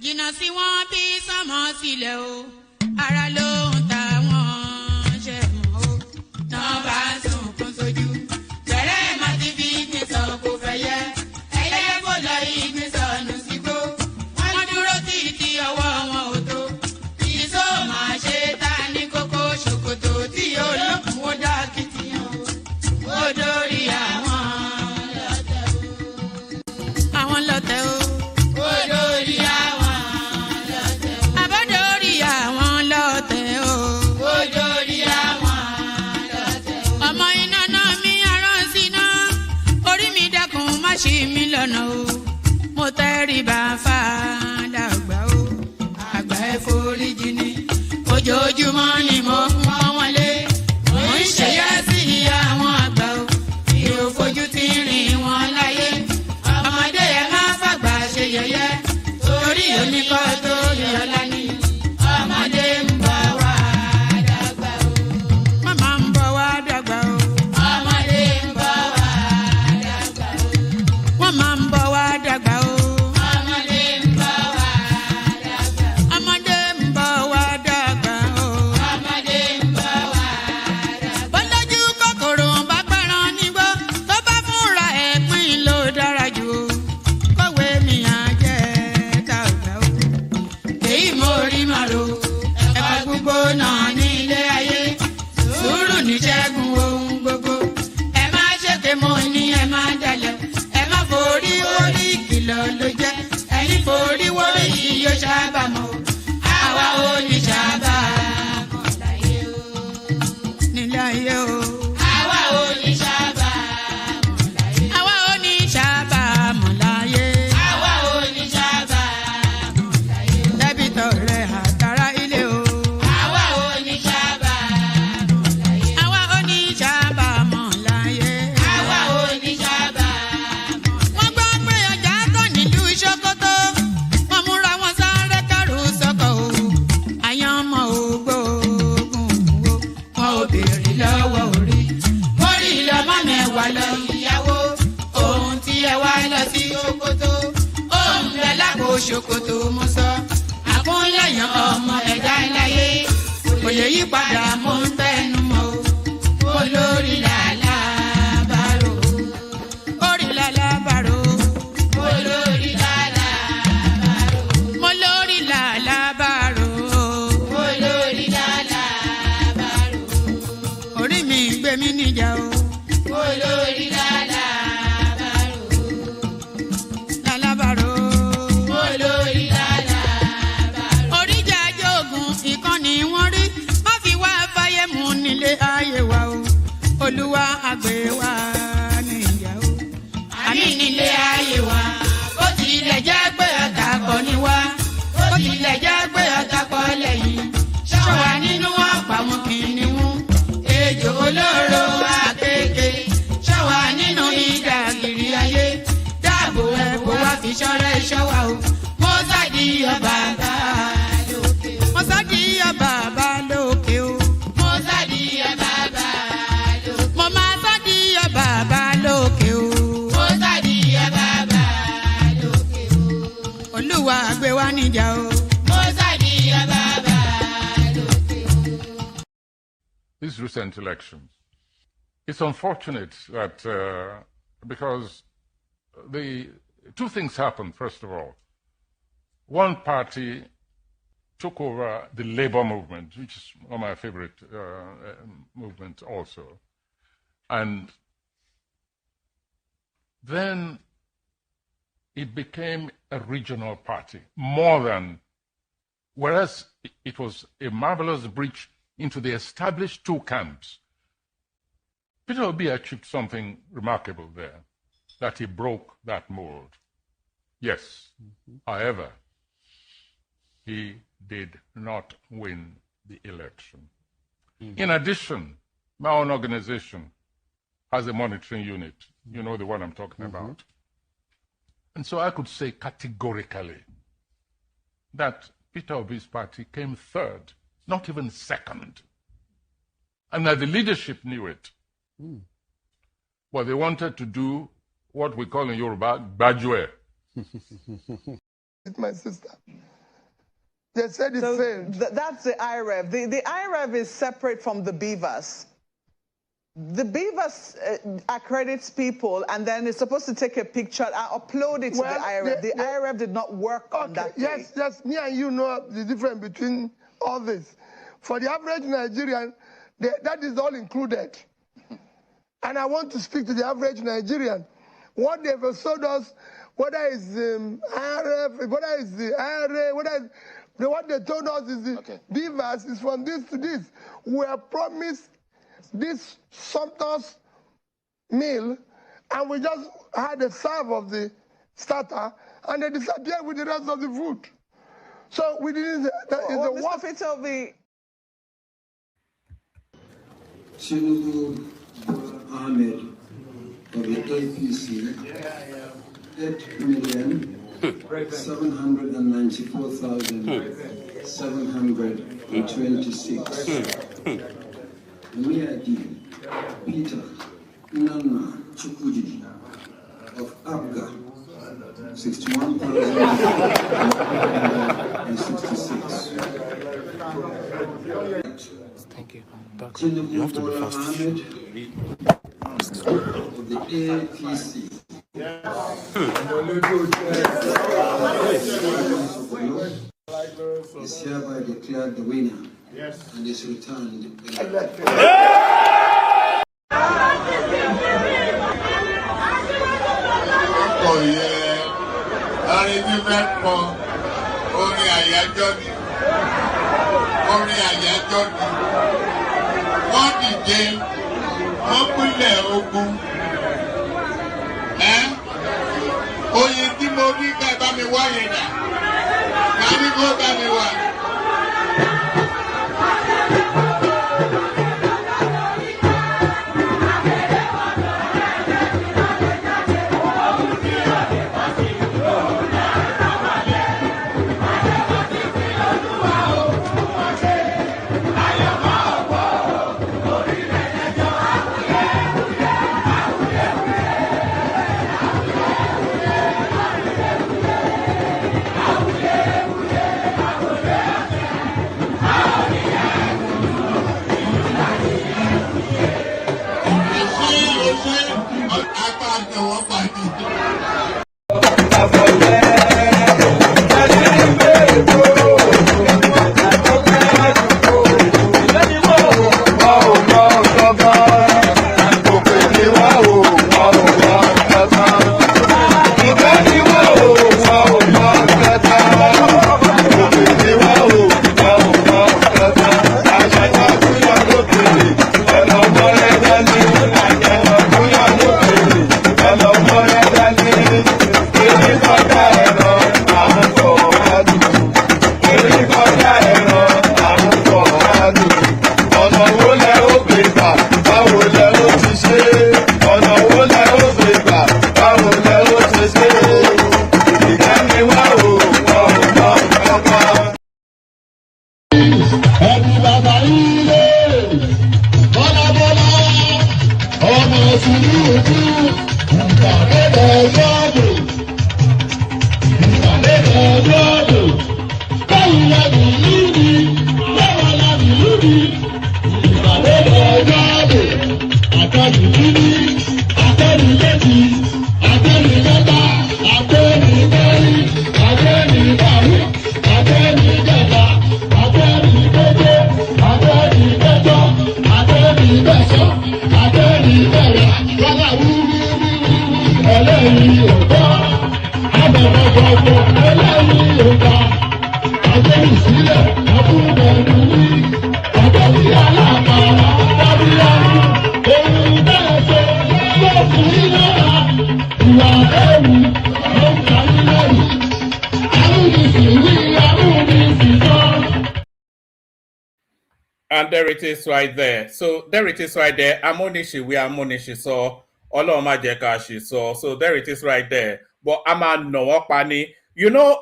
jìnnà sí wọn bí sọmọ sílẹ̀ o ara ló ń ta wọn ṣe mọ́ o tán bá sunkún sójú bẹ̀rẹ̀ má ti fi ìgbín sọ kó fẹ́ yẹ ẹyẹ fò lọ ìgbín sọnù sígbó wọn dúró títí ọwọ́ wọn ò tó ìṣó máa ṣe ta ní kókó ṣòkòtò tí olókùn ó dá kìtìyàn ó dórí àwọn lọ́tẹ̀ o. Ṣí mi lọ́nà o, mo tẹríba fàdàgbà o, àgbà ẹ foríjì ni, ojoojúmọ́ ni mo ń pọ́n wọn lé, mo ń ṣèyá sí àwọn àgbà o, mi ò fojú tí rìn wọn láyé, ọmọdé ẹ má fàgbà ṣe yẹ̀yẹ́, torí oníkọ́ tó yọ lání, ọmọdé ń bọ̀ wá dàgbà o, màmá ń bọ̀ wá dàgbà o. Máa ń bọ̀ wá dàgbà o. Ọmọdé ń bọ̀ wá dàgbà. Ọmọdé ń bọ̀ wá dàgbà o. Ọmọdé ń bọ̀ wá dàgbà. Bọ́lájú kòkòrò bá gbẹ́ran nígbó tó bá fúnra ẹ̀ pín ló dára jù o. Kọ̀wé mi á jẹ́ dàgbà o. Èyí mo rí màrò ẹ̀ka gbogbo náà ní ilé ayé. Sùúrù ní ṣẹ́gun ohun gbogbo. Ẹ má ṣèké mo ní ẹ má dalẹ̀. Forí wórí kìlọ̀ ló jẹ́ ẹni forí wórí yìí yóò ṣàbàmọ́ àwa ò ní ṣàbàmọ́ láyé o. nílé ayé o. àwa ò ní ṣàbàmọ́ láyé. àwa ò ní ṣàbàmọ́ láyé. àwa ò ní ṣàbàmọ́ láyé. dẹ́bìtọ̀ rẹ̀ àtàrà ilé o. àwa ò ní ṣàbàmọ́ láyé. àwa ò ní ṣàbàmọ́ láyé. àwa ò ní ṣàbàmọ́. Ṣòkòtò wọn múra wọn sáré kẹrù sọkọ o àyànmọ́ ògbóògùn wo wọn ò béèrè lọ́wọ́ orí orí lọ́mọ mẹ́wàá lọ ìyàwó ohun tí ẹ wá lọ sí Ṣòkòtò ohun rẹ lápò Ṣòkòtò mo sọ àkúnlẹ̀yàn ọmọ ẹ̀dá láyé kò lè yí padà mo ń tẹnu mọ́ o olórí làlá bàrò orí làlá bàrò olórí làlá. Mi níjà o. Olórí làlábàrò. Làlábàrò. Olórí làlábàrò. Oríjà jogun ìkànnì wọn rí má fi wá fáyé mu nílé ayé wa o. Olúwa àgbẹ̀ wa níyà o. Àmì nílé ayé wa. Ó tilẹ̀ jẹ́ pé ọ̀tá kọ́ ni wá. Ó tilẹ̀ jẹ́ pé ọ̀tá kọ́ lẹ́yìn. Ṣọ́wa nínú àpamọ́ kìnìún. Ejò olóró àkekèé ṣọ́wa nínú ìdàgìrì ayé dáàbò ẹ̀bùn wá fi ṣọ́rẹ́ ṣọ́wa o mo sádì ọba bá lókè o mo sádì ọba bá lókè o mo sádì ọba bá lókè o mo máa sádì ọba bá lókè o mo sádì ọba bá lókè o Olúwa gbé wa níjà o mo sádì ọba bá. These recent elections, it's unfortunate that because the two things happened, first of all. One party took over the labor movement, which is one of my favorite movements also. And then it became a regional party, more than, whereas it was a marvelous breach into the established two camps. Peter Obi achieved something remarkable there, that he broke that mold. Yes, however, he did not win the election. In addition, my own organization has a monitoring unit. You know the one I'm talking about. And so I could say categorically that Peter Obi's party came third, not even second. And that the leadership knew it. But they wanted to do what we call in Yoruba, gbajue. With my sister. They said it failed. That's the IREV. The IREV is separate from the Beavers. The Beavers accredits people, and then it's supposed to take a picture and upload it to the IREV. The IREV did not work on that day. Yes, me and you know the difference between all this. For the average Nigerian, that is all included. And I want to speak to the average Nigerian. What they've sold us, whether it's IRF, whether it's the IRA, what they told us is the Beavers is from this to this. We are promised this Sumter's meal, and we just had a serve of the starter, and they disappeared with the rest of the food. So we didn't. Mr. Peter, Tinubu Ahmed of the APC, 8,794,726. Miadi Peter Nana Chukwudi of Abga, 61,166. Thank you. You have to be fast. Ahmed of the APC. Is hereby declared the winner and is returned. Wọ́n dìde, wọ́n pínlẹ̀ ogun. Oye tí mo rí ká bá mi wáyé dà, ká ní kó bá mi wá. And there it is right there. So there it is right there. Amonishi, we are Monishi. So Oloma Jekashi. So there it is right there. But Ama no Pani. You know,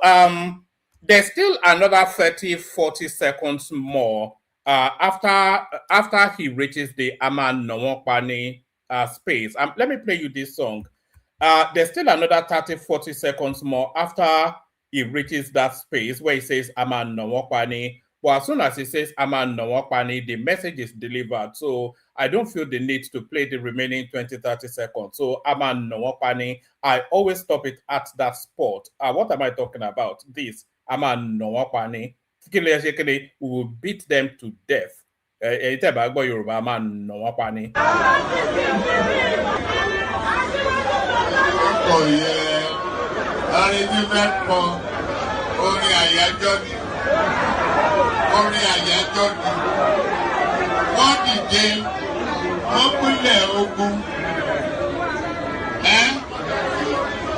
there's still another 30-40 seconds more after he reaches the Ama no Pani space. Let me play you this song. There's still another 30-40 seconds more after he reaches that space where he says, Ama Nwokpani. But as soon as he says, Ama Nwokpani, the message is delivered. So I don't feel the need to play the remaining 20-30 seconds. So Ama Nwokpani, I always stop it at that spot. What am I talking about? This, Ama Nwokpani. We will beat them to death. Yoruba, Ama Nwokpani. Oh yeah. Arrangement for orin àyájọ́ ni. Orin àyájọ́ ni. Wọ́n dìde, wọ́n pínlẹ̀ ogun.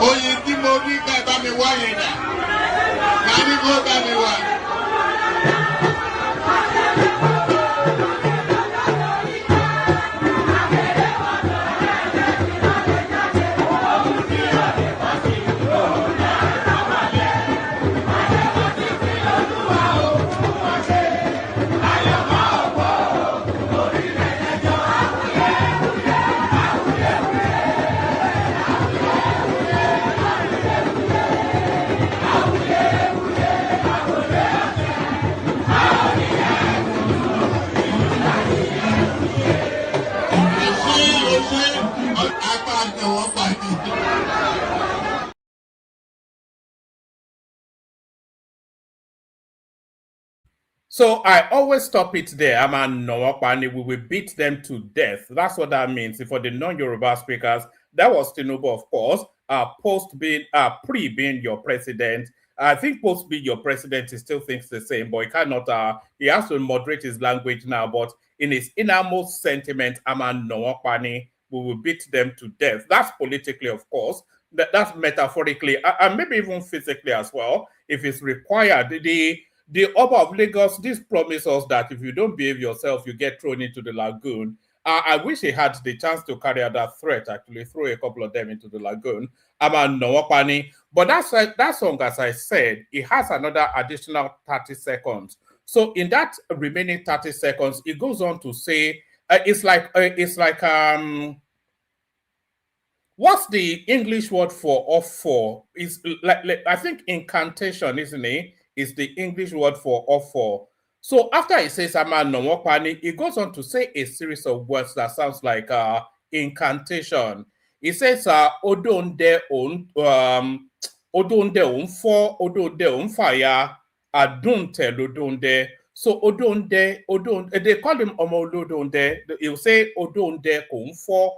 Oyin tí mo rí ká bá mi wá yẹn dà. Ká ní kó bá mi wá. So I always stop it there. Ama Nwokpani, we will beat them to death. That's what that means. For the non-Yoruba speakers, that was Tinubu, of course. Pre being your president. I think post being your president, he still thinks the same, but he cannot. He has to moderate his language now. But in his innermost sentiment, Ama Nwokpani, we will beat them to death. That's politically, of course. That's metaphorically, and maybe even physically as well, if it's required. The Oba of Lagos, this promises us that if you don't behave yourself, you get thrown into the lagoon. I wish he had the chance to carry out that threat, actually, throw a couple of them into the lagoon. Ama Nwokpani. But that song, as I said, it has another additional 30 seconds. So in that remaining 30 seconds, it goes on to say, what's the English word for off for? It's like I think incantation, isn't it? Is the English word for offer. So after he says Ama Nwokpani, he goes on to say a series of words that sounds like incantation. He says Odonde Onfo, Odonde Onfaya, Adunte Lodonde. So Odonde, they call him Omo Lodonde. He'll say Odonde Onfo,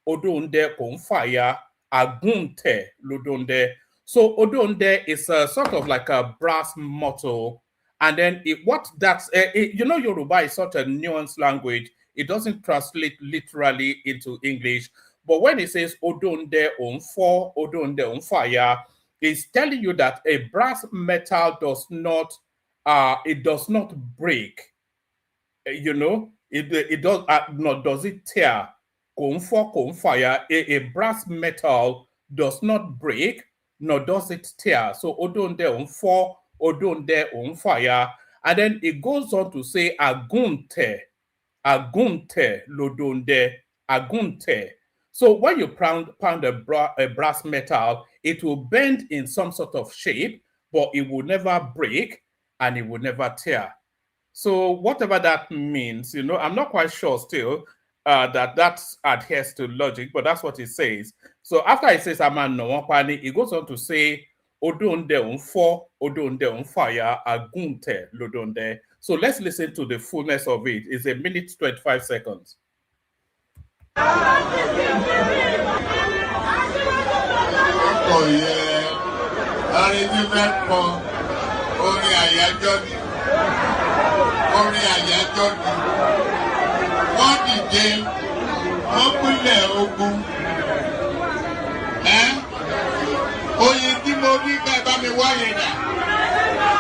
Odonde Onfaya, Agunte Lodonde. So Odonde is sort of like a brass motto. And then Yoruba is such a nuanced language. It doesn't translate literally into English. But when it says Odonde Onfo, Odonde Onfaya, it's telling you that a brass metal does not break. It does not does it tear. Konfo, a brass metal does not break, nor does it tear. So Odonde Onfo, Odonde Onfaya. And then it goes on to say Agunte Lodonde, Agunte. So when you pound a brass metal, it will bend in some sort of shape, but it will never break and it will never tear. So whatever that means, I'm not quite sure still that adheres to logic, but that's what it says. So after it says Ama Nwokpani, it goes on to say Odonde Onfo, Odonde Onfaya, Agunte Lodonde. So let's listen to the fullness of it. It's 1 minute 25 seconds. Oh yeah, arrangement for orin àyájọ́ ni. Orin àyájọ́ ni. Wọ́n dìde, wọ́n pínlẹ̀ ogun. Oyin tí mo rí ká bá mi wá yẹn dà.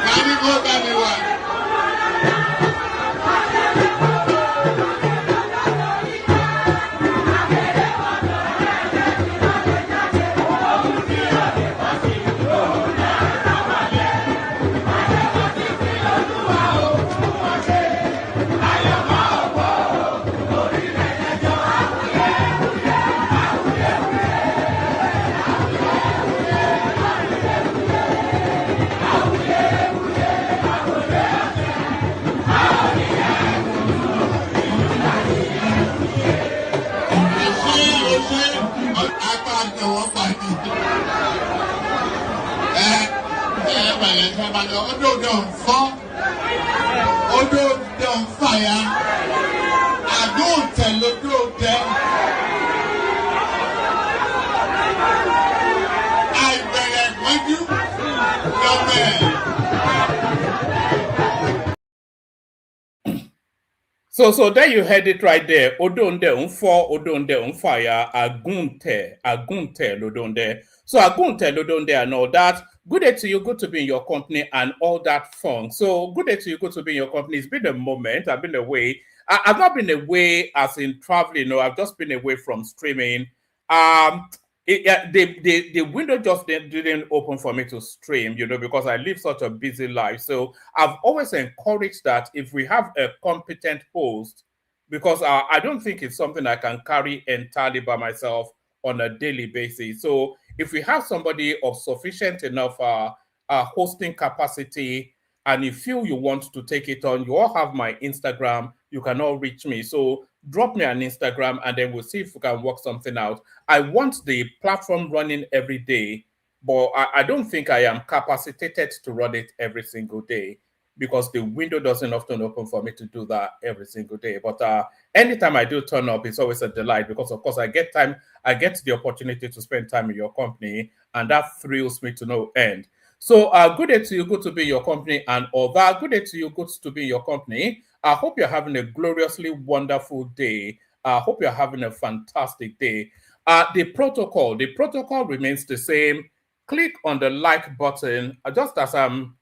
Ká ní kó bá mi wá. fire. I don't tell you them. I beg you, So there you heard it right there. Odonde unfo, odonde unfire, agunte lodonde. So agunte lodonde and all that. Good day to you, good to be in your company and all that fun. So good day to you, good to be in your company. It's been a moment. I've been away. I've not been away as in traveling. No, I've just been away from streaming. The window just didn't open for me to stream, because I live such a busy life. So I've always encouraged that if we have a competent host, because I don't think it's something I can carry entirely by myself on a daily basis. So if we have somebody of sufficient enough hosting capacity, and if you want to take it on, you all have my Instagram. You can all reach me. So drop me an Instagram, and then we'll see if we can work something out. I want the platform running every day, but I don't think I am capacitated to run it every single day, because the window doesn't often open for me to do that every single day. But anytime I do turn up, it's always a delight, because of course I get the opportunity to spend time in your company, and that thrills me to no end. So good day to you, good to be in your company, and all that. Good day to you, good to be in your company. I hope you're having a gloriously wonderful day. I hope you're having a fantastic day. The protocol remains the same. Click on the like button, just as I'm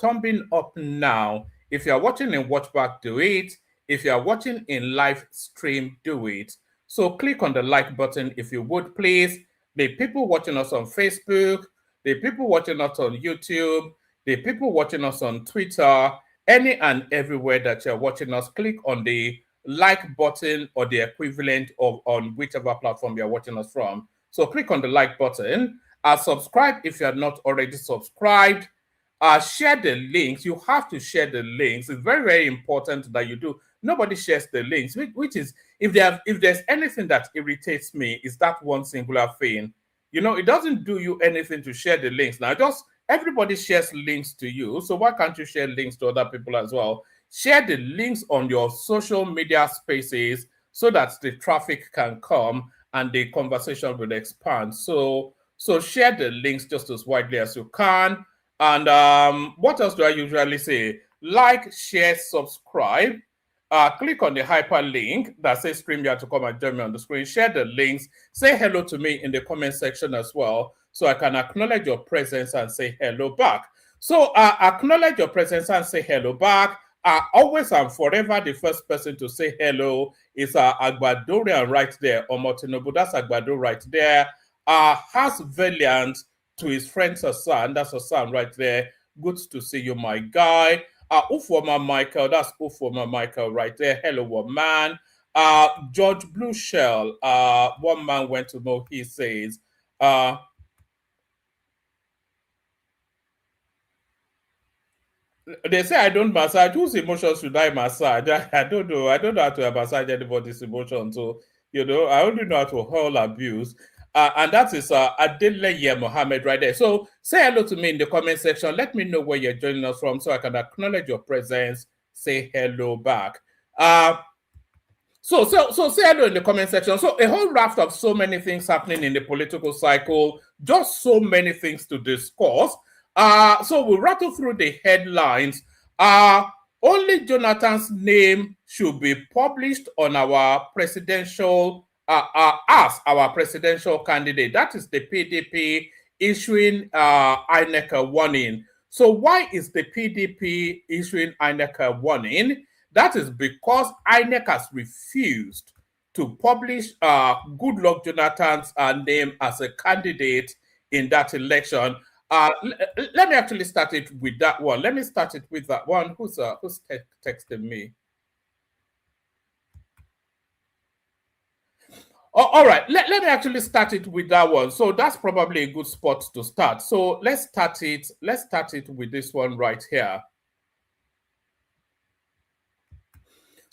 thumbing up now. If you're watching in watchback, do it. If you're watching in live stream, do it. So click on the like button if you would, please. The people watching us on Facebook, the people watching us on YouTube, the people watching us on Twitter, any and everywhere that you're watching us, click on the like button or the equivalent of on whichever platform you're watching us from. So click on the like button. Subscribe if you're not already subscribed. Share the links. You have to share the links. It's very, very important that you do. Nobody shares the links, which is, if there's anything that irritates me, is that one singular thing. It doesn't do you anything to share the links. Now, everybody shares links to you. So why can't you share links to other people as well? Share the links on your social media spaces so that the traffic can come and the conversation will expand. So share the links just as widely as you can. And what else do I usually say? Like, share, subscribe. Click on the hyperlink that says StreamYard to come and join me on the screen. Share the links. Say hello to me in the comment section as well, so I can acknowledge your presence and say hello back. So acknowledge your presence and say hello back. Always and forever, the first person to say hello is Agbadorian right there, Omo Tinubu. That's Agbado right there. Has Valiant to his friend Hassan. That's Hassan right there. Good to see you, my guy. Ufoma Michael, that's Ufoma Michael right there. Hello, one man. George Blue Shell, one man went to know, he says, they say I don't massage. Whose emotions should I massage? I don't know. I don't know how to massage anybody's emotions. So, I only know how to hurl abuse. And that is Adeleye Mohammed right there. So say hello to me in the comment section. Let me know where you're joining us from so I can acknowledge your presence. Say hello back. So say hello in the comment section. So a whole raft of so many things happening in the political cycle. Just so many things to discuss. So we'll rattle through the headlines. Only Jonathan's name should be published on our presidential as our presidential candidate. That is the PDP issuing INEC a warning. So why is the PDP issuing INEC a warning? That is because INEC has refused to publish Goodluck Jonathan's name as a candidate in that election. Let me actually start it with that one. Let me start it with that one. Who's texting me? All right, let me actually start it with that one. So that's probably a good spot to start. So let's start it with this one right here.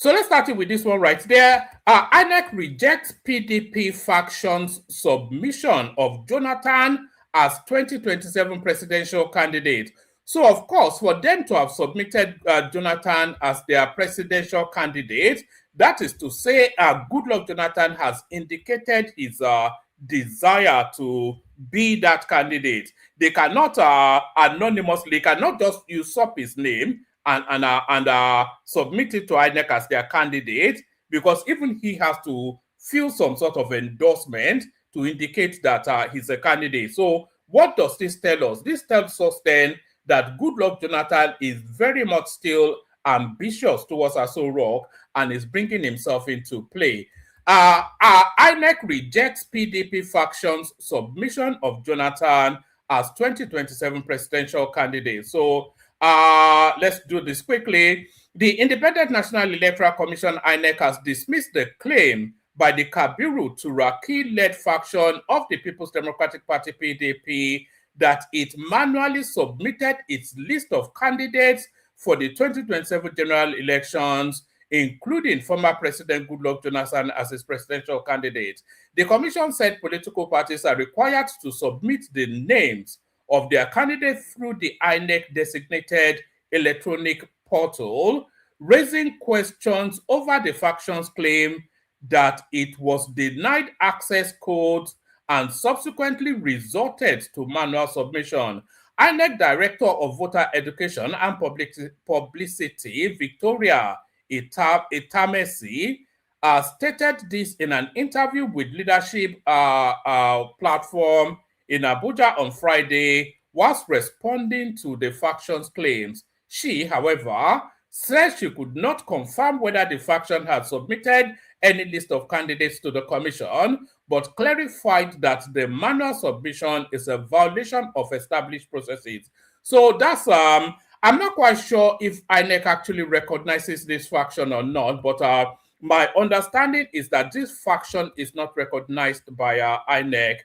So let's start with this one right there. INEC rejects PDP faction's submission of Jonathan as 2027 presidential candidate. So, of course, for them to have submitted Jonathan as their presidential candidate, that is to say, Goodluck Jonathan has indicated his desire to be that candidate. They cannot anonymously, cannot just usurp his name and submit it to INEC as their candidate, because even he has to fill some sort of endorsement to indicate that he's a candidate. So what does this tell us? This tells us then that Goodluck Jonathan is very much still ambitious towards Aso Rock and is bringing himself into play. INEC rejects PDP faction's submission of Jonathan as 2027 presidential candidate. So let's do this quickly. The Independent National Electoral Commission, INEC, has dismissed the claim by the Kabiru Turaki-led faction of the People's Democratic Party, PDP, that it manually submitted its list of candidates for the 2027 general elections, including former President Goodluck Jonathan as his presidential candidate. The commission said political parties are required to submit the names of their candidates through the INEC-designated electronic portal, raising questions over the faction's claim that it was denied access codes and subsequently resorted to manual submission. INEC Director of Voter Education and Publicity, Victoria Itamesi, stated this in an interview with Leadership Platform in Abuja on Friday, whilst responding to the faction's claims. She, however, said she could not confirm whether the faction had submitted any list of candidates to the commission, but clarified that the manual submission is a violation of established processes. So that's I'm not quite sure if INEC actually recognizes this faction or not, but my understanding is that this faction is not recognized by INEC.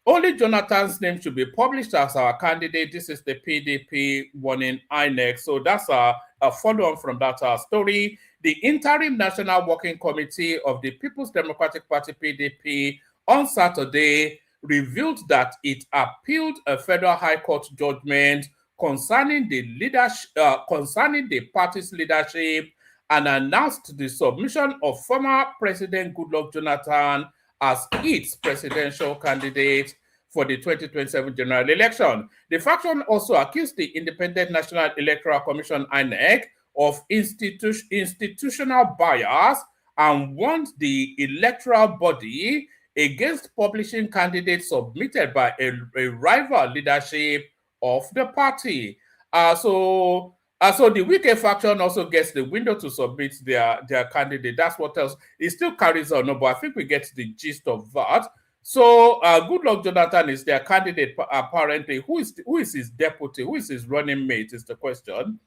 Only Jonathan's name should be published as our candidate. This is the PDP warning INEC. So that's a follow-on from that story. The Interim National Working Committee of the People's Democratic Party, PDP, on Saturday revealed that it appealed a federal high court judgment concerning the leadership, concerning the party's leadership, and announced the submission of former President Goodluck Jonathan as its presidential candidate for the 2027 general election. The faction also accused the Independent National Electoral Commission, INEC, of institutional bias and warned the electoral body against publishing candidates submitted by a rival leadership of the party. So the Wike faction also gets the window to submit their candidate. That's what else. It still carries on, but I think we get the gist of that. So Goodluck Jonathan is their candidate, apparently. Who is his deputy? Who is his running mate is the question.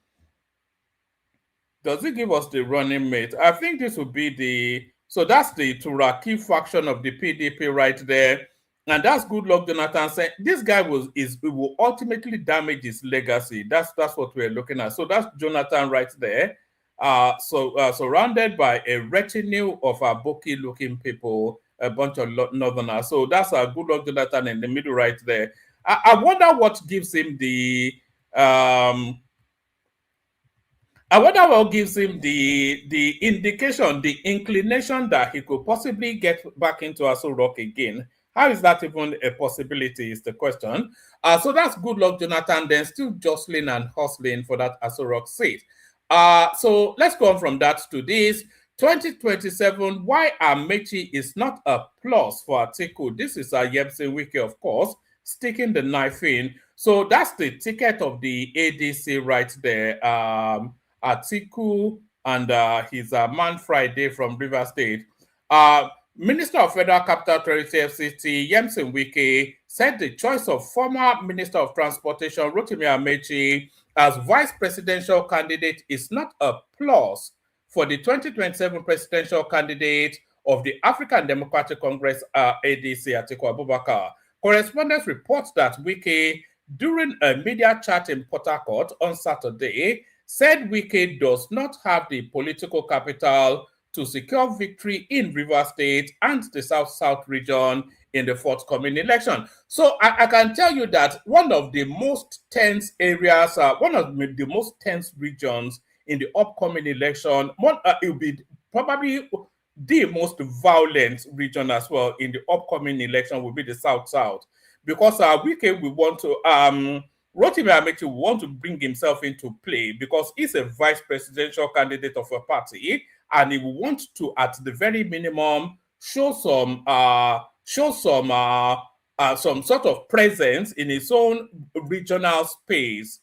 Does it give us the running mate? I think this would be so that's the Turaki faction of the PDP right there. And that's Goodluck Jonathan saying this guy will ultimately damage his legacy. That's what we're looking at. So that's Jonathan right there. Surrounded by a retinue of Aboki-looking people, a bunch of Northerners. So that's Goodluck Jonathan in the middle right there. I wonder what gives him the indication, the inclination that he could possibly get back into Aso Rock again. How is that even a possibility is the question. So that's Goodluck Jonathan then still jostling and hustling for that Aso Rock seat. So let's go on from that to this. 2027, why Amechi is not a plus for Atiku. This is Yemsin Wike, of course, sticking the knife in. So that's the ticket of the ADC right there. Atiku and his man Friday from River State. Minister of Federal Capital Territory FCT, Yemsin Wike, said the choice of former Minister of Transportation, Rotimi Amechi, as vice presidential candidate is not a plus for the 2027 presidential candidate of the African Democratic Congress, ADC, Atiku Abubakar. Correspondents report that Wike, during a media chat in Port Harcourt on Saturday, said Wike does not have the political capital to secure victory in Rivers State and the South-South region in the forthcoming election. So I can tell you that one of the most tense areas, one of the most tense regions in the upcoming election, it will be probably the most violent region as well in the upcoming election will be the South-South. Because Wike will want to, Rotimi Amechi will want to bring himself into play because he's a vice presidential candidate of a party and he will want to, at the very minimum, show some sort of presence in his own regional space,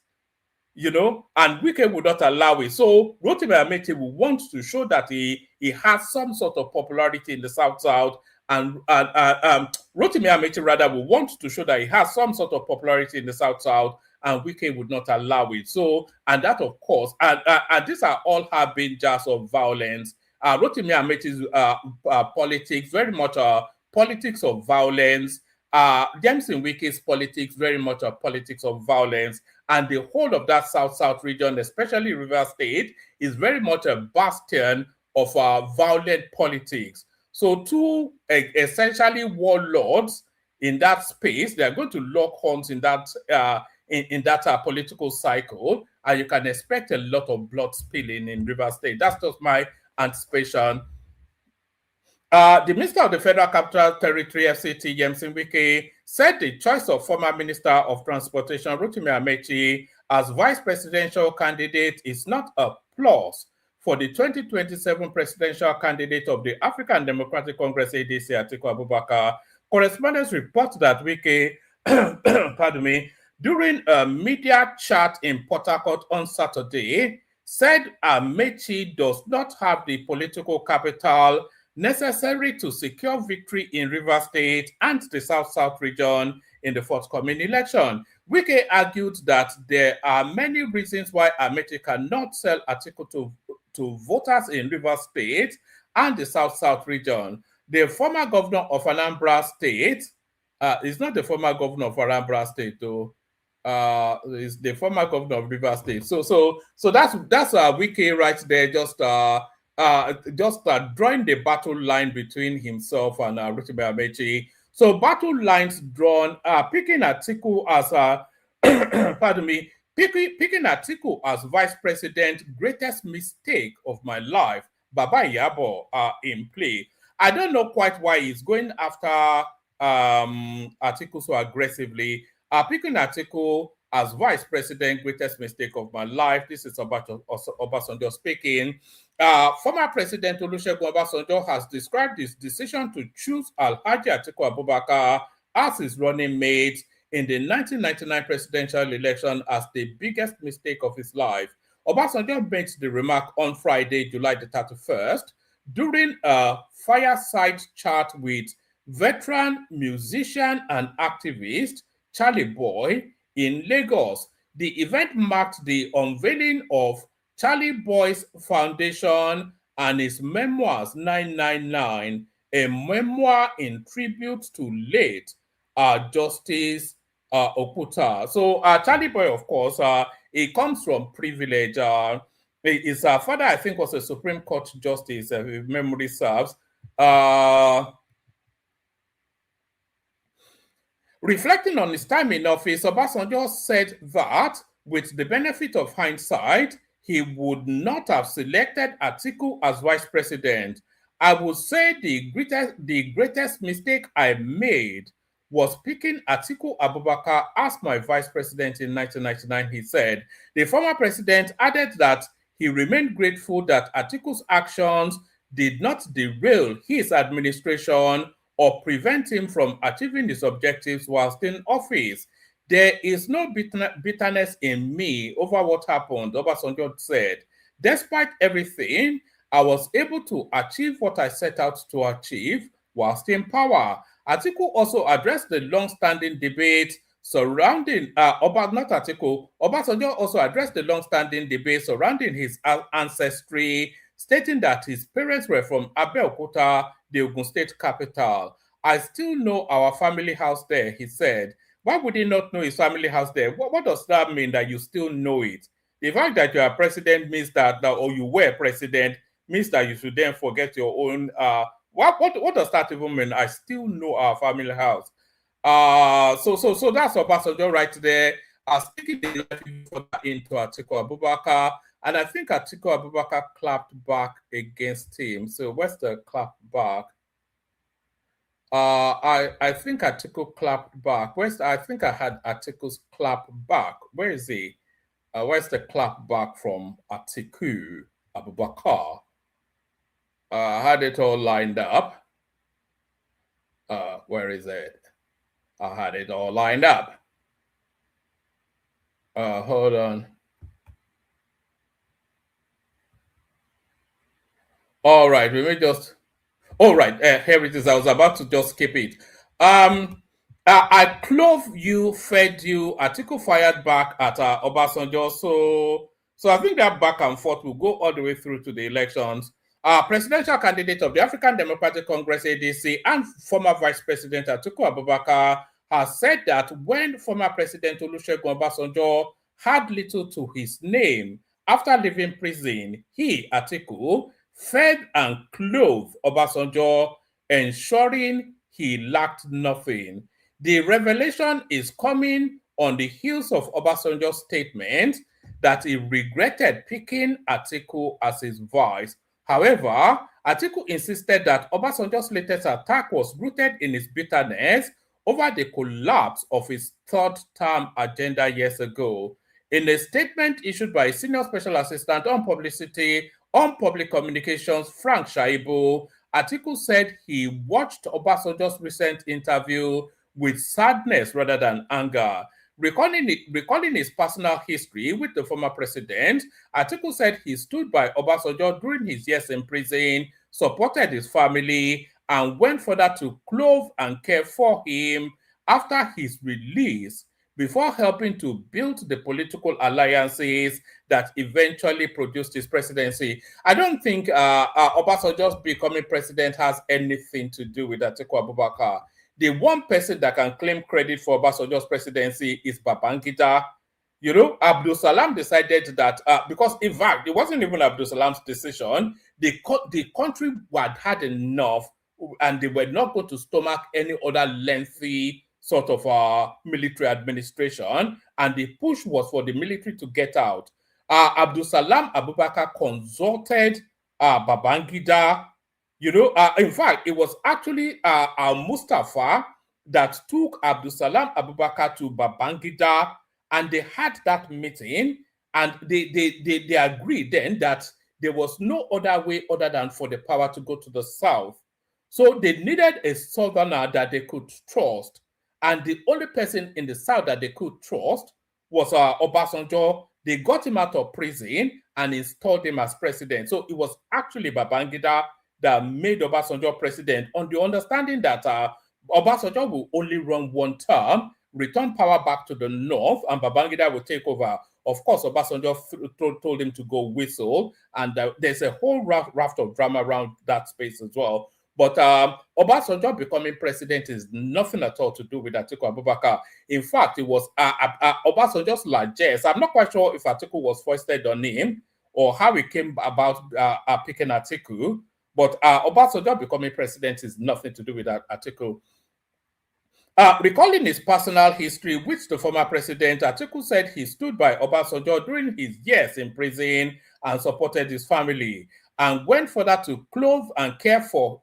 you know, and Wike would not allow it. So Rotimi Amechi will want to show that he has some sort of popularity in the South-South, and Rotimi Amechi rather will want to show that he has some sort of popularity in the South-South, and Wike would not allow it. So, and that of course, and these are all harbingers of violence. Rotimi Amechi's politics, very much politics of violence. James Wike's politics, very much a politics of violence. And the whole of that South-South region, especially Rivers State, is very much a bastion of violent politics. So two essentially warlords in that space, they are going to lock horns in that political cycle, and you can expect a lot of blood spilling in Rivers State. That's just my anticipation. The Minister of the Federal Capital Territory, FCT, James Wike, said the choice of former Minister of Transportation, Rotimi Amechi, as vice presidential candidate is not a plus for the 2027 presidential candidate of the African Democratic Congress, ADC, Atiku Abubakar. Correspondents report that Wike, pardon me, during a media chat in Port Harcourt on Saturday, said Amechi does not have the political capital necessary to secure victory in Rivers State and the South-South region in the forthcoming election. Wike argued that there are many reasons why Amechi cannot sell Atiku to voters in Rivers State and the South-South region. The former governor of Anambra State is not the former governor of Anambra State, though. Is the former governor of Rivers State. So that's Wike right there, just drawing the battle line between himself and Rotimi Amechi. So battle lines drawn, picking Atiku as pardon me, picking Atiku as vice president, greatest mistake of my life. Baba Yabo in play. I don't know quite why he's going after Atiku so aggressively. Picking Atiku as vice president, greatest mistake of my life. This is Obasanjo speaking. Former President Olusegun Obasanjo has described his decision to choose Alhaji Atiku Abubakar as his running mate in the 1999 presidential election as the biggest mistake of his life. Obasanjo made the remark on Friday, July the 31st, during a fireside chat with veteran musician and activist Charlie Boy in Lagos. The event marked the unveiling of Charlie Boy's foundation and his memoirs 999, a memoir in tribute to late Justice Okuta. So Charlie Boy, of course, he comes from privilege. His father, I think, was a Supreme Court justice, if memory serves. Reflecting on his time in office, Obasanjo said that, with the benefit of hindsight, he would not have selected Atiku as vice president. I would say the greatest mistake I made was picking Atiku Abubakar as my vice president in 1999, he said. The former president added that he remained grateful that Atiku's actions did not derail his administration or prevent him from achieving his objectives whilst in office. There is no bitterness in me over what happened, Obasanjo said. Despite everything, I was able to achieve what I set out to achieve whilst in power. Atiku also addressed the long-standing debate surrounding, Obasanjo also addressed the long-standing debate surrounding his ancestry, stating that his parents were from Abeokuta, the Ogun State capital. I still know our family house there, he said. Why would he not know his family house there? What does that mean, that you still know it? The fact that you are president means that, or you were president, means that you should then forget your own. What does that even mean? I still know our family house. So that's Obasanjo right there. Sticking the knife into Atiku Abubakar, and I think Atiku Abubakar clapped back against him. So where's the clap back? I think Atiku clapped back. I think I had Atiku's clap back. Where is he? Where's the clap back from Atiku Abubakar? I had it all lined up. Where is it? I had it all lined up. Hold on. All right, we may just. All right, here it is. I was about to just skip it. I clothed you, fed you. Atiku fired back at Obasanjo. So I think that back and forth will go all the way through to the elections. Presidential candidate of the African Democratic Congress (ADC) and former Vice President Atiku Abubakar has said that when former President Olusegun Obasanjo had little to his name after leaving prison, he, Atiku, fed and clothed Obasanjo, ensuring he lacked nothing. The revelation is coming on the heels of Obasanjo's statement that he regretted picking Atiku as his vice. However, Atiku insisted that Obasanjo's latest attack was rooted in his bitterness over the collapse of his third-term agenda years ago. In a statement issued by Senior Special Assistant on Publicity on Public Communications, Frank Shaibu, Atiku said he watched Obasanjo's recent interview with sadness rather than anger. Recalling his personal history with the former president, Atiku said he stood by Obasanjo during his years in prison, supported his family, and went further to clothe and care for him after his release, before helping to build the political alliances that eventually produced his presidency. I don't think Obasanjo's becoming president has anything to do with Atiku Abubakar. The one person that can claim credit for Obasanjo's presidency is Babangida. You know, Abdul Salam decided that, because in fact, it wasn't even Abdul Salam's decision. The country had enough, and they were not going to stomach any other lengthy sort of military administration, and the push was for the military to get out. Abdul Salam Abubakar consulted Babangida. You know, in fact, it was actually Mustafa that took Abdul Salam Abubakar to Babangida, and they had that meeting, and they agreed then that there was no other way other than for the power to go to the south. So they needed a southerner that they could trust, and the only person in the south that they could trust was Obasanjo. They got him out of prison and installed him as president. So it was actually Babangida that made Obasanjo president, on the understanding that Obasanjo will only run one term, return power back to the north, and Babangida will take over. Of course, Obasanjo told him to go whistle, and there's a whole raft of drama around that space as well. But Obasanjo becoming president is nothing at all to do with Atiku Abubakar. In fact, it was Obasanjo's largesse. I'm not quite sure if Atiku was foisted on him or how he came about picking Atiku. But Obasanjo becoming president is nothing to do with Atiku. Recalling his personal history with the former president, Atiku said he stood by Obasanjo during his years in prison and supported his family, and went further to clothe and care for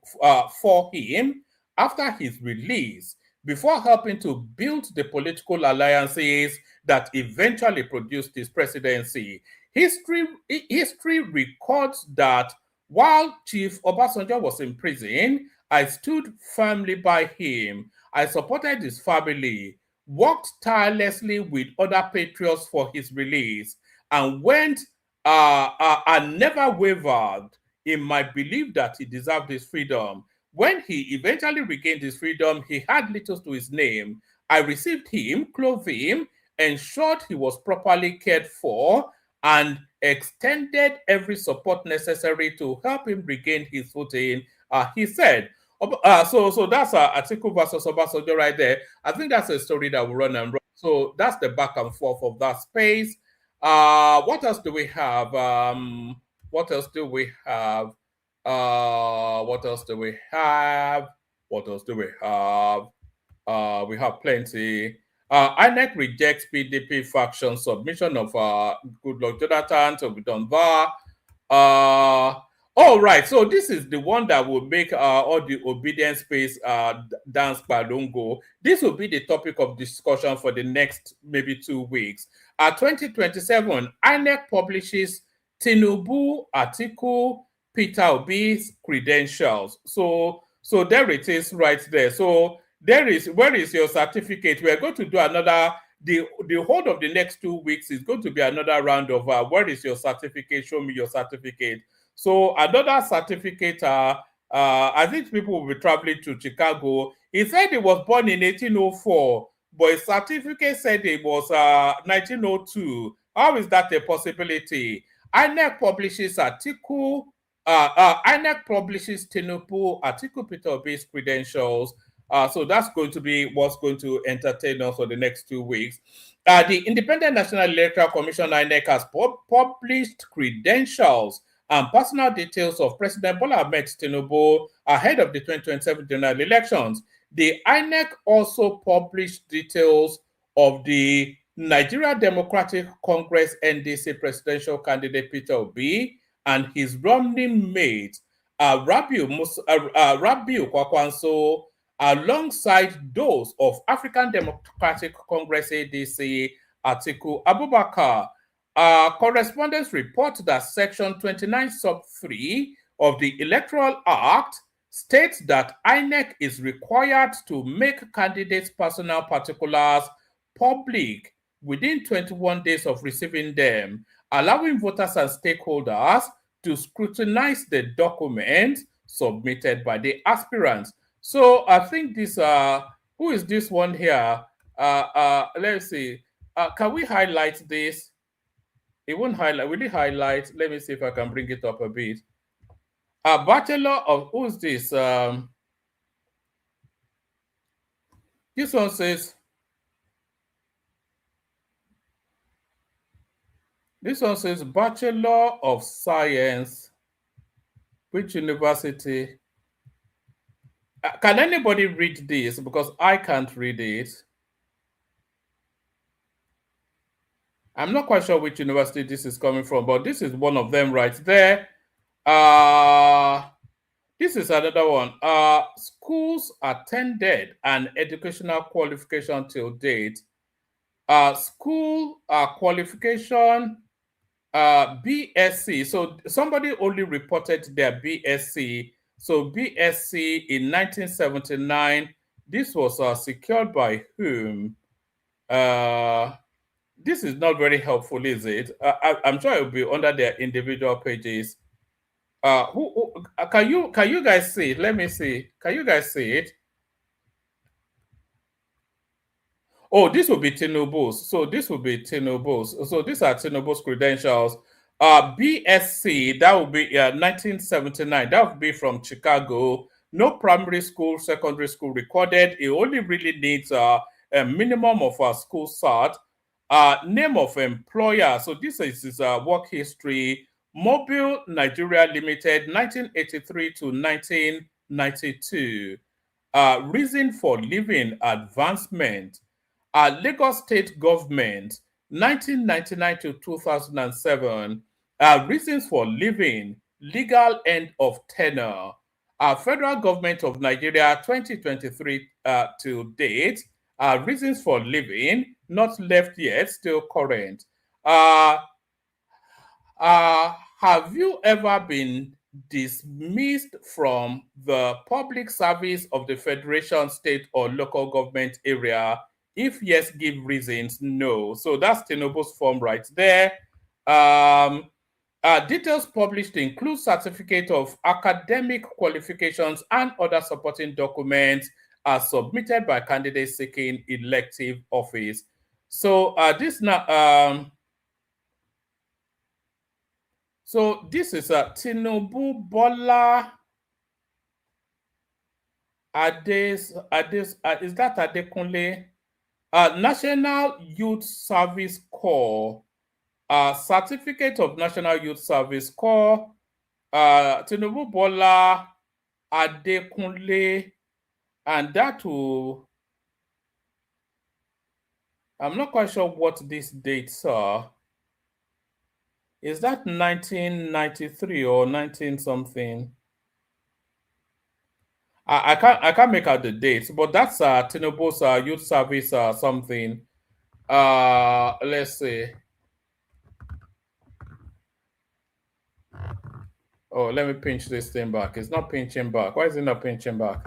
him after his release, before helping to build the political alliances that eventually produced his presidency. History records that while Chief Obasanjo was in prison, I stood firmly by him. I supported his family, worked tirelessly with other patriots for his release, and never wavered in my belief that he deserved his freedom. When he eventually regained his freedom, he had little to his name. I received him, clothed him, ensured he was properly cared for, and extended every support necessary to help him regain his footing, he said. So that's Atiku versus Obasanjo right there. I think that's a story that will run and run. So that's the back and forth of that space. What else do we have? What else do we have? What else do we have? What else do we have? We have plenty. INEC rejects PDP faction submission of Goodluck Jonathan to be done there. All right, so this is the one that will make all the obedience space dance balongo. This will be the topic of discussion for the next maybe 2 weeks. 2027, INEC publishes Tinubu, Atiku, Peter Obi's credentials. So there it is right there. So where is your certificate? We are going to do another, the whole of the next 2 weeks is going to be another round of where is your certificate? Show me your certificate. So another certificate, I think people will be traveling to Chicago. He said he was born in 1804, but his certificate said it was 1902. How is that a possibility? INEC publishes Atiku, INEC publishes Tinubu, Atiku Peter Obi's credentials. So that's going to be what's going to entertain us for the next 2 weeks. The Independent National Electoral Commission, INEC, has published credentials and personal details of President Bola Ahmed Tinubu ahead of the 2027 general elections. The INEC also published details of the Nigeria Democratic Congress NDC presidential candidate Peter Obi and his running mate Rabiu Kwakwanso, alongside those of African Democratic Congress ADC Atiku Abubakar. Correspondence report that Section 29 sub 3 of the Electoral Act states that INEC is required to make candidates' personal particulars public within 21 days of receiving them, allowing voters and stakeholders to scrutinize the documents submitted by the aspirants. So I think this, who is this one here? Let's see. Can we highlight this? It won't highlight. Will it highlight? Let me see if I can bring it up a bit. Bachelor of, who's this? This one says, Bachelor of Science. Which university? Can anybody read this? Because I can't read it. I'm not quite sure which university this is coming from, but this is one of them right there. This is another one. Schools attended and educational qualification till date. School qualification, BSc. So somebody only reported their BSc. So BSc in 1979. This was secured by whom? This is not very helpful, is it? I'm sure it will be under their individual pages. Can you guys see it? Let me see. Can you guys see it? Oh, this will be Tinubu's. So this will be Tinubu's. So these are Tinubu's credentials. BSc, that will be 1979. That would be from Chicago. No primary school, secondary school recorded. It only really needs a minimum of a school cert. Name of employer. So this is his work history. Mobile Nigeria Limited, 1983 to 1992. Reason for living, advancement. Lagos State Government, 1999 to 2007. Reasons for living, legal end of tenure. Federal Government of Nigeria, 2023 to date. Reasons for living, not left yet, still current. Have you ever been dismissed from the public service of the federation, state, or local government area? If yes, give reasons. No. So that's Tinubu's form right there. Details published include certificate of academic qualifications and other supporting documents submitted by candidates seeking elective office. So this now. So this is Tinubu Bola is that Adekunle? National Youth Service Corps. Certificate of National Youth Service Corps, Tinubu Bola Adekunle, and that will, I'm not quite sure what these dates are. Is that 1993 or 19 something? I can't make out the dates, but that's Tinubu's youth service something. Let's see. Oh, let me pinch this thing back. It's not pinching back. Why is it not pinching back?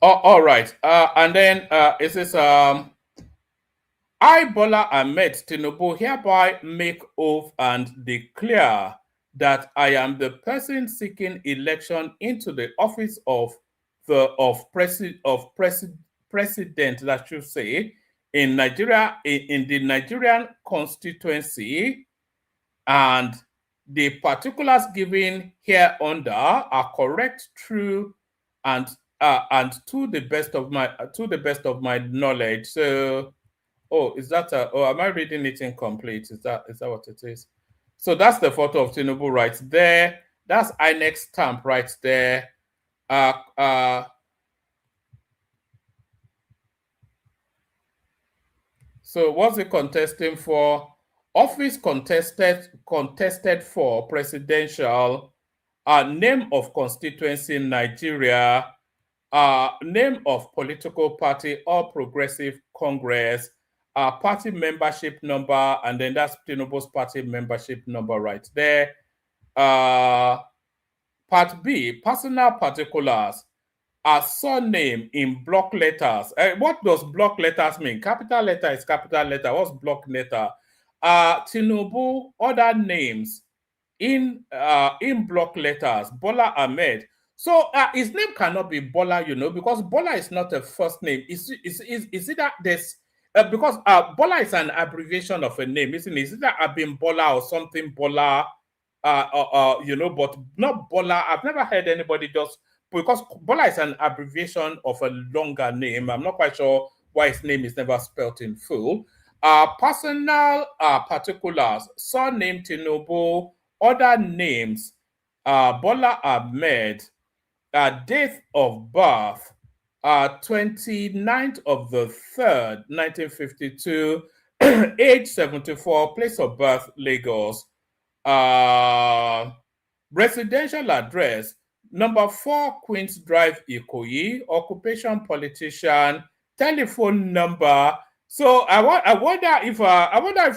Oh, all right. And then it says I, Bola Ahmed Tinubu, hereby make oath and declare that I am the person seeking election into the office of president, that should say, in Nigeria, in the Nigerian constituency, and the particulars given hereunder are correct, true, and to the best of my knowledge. So, oh, is that am I reading it incomplete? Is that what it is? So that's the photo of Tinubu right there. That's INEC stamp right there. So what's it contesting for? Office contested for presidential, name of constituency in Nigeria, name of political party, All Progressive Congress, party membership number, and then that's Tinubu's party membership number right there. Part B, personal particulars. Surname in block letters. What does block letters mean? Capital letter is capital letter. What's block letter? Tinubu, other names in block letters. Bola Ahmed. So his name cannot be Bola, because Bola is not a first name. Is it that there's because Bola is an abbreviation of a name, isn't it? Is it that Abim Bola or something Bola? But not Bola. I've never heard anybody just, because Bola is an abbreviation of a longer name. I'm not quite sure why his name is never spelled in full. Personal particulars, surname Tinubu, other names, Bola Ahmed, date of birth, 29th of the 3rd, 1952, age 74, place of birth, Lagos. Residential address, number 4 Queens Drive, Ikoyi, occupation politician, telephone number. So I wonder if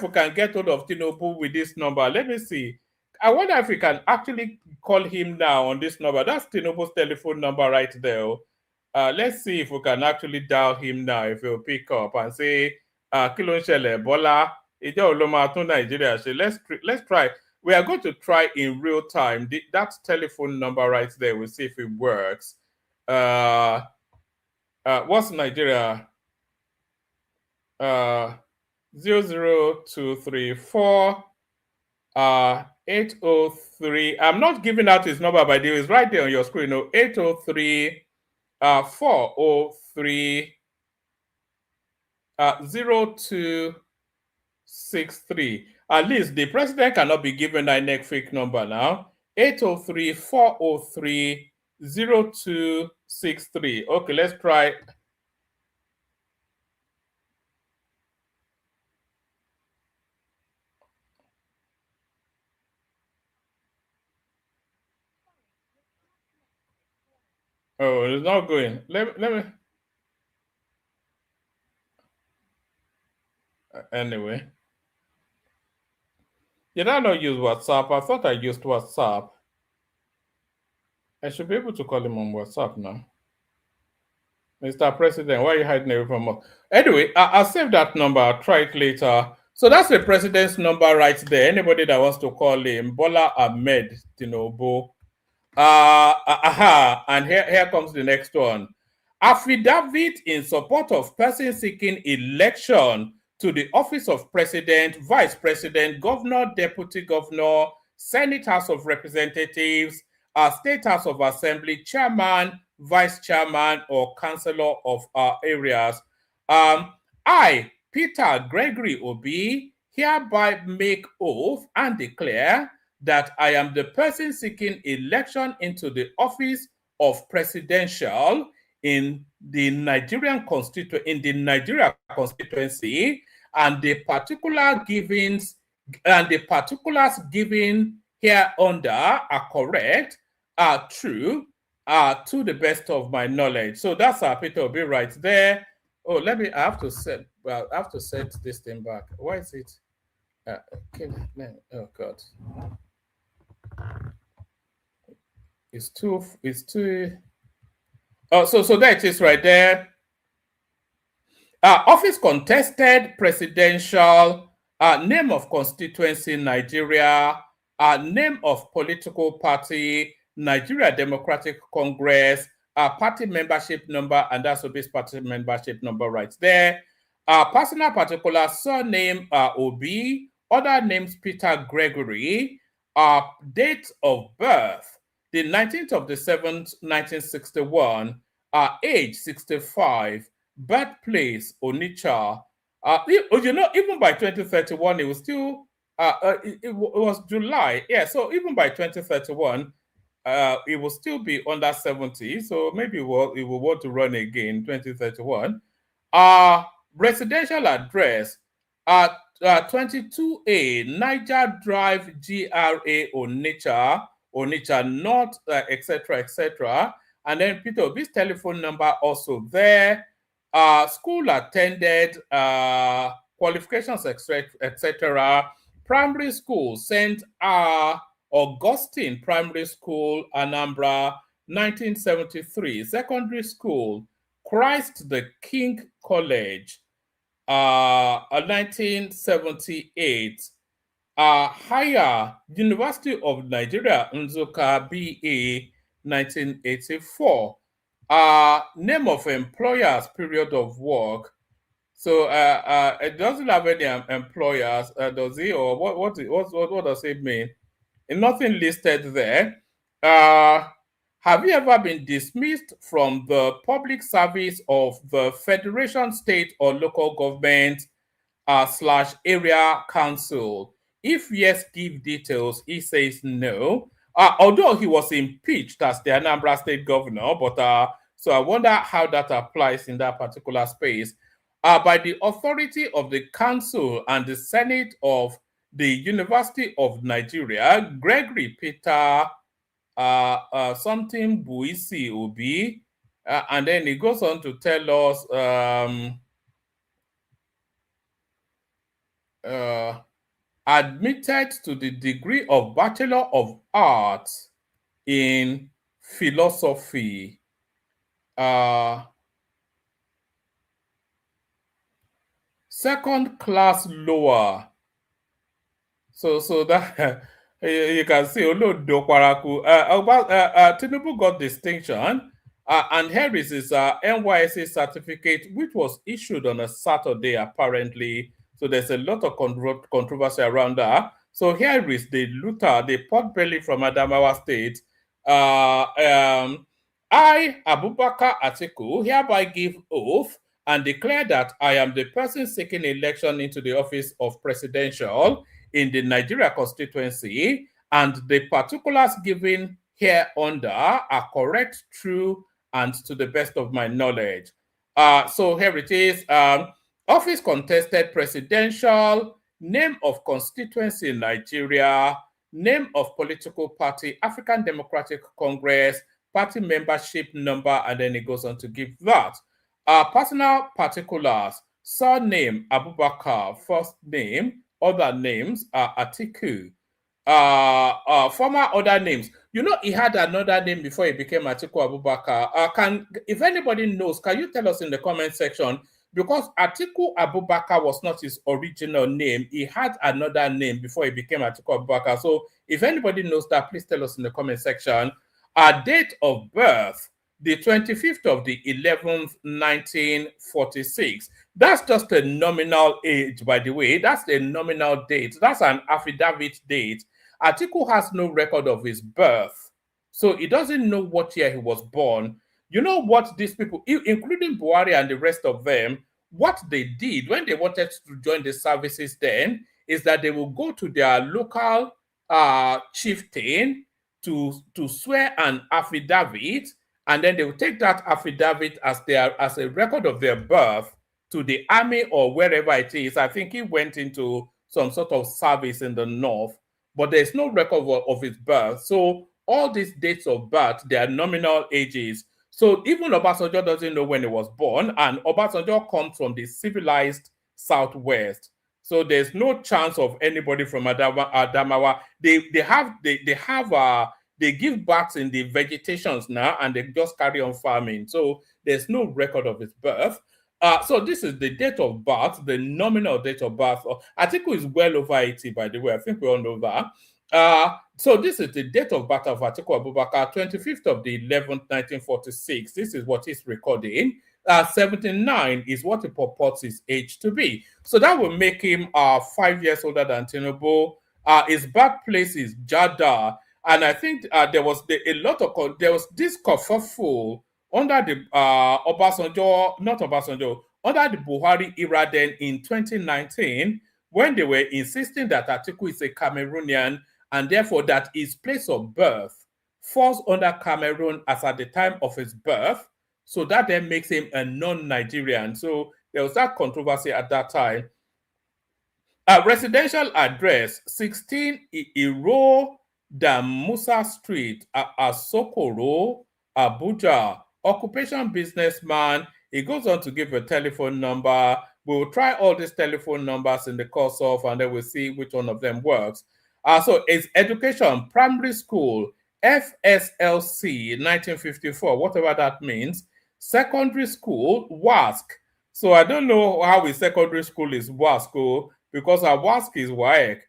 we can get hold of Tinubu with this number. Let me see. I wonder if we can actually call him now on this number. That's Tinubu's telephone number right there. Let's see if we can actually dial him now, if he'll pick up and say, Kilo Nṣẹlẹ̀ Bola, Ìjọ́ ló máa tún Nàìjíríà ṣe. Let's try. We are going to try in real time. That telephone number right there, we'll see if it works. What's Nigeria? 00234 803. I'm not giving out his number by the way, it's right there on your screen. 803 403 0263. At least the president cannot be given a INEC fake number now. 803 403 0263. Okay, let's try. Oh, it's not going. Let me. Anyway. Did I not use WhatsApp? I thought I used WhatsApp. I should be able to call him on WhatsApp now. Mr. President, why are you hiding away from us? Anyway, I'll save that number. I'll try it later. So that's the president's number right there. Anybody that wants to call him, Bola Ahmed Tinubu. And here comes the next one. Affidavit in support of person seeking election to the office of president, vice president, governor, deputy governor, Senate House of Representatives, State House of Assembly, chairman, vice chairman, or councillor of our areas. I, Peter Gregory Obi, hereby make oath and declare that I am the person seeking election into the office of presidential in the Nigeria constituency, and the particulars given hereunder are correct, are true, to the best of my knowledge. So that's Peter Obi right there. Oh, I have to set this thing back. Why is it? Oh God. It's too. Oh, so there it is right there. Office contested presidential, name of constituency Nigeria, name of political party Nigeria Democratic Congress, party membership number, and that's Obi's party membership number right there. Personal particular surname Obi, other names Peter Gregory, date of birth the 19th of the 7th, 1961, age 65, birthplace Onitsha. Even by 2031, it was still it was July. Yeah, so even by 2031, it will still be under 70. So maybe it will want to run again 2031. Residential address 22A Niger Drive, GRA Onitsha North, etc., etc. And then Peter Obi's telephone number also there. School attended, qualifications, etc. Primary school, St. Augustine Primary School, Anambra, 1973. Secondary school, Christ the King College, 1978. Higher University of Nigeria, Nzuka, BA, 1984. Name of employers, period of work. So it doesn't have any employers, does it? Or what does it mean? And nothing listed there. Have you ever been dismissed from the public service of the federation, state, or local government / area council? If yes, give details. He says no. Although he was impeached as the Anambra state governor, but so I wonder how that applies in that particular space. By the authority of the council and the senate of the University of Nigeria, Gregory Peter something Buisi Obi, and then he goes on to tell us admitted to the degree of Bachelor of Arts in Philosophy. Second class lower. So that you can see Tinubu got distinction, and here is his NYSC certificate, which was issued on a Saturday apparently. So there's a lot of controversy around that. So here is the Luther, the pot belly from Adamawa State. I, Abubakar Atiku, hereby give oath and declare that I am the person seeking election into the office of presidential in the Nigeria constituency, and the particulars given hereunder are correct, true, and to the best of my knowledge. So here it is. Office contested presidential, name of constituency in Nigeria, name of political party, African Democratic Congress, party membership number, and then it goes on to give that. Personal particulars, surname Abubakar, first name, other names are Atiku. Former other names. You know, he had another name before he became Atiku Abubakar. If anybody knows, can you tell us in the comment section? Because Atiku Abubakar was not his original name. He had another name before he became Atiku Abubakar. So if anybody knows that, please tell us in the comment section. Date of birth, the 25th of the 11th, 1946. That's just a nominal age, by the way. That's a nominal date. That's an affidavit date. Atiku has no record of his birth. So he doesn't know what year he was born. You know what these people, including Buhari and the rest of them, what they did when they wanted to join the services then is that they will go to their local chieftain to swear an affidavit, and then they will take that affidavit as a record of their birth to the army or wherever it is. I think he went into some sort of service in the north, but there's no record of his birth. So all these dates of birth, they are nominal ages. So even Obasanjo doesn't know when he was born, and Obasanjo comes from the civilized Southwest. So there's no chance of anybody from Adamawa. They give birth in the vegetations now, and they just carry on farming. So there's no record of his birth. So this is the date of birth, the nominal date of birth. Atiku is well over 80, by the way. I think we all know that. So this is the date of birth of Atiku Abubakar, 25th of the 11th, 1946. This is what he's recording. 79 is what he purports his age to be. So that will make him 5 years older than Tinubu. His birthplace is Jeddah. And I think there was this kerfuffle under the under the Buhari era then in 2019, when they were insisting that Atiku is a Cameroonian and therefore that his place of birth falls under Cameroon as at the time of his birth. So that then makes him a non-Nigerian. So there was that controversy at that time. Residential address, 16 Iro Damusa Street, Asokoro, Abuja. Occupation businessman. He goes on to give a telephone number. We'll try all these telephone numbers in the course of, and then we'll see which one of them works. So it's education, primary school, FSLC, 1954, whatever that means. Secondary school, WASC. So I don't know how his secondary school is WASC, because our WASC is WAEC.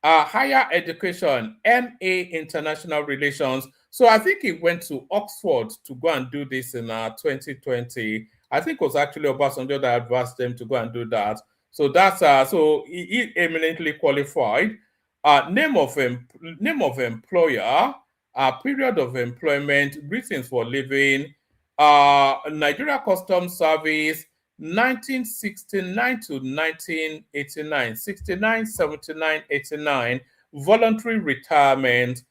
Higher education, MA International Relations. So I think he went to Oxford to go and do this in 2020. I think it was actually Obasanjo that advised them to go and do that. So that's so he eminently qualified. Name of employer, period of employment, reasons for living, Nigeria Customs Service, 1969 to 1989, 69, 79, 89, voluntary retirement,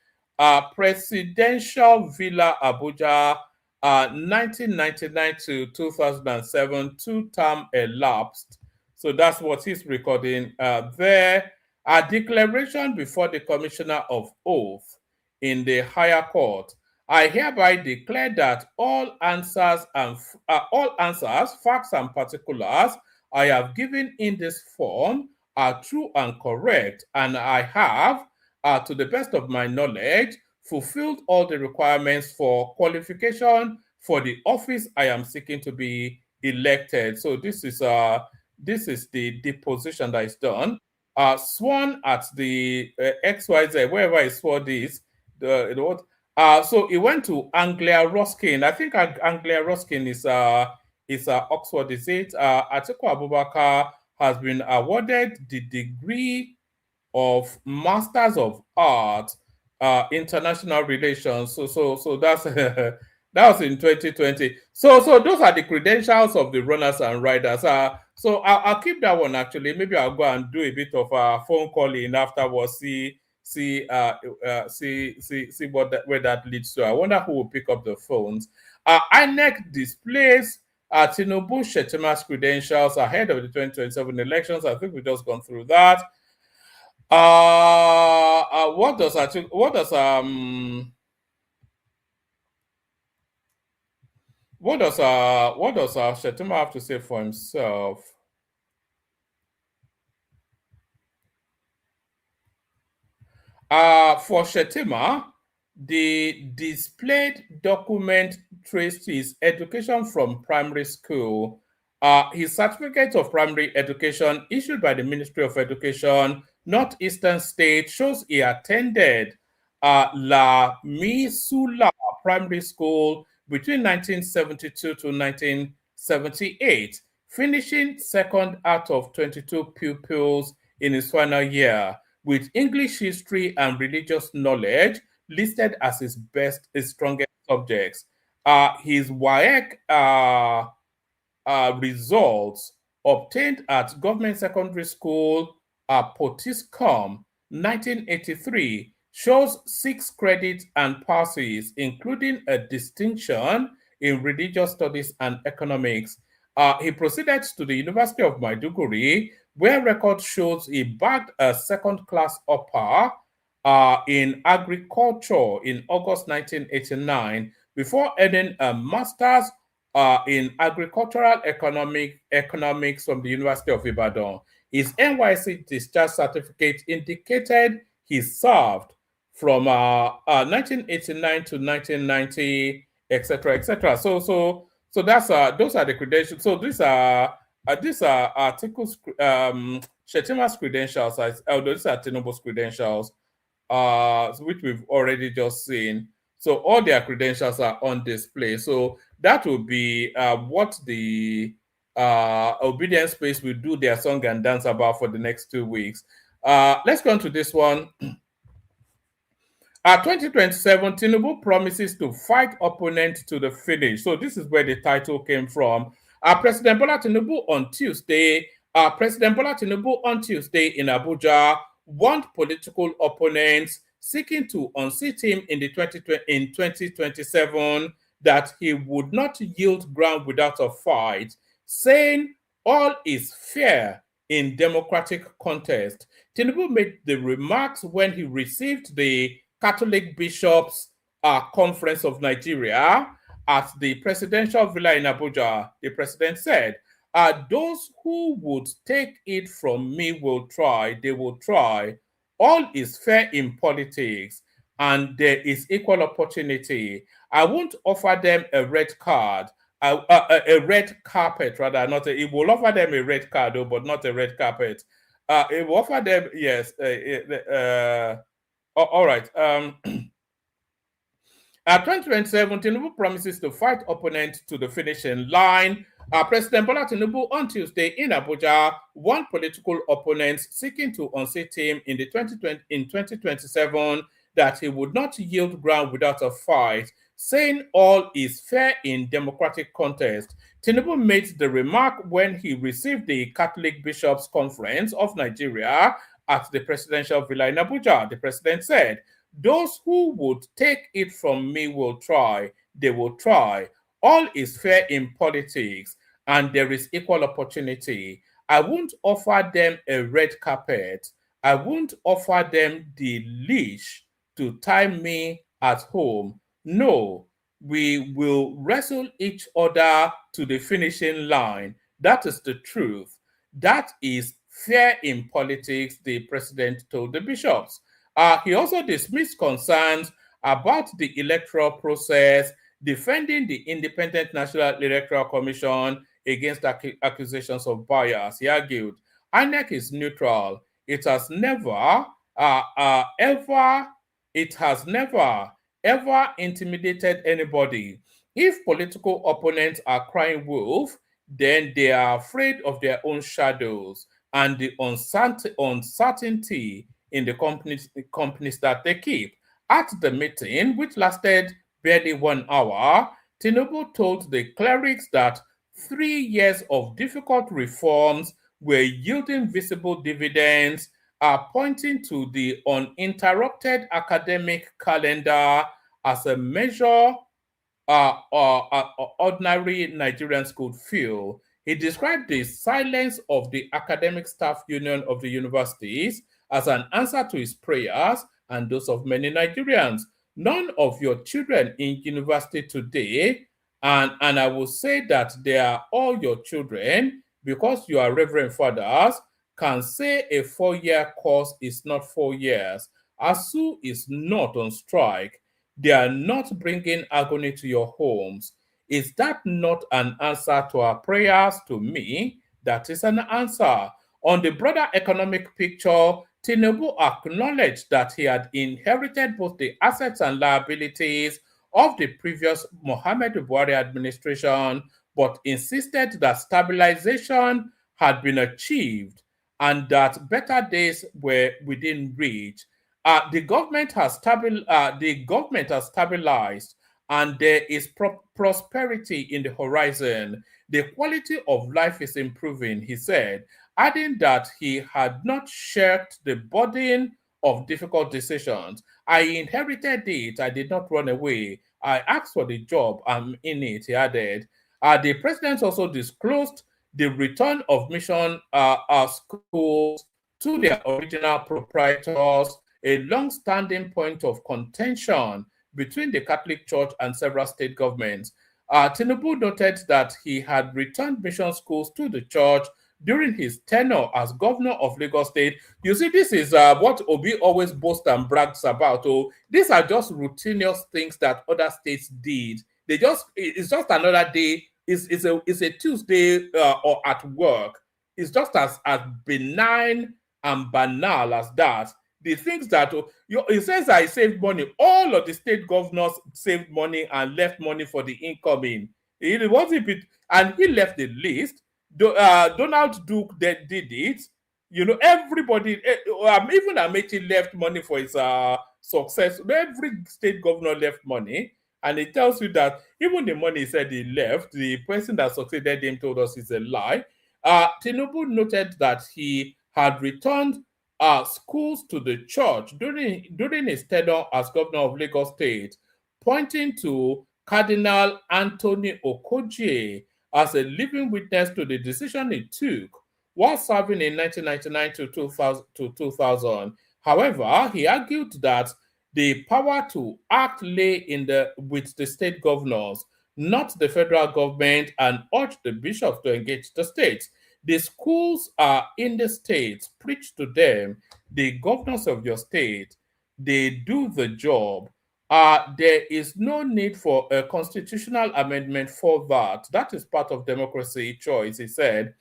Presidential Villa Abuja, 1999 to 2007, 2-term elapsed. So that's what he's recording there. A declaration before the Commissioner of Oath in the higher court. I hereby declare that all answers, facts, and particulars I have given in this form are true and correct, and I have, to the best of my knowledge, fulfilled all the requirements for qualification for the office I am seeking to be elected. So this is the deposition that is done. Sworn at the XYZ, wherever he swore this, so he went to Anglia Ruskin. I think Anglia Ruskin is Oxford, is it? Atiku Abubakar has been awarded the degree of Masters of Art, International Relations. So that's that was in 2020. So those are the credentials of the runners and riders. So I'll keep that one actually. Maybe I'll go and do a bit of phone calling afterwards. See where that leads to. I wonder who will pick up the phones. INEC displays Tinubu Shetima's credentials ahead of the 2027 elections. I think we've just gone through that. What does Shetima have to say for himself? For Shetima, the displayed document traced his education from primary school. His certificate of primary education issued by the Ministry of Education, Northeastern State, shows he attended La Misula Primary School between 1972 to 1978, finishing second out of 22 pupils in his final year, with English history and religious knowledge listed as his strongest subjects. His WAEC results obtained at Government Secondary School, Potiskum, 1983, shows 6 credits and passes, including a distinction in religious studies and economics. He proceeded to the University of Maiduguri, where record shows he bagged a second-class upper in agriculture in August 1989 before earning a master's in agricultural economics from the University of Ibadan. His NYC discharge certificate indicated he served from 1989 to 1990, etc., etc. So that's those are the credentials. So these are Atiku's Shetima's credentials. These are Tinubu's credentials, which we've already just seen. So all their credentials are on display. So that will be what the obedience space will do their song and dance about for the next 2 weeks. Let's go on to this one. 2027, Tinubu promises to fight opponents to the finish. So this is where the title came from. President Bola Tinubu on Tuesday in Abuja warned political opponents seeking to unseat him in 2027 that he would not yield ground without a fight, saying all is fair in democratic contest. Tinubu made the remarks when he received the Catholic Bishops Conference of Nigeria at the presidential villa in Abuja. The president said, those who would take it from me will try, they will try. All is fair in politics, and there is equal opportunity. I won't offer them a red card, a red carpet, rather. It will offer them a red card, though, but not a red carpet. It will offer them, yes. All right. 2027, Tinubu promises to fight opponents to the finishing line. President Bola Tinubu on Tuesday in Abuja warned political opponents seeking to unseat him in 2027 that he would not yield ground without a fight, saying all is fair in democratic contest. Tinubu made the remark when he received the Catholic Bishops Conference of Nigeria at the presidential villa in Abuja. The president said, those who would take it from me will try, they will try. All is fair in politics, and there is equal opportunity. I won't offer them a red carpet. I won't offer them the leash to tie me at home. No, we will wrestle each other to the finishing line. That is the truth. That is fair in politics, the president told the bishops. He also dismissed concerns about the electoral process, defending the Independent National Electoral Commission against accusations of bias. He argued, INEC is neutral. It has never, ever intimidated anybody. If political opponents are crying wolf, then they are afraid of their own shadows and the uncertainty in the companies that they keep. At the meeting, which lasted barely 1 hour, Tinubu told the clerics that 3 years of difficult reforms were yielding visible dividends, pointing to the uninterrupted academic calendar as a measure ordinary Nigerians could feel. He described the silence of the academic staff union of the universities as an answer to his prayers and those of many Nigerians. None of your children in university today, and I will say that they are all your children because you are reverend fathers, can say a 4-year course is not 4 years. ASU is not on strike. They are not bringing agony to your homes. Is that not an answer to our prayers? To me, that is an answer. On the broader economic picture, Tinubu acknowledged that he had inherited both the assets and liabilities of the previous Muhammadu Buhari administration, but insisted that stabilization had been achieved and that better days were within reach. The government has stabilized and there is prosperity in the horizon. The quality of life is improving, he said, adding that he had not shirked the burden of difficult decisions. I inherited it. I did not run away. I asked for the job. I'm in it, he added. The president also disclosed the return of mission schools to their original proprietors, a long-standing point of contention between the Catholic Church and several state governments. Tinubu noted that he had returned mission schools to the church during his tenure as governor of Lagos State. You see, this is what Obi always boasts and brags about. Oh, these are just routinous things that other states did. It's just another day. It's a Tuesday or at work. It's just as benign and banal as that. The things that it says I saved money. All of the state governors saved money and left money for the incoming. It wasn't it, and he left the list. Donald Duke did it. You know, everybody, even Amechi left money for his success. Every state governor left money. And it tells you that even the money he said he left, the person that succeeded him told us is a lie. Tinubu noted that he had returned schools to the church during his tenure as governor of Lagos State, pointing to Cardinal Anthony Okogie as a living witness to the decision he took while serving in 1999 to 2000. However, he argued that the power to act lay with the state governors, not the federal government, and urged the bishops to engage the states. The schools are in the states. Preach to them. The governors of your state, they do the job. There is no need for a constitutional amendment for that. That is part of democracy choice, he said.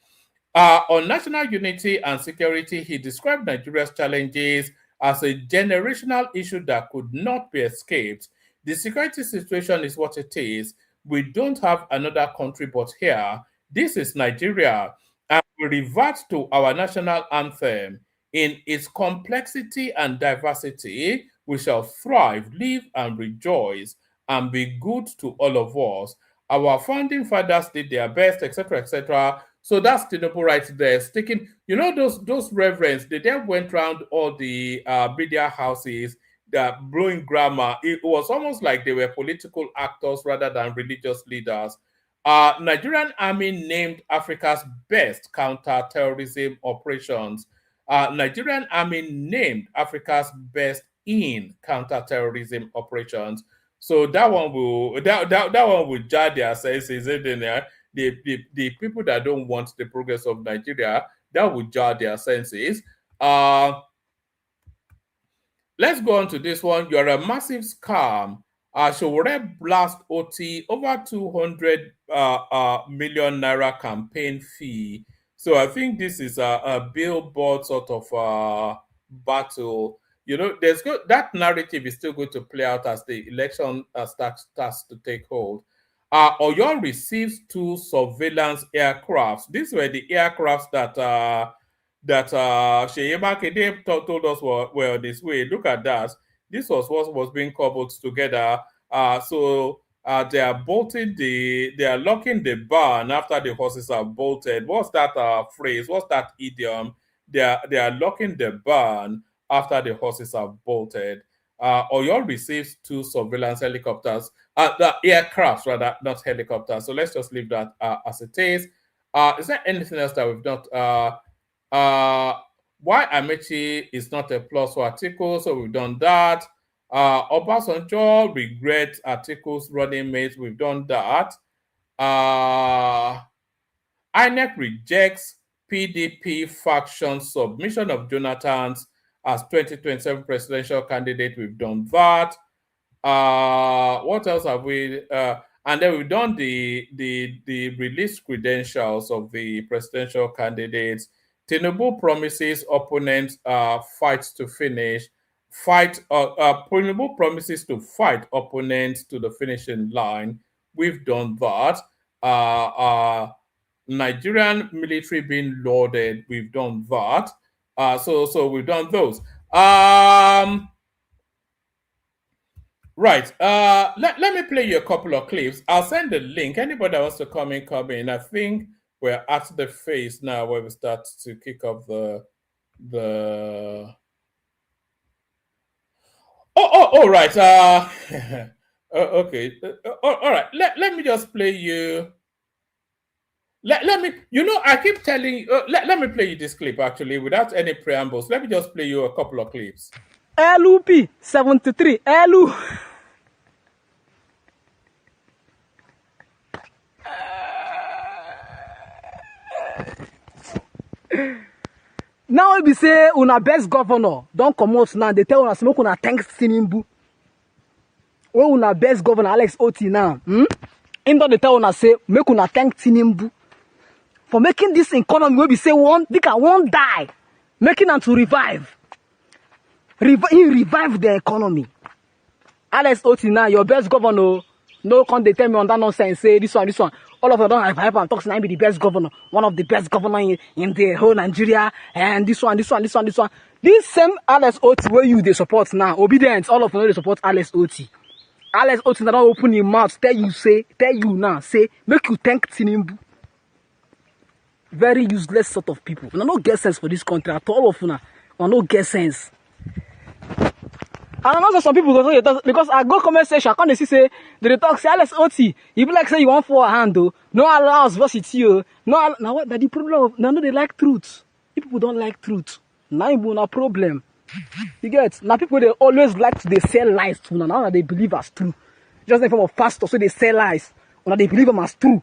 On national unity and security, he described Nigeria's challenges as a generational issue that could not be escaped. The security situation is what it is. We don't have another country but here. This is Nigeria. And we revert to our national anthem. In its complexity and diversity, we shall thrive, live, and rejoice, and be good to all of us. Our founding fathers did their best, etc., etc. So that's Tinubu right there, sticking. You know those reverends. They then went around all the media houses, that blowing grammar. It was almost like they were political actors rather than religious leaders. Nigerian Army named Africa's best counter-terrorism operations. Nigerian Army named Africa's best in counter-terrorism operations. So that one will jar their senses, isn't it? The people that don't want the progress of Nigeria, that will jar their senses. Let's go on to this one. You're a massive scam. Showore blast OT over 200 million naira campaign fee. So I think this is a billboard sort of battle. You know, that narrative is still going to play out as the election starts to take hold. Oyo receives 2 surveillance aircrafts. These were the aircrafts that Sheye Makinde told us were this way. Look at that. This was what was being cobbled together. So they are they are locking the barn after the horses are bolted. What's that phrase? What's that idiom? They are locking the barn after the horses are bolted. Oyo receives 2 surveillance helicopters, the aircrafts rather, not helicopters. So let's just leave that as it is. Is there anything else that we've not? Why Amechi is not a plus for Atiku, so we've done that. Obasanjo regrets Atiku's running mate, we've done that. INEC rejects PDP faction submission of Jonathan's as 2027 presidential candidate, we've done that. What else have we? And then we've done the released credentials of the presidential candidates. Tinubu promises opponents fights to finish. Tinubu promises to fight opponents to the finishing line. We've done that. Nigerian military being lauded. We've done that. So we've done those. Right. Let me play you a couple of clips. I'll send the link. Anybody that wants to come in. I think we're at the phase now where we start to kick off the oh right. Okay. All right. Let me just play you. Let me, I keep telling you, let me play you this clip actually without any preambles. Let me just play you a couple of clips. LUP 73, LU. Now we be say una best governor don't come out now. They tell us make una thank Tinubu. When una best governor Alex Oti now, in don't they tell una say make una thank Tinubu for making this economy where we say they can won't die, making them to revive. Revive the economy. Alex Oti now, your best governor. No, can't they tell me on that nonsense? Say this one. All of them don't have hype and talks. Now be the best governor, one of the best governor in the whole Nigeria. And this one. This same Alex Oti where you they support now, obedience. All of them they support Alex Oti. Alex Oti now don't open your mouth. Tell you now. Say make you thank Tinubu. Very useless sort of people. No get sense for this country at all of you. No get sense. And also some people go because I go comment section, I can't see say they talk say Alex Oti. You be like say you want for a hand though. No allows versus you. No now what that the problem of now they like truth. People don't like truth. Now you no problem. You get now people they always like to they sell lies to now they believe as true. Just in form of pastor, so they sell lies. Now they believe them as true.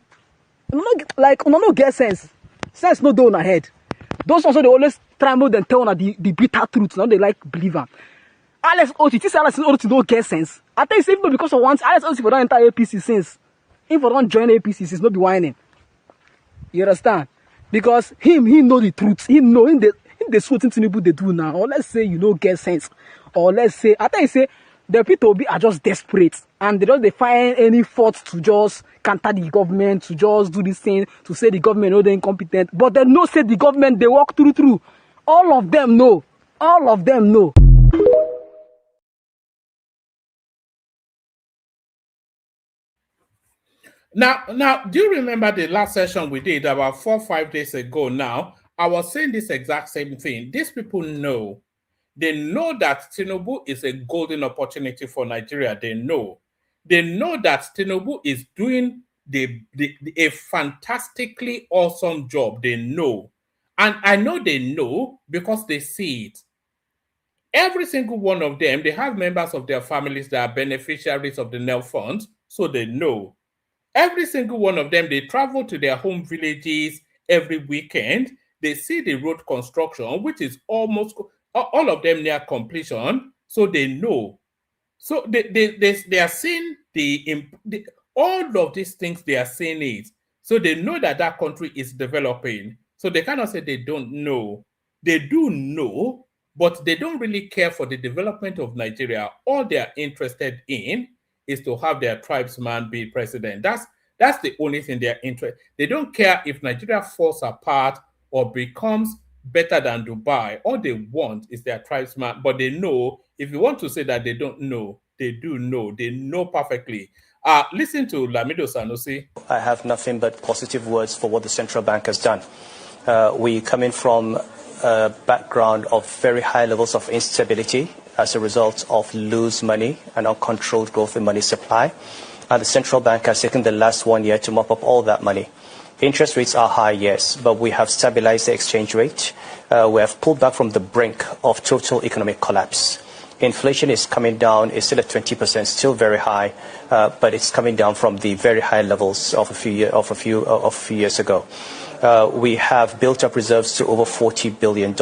No get sense. Sense no down ahead. Those also they always tremble and tell on the bitter truth. Now they like believe them. Alex Oti, this Alex Oti don't get sense. I think it's even because of once Alex Oti for that entire APC since. If for don't join APC, since not be whining. You understand? Because he know the truth. He know in the sweet thing they do now. Or let's say you don't get sense. Or let's say I think he say the people are just desperate and they find any fault to just counter the government, to just do this thing, to say the government know they're incompetent. But they know say the government they walk through. All of them know. All of them know. Now, do you remember the last session we did about 4 or 5 days ago now? I was saying this exact same thing. These people know. They know that Tinubu is a golden opportunity for Nigeria. They know. They know that Tinubu is doing a fantastically awesome job. They know. And I know they know because they see it. Every single one of them, they have members of their families that are beneficiaries of the NEL funds, so they know. Every single one of them, they travel to their home villages every weekend. They see the road construction, which is almost all of them near completion. So they know. So they are seeing all of these things. They are seeing it. So they know that that country is developing. So they cannot say they don't know. They do know, but they don't really care for the development of Nigeria. All they are interested in is to have their tribesman be president. That's the only thing they're interested. They don't care if Nigeria falls apart or becomes better than Dubai. All they want is their tribesman. But they know, if you want to say that they don't know, they do know. They know perfectly. Listen to Lamido Sanusi. I have nothing but positive words for what the central bank has done. We come in from a background of very high levels of instability as a result of loose money and uncontrolled growth in money supply. And the central bank has taken the last 1 year to mop up all that money. Interest rates are high, yes, but we have stabilized the exchange rate. We have pulled back from the brink of total economic collapse. Inflation is coming down. It's still at 20%, still very high, but it's coming down from the very high levels of a few years ago. We have built up reserves to over $40 billion.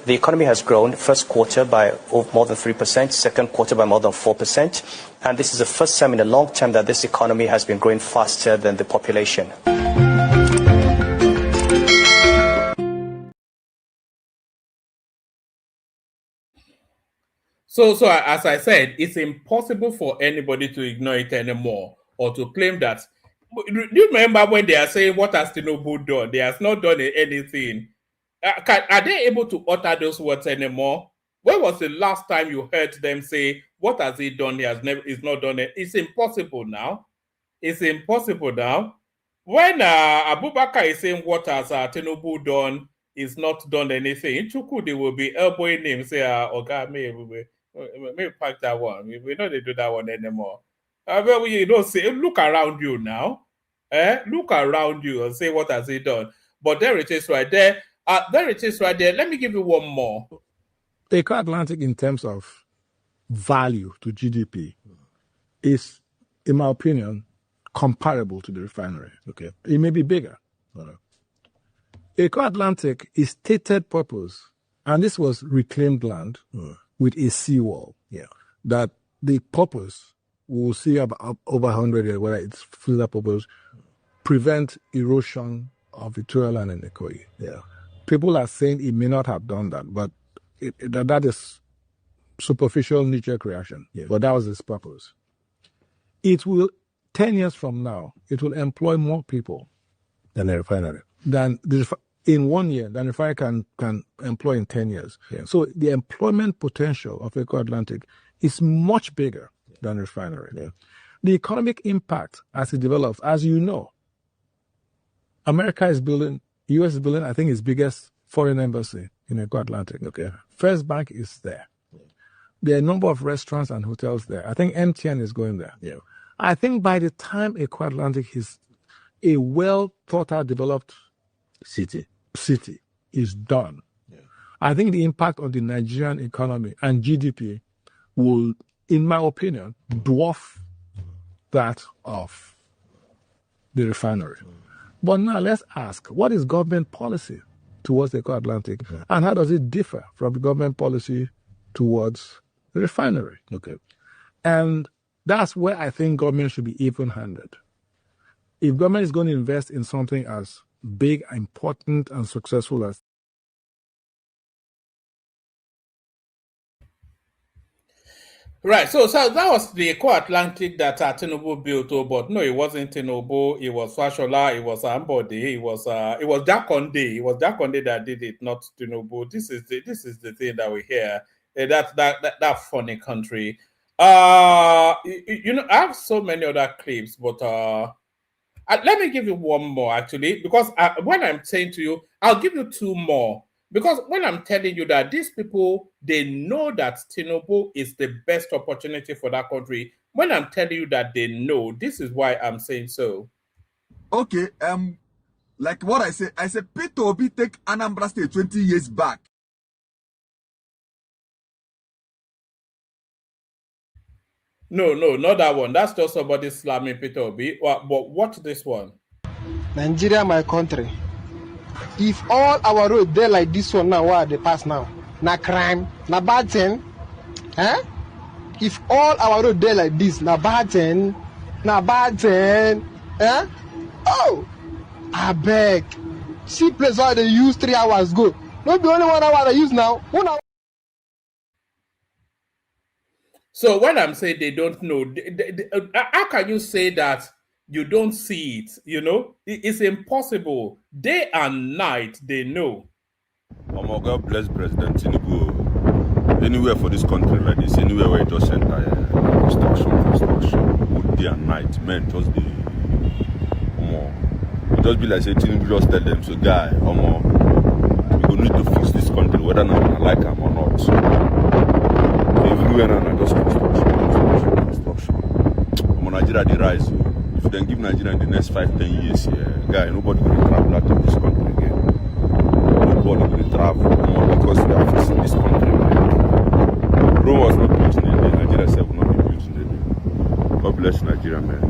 The economy has grown first quarter by more than 3%, second quarter by more than 4%. And this is the first time in a long time that this economy has been growing faster than the population. So as I said, it's impossible for anybody to ignore it anymore or to claim that. Do you remember when they are saying, what has Tinubu done? They has not done anything. Are they able to utter those words anymore? When was the last time you heard them say, what has he done? He's not done it. It's impossible now. It's impossible now. When Abubakar is saying what has Tinubu done, he's not done anything. Atiku, they will be elbowing him, say, okay, maybe pack that one. We know they do that one anymore. But you don't say, look around you now. Look around you and say, what has he done? But there it is right there. There it is right there. Let me give you one more. Eco Atlantic, in terms of value to GDP, is, in my opinion, comparable to the refinery. Okay, it may be bigger. Eco Atlantic is stated purpose, and this was reclaimed land with a seawall. Yeah, that the purpose we'll see about over 100 years, whether it's further purpose, prevent erosion of Victoria land and Ikoyi. Yeah, people are saying it may not have done that, but that is superficial knee-jerk reaction. Yeah. But that was its purpose. It will, 10 years from now, it will employ more people than a refinery. In 1 year, than a refinery can employ in 10 years. Yeah. So the employment potential of Eco Atlantic is much bigger than a refinery. Yeah. The economic impact as it develops, as you know, America is building, US is building, I think, its biggest foreign embassy in Eco Atlantic. Okay. First Bank is there. There are a number of restaurants and hotels there. I think MTN is going there. Yeah. I think by the time Eco Atlantic is a well thought out, developed city is done, yeah, I think the impact on the Nigerian economy and GDP will, in my opinion, dwarf that of the refinery. But now let's ask, what is government policy towards Eco Atlantic, and how does it differ from the government policy towards the refinery? Okay. And that's where I think government should be even-handed. If government is going to invest in something as big, important, and successful as... Right, so that was the Eco Atlantic that Tinubu built, but no, it wasn't Tinubu, it was Fashola, it was Ambode, it was Jakonde, it was Jakonde that did it, not Tinubu. This is the thing that we hear. That funny country. You know, I have so many other clips, but let me give you one more actually, because when I'm saying to you, I'll give you two more. Because when I'm telling you that these people, they know that Tinubu is the best opportunity for that country. When I'm telling you that they know, this is why I'm saying so. Okay, like what I said Peter Obi take Anambra State 20 years back. No, not that one. That's just somebody slamming Peter Obi. But watch this one. Nigeria, my country. If all our roads there like this one now, what they pass now? Na crime, na bad thing. Eh? If all our roads there like this, na bad thing, eh? Oh, I beg. See place where they use 3 hours go. Not the only 1 hour they use now. 1 hour. So when I'm saying they don't know, how can you say that you don't see it? You know, it's impossible. Day and night, they know. Oh my God, bless President Tinubu. Anywhere for this country like this, anywhere where it just enter construction, good day and night, man, just the it just be like say Tinubu just tell them, so guy, we go need to fix this country, whether I like them or not. Everywhere now, just construction. Nigeria they rise. If they give Nigeria in the next 5-10 years, guy, nobody will travel out of this country again. Nobody will travel because we are fixing this country. Rome was not built in a day. Nigeria itself will not be built in a day. God bless Nigeria, man.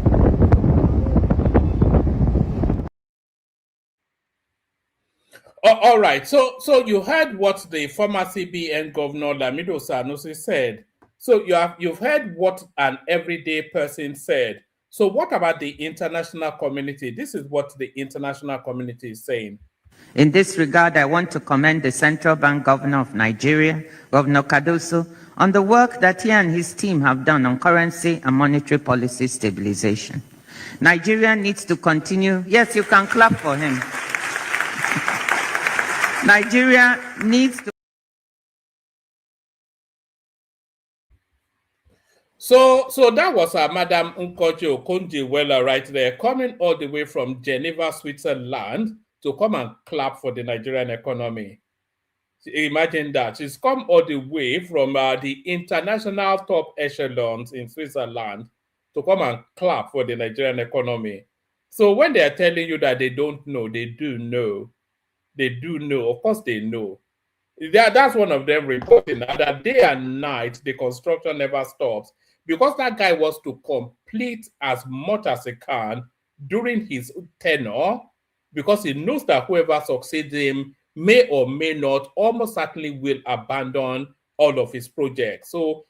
All right. So you heard what the former CBN governor Lamido Sanusi said. So you've heard what an everyday person said. So what about the international community? This is what the international community is saying. In this regard, I want to commend the Central Bank Governor of Nigeria, Governor Cardoso, on the work that he and his team have done on currency and monetary policy stabilization. Nigeria needs to continue. Yes, you can clap for him. Nigeria needs to So that was Madam Nkoji Okonjo-Iweala right there, coming all the way from Geneva, Switzerland, to come and clap for the Nigerian economy. Imagine that. She's come all the way from the international top echelons in Switzerland to come and clap for the Nigerian economy. So when they are telling you that they don't know, they do know. They do know. Of course they know. That's one of them reporting that day and night the construction never stops because that guy wants to complete as much as he can during his tenure because he knows that whoever succeeds him may or may not almost certainly will abandon all of his projects. So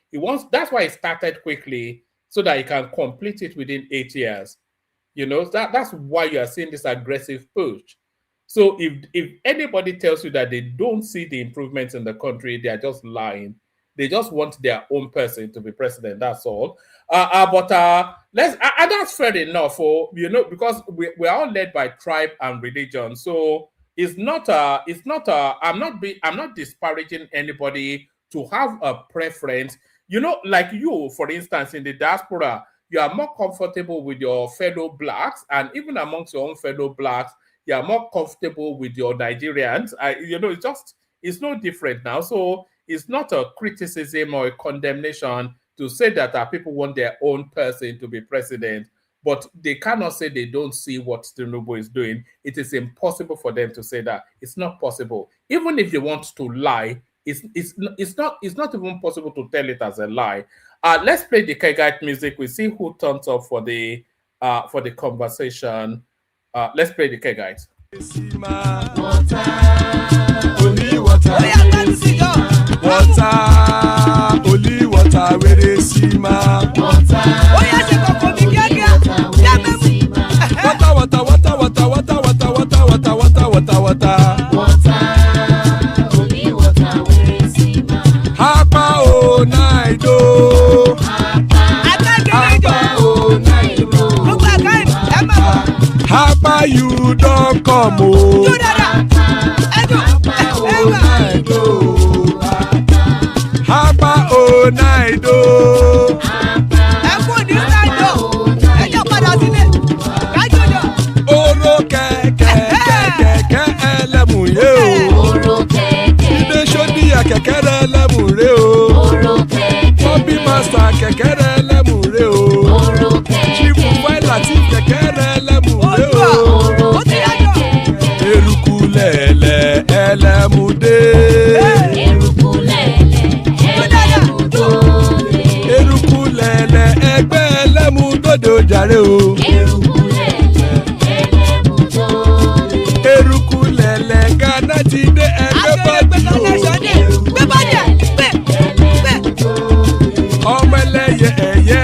that's why he started quickly so that he can complete it within 8 years. You know, that's why you are seeing this aggressive push. So if anybody tells you that they don't see the improvements in the country, they are just lying. They just want their own person to be president. That's all. But that's fair enough. Because we are all led by tribe and religion. So I'm not disparaging anybody to have a preference. Like you, for instance, in the diaspora, you are more comfortable with your fellow blacks, and even amongst your own fellow blacks, you are more comfortable with your Nigerians. It's no different now. So it's not a criticism or a condemnation to say that people want their own person to be president, but they cannot say they don't see what Tinubu is doing. It is impossible for them to say that. It's not possible. Even if they want to lie, it's not even possible to tell it as a lie. Let's play the Kegite music. We see who turns up for the conversation. Let's play the Kegite. Water, only water, only water, where they see ma. Water, only water, where they see ma. Hapa o naido. Hapa you don't come o. Hapa o naido. Oro kẹ̀kẹ́ ẹlẹ́mù yé o. Ilé sọ́dí àkẹ́kẹ́ rẹ̀ ẹlẹ́mù rè o. Bobby master kẹ̀kẹ́ rẹ̀ ẹlẹ́mù rè o. Chief Wáìlà tí kẹ̀kẹ́ rẹ̀ ẹlẹ́mù rè o. Eruku lẹ̀lẹ̀ ẹlẹ́mù dé. Eruku lẹ̀lẹ̀ ẹgbẹ́ ẹlẹ́mù dòde ojàre o. Eruku lẹ̀lẹ̀ Ghana ti dé ẹgbẹ́ bọ́dì o. Ọmọ ẹlẹ́yẹ ẹyẹ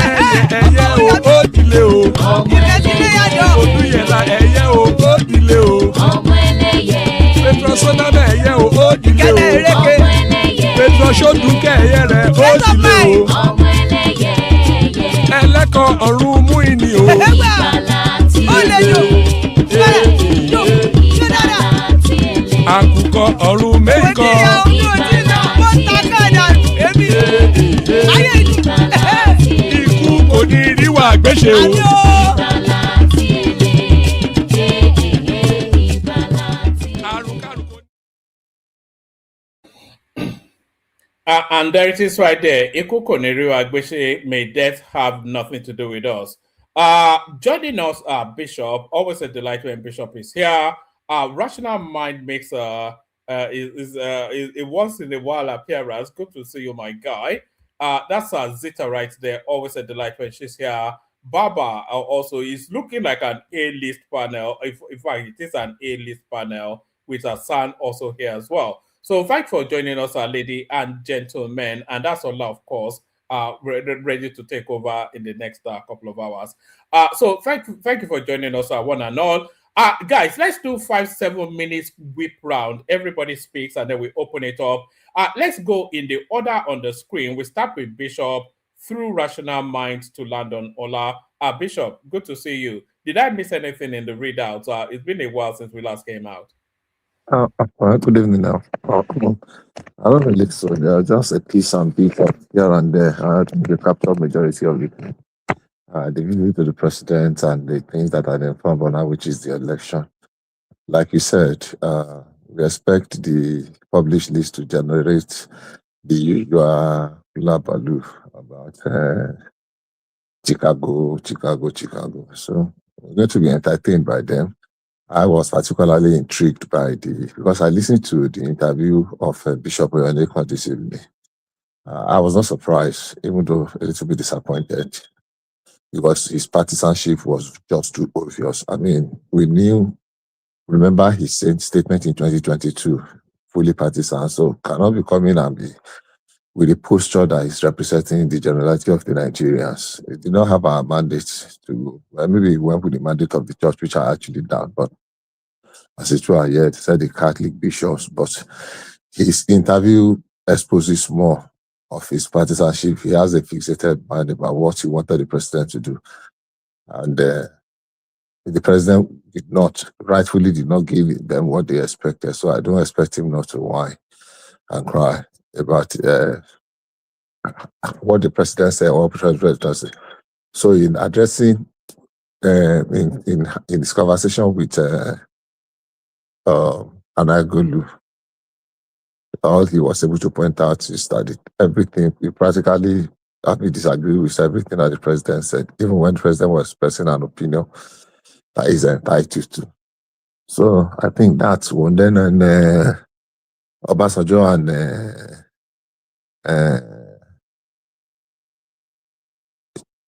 o ó dilé o. Odúyẹ̀lá ẹyẹ o ó dilé o. Petrosonama ẹyẹ o ó dilé o. Petrosodúnkẹ́ ẹyẹ rẹ̀ ó dilé o. Ẹlẹ́kọ̀ ọ̀run mú ìní o. Àkùkọ ọ̀run méjìkọ. Ikú kò ní ríwà gbéṣe o. And there it is right there. Iku Koneriwa Agbeshe, may death have nothing to do with us. Joining us, Bishop. Always a delight when Bishop is here. Rational Mind makes a once in a while appearance. Good to see you, my guy. That's Zita right there. Always a delight when she's here. Baba also is looking like an A-list panel. In fact, it is an A-list panel with her son also here as well. So thanks for joining us, lady and gentlemen. And that's Ola, of course, ready to take over in the next couple of hours. So thank you for joining us, one and all. Guys, let's do 5-7 minutes whip round. Everybody speaks and then we open it up. Let's go in the order on the screen. We start with Bishop through Rational Minds to land on Ola. Bishop, good to see you. Did I miss anything in the readouts? It's been a while since we last came out. Good evening now. I don't really so. There are just a piece and bit of here and there. I think the capital majority of it. The visit to the president and the things that are informed on now, which is the election. Like you said, we expect the published list to generate the usual labaloo about Chicago. So we're going to be entertained by them. I was particularly intrigued by because I listened to the interview of Bishop Oyoneko this evening. I was not surprised, even though a little bit disappointed, because his partisanship was just too obvious. I mean, remember his statement in 2022, fully partisan, so cannot be coming and be with a posture that is representing the generality of the Nigerians. It did not have a mandate to, maybe he went with the mandate of the church, which I actually doubt, but as it were, yet said the Catholic bishops, but his interview exposes more of his partisanship. He has a fixated mind about what he wanted the president to do. And the president rightfully did not give them what they expected. So I don't expect him not to whine and cry about what the president said or what the president said. So in addressing, in his conversation with Anagolu, all he was able to point out is that everything, he practically disagree with everything that the president said, even when the president was expressing an opinion that he's entitled to. So I think that's one. Then Obasanjo and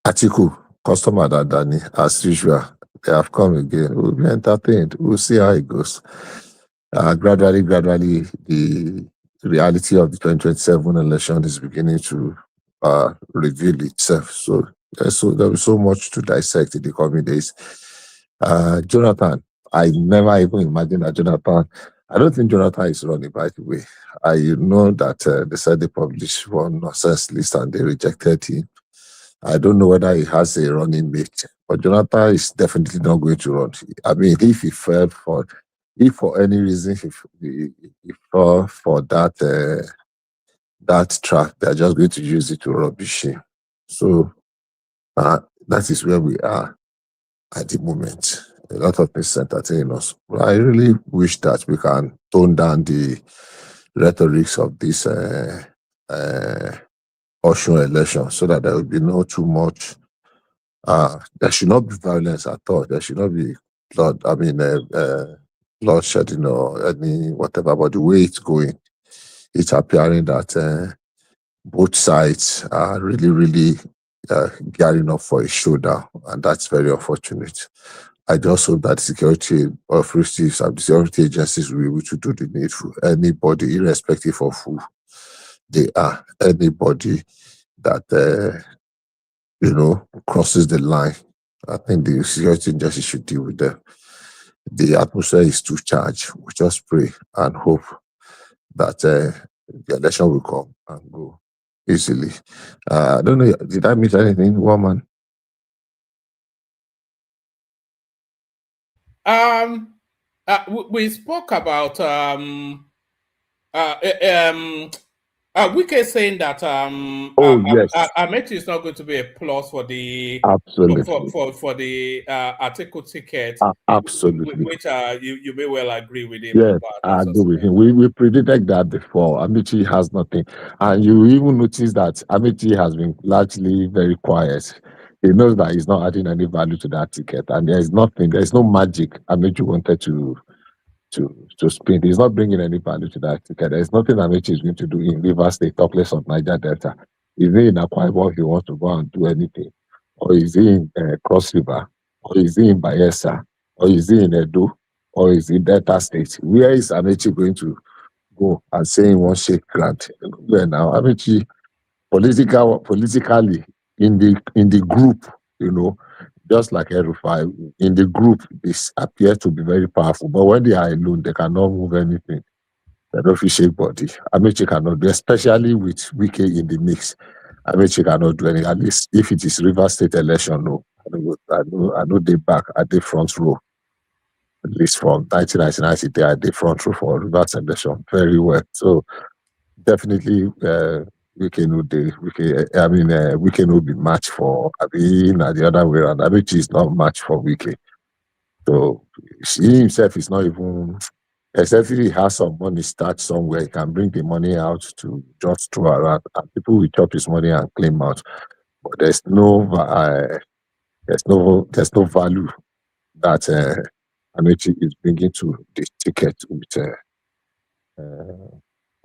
Atiku, customer that Danny, as usual, they have come again. We'll be entertained. We'll see how it goes. Gradually, the reality of the 2027 election is beginning to reveal itself. So there is so much to dissect in the coming days. Jonathan, I never even imagined that Jonathan. I don't think Jonathan is running, by the way. I know that they said they published one nonsense list and they rejected him. I don't know whether he has a running mate, but Jonathan is definitely not going to run. I mean, if he fell for, if for any reason he fell for that track, they're just going to use it to rubbish him. So that is where we are at the moment. A lot of things entertain us. But I really wish that we can tone down the rhetorics of this Osun election so that there will be no too much. There should not be violence at all. There should not be bloodshed, any whatever. But the way it's going, it's appearing that both sides are really gearing up for a showdown, and that's very unfortunate. I just hope that security authorities and the security agencies will be able to do the needful. Anybody, irrespective of who they are, anybody that crosses the line, I think the security agencies should deal with them. The atmosphere is too charged. We just pray and hope that the election will come and go easily. I don't know, did I miss anything, woman? We spoke about Wike saying that Amechi is not going to be a plus for the for the Atiku ticket. Absolutely, which you may well agree with him. Yes, I agree with him. We predicted that before. Amechi has nothing, and you even notice that Amechi has been largely very quiet. He knows that he's not adding any value to that ticket, and there is nothing. There is no magic Amechi wanted to spin. He's not bringing any value to that ticket. There is nothing Amechi is going to do in Rivers State, talk less of Niger Delta. Is he in Akwa Ibom he wants to go and do anything, or is he in Cross River, or is he in Bayelsa, or is he in Edo, or is he in Delta State? Where is Amechi going to go and say he wants shake grant? Where now? Amechi politically in the group, just like El-Rufai, in the group, this appears to be very powerful. But when they are alone, they cannot move anything. They don't feel shake body. Amechi cannot do, especially with Wike in the mix. Amechi cannot do anything. At least if it is Rivers State election, no. I know they back at the front row. at least from 1999, they are the front row for reverse election very well. So definitely, Weekend will be match for Abin, the other way around. Abichi is not match for Weekend. So he himself is not even, except if he has some money start somewhere, he can bring the money out to just throw around, and people will chop his money and claim out. But there's no value that Amechi is bringing to the ticket with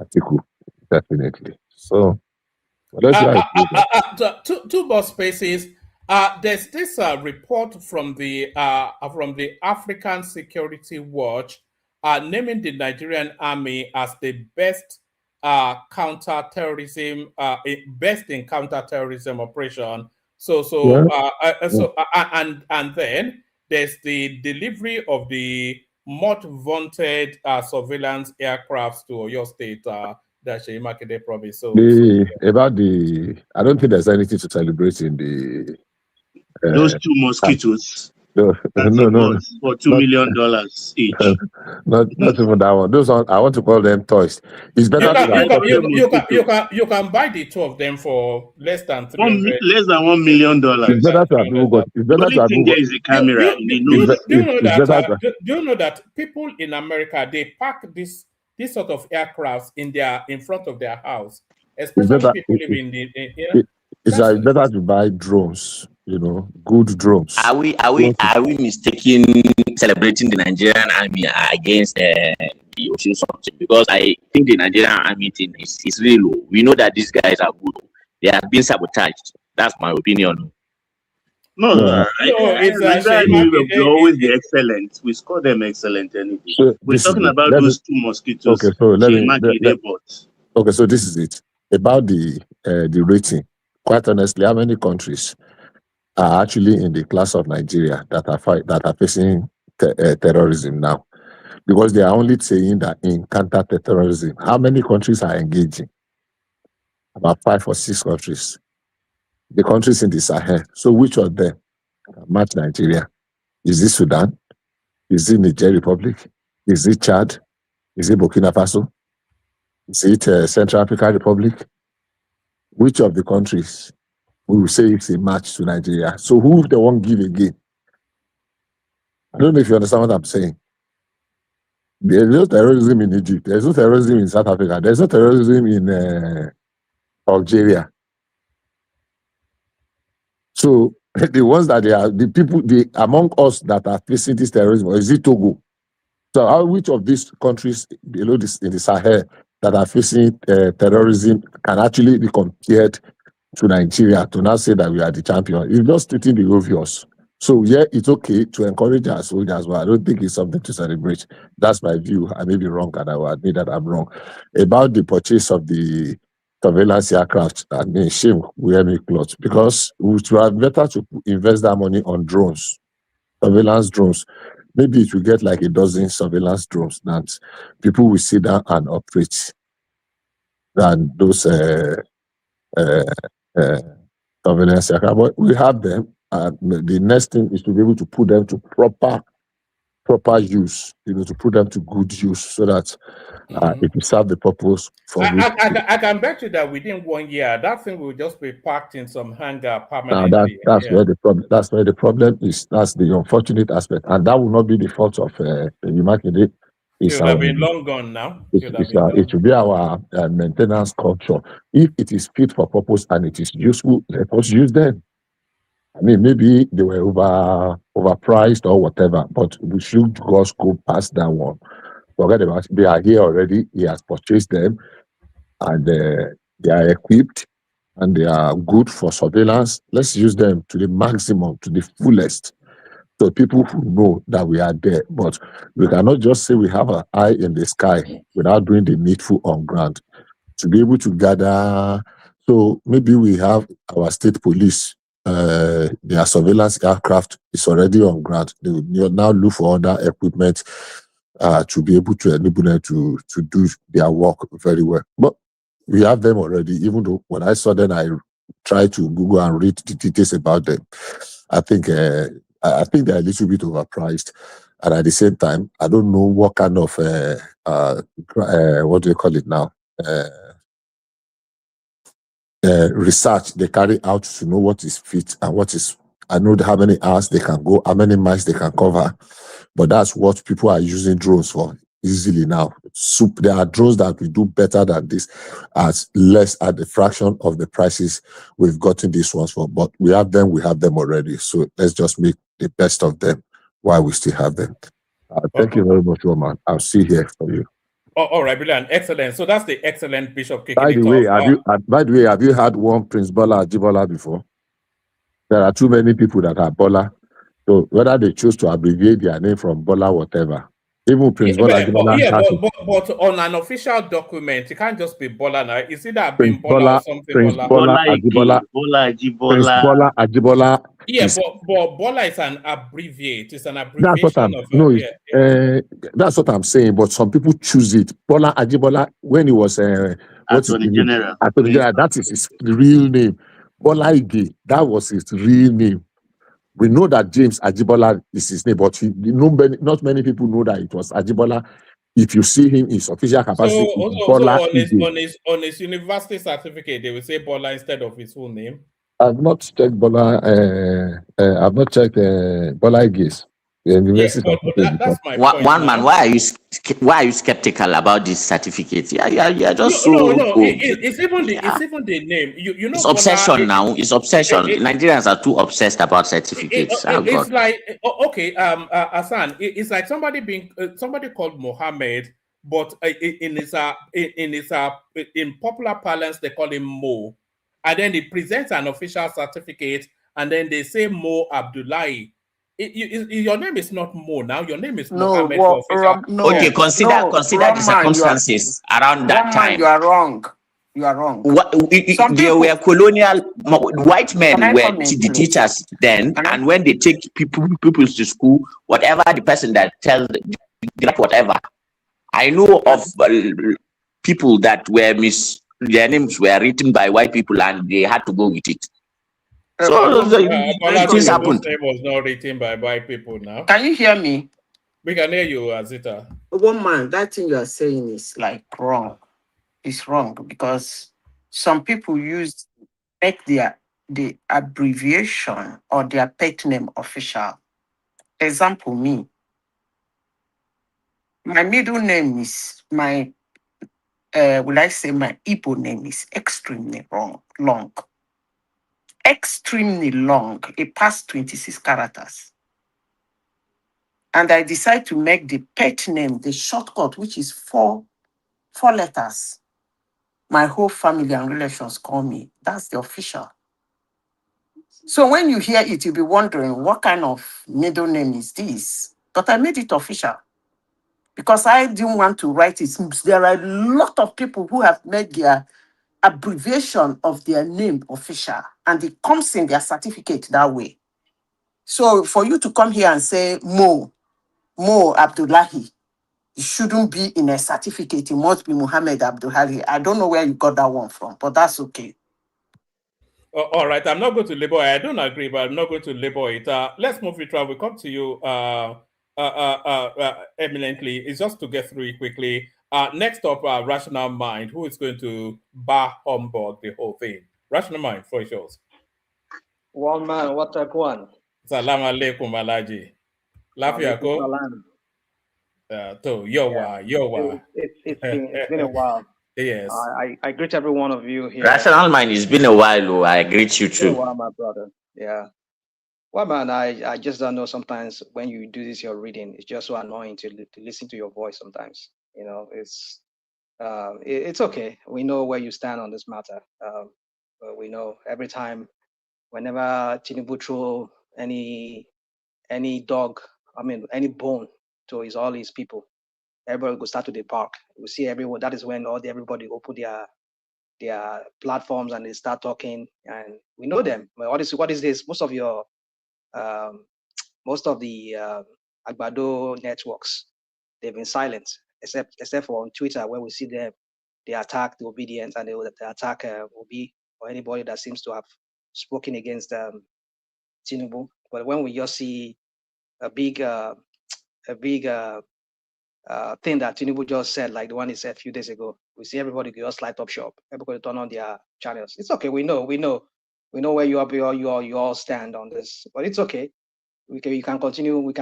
Atiku, definitely. So let's two more spaces. There's this report from the African Security Watch naming the Nigerian army as the best counter-terrorism, best in counter-terrorism operation. And then there's the delivery of the much vaunted surveillance aircrafts to Oyo State, the Sheyimakide province. I don't think there's anything to celebrate in the those two mosquitoes. No, for $2 million each. not even that one. Those I want to call them toys. It's better. You can buy the two of them for less than less than $1 million. It's better to have people got. It's better to have people. There is a camera in the nose. Do you know that people in America, they park this sort of aircrafts in front of their house, especially people living in it's better to buy drones. Good drones. Are we mistaking celebrating the Nigerian army against the Ocean something? Because I think the Nigerian army thing is really low. We know that these guys are good. They have been sabotaged. That's my opinion. We're always excellent. We score them excellent anyway. So we're talking about those two mosquitoes. Okay, so okay, so this is it. About the rating. Quite honestly, how many countries are actually in the class of Nigeria that are facing terrorism now? Because they are only saying that in counter-terrorism. How many countries are engaging? About 5 or 6 countries. The countries in the Sahel. So which of them match Nigeria? Is it Sudan? Is it Niger Republic? Is it Chad? Is it Burkina Faso? Is it Central African Republic? Which of the countries we will say it's a match to Nigeria? So who they won't give again? I don't know if you understand what I'm saying. There's no terrorism in Egypt. There's no terrorism in South Africa. There's no terrorism in Algeria. So the ones that among us that are facing this terrorism, is it Togo? So which of these countries below this in the Sahel that are facing terrorism can actually be compared to Nigeria to now say that we are the champion? It's just stating the obvious. So yeah, it's okay to encourage our soldiers, but I don't think it's something to celebrate. That's my view. I may be wrong, and I will admit that I'm wrong. About the purchase of the surveillance aircraft, I mean, shame we hear me close, because we would have better to invest that money on drones, surveillance drones. Maybe it will get like a dozen surveillance drones that people will sit down and operate than those surveillance aircraft. But we have them. The next thing is to be able to put them to proper use, to put them to good use so that it will serve the purpose for I can bet you that within 1 year, that thing will just be parked in some hangar permanently. Where the problem is. That's the unfortunate aspect. And that will not be the fault of Sheyimakide. It would have been long gone now. It should be our maintenance culture. If it is fit for purpose and it is useful, let us use them. I mean, maybe they were overpriced or whatever, but we should just go past that one. Forget about it. They are here already. He has purchased them, and they are equipped, and they are good for surveillance. Let's use them to the maximum, to the fullest, so people who know that we are there. But we cannot just say we have an eye in the sky without doing the needful on ground to be able to gather. So maybe we have our state police. Their surveillance aircraft is already on ground. They will now look for other equipment to be able to enable them to do their work very well. But we have them already, even though when I saw them, I tried to Google and read the details about them. I think they're a little bit overpriced. And at the same time, I don't know what kind of what do you call it now? Research they carry out to know what is fit and what is. I know how many hours they can go, how many miles they can cover, but that's what people are using drones for easily now. There are drones that will do better than this at the fraction of the prices we've gotten these ones for. But we have them already. So let's just make the best of them while we still have them. Thank you very much, Roman. I'll see here for you. Oh, all right, brilliant, excellent. So that's the excellent Bishop kicking By the it way, off. have you had one Prince Bola Ajibola before? There are too many people that are Bola. So whether they choose to abbreviate their name from Bola, whatever. Even Prince Bola Ajibola. But on an official document, it can't just be Bola now. Is it that Prince being Bola or something Prince Bola? Ajibola. Prince Bola Ajibola. Yeah, but Bola is an abbreviate. It's an That's what abbreviation that's what I'm saying. But some people choose it. Bola Ajibola, when he was Attorney General. Attorney General, that is his real name. Bola Ige, that was his real name. We know that James Ajibola is his name, but not many people know that it was Ajibola. If you see him in his official capacity, on his university certificate, they will say Bola instead of his full name. I've not checked Bola. I've not checked Bola Ige's. Yeah, but that's my point. One man, why are you skeptical about this certificate? Yeah, just no. It's even the name. You know, it's obsession now. It's obsession. Nigerians are too obsessed about certificates. It's like okay, Hassan. It's like somebody called Mohammed, but in popular parlance they call him Mo, and then they present an official certificate, and then they say Mo Abdullahi. Your name is not Mo now. Your name is Mohammed. Okay, consider the circumstances around that time. You are wrong. You are wrong. There were colonial white men were the teachers then, and when they take people to school, whatever the person that tells whatever. I know of people that were their names were written by white people and they had to go with it. So things happened. Name was not written by white people now. Can you hear me? We can hear you, Azita. One man, that thing you are saying is like wrong. It's wrong because some people make the abbreviation or their pet name official. Example, me. My middle name is my Igbo name is extremely long. Extremely long, it passed 26 characters. And I decide to make the pet name, the shortcut, which is four letters. My whole family and relations call me. That's the official. So when you hear it, you'll be wondering, what kind of middle name is this? But I made it official because I didn't want to write it. There are a lot of people who have made their abbreviation of their name official, and it comes in their certificate that way. So for you to come here and say Mo Abdullahi, it shouldn't be in a certificate. It must be Muhammad Abdullahi. I don't know where you got that one from, but that's okay. All right, I'm not going to label it. I don't agree, but I'm not going to label it. Let's move it around. We come to you eminently. It's just to get through it quickly. Next up, Rational Mind, who is going to humbug the whole thing. Rational Mind, for yours. One man, what a one. Salam alaikum, Alaji. Lafia ko? Yowa. It's been a while. Yes. I greet every one of you here. Rational Mind, it's been a while. I greet you too. It's been a while, my brother. Yeah. Well, man, I just don't know. Sometimes when you do this, your reading, it's just so annoying to listen to your voice. Sometimes, it's okay. We know where you stand on this matter. We know every time, whenever Tinubu throw any dog, any bone to all his people, everybody will start to the park. We see everyone. That is when everybody will put their platforms and they start talking, and we know them. Well, what is this? Most of the Agbado networks, they've been silent, except for on Twitter, where we see them. They attack the obedience and they attack Obi or anybody that seems to have spoken against Tinubu. But when we just see a big big thing that Tinubu just said, like the one he said a few days ago. We see everybody just light up shop, everybody turn on their channels. It's okay. We know where you all stand on this, but it's okay. We can continue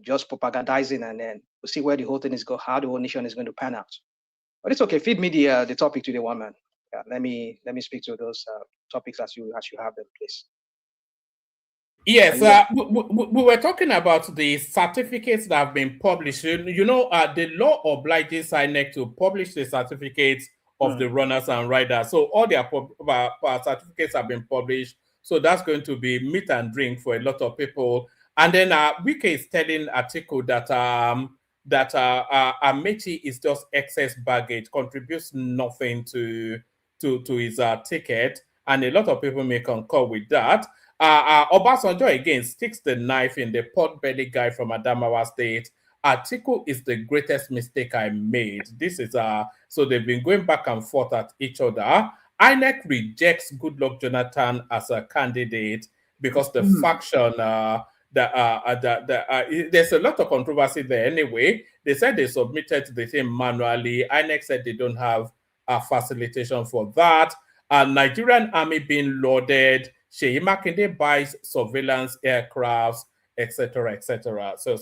just propagandizing, and then we'll see where the whole thing is go, how the whole nation is going to pan out. But it's okay. Feed me the topic today, one man. Yeah, let me speak to those topics as you have them, please. Yes, we were talking about the certificates that have been published. You know, the law obliges INEC to publish the certificates of the runners and riders. So all their certificates have been published. So that's going to be meat and drink for a lot of people. And then Wike is telling Atiku that Amechi is just excess baggage, contributes nothing to his ticket, and a lot of people may concur with that. Obasanjo again sticks the knife in the pot-belly guy from Adamawa State. Atiku is the greatest mistake I made. This is so they've been going back and forth at each other. INEC rejects Goodluck Jonathan as a candidate because the faction there's a lot of controversy there anyway. They said they submitted the thing manually. INEC said they don't have a facilitation for that. Nigerian army being loaded. Sheyi Makinde buys surveillance aircrafts, etc., etc. So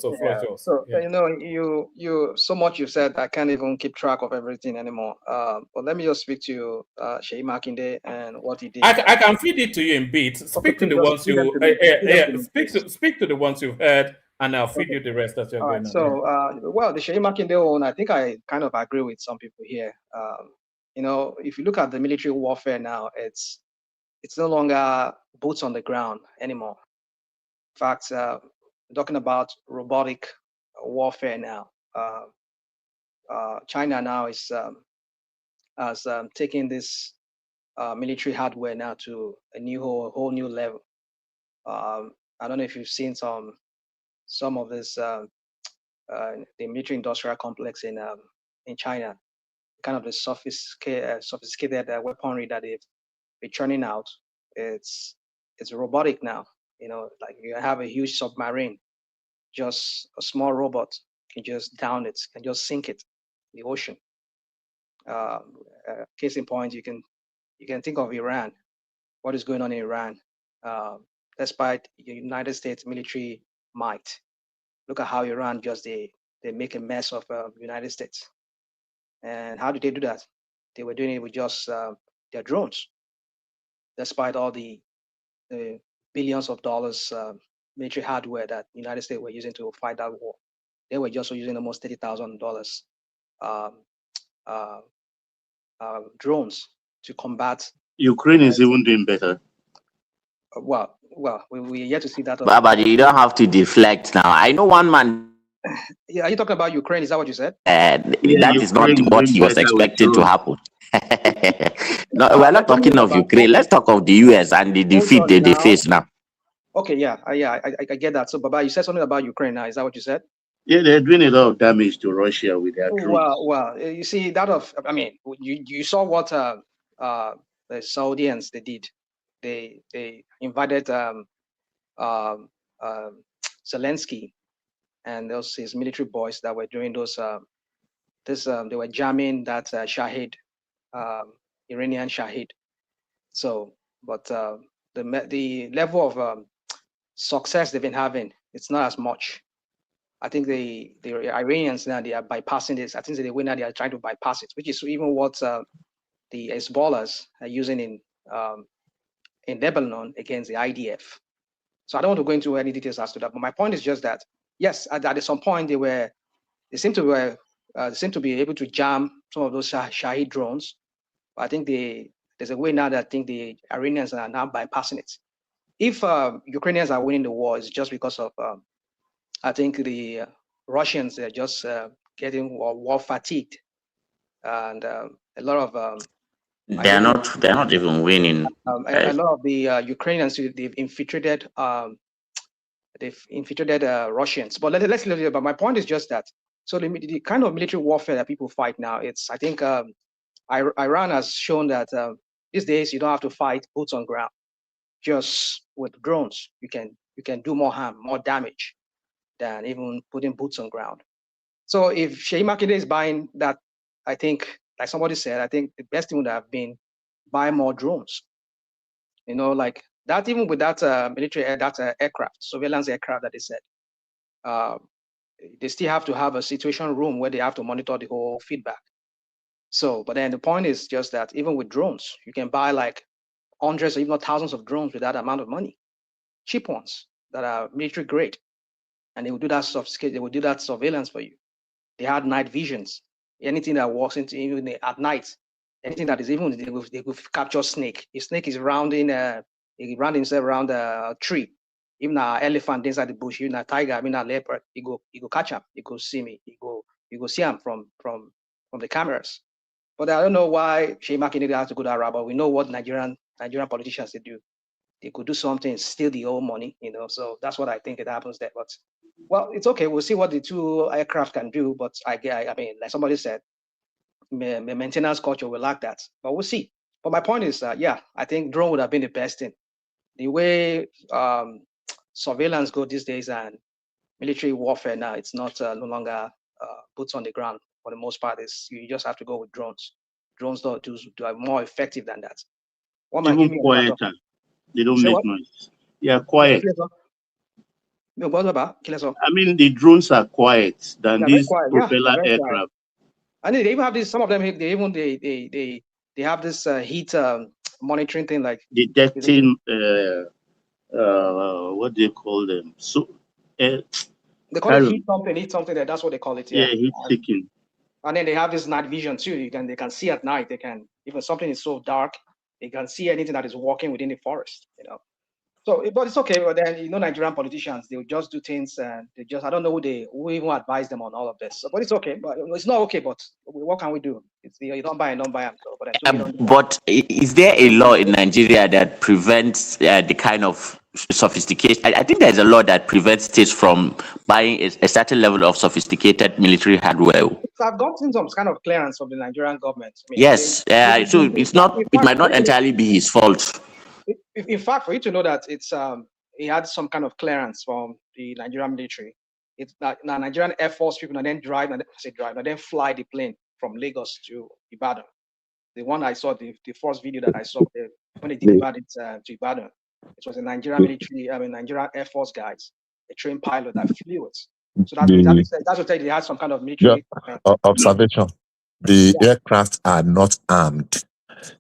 you know, you so much you've said I can't even keep track of everything anymore. But let me just speak to Sheyi Makinde and what he did. I can feed it to you in bits. Speak to the ones you speak to the ones you've heard, and I'll feed you the rest as you're going on. So, well, the Sheyi Makinde one, I think I kind of agree with some people here. You know, if you look at the military warfare now, it's no longer boots on the ground anymore. In fact, talking about robotic warfare now. China now is has taken this military hardware now to a whole new level. I don't know if you've seen some of this the military industrial complex in China, kind of the sophisticated weaponry that they've been churning out. It's robotic now. You know, like you have a huge submarine, just a small robot can just down it, can just sink it in the ocean. Case in point, you can think of Iran. What is going on in Iran? Despite the United States military might, look at how Iran they make a mess of the United States. And how did they do that? They were doing it with just their drones. Despite all the billions of dollars military hardware that the United States were using to fight that war, they were just using almost $30,000 drones to combat. Ukraine is even doing better. Well, we yet to see that. But you don't have to deflect now. I know one man. Yeah, are you talking about Ukraine? Is that what you said? That is not what he was expecting to happen. No, we're not talking of Ukraine. Let's talk of the US and the defeat they face now. Okay, yeah, I get that. So, Baba, you said something about Ukraine now. Is that what you said? Yeah, they're doing a lot of damage to Russia with their drones. Well, you see I mean, you saw what the Saudis they did. They invited Zelensky and those his military boys that were doing those they were jamming that Shahid, Iranian Shahid. So, but the level of success they've been having, it's not as much. I think the Iranians now, they are bypassing this. I think the way now they are trying to bypass it, which is even what the Hezbollahs are using in Lebanon against the IDF. So I don't want to go into any details as to that, but my point is just that yes, at some point they seem to be able to jam some of those Shahid drones. But I think there's a way now that I think the Iranians are now bypassing it. If Ukrainians are winning the war, it's just because of I think the Russians are just getting war fatigued, and a lot of they're not even winning. A lot of the Ukrainians they've infiltrated Russians. But let's leave it. But my point is just that. So the kind of military warfare that people fight now, I think Iran has shown that these days you don't have to fight boots on ground. Just with drones, you can do more harm, more damage. than even putting boots on ground. So if Sheyi Makinde is buying that, I think, like somebody said, I think the best thing would have been buy more drones. You know, like that, even with that military aircraft, surveillance aircraft that they said, they still have to have a situation room where they have to monitor the whole feedback. So, but then the point is just that even with drones, you can buy like hundreds or even thousands of drones with that amount of money, cheap ones that are military grade, and they will do that sophisticated, they will do that surveillance for you. They had night visions. Anything that walks into even at night, anything that is even they will capture snake. If snake is rounding, he round himself around a tree. Even an elephant inside the bush, even a tiger, I mean a leopard, he go catch him. He go see me. He go see him from the cameras. But I don't know why Sheyi Makinde has to go that route. But we know what Nigerian politicians they do. They could do something, steal the old money, you know. So that's what I think it happens there. But well, it's okay. We'll see what the two aircraft can do. But I mean, like somebody said, maintenance culture will lack that. But we'll see. But my point is, yeah, I think drone would have been the best thing. The way surveillance go these days and military warfare now, it's not no longer boots on the ground for the most part. Is you just have to go with drones. Drones do are more effective than that. One man give Even me quieter. They don't say make what? noise. They are quiet. I mean, the drones are quiet than they're very these quiet. Yeah, they're propeller very quiet. aircraft. And they even have this. Some of them, they have this heat monitoring thing, like Detecting, what do you call them? So, they call it heat something. Heat something. That's what they call it. yeah, heat seeking. And then they have this night vision too. They can see at night. They can, even something is so dark, they can see anything that is walking within the forest. You know. So, but it's okay. But then, you know, Nigerian politicians, they will just do things, and they just, I don't know who even advise them on all of this. So, but it's okay. But it's not okay. But what can we do? It's you don't buy and don't buy them. So, But is there a law in Nigeria that prevents the kind of sophistication? I think there's a law that prevents states from buying a certain level of sophisticated military hardware. So I've gotten some kind of clearance from the Nigerian government. I mean, Yes, so it's not. It might not entirely be his fault. In fact, for you to know that it's he had some kind of clearance from the Nigerian military. It's that Nigerian Air Force people and then and then fly the plane from Lagos to Ibadan. The one I saw, the first video that I saw when they delivered it to Ibadan, it was a Nigerian military, Nigerian Air Force guys, a trained pilot that flew it. So that's what they had some kind of military observation. The aircraft are not armed.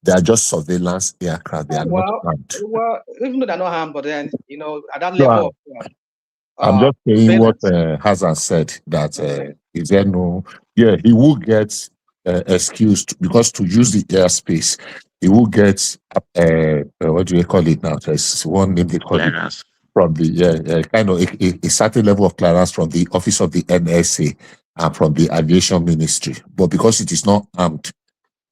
They are just surveillance aircraft. They are not armed. Well, even though they're not armed, but then, you know, at that level I'm just saying what Hassan said, that is there no, he will get excused because to use the airspace, he will get, what do you call it now? There's one name they call clearance. It from the, kind of a certain level of clearance from the office of the NSA and from the aviation ministry. But because it is not armed,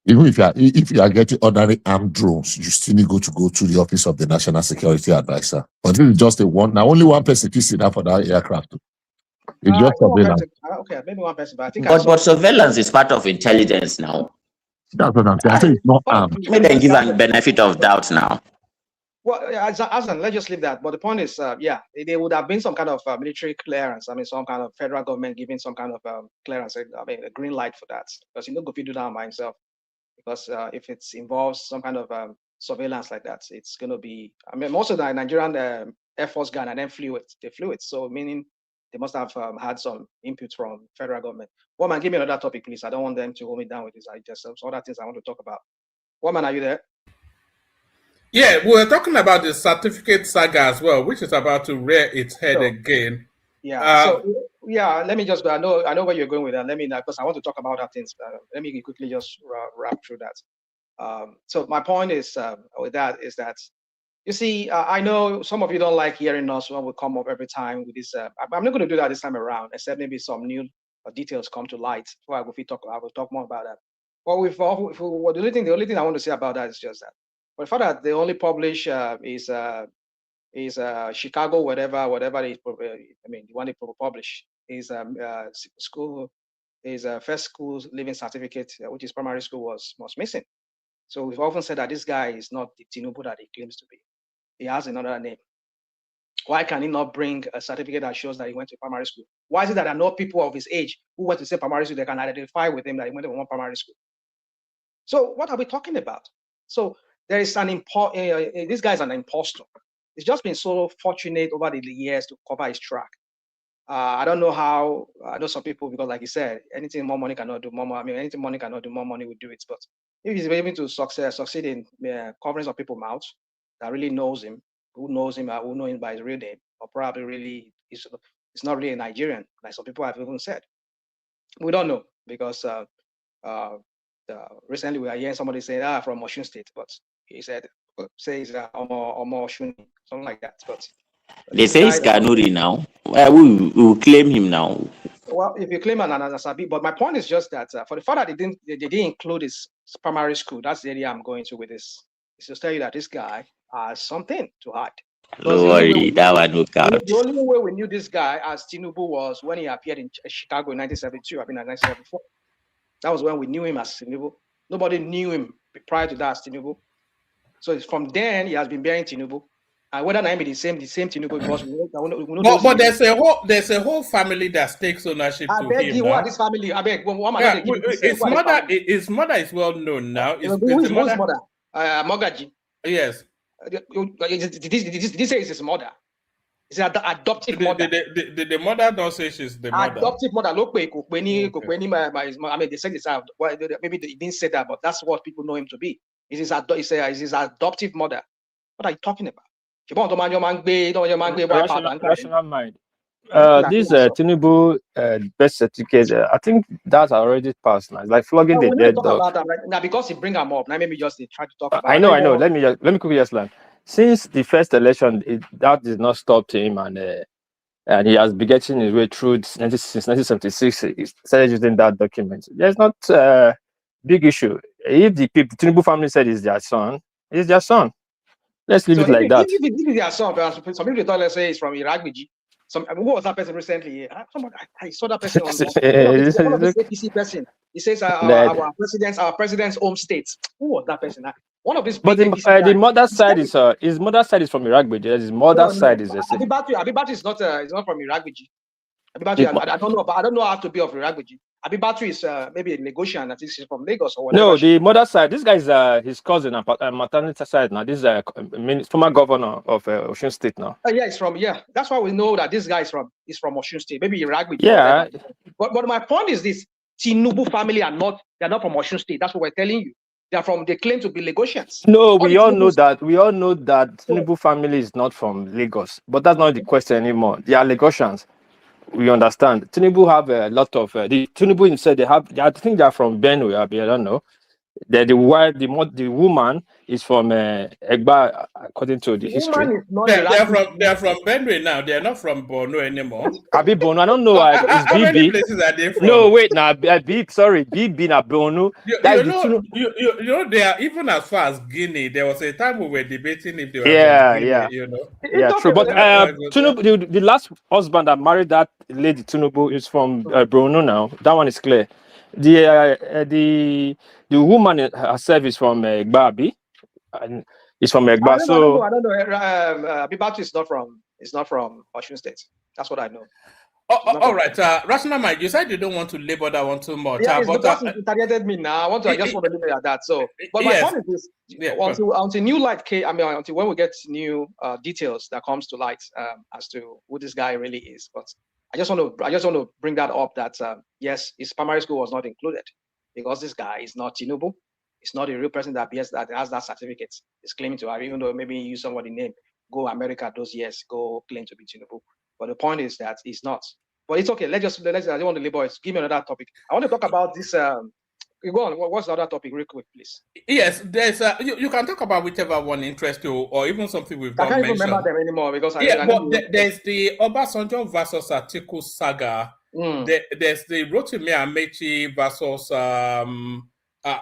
even if you are getting ordinary armed drones, you still need to go to the office of the National Security Advisor. But this is just now only one person can sit down for that aircraft. It's just surveillance. Okay, maybe one person, but I think but surveillance is part of intelligence now. That's what I'm saying. I think it's not armed. Maybe they give a benefit of doubt now. Well, Azan, let's just leave that. But the point is, there would have been some kind of military clearance. I mean, some kind of federal government giving some kind of clearance. I mean, a green light for that. Because you know, if you do that by himself, because if it involves some kind of surveillance like that, it's going to be. I mean, most of the Nigerian Air Force gun and then flew it. They flew it, so meaning they must have had some input from federal government. Woman, give me another topic, please. I don't want them to hold me down with this. I just some other things I want to talk about. Woman, are you there? Yeah, we were talking about the certificate saga as well, which is about to rear its head again. Yeah. Let me just go. I know where you're going with that. Let me, because I want to talk about that things. Let me quickly just wrap through that. So my point is with that is that, you see, I know some of you don't like hearing us when we come up every time with this. I'm not going to do that this time around, except maybe some new details come to light. I will talk more about that. But the only thing I want to say about that is just that. But for that, they only publish is Chicago, whatever they, the one they publish is school is first school living certificate, which is primary school was missing. So we've often said that this guy is not the Tinubu that he claims to be. He has another name. Why can he not bring a certificate that shows that he went to primary school? Why is it that there are no people of his age who went to the same primary school that can identify with him that he went to one primary school? So what are we talking about? So there is an this guy is an impostor. He's just been so fortunate over the years to cover his track. I don't know how. I know some people, because like he said, anything more money cannot do more money. I mean, anything money cannot do, more money will do it. But if he's able to succeed in covering some people's mouths that really knows him, who knows him, who know him by his real name, or probably really it's not really a Nigerian, like some people have even said. We don't know, because recently we are hearing somebody say, from Osun State, but he said, says Omo Osun, something like that. But they say he's Kanuri now. We will claim him now. Well, if you claim an Anasabi, but my point is just that for the fact that they didn't include his primary school, that's the area I'm going to with this. It's to tell you that this guy has something to hide. Don't worry, that one will count. The only way we knew this guy as Tinubu was when he appeared in Chicago in 1972, I mean, 1974. That was when we knew him as Tinubu. Nobody knew him prior to that as Tinubu. So it's from then he has been bearing Tinubu. Whether or not the same Tinubu, because we know but there's a whole family that takes ownership to him. What this family? I beg. His mother is well known now. Who's mother? Mogaji. Yes. Did he say it's his mother? It's an adoptive mother. The mother don't say she's the mother. Adoptive mother. I mean, they said it's maybe they didn't say that, but that's what people know him to be. It's his adoptive mother. What are you talking about? Rational mind. This Tinubu birth certificate, I think that's already passed now. It's like flogging the dead dog. About that right now because he bring them up. Now maybe just try to talk about. I know. Let me quickly just learn. Since the first election, that did not stop him, and he has been getting his way through since 1976. He started using that document. There's not a big issue. If the Tinubu family said it's their son, it's their son. Let's leave it like that. If it is their son, some people thought, let's say, it's from Iraqbiji. Who was that person recently? I saw that person on the APC person. He says our president's home state. Who was that person? One of these. But the mother's side is his mother's side is from Iraqbiji. His mother's side is Abibatu is not from Iraqbiji. Abibatu, I don't know, but I don't know how to be of Iraqbiji. Abibatu is maybe a Lagosian. I think she's from Lagos or whatever. No, the mother's side. This guy is his cousin and maternity side now. This is former governor of Osun State now. Yeah, it's from That's why we know that this guy is from Osun State. Maybe Iraqbiji. Yeah. But my point is this: Tinubu family they're not from Osun State. That's what we're telling you. They claim to be Lagosians. No, we all know that Tinubu family is not from Lagos, but that's not the question anymore. They are Lagosians. We understand. Tinubu have a lot of the Tinubu himself. I think they are from Benue. I don't know. The woman is from Egba, according to the history. They are from Benue now. They are not from Borno anymore. Abi Borno. I don't know. How many places are they from? No, wait. Now, BB na Borno. You know, they are even as far as Guinea. There was a time we were debating if they were from Guinea. You know. Yeah, true. But Tinubu, the last husband that married that lady Tinubu is from Borno now. That one is clear. The woman herself is from Egba, and is from Egba. I don't know. Abibatu is not from Osun State. That's what I know. All right, Rational Mike, you said you don't want to labor that one too much. Yeah, it's because it targeted me now. I just want to leave it at that. So, but my point is this: until new light came, until when we get new details that comes to light as to who this guy really is. But I just want to bring that up. That yes, his primary school was not included because this guy is not Tinubu. It's not a real person that has that certificate. He's claiming to have, even though maybe he used somebody's name. Go America those years. Go claim to be Tinubu. But the point is that it's not. But it's okay. Let's. I don't want to labor it. Give me another topic. I want to talk about this. You go on. What's the other topic, real quick, please? Yes, there's. You can talk about whichever one interests you, or even something we've done. I can't even remember them anymore because there's the Obasanjo versus Atiku saga. There's the Rotimi Amechi versus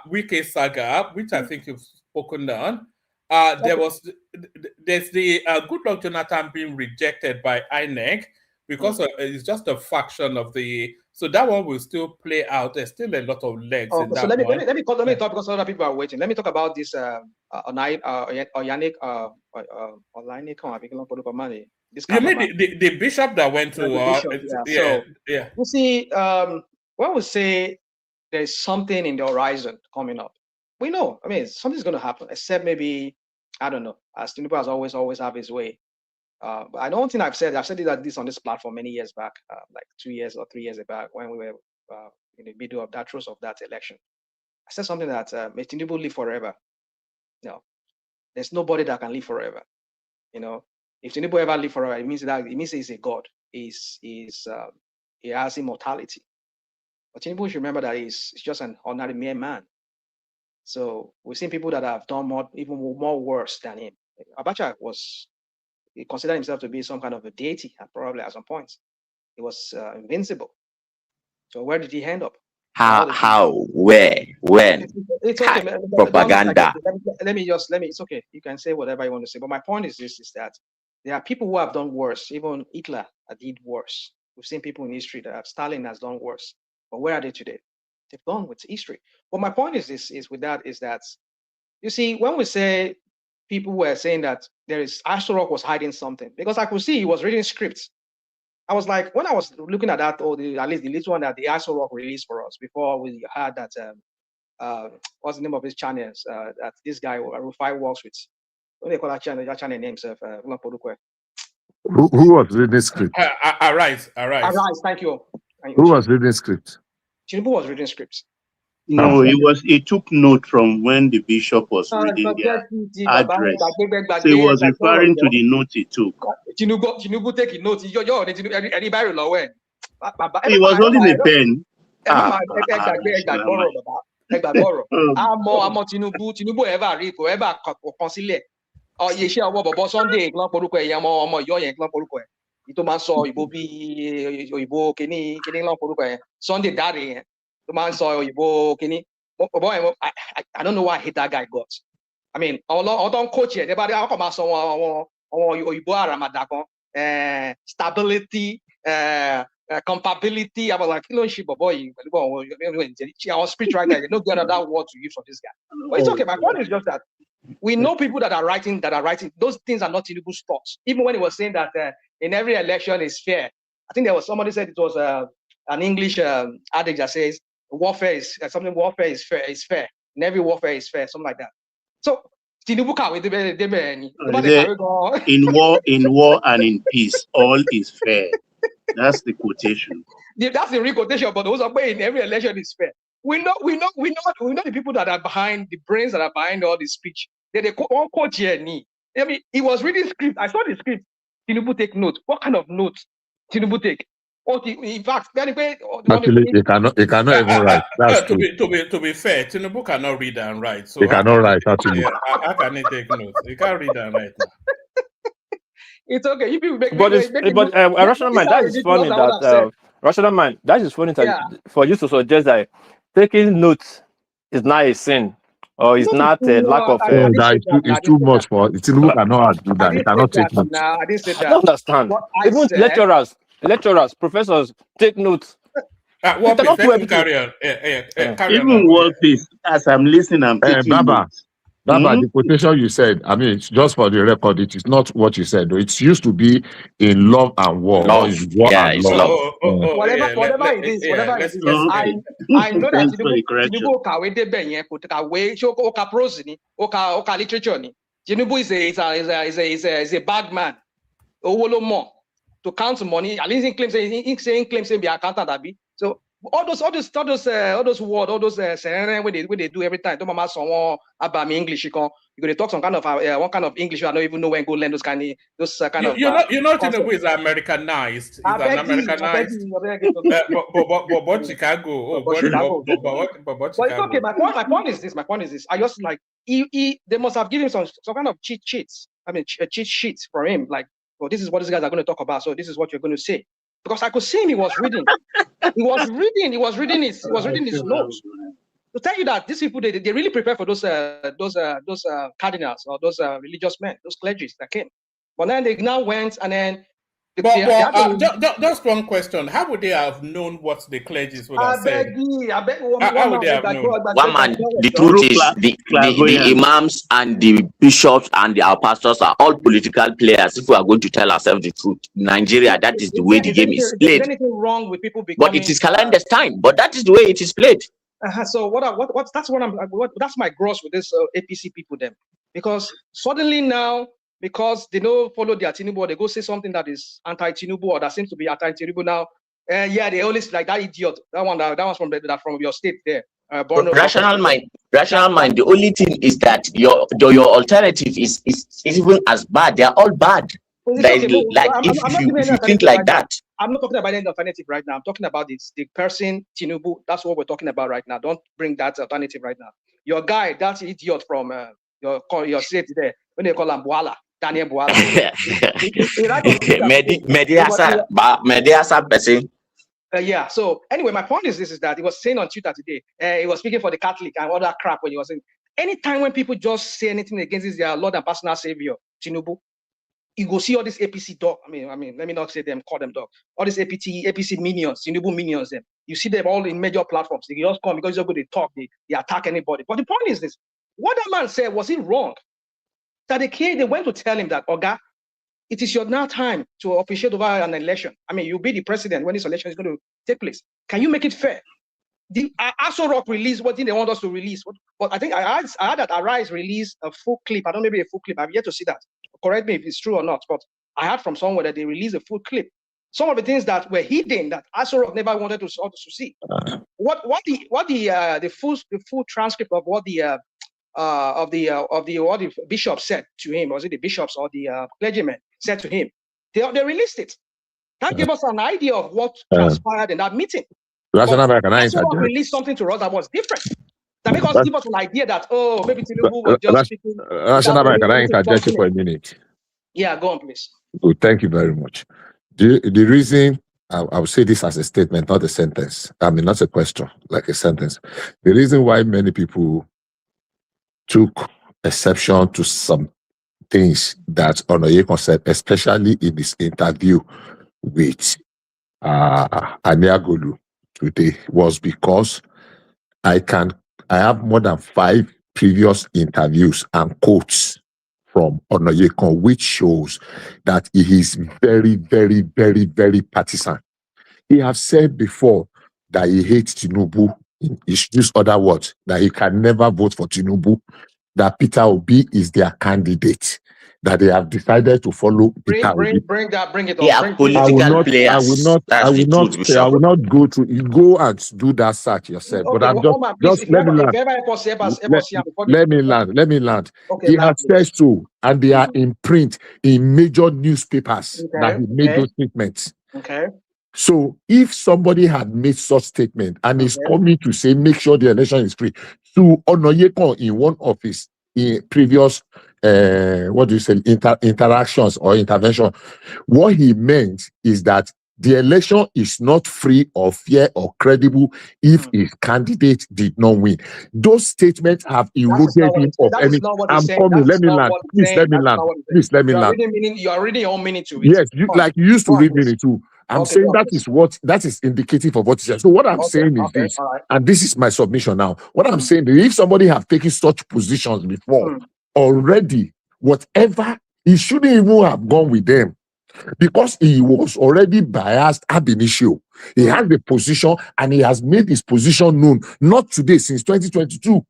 Wike saga, which I think you've spoken on. There's the Goodluck Jonathan being rejected by INEC because it's just a faction of the. So that one will still play out. There's still a lot of legs in that so let me talk one. Because other people are waiting. Let me talk about this this You kind of mean the bishop that went to the bishop, So you see, when we say there's something in the horizon coming up, we know. I mean, something's going to happen, except maybe, I don't know. As Tinubu has always have his way. But I don't think I've said this on this platform many years back, like 2 years or 3 years back, when we were in the middle of that throes of that election. I said something that may Tinubu live forever. No, there's nobody that can live forever. You know, if Tinubu ever live forever, it means he's a god. He has immortality. But Tinubu should remember that he's just an ordinary mere man. So we've seen people that have done even more worse than him. Abacha he considered himself to be some kind of a deity, probably at some points. He was invincible. So where did he end up? How, where, when? It's okay. Propaganda. It's okay. You can say whatever you want to say. But my point is this, is that there are people who have done worse. Even Hitler did worse. We've seen people in history that Stalin has done worse. But where are they today? They've gone with history. But my point is this, is that, you see, when we say people were saying that Astorok was hiding something, because I could see he was reading scripts. I was like, when I was looking at that, or at least the little one that the Astorok released for us before we had that, what's the name of his channels that this guy Rufai works with? What do they call that channel? That channel name, sir. Who was reading the script? Arise. Thank you. Who was reading the script? Tinubu was reading scripts. No, he took note from when the bishop was reading their address. So he was referring to the note he took. Tinubu take a note. He was holding a pen. Tinubu ever read or ever consider. Oh, you share what Bobo Sunday, Clan Poruko, Yamo, Yoyan, Clan Poruko. Ito man saw Ibo be Ibo Kenny Clan Poruko. Sunday daddy. The man saw Ibo Kenny. I don't know why I hate that guy got. I mean, I don't coach it. Everybody, I'll come out someone Ibo Ramadako, stability, compatibility. I was like, you know, shit, boy, I was speech right there. No get another word to use for this guy. But it's okay. My point is just that we know people that are writing. Those things are not Tinubu's thoughts. Even when he was saying that in every election is fair. I think there was somebody said it was an English adage that says warfare is fair. In every warfare is fair, something like that. So Tinubu in war and in peace, all is fair. That's the quotation. That's the real quotation, but those are in every election is fair. We know the people that are behind, the brains that are behind all this speech. They won't quote here. I mean, he was reading script. I saw the script. Tinubu take notes. What kind of notes Tinubu take? In fact, actually, he cannot even write. That's to be fair, Tinubu cannot read and write. So he cannot write. Actually, how can he take notes? He can't read and write now. It's okay. You people make. But a rational mind. That is funny. That rational mind. That is funny. For you to suggest that taking notes is not a sin, or is not a lack of. It's too much for Tinubu cannot do that. He cannot take notes. I didn't say that. I don't understand. Even lecturers, professors take notes. Even world peace. As I'm listening, I'm taking notes. Baba, the quotation you said, I mean, it's just for the record, it is not what you said. It used to be in love and war. Love. And love. Whatever it is. I know that Tinubu is a bad man. To count money, at least he claims be accountant. So all those words, all those when they do every time. Don't mama someone about me English. You're gonna talk some kind of one kind of English. I don't even know when go learn those kind of Tinubu is Americanized. He's an Americanized. But Chicago. But it's okay. My point is this. I just like they must have given some kind of cheat sheets. I mean, cheat sheets for him. Like, well, this is what these guys are going to talk about. So this is what you're going to say. Because I could see him, he was reading. He was reading his notes. To tell you that these people, they really prepare for those cardinals or those religious men, those clergies that came. But then they now went and then Just one question. How would they have known what the clergies would have said? How would they have known? One man, the truth is the imams and the bishops and our pastors are all political players. If we are going to tell ourselves the truth, in Nigeria, that is the way the game is played. Is anything wrong with people becoming? But it is clandestine. But that is the way it is played. So that's my gross with this APC people then, because suddenly now, because they don't follow their Tinubu, they go say something that is anti-Tinubu or that seems to be anti-Tinubu now. Yeah, they always like that idiot. That was from your state there. Rational mind. The only thing is that your alternative is even as bad. They are all bad. If you think like that. I'm not talking about any alternative right now. I'm talking about the person Tinubu. That's what we're talking about right now. Don't bring that alternative right now. Your guy, that's idiot from your state there. When they call him Buala, Daniel Buala. Mediasa person. Yeah. So anyway, my point is this: is that he was saying on Twitter today. He was speaking for the Catholic and all that crap when he was saying. Anytime when people just say anything against their Lord and personal Savior, Tinubu, you go see all these APC dog. I mean, let me not say them, call them dog. All these APC minions, Tinubu minions, them. You see them all in major platforms. They just come because they're going to talk. They attack anybody. But the point is this: what that man said, was it wrong? That they went to tell him that, Oga, it is your now time to officiate over an election. I mean, you'll be the president when this election is going to take place. Can you make it fair? The Aso Rock release what did they want us to release? But I think I heard that Arise released a full clip. I don't know, maybe a full clip. I've yet to see that. Correct me if it's true or not. But I heard from somewhere that they released a full clip. Some of the things that were hidden that Aso Rock never wanted to see. What the full transcript of what the bishop said to him, was it the bishops or the clergymen said to him? They released it. That gave us an idea of what transpired in that meeting. Aso released something to us that was different. That make us give us an idea that maybe Tinubu was just speaking. Can I interject you for a minute? Yeah, go on, please. Good, thank you very much. The reason I would say this as a statement, not a sentence. I mean, not a question, like a sentence. The reason why many people took exception to some things that Onoyekon said, especially in this interview with Aniagolu today, was because I have more than 5 previous interviews and quotes from Onoyekon, which shows that he is very, very, very, very partisan. He has said before that he hates Tinubu. He used other words, that he can never vote for Tinubu, that Peter Obi is their candidate, that they have decided to follow Peter Obi. Bring it up. Political players. I will not go to you. Go and do that search yourself. Okay, but I'm just let me land. Let me land. Okay, he has said so, and they are in print in major newspapers that he made those statements. Okay. So if somebody had made such statement and is coming to say make sure the election is free, to Onoyekon in one of his previous interactions or intervention, what he meant is that the election is not free or fair or credible if his candidate did not win. Those statements have eroded him of any. I'm coming. Let me land. Please let me land. Please let me land. You are reading your own meaning to it. Yes, you used to read meaning too. I'm saying that is indicative of what he said. So what I'm saying is this, and this is my submission now. What I'm saying is, if somebody have taken such positions before already, whatever, he shouldn't even have gone with them, because he was already biased ab initio. He has the position and he has made his position known, not today, since 2022.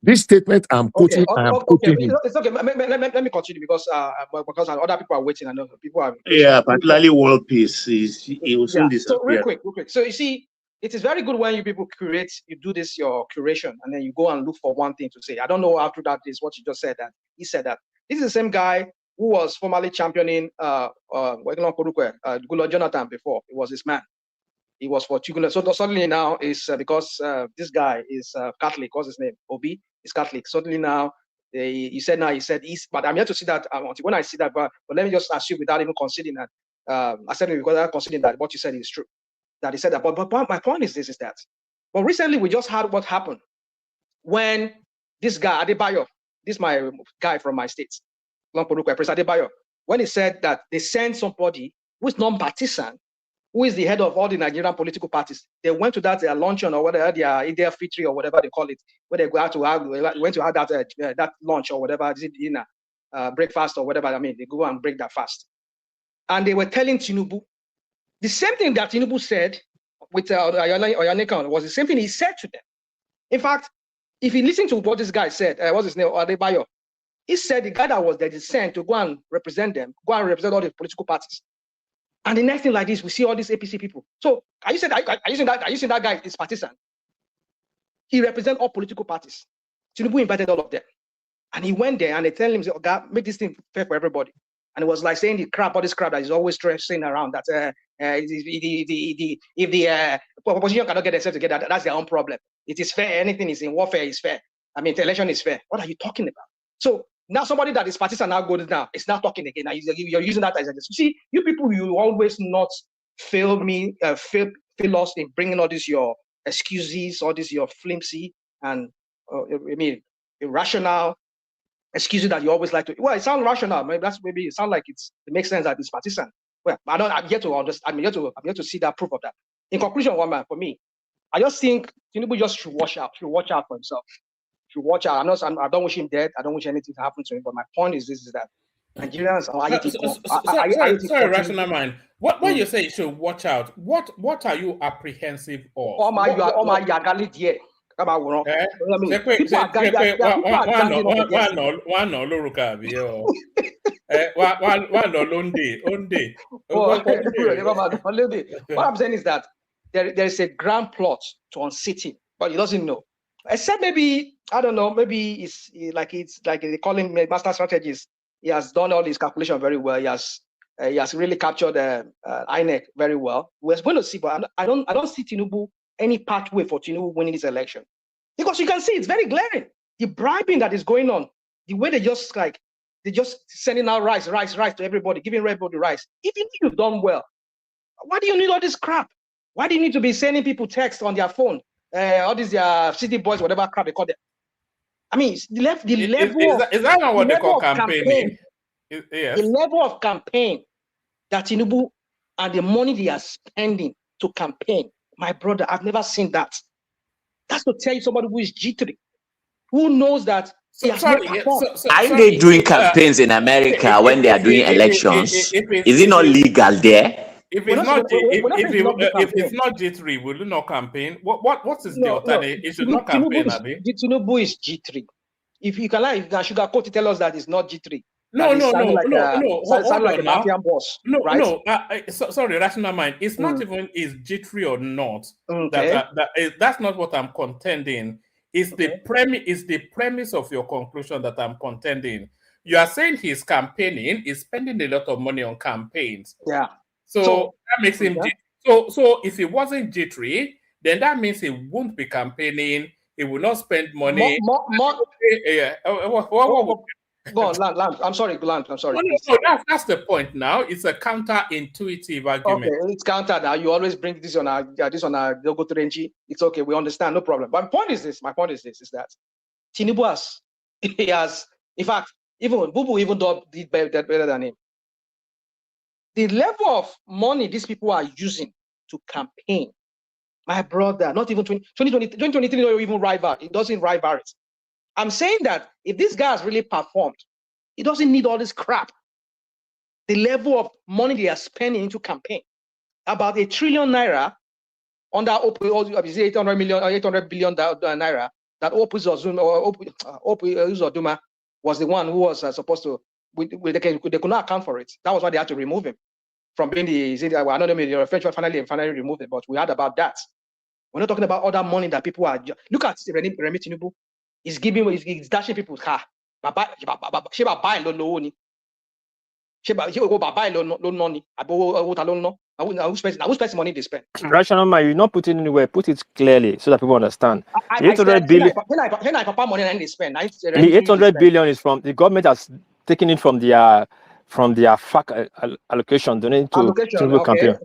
This statement I'm quoting, It's okay. Let me continue because other people are waiting. I know people are. Yeah, particularly World Peace it will soon disappear. So real quick. So you see, it is very good when you people you do this your curation, and then you go and look for one thing to say. I don't know how true that is. What you just said, that he said that this is the same guy who was formerly championing Gulo Jonathan before. It was his man. He was for Tugula. So suddenly now is because this guy is Catholic. What's his name? Obi is Catholic. Suddenly now he said he's. But I'm yet to see that. When I see that, but let me just assume without even considering that. I said without considering that what you said is true. That he said that. But my point is this: is that. But recently we just had what happened when this guy Adebayo, this my guy from my state, President Adebayo, when he said that they sent somebody who is non-partisan, who is the head of all the Nigerian political parties. They went to that luncheon or whatever, their Idea Fitri or whatever they call it, where they go out to have, went to have that lunch or whatever, is it dinner, breakfast or whatever. I mean, they go and break that fast. And they were telling Tinubu, the same thing that Tinubu said with Oyaneka was the same thing he said to them. In fact, if you listen to what this guy said, what's his name, Adebayo, he said the guy that was there is sent to go and represent them, go and represent all the political parties. And the next thing like this, we see all these APC people. So are you saying that guy is partisan? He represents all political parties. Tinubu invited all of them. And he went there and they tell him, oh, God, make this thing fair for everybody. And it was like saying all this crap that is always stressing around that if the opposition cannot get themselves together, that's their own problem. It is fair. Anything is in warfare is fair. I mean, the election is fair. What are you talking about? So now somebody that is partisan now goes now. It's not talking again. Now you're using that as a see. You people, you always not fail us in bringing all this your excuses, all this your flimsy and I mean irrational excuses that you always like to. Well, it sounds rational. Maybe it sounds like it makes sense that it's partisan. Well, I'm yet to understand. I'm yet to see that proof of that. In conclusion, one man for me, I just think Tinubu just should watch out. Should watch out for himself. Should watch out. I don't wish him dead. I don't wish anything to happen to him. But my point is this: is that Nigerians are sorry, rational mind. What you say? You should watch out. What are you apprehensive of? Oh my yagali dear. Onde. What I'm saying is that there is a grand plot to unseat him, but he doesn't know. Except maybe, I don't know, maybe it's like they call him master strategist. He has done all his calculation very well. He has really captured INEC very well. We're going to see, but I don't see Tinubu any pathway for Tinubu winning this election. Because you can see it's very glaring. The bribing that is going on, the way they just sending out rice to everybody, giving everybody rice. If you think you've done well, why do you need all this crap? Why do you need to be sending people text on their phone? All these city boys, whatever crap they call them. I mean, is that not what they call campaigning? Yes. The level of campaign that Tinubu and the money they are spending to campaign, my brother, I've never seen that. That's to tell you somebody who is jittery, who knows that. Are they doing campaigns in America when they are doing elections? Is it not legal there? If it's not G3, will you not campaign? What is the alternative? It should not campaign, Abi. Tinubu is G3. If you can sugarcoat to tell us that it's not G3. No. Sorry, rational mind. It's not even is G3 or not. Okay. That's not what I'm contending. It's the premise of your conclusion that I'm contending. You are saying he's campaigning, he's spending a lot of money on campaigns. Yeah. So that makes him G3. So if he wasn't G3, then that means he won't be campaigning. He will not spend money. Go on, Land. I'm sorry, Land. I'm sorry. No, that's the point now. It's a counterintuitive argument. Okay, it's counter now. You always bring this on our logo to Renji. It's okay, we understand, no problem. But my point is this, is that Tinubu has, in fact, even Bubu did better than him. The level of money these people are using to campaign, my brother, not even 2023 don't even rival. It doesn't rival it. I'm saying that if this guy has really performed, he doesn't need all this crap. The level of money they are spending into campaign, about $1 trillion naira under 800 billion naira that Uzoduma was the one who was supposed to. They could not account for it. That was why they had to remove him from being the French finally removed it. But we heard about that. We're not talking about other money that people are. Look at Remi Tinubu. He's dashing people car. Who's spending money they spend? Rational man, you're not putting it anywhere. Put it clearly so that people understand. The 800 billion. The 800 billion is from the government has taken it from their FAC allocation donating to Tinubu campaign.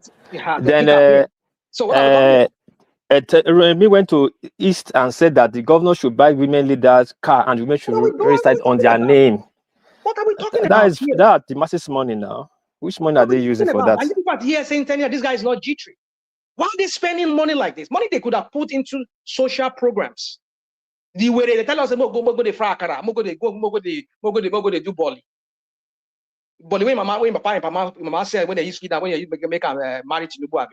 Then Remi went to East and said that the governor should buy women leaders car and women should register it on their name. What are we talking about? That's the masses money now. Which money are they using for that? And you people here saying, this guy is not G3. Why are they spending money like this? Money they could have put into social programs. The way they tell us, go the frakara, go the do bolly. Bolly when mama said when they used to when you make a marriage to Tinubu.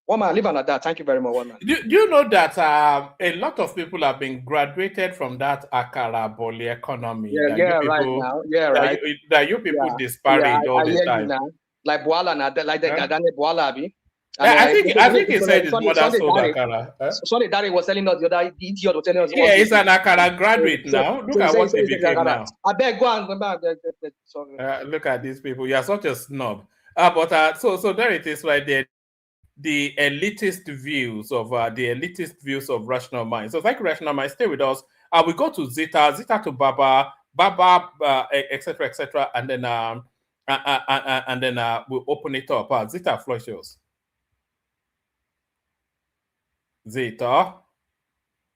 One man live on that. Thank you very much. One man. Do you know that a lot of people have been graduated from that Akara Bolly economy? Yeah, that right now. Yeah, right. That you people disparage all the time. Like Boala, like Daniel Boala. I think he said his mother sold Akara. Sonny Dari was telling us the other idiot was telling us. Yeah, he's an Akara graduate now. Look at what he became now. I beg, go on. Sorry. Look at these people. You are such a snob. So there it is right there. The elitist views of Rational Mind. So thank you, Rational Mind. Stay with us. We go to Zita to Baba, etc., and then we'll open it up. Zita, flush yours. Zita,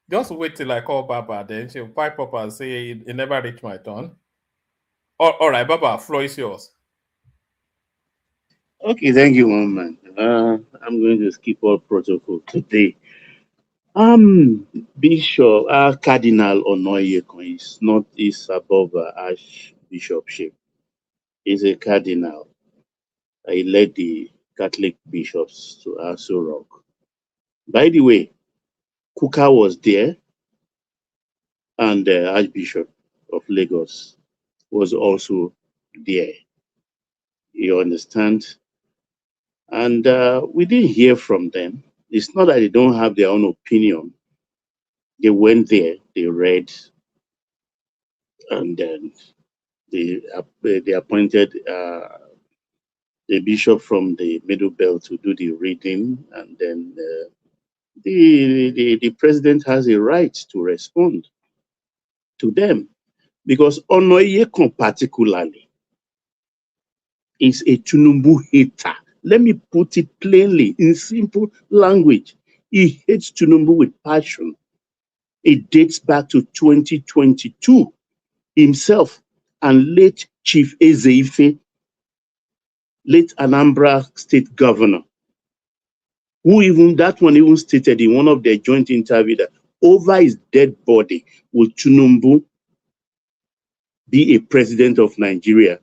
just wait till I call Baba, then she'll pipe up and say it never reached my turn. All right, Baba, floor is yours. Okay, thank you, man. I'm going to skip all protocol today. Bishop, Cardinal Onoyekon is above Archbishopship. He's a cardinal. He led the Catholic bishops to Aso Rock. By the way, Kuka was there, and the Archbishop of Lagos was also there. You understand? And we didn't hear from them. It's not that they don't have their own opinion. They went there, they read, and then they appointed the bishop from the Middle Belt to do the reading, and then the president has a right to respond to them, because Onoyekon particularly is a Tinubu hater. Let me put it plainly in simple language. He hates Tinubu with passion. It dates back to 2022. Himself and late Chief Ezeife, late Anambra State Governor, who even stated in one of their joint interviews that over his dead body will Tinubu be a president of Nigeria.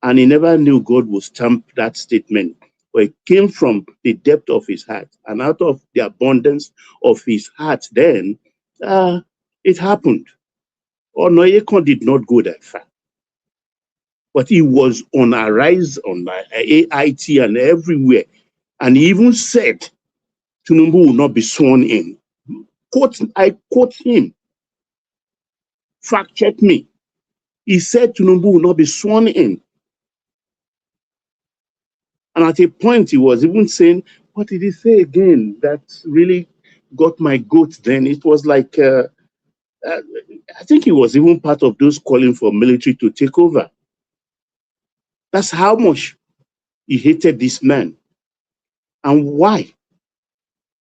And he never knew God would stamp that statement. But it came from the depth of his heart. And out of the abundance of his heart then, it happened. Onoyekon did not go that far. But he was on a rise on AIT and everywhere. And he even said, Tinubu will not be sworn in. I quote him. Fact check me. He said Tinubu will not be sworn in. And at a point, he was even saying, what did he say again? That really got my goat then. It was like, I think he was even part of those calling for military to take over. That's how much he hated this man. And why?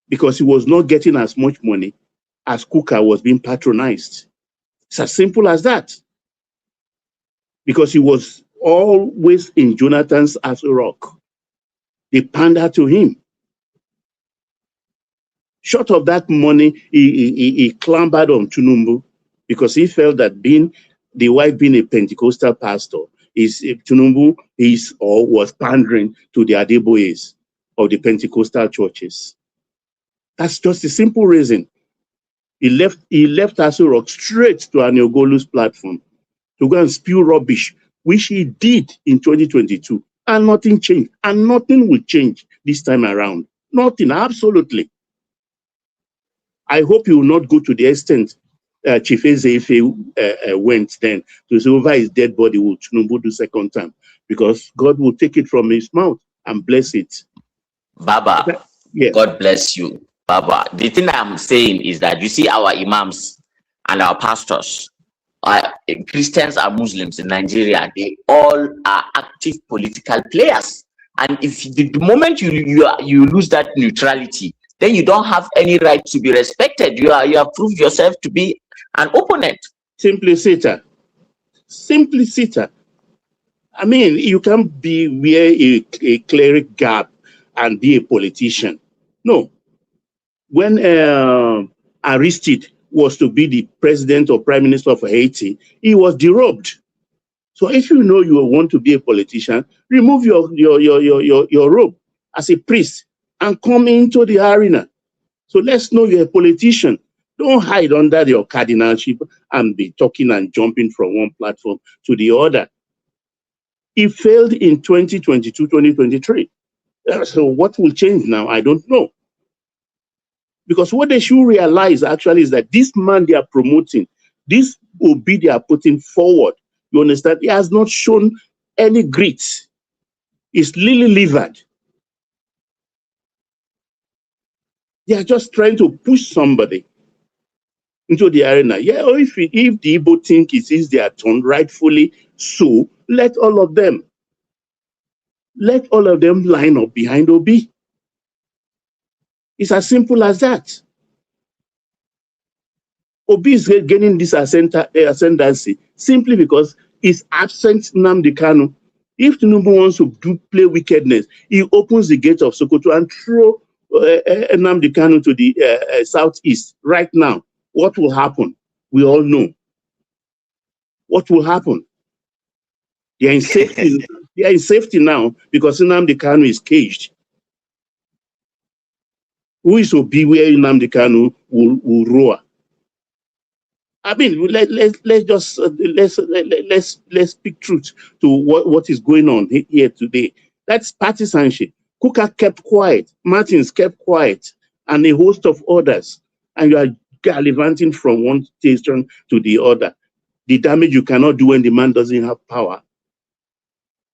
Because he was not getting as much money as Kuka was being patronized. It's as simple as that. Because he was always in Jonathan's Aso Rock. They pandered to him. Short of that money, he clambered on Tinubu because he felt that the wife being a Pentecostal pastor, Tinubu was pandering to the Adeboyes of the Pentecostal churches. That's just a simple reason. He left Aso Rock straight to Aniogolu's platform to go and spew rubbish, which he did in 2022. And nothing changed. And nothing will change this time around. Nothing, absolutely. I hope you will not go to the extent Chief Ezeife went then to say over his dead body will Tinubu do second time. Because God will take it from his mouth and bless it. Baba, yes. God bless you. Baba, the thing I'm saying is that you see our imams and our pastors, Christians and Muslims in Nigeria, they all are active political players. And if the moment you lose that neutrality, then you don't have any right to be respected. You have proved yourself to be an opponent. Simpliciter. I mean, you can't wear a cleric garb and be a politician. No. When Aristide was to be the president or prime minister of Haiti, he was derobed. So if you know you want to be a politician, remove your robe as a priest and come into the arena. So let's know you're a politician. Don't hide under your cardinalship and be talking and jumping from one platform to the other. It failed in 2022, 2023. So what will change now? I don't know. Because what they should realize actually is that this man they are promoting, this Obi they are putting forward, you understand, he has not shown any grit. He's lily-livered. They are just trying to push somebody into the arena. Yeah, or if the Igbo think it is their turn, rightfully so, let all of them line up behind Obi. It's as simple as that. Obi is gaining this ascendancy simply because he's absent Nnamdi Kanu. If Tinubu wants to play wickedness, he opens the gate of Sokoto and throw Nnamdi Kanu to the southeast right now. What will happen? We all know. What will happen? They are in safety. They are in safety now because Nnamdi Kanu is caged. Who is to be where Nnamdi Kanu will roar? I mean, let's speak truth to what is going on here today. That's partisanship. Kuka kept quiet, Martins kept quiet, and a host of others. And you are gallivanting from one station to the other. The damage you cannot do when the man doesn't have power.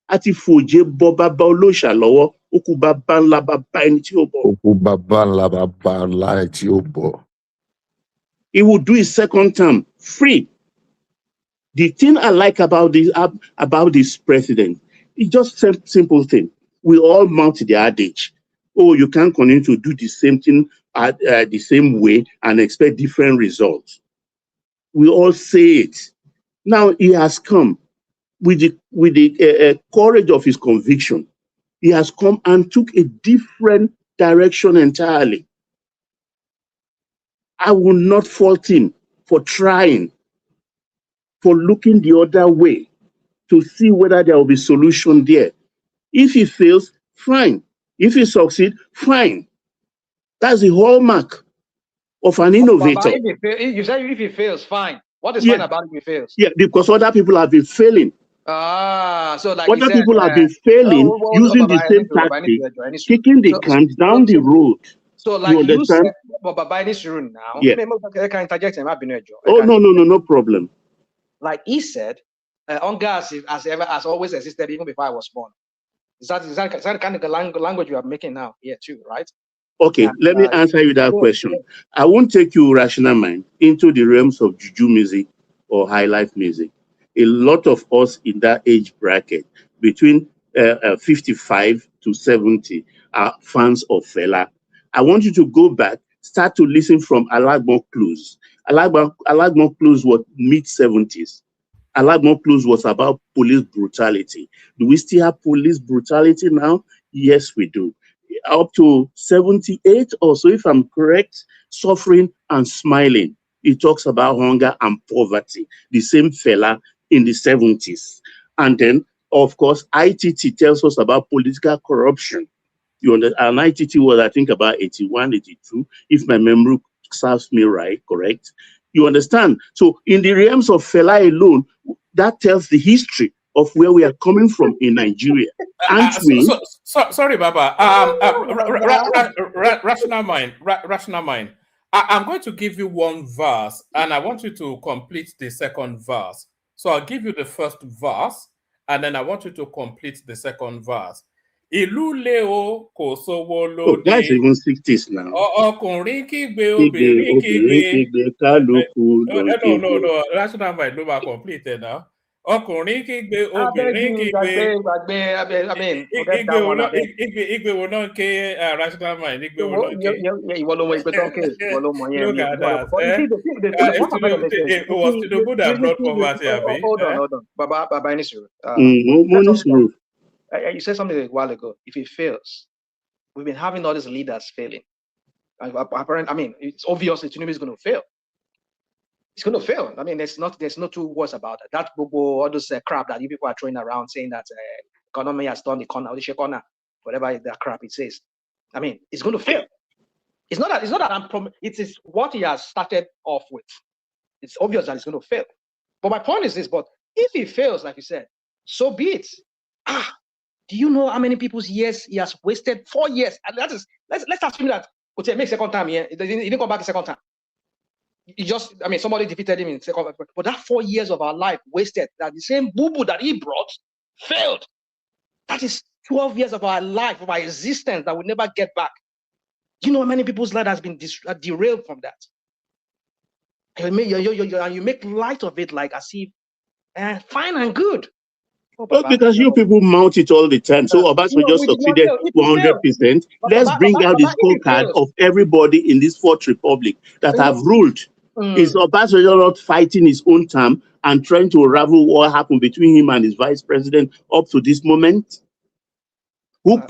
Ati foje boba baolosha lowo okuba la baba eni ti obo. Okuba la baba la eni ti obo. He will do his second term free. The thing I like about this president is just a simple thing. We all mount the adage. Oh, you can't continue to do the same thing the same way and expect different results. We all say it. Now he has come with the courage of his conviction. He has come and took a different direction entirely. I will not fault him for trying, for looking the other way to see whether there will be solution there. If he fails, fine. If he succeeds, fine. That's the hallmark of an innovator. You said if he fails, fine. What is fine about if he fails? Yeah, because other people have been failing. So like other people have been failing using the same tactic, kicking the can down the road. So like you said, but by this rule now, yeah. Can interject him? Oh no problem. Like he said, hunger has always existed even before I was born. Is that the kind of language you are making now here too, right? Okay, let me answer you that question. Yeah. I won't take you, rational mind, into the realms of juju music or high life music. A lot of us in that age bracket, between 55 to 70, are fans of Fela. I want you to go back, start to listen from Alagbon Clues. Alagbon Clues was mid-70s. Alagbon Clues was about police brutality. Do we still have police brutality now? Yes, we do. Up to 78 or so, if I'm correct, Suffering and Smiling. It talks about hunger and poverty, the same Fela in the 70s. And then, of course, ITT tells us about political corruption. You understand? And ITT was, I think, about 81, 82, if my memory serves me right, correct? You understand? So in the realms of Fela alone, that tells the history of where we are coming from in Nigeria. Sorry, Baba. Rational mind. I'm going to give you one verse, and I want you to complete the second verse. So I'll give you the first verse, and then I want you to complete the second verse. Ìlú lé o kò sówó lóde. Oh, that's even 60s now. Ọkùnrin kígbe, obìnrin kígbe. kálukú ló No. Rational mind, no, complete now. ọkùnrin kígbe obìnrin kígbe igbe wo náà ké rational mind igbe wo náà ké. Look at that. It was Tinubu that brought poverty, abi? Hold on. Baba Inisu. You said something a while ago. If it fails, we've been having all these leaders failing. Apparently, I mean, it's obvious that Tinubu is going to fail. It's going to fail. I mean, there's no two words about it. That all those crap that you people are throwing around saying that economy has done the corner, whatever that crap it says. I mean, it's going to fail. It's not that it is what he has started off with. It's obvious that it's going to fail. But my point is this: but if he fails, like you said, so be it. Do you know how many people's years he has wasted? 4 years. And that is let's assume that Ote make second time here. He didn't come back the second time. Somebody defeated him in second. But that 4 years of our life wasted, that the same boo-boo that he brought failed. That is 12 years of our life, of our existence that we never get back. Do you know how many people's life has been derailed from that? And you make light of it like as if fine and good. Because you people mount it all the time. So Obasanjo just succeeded 100%. Let's bring out the scorecard of everybody in this fourth republic that have ruled. Is Obasanjo not fighting his own term and trying to unravel what happened between him and his vice president up to this moment? Who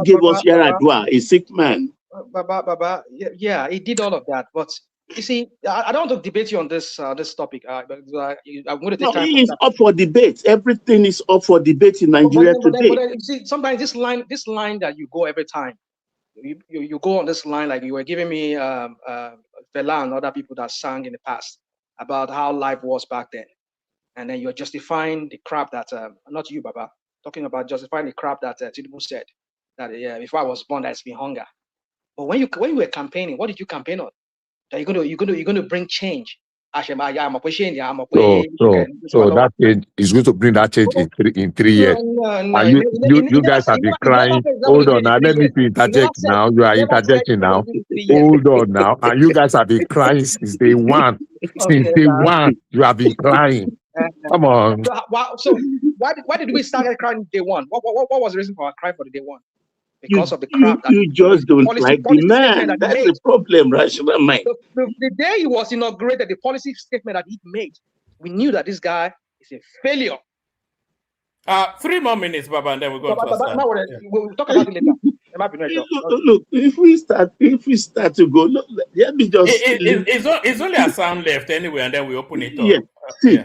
gave us Yaradua, a sick man? Baba, yeah, he did all of that, but you see, I don't want to debate you on this topic. I'm going to take time. It's up for debate. Everything is up for debate in Nigeria today. But you see, sometimes this line that you go every time, you go on this line like you were giving me Fela and other people that sang in the past about how life was back then, and then you're justifying the crap that not you, Baba, talking about justifying the crap that Tinubu said that before I was born, there's been hunger. But when you were campaigning, what did you campaign on? That you're going to bring change. So that change is going to bring that change in 3 years. And you guys have been crying. Hold on now, let me interject now. You are interjecting now. Hold on now. And you guys have been crying since day one. Since day one, you have been crying. Come on. So why did we start crying day one? What was the reason for our cry for the day one? Because of the crap that you just don't like the man. That's the problem, rational mind. The day he was inaugurated, the policy statement that he made, we knew that this guy is a failure. 3 more minutes, Baba, and then we'll go to we'll talk about it later. Look, if we start to go, look, let me just. It's only a sound left anyway, and then we open it up. Yeah. See,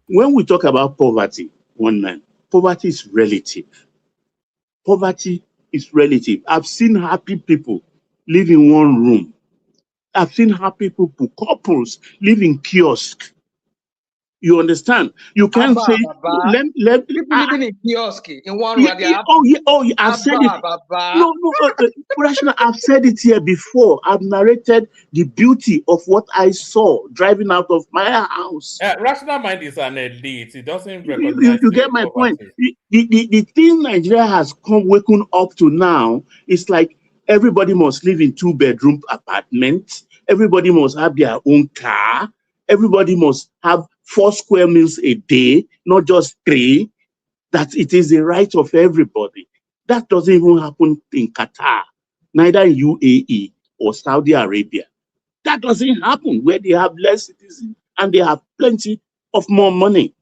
when we talk about poverty, one man, poverty is relative. Poverty is relative. I've seen happy people live in one room. I've seen happy people, couples live in kiosk. You understand? You can't say people living in kiosk in one room. I've said it. No, Rational, I've said it here before. I've narrated the beauty of what I saw driving out of my house. Rational mind is an elite. It doesn't recognize. You get my point. The thing Nigeria has waken up to now is like everybody must live in 2-bedroom apartments. Everybody must have their own car. Everybody must have 4 square meals a day, not just 3. That it is the right of everybody. That doesn't even happen in Qatar, neither in UAE or Saudi Arabia. That doesn't happen where they have less citizens and they have plenty of more money.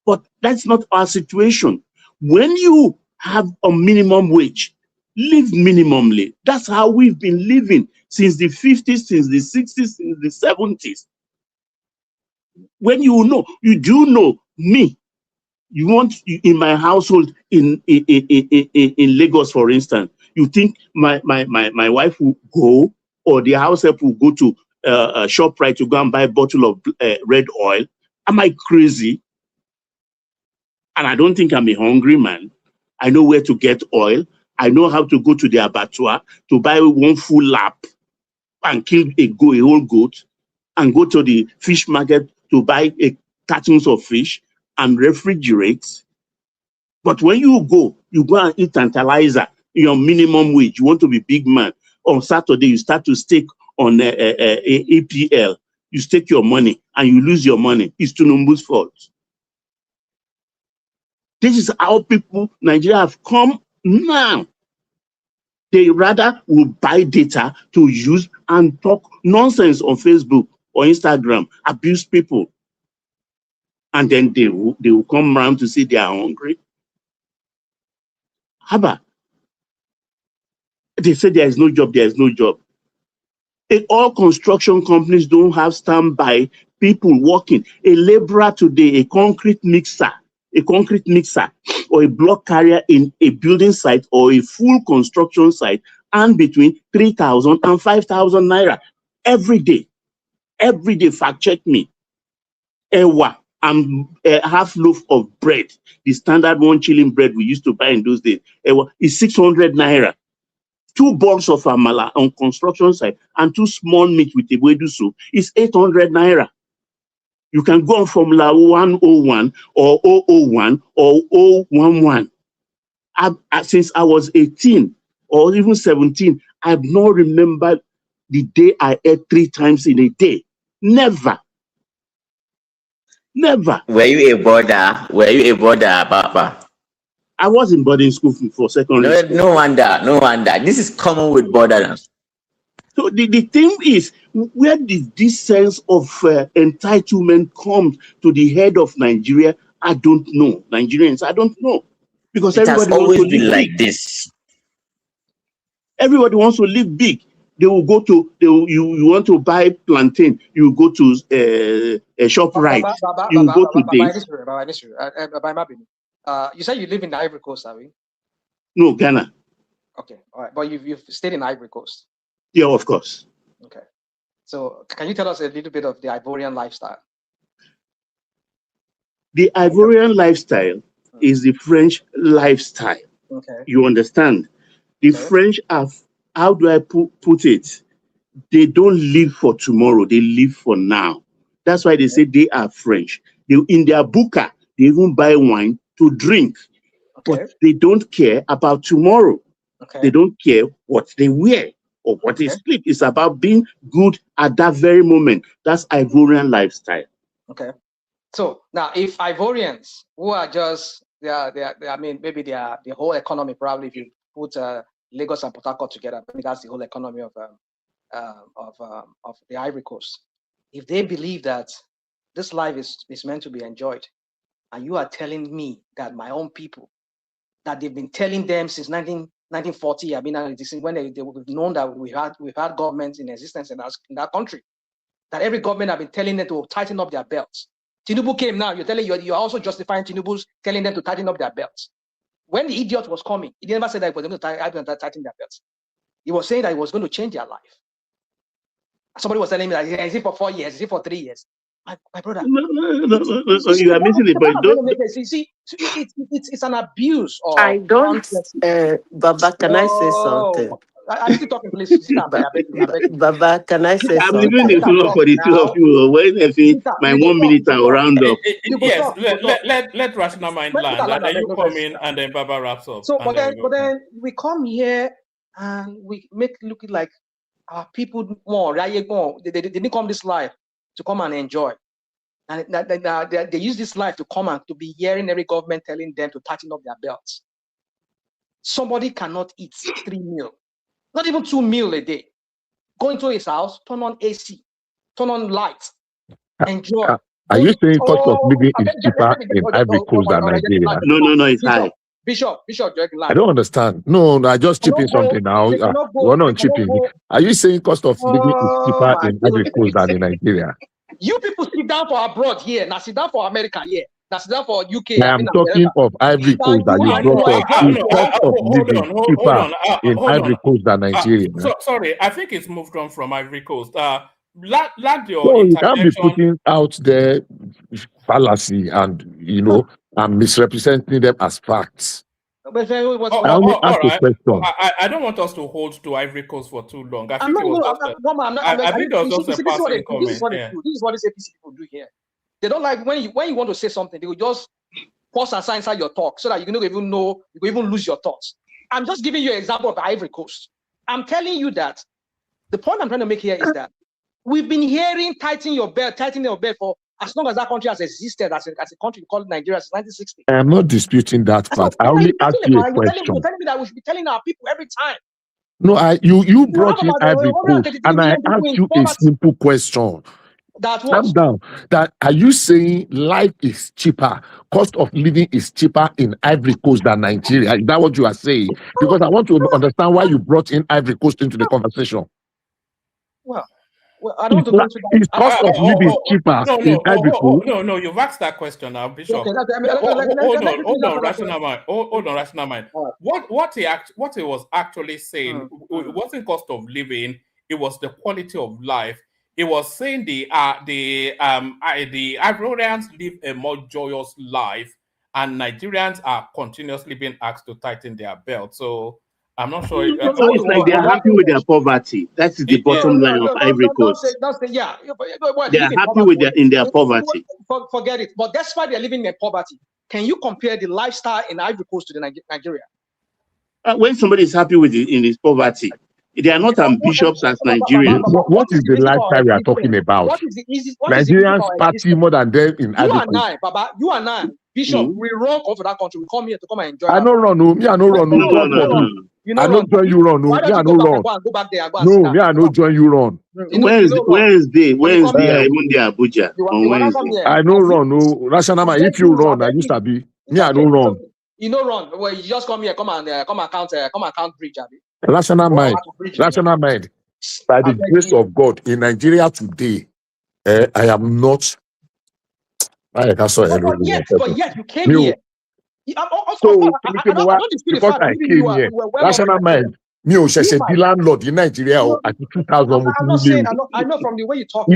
But that's not our situation. When you have a minimum wage, live minimally. That's how we've been living since the 50s, since the 60s, since the 70s. When you do know me, you want in my household in Lagos, for instance, you think my wife will go or the house help will go to a ShopRite to go and buy a bottle of red oil? Am I crazy? And I don't think I'm a hungry man. I know where to get oil. I know how to go to the abattoir to buy one full lap and kill a whole goat, and go to the fish market to buy cartons of fish and refrigerate. But when you go and eat tantalizer, your minimum wage, you want to be big man. On Saturday, you start to stake on APL. You stake your money and you lose your money. It's Tinubu's fault. This is how people, Nigeria have come now. They rather will buy data to use and talk nonsense on Facebook or Instagram, abuse people. And then they will come around to say they are hungry. Haba. They say there is no job, there is no job. All construction companies don't have standby people working. A laborer today, a concrete mixer, or a block carrier in a building site or a full construction site, and between 3,000 and 5,000 naira every day. Every day, fact check me. Ewa, and a half loaf of bread, the standard 1 shilling bread we used to buy in those days, Ewa, is 600 naira. 2 balls of amala on construction site and 2 small meat with a wedu soup is 800 naira. You can go on Formula 101 or 001 or 011. Since I was 18 or even 17, I've not remembered the day I ate 3 times in a day. Never. Never. Were you a border? Were you a border, Papa? I was in boarding school for secondary school. No wonder. This is common with borderlands. So the thing is, where did this sense of entitlement come to the head of Nigeria? I don't know. Nigerians, I don't know. Because it has everybody always been like this. Everybody wants to live big. They will go to, you want to buy plantain, you go to a shop right. You go to this. You said you live in the Ivory Coast, are we? No, Ghana. Okay, all right. But you've stayed in Ivory Coast. Yeah, of course. Okay. So can you tell us a little bit of the Ivorian lifestyle? The Ivorian lifestyle is the French lifestyle. Okay. You understand? The French have, how do I put it? They don't live for tomorrow, they live for now. That's why they say they are French. In their buka, they even buy wine to drink. But they don't care about tomorrow. They don't care what they wear or what they sleep. It's about being good at that very moment. That's Ivorian lifestyle. Okay. So now, if Ivorians who are just, I mean, maybe the whole economy, probably if you put Lagos and Port Harcourt together, I mean, that's the whole economy of the Ivory Coast. If they believe that this life is meant to be enjoyed, and you are telling me that my own people, that they've been telling them since 1940, I mean, when they would have known that we've had governments in existence in that country, that every government have been telling them to tighten up their belts. Tinubu came now, you're also justifying Tinubu's telling them to tighten up their belts. When the idiot was coming, he never said that he was going to tighten their belts. He was saying that he was going to change their life. Somebody was telling me that, is it for 4 years? Is it for 3 years? My brother. No, you are missing it, but see, it's an abuse. I don't, Baba, can I say something? I'm still talking, please. Sit down, I beg you. Baba, can I say something? I'm leaving the floor for the two of you. When I say my 1 minute I will round up. Yes, let Rational Mind land, and then you come in, and then Baba wraps up. So, but then we come here and we make it look like our people more. They didn't come this life to come and enjoy. And they use this life to come and to be hearing every government telling them to tighten up their belts. Somebody cannot eat 3 meals, not even 2 meals a day. Go into his house, turn on AC, turn on lights, enjoy. Are you saying cost of living is cheaper in Ivory Coast than Nigeria? No, it's high. Bishop, I don't understand. No, I just chipping something now. We're not chipping. Are you saying cost of living is cheaper in Ivory Coast than in Nigeria? You people sit down for abroad here, now sit down for America here, now sit down for UK. I am talking of Ivory Coast that you brought up. Is cost of living cheaper in Ivory Coast than Nigeria? Sorry, I think it's moved on from Ivory Coast. No, you can't be putting out there fallacy and and misrepresenting them as facts. I only ask a question. I don't want us to hold to Ivory Coast for too long. I think it was just a passing comment. This is what these APC people do here. They don't like when you want to say something, they will just pause and sign inside your talk so that you don't even know, you will even lose your thoughts. I'm just giving you an example of the Ivory Coast. I'm telling you that the point I'm trying to make here is that we've been hearing tighten your belt for as long as that country has existed as a country called Nigeria since 1960. I'm not disputing that part. I only asked you a question. You're telling me that we should be telling our people every time. No, you brought in Ivory Coast, and I asked you a simple question. That what? Calm down. That are you saying life is cheaper, cost of living is cheaper in Ivory Coast than Nigeria? Is that what you are saying? Because I want to understand why you brought in Ivory Coast into the conversation. Well, I don't want to go into that. Is cost of living cheaper in Ivory Coast? No, you've asked that question now, Bishop. Okay, hold on, rational mind. Hold on, rational mind. What he was actually saying, it wasn't cost of living, it was the quality of life. It was saying the Ivorians live a more joyous life, and Nigerians are continuously being asked to tighten their belt. So I'm not sure. So it's like they are happy with their poverty. That's the bottom line of Ivory Coast. They are happy with their poverty. Forget it. But that's why they're living in poverty. Can you compare the lifestyle in Ivory Coast to the Nigeria? When somebody is happy with in his poverty, they are not ambitious as Nigerians. What is the lifestyle we are talking about? What is the easiest? Nigerians party more than them in Ivory Coast. You and I, Baba, you and I, Bishop, we run off of that country. We come here to come and enjoy. I don't run, no. Me, I don't run, no. I don't join you run, no. Me, I don't run. No, me, I don't join you run. Wednesday, I even the Abuja on Wednesday. I don't run, no. Rational man, if you run, I used to be. Me, I don't run. You don't run. Well, you just come here, come and count bridge, Abi. Rational mind. By the grace of God, in Nigeria today, I am not. But yet you came here. Because I came here, rational mind. Me o ṣẹ̀ṣẹ̀ di landlord in Nigeria at 2000. I know from the way you talk.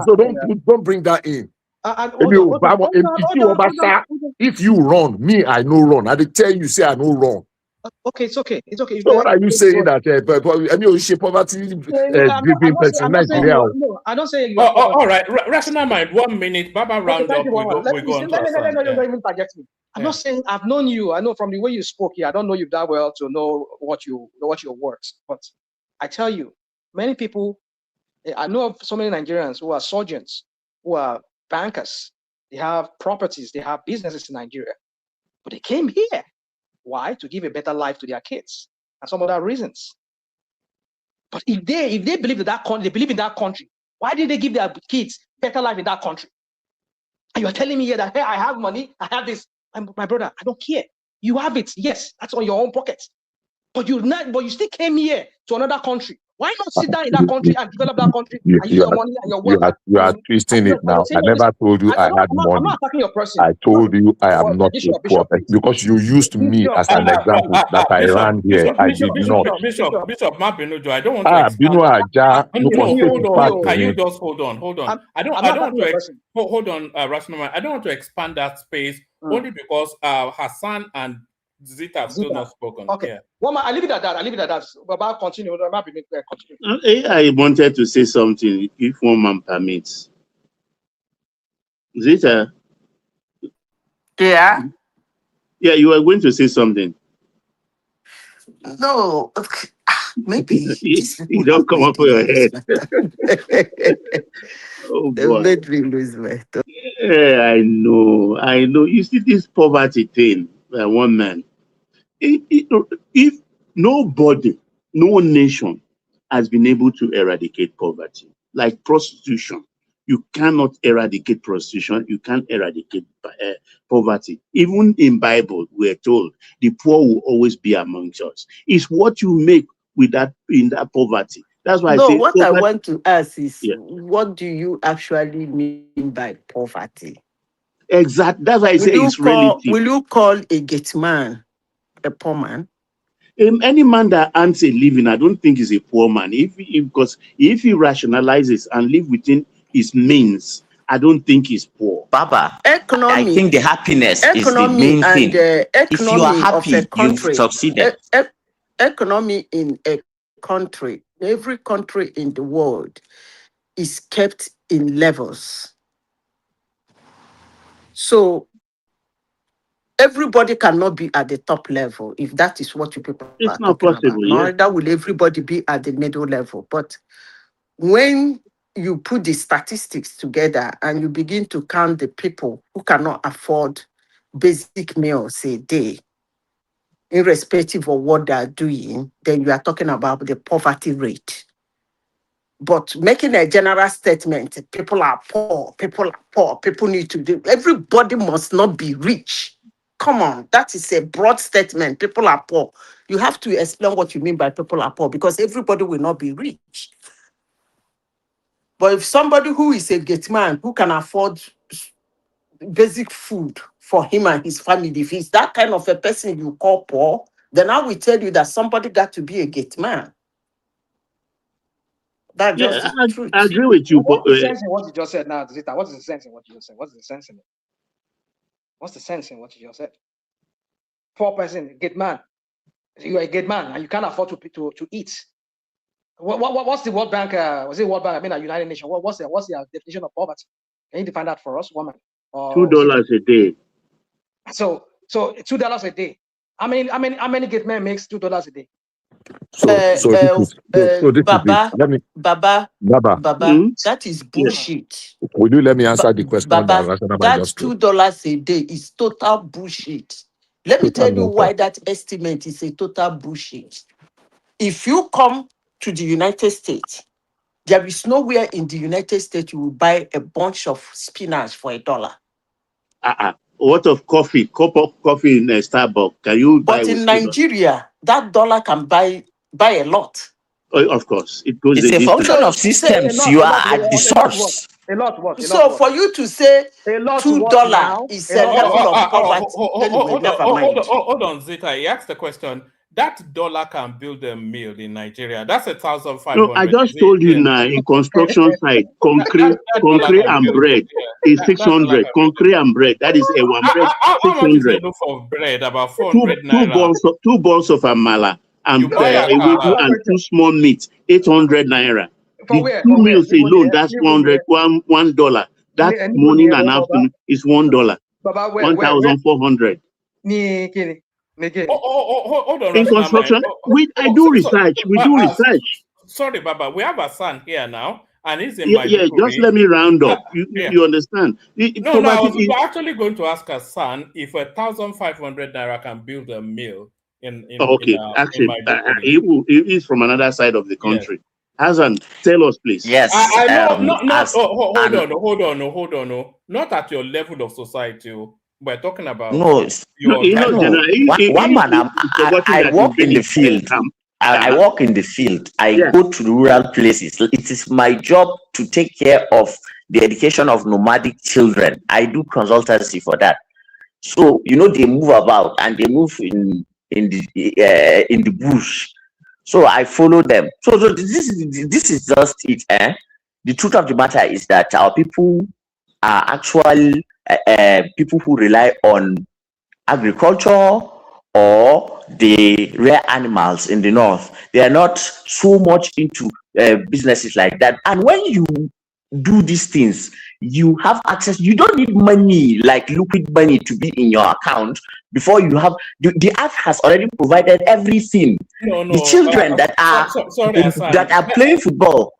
So don't bring that in. If you run, me I no run. I dey tell you say I no run. Okay, it's okay. It's okay. So what are you saying that? I mean, you poverty driven person in Nigeria. No, I don't say. All right, rational mind. 1 minute, Baba round up. We go on. Let me target me. I'm not saying I've known you. I know from the way you spoke here. I don't know you that well to know what your works. But I tell you, many people. I know of so many Nigerians who are surgeons, who are bankers. They have properties. They have businesses in Nigeria, but they came here. Why? To give a better life to their kids and some other reasons. But if they believe they believe in that country, why did they give their kids better life in that country? And you are telling me here that, hey, I have money, I have this. My brother, I don't care. You have it, yes, that's on your own pocket. But you still came here to another country. Why not sit down in that country and develop that country and use your money and your wealth? You are twisting it now. I never told you I had money. I'm not attacking your person. I told you I am not a poor person because you used me as an example that I ran here. I did not. Bishop, I don't want to expand. Can you just hold on? I don't want to hold on, Rational Man. I don't want to expand that space only because Hassan and Zita still not spoken. Okay. Yeah. Well, I leave it at that. Baba, continue. I wanted to say something, if one man permits. Zita? Yeah? Yeah, you were going to say something. No, maybe. You don't come up with your head. Oh, boy. Made me lose my thought. Yeah, I know. You see this poverty thing, one man. If nobody, no nation has been able to eradicate poverty, like prostitution, you cannot eradicate prostitution. You can't eradicate poverty. Even in Bible, we're told the poor will always be amongst us. It's what you make with that in that poverty. That's why I say. What I want to ask is, what do you actually mean by poverty? Exactly. That's why I say it's relative. Will you call a gate man a poor man? Any man that earns a living, I don't think is a poor man. Because if he rationalizes and live within his means, I don't think he's poor. Baba, I think the happiness is the main thing. If you are happy, you've succeeded. Economy in a country, every country in the world, is kept in levels. So everybody cannot be at the top level if that is what you people It's are not talking possible, about. yes. Neither will everybody be at the middle level. But when you put the statistics together and you begin to count the people who cannot afford basic meals a day, irrespective of what they are doing, then you are talking about the poverty rate. But making a general statement, people are poor, people need to do, everybody must not be rich. Come on, that is a broad statement. People are poor. You have to explain what you mean by people are poor, because everybody will not be rich. But if somebody who is a gate man, who can afford basic food for him and his family, if he's that kind of a person you call poor, then I will tell you that somebody got to be a gate man. That's Yeah, just the truth. I agree with you. What's the sense in what you just said now, Zita? What is the sense in what you just said? What's the sense in it? What's the sense in what you just said? Poor person, gate man. You're a gate man and you can't afford to eat. What's the World Bank? Was it World Bank? I mean, a United Nations. What's the definition of poverty? Can you define that for us, woman? $2 a day. So $2 a day. How many gate men makes $2 a day? So this is Baba, it. Let me, Baba, Baba. that is bullshit. Will you let me answer the question that Baba, Rasanaba that just threw? $2 a day is total bullshit. Let me tell you Total why nonsense. that estimate is a total bullshit. If you come to the United States, there is nowhere in the United States you will buy a bunch of spinach for $1. What of coffee? Cup of coffee in a Starbucks. Can you buy But with in $2? Nigeria, that dollar can buy a lot. Oh, of course, it goes It's the a distance. function of systems. You are at the source. So for you to say $2 now, is a level of poverty, anyway, never mind. Hold on, Zita. He asked the question. That dollar can build a mill in Nigeria. That's 1,500. No, I just told you now, in construction site, concrete and bread is 600. Concrete and bread, that is a one bread, How much is a 600. loaf of bread? About 400 naira. Two balls of amala and ewedu and 2 small meats, 800 naira. The 2 meals alone, that's $1. That morning and afternoon is $1. 1,400. Hold on, In construction, I do research. We do research. Sorry, Baba. We have a son here now, and he's in my just let me round up. You understand? No, I was actually going to ask a son if 1,500 naira can build a mill in he is from another side of the country. Hassan, tell us, please. Yes. I know. Hold on. Not at your level of society. We're talking about one man. I work in the field. I work in the field. I go to rural places. It is my job to take care of the education of nomadic children. I do consultancy for that. So they move about and they move in the bush. So I follow them. So this is just it. The truth of the matter is that our people are actually people who rely on agriculture or the rare animals in the north. They are not so much into businesses like that. And when you do these things, you have access. You don't need money, like liquid money, to be in your account before you have. The earth has already provided everything. The children that are playing football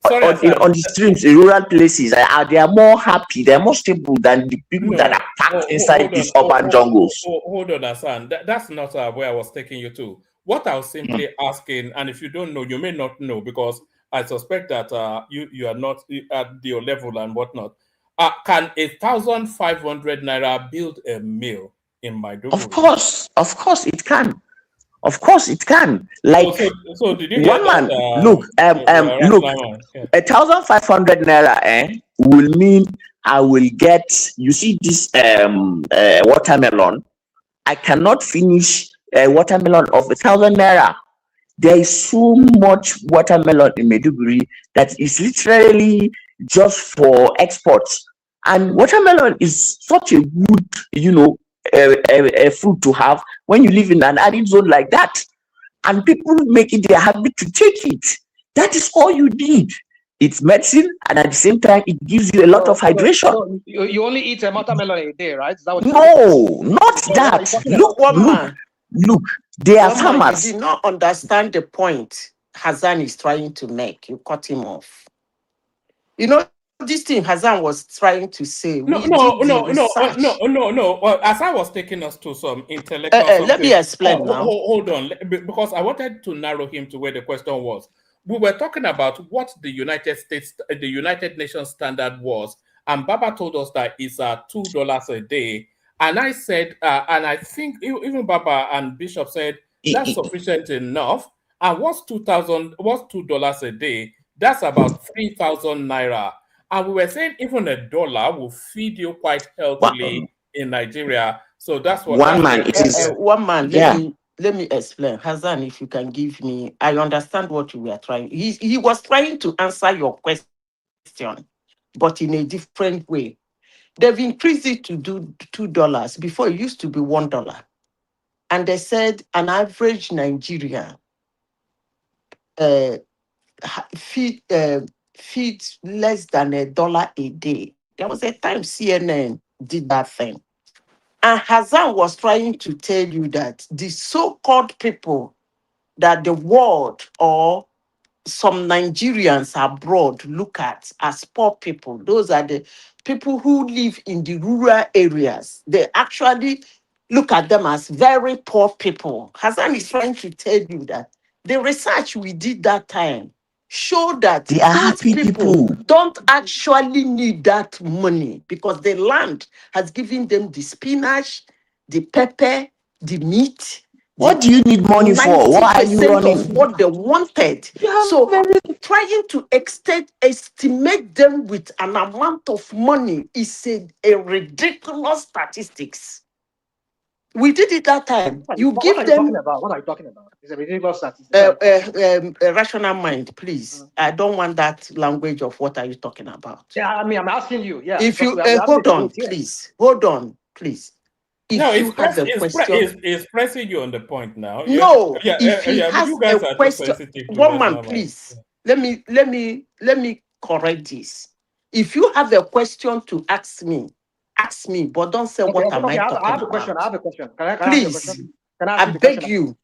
on the streets in rural places, they are more happy, they are more stable than the people that are packed inside these urban jungles. Hold on, Hassan. That's not where I was taking you to. What I was simply asking, and if you don't know, you may not know, because I suspect that you are not at your level and whatnot. Can 1,500 naira build a mill in Maiduguri? Of course it can. Of course it can. Like so did you one man, look, 1,500 naira will mean I will get, you see this watermelon. I cannot finish a watermelon of 1,000 naira. There is so much watermelon in Maiduguri that is literally just for exports. And watermelon is such a good, a fruit to have when you live in an arid zone like that. And people make it their habit to take it. That is all you need. It's medicine, and at the same time, it gives you a lot of hydration. So you only eat a watermelon a day, right? Is that what No, not that. Look, they are farmers. You did not understand the point Hassan is trying to make. You cut him off. You know, this thing Hassan was trying to say. No. As I was taking us to some intellectual let me explain now. Hold on, because I wanted to narrow him to where the question was. We were talking about what the United Nations standard was, and Baba told us that it's $2 a day. And I said, and I think even Baba and Bishop said that's sufficient enough. And what's $2 a day? That's about 3,000 naira. And we were saying even $1 will feed you quite healthily in Nigeria. So that's what one man. Let me explain. Hassan, if you can give me, I understand what you were trying. He was trying to answer your question, but in a different way. They've increased it to do $2. Before it used to be $1. And they said an average Nigerian feeds less than $1 a day. There was a time CNN did that thing. And Hassan was trying to tell you that the so-called people that the world or some Nigerians abroad look at as poor people, those are the people who live in the rural areas. They actually look at them as very poor people. Hassan is trying to tell you that the research we did that time showed that they are happy people don't actually need that money because the land has given them the spinach, the pepper, the meat. What do you need money for? Why are you running? Of what they wanted. So trying to estimate them with an amount of money is a ridiculous statistics. We did it that time. What are you talking about? It's a ridiculous statistic. Rational mind, please. I don't want that language of what are you talking about. Yeah, I mean, I'm asking you. Yeah. If you hold on, please. Hold on, please. It's pressing you on the point now. No, if he has you guys a question, one man, please. Let me correct this. If you have a question to ask me, but don't say what am I talking about. I have a question. Please, I beg you.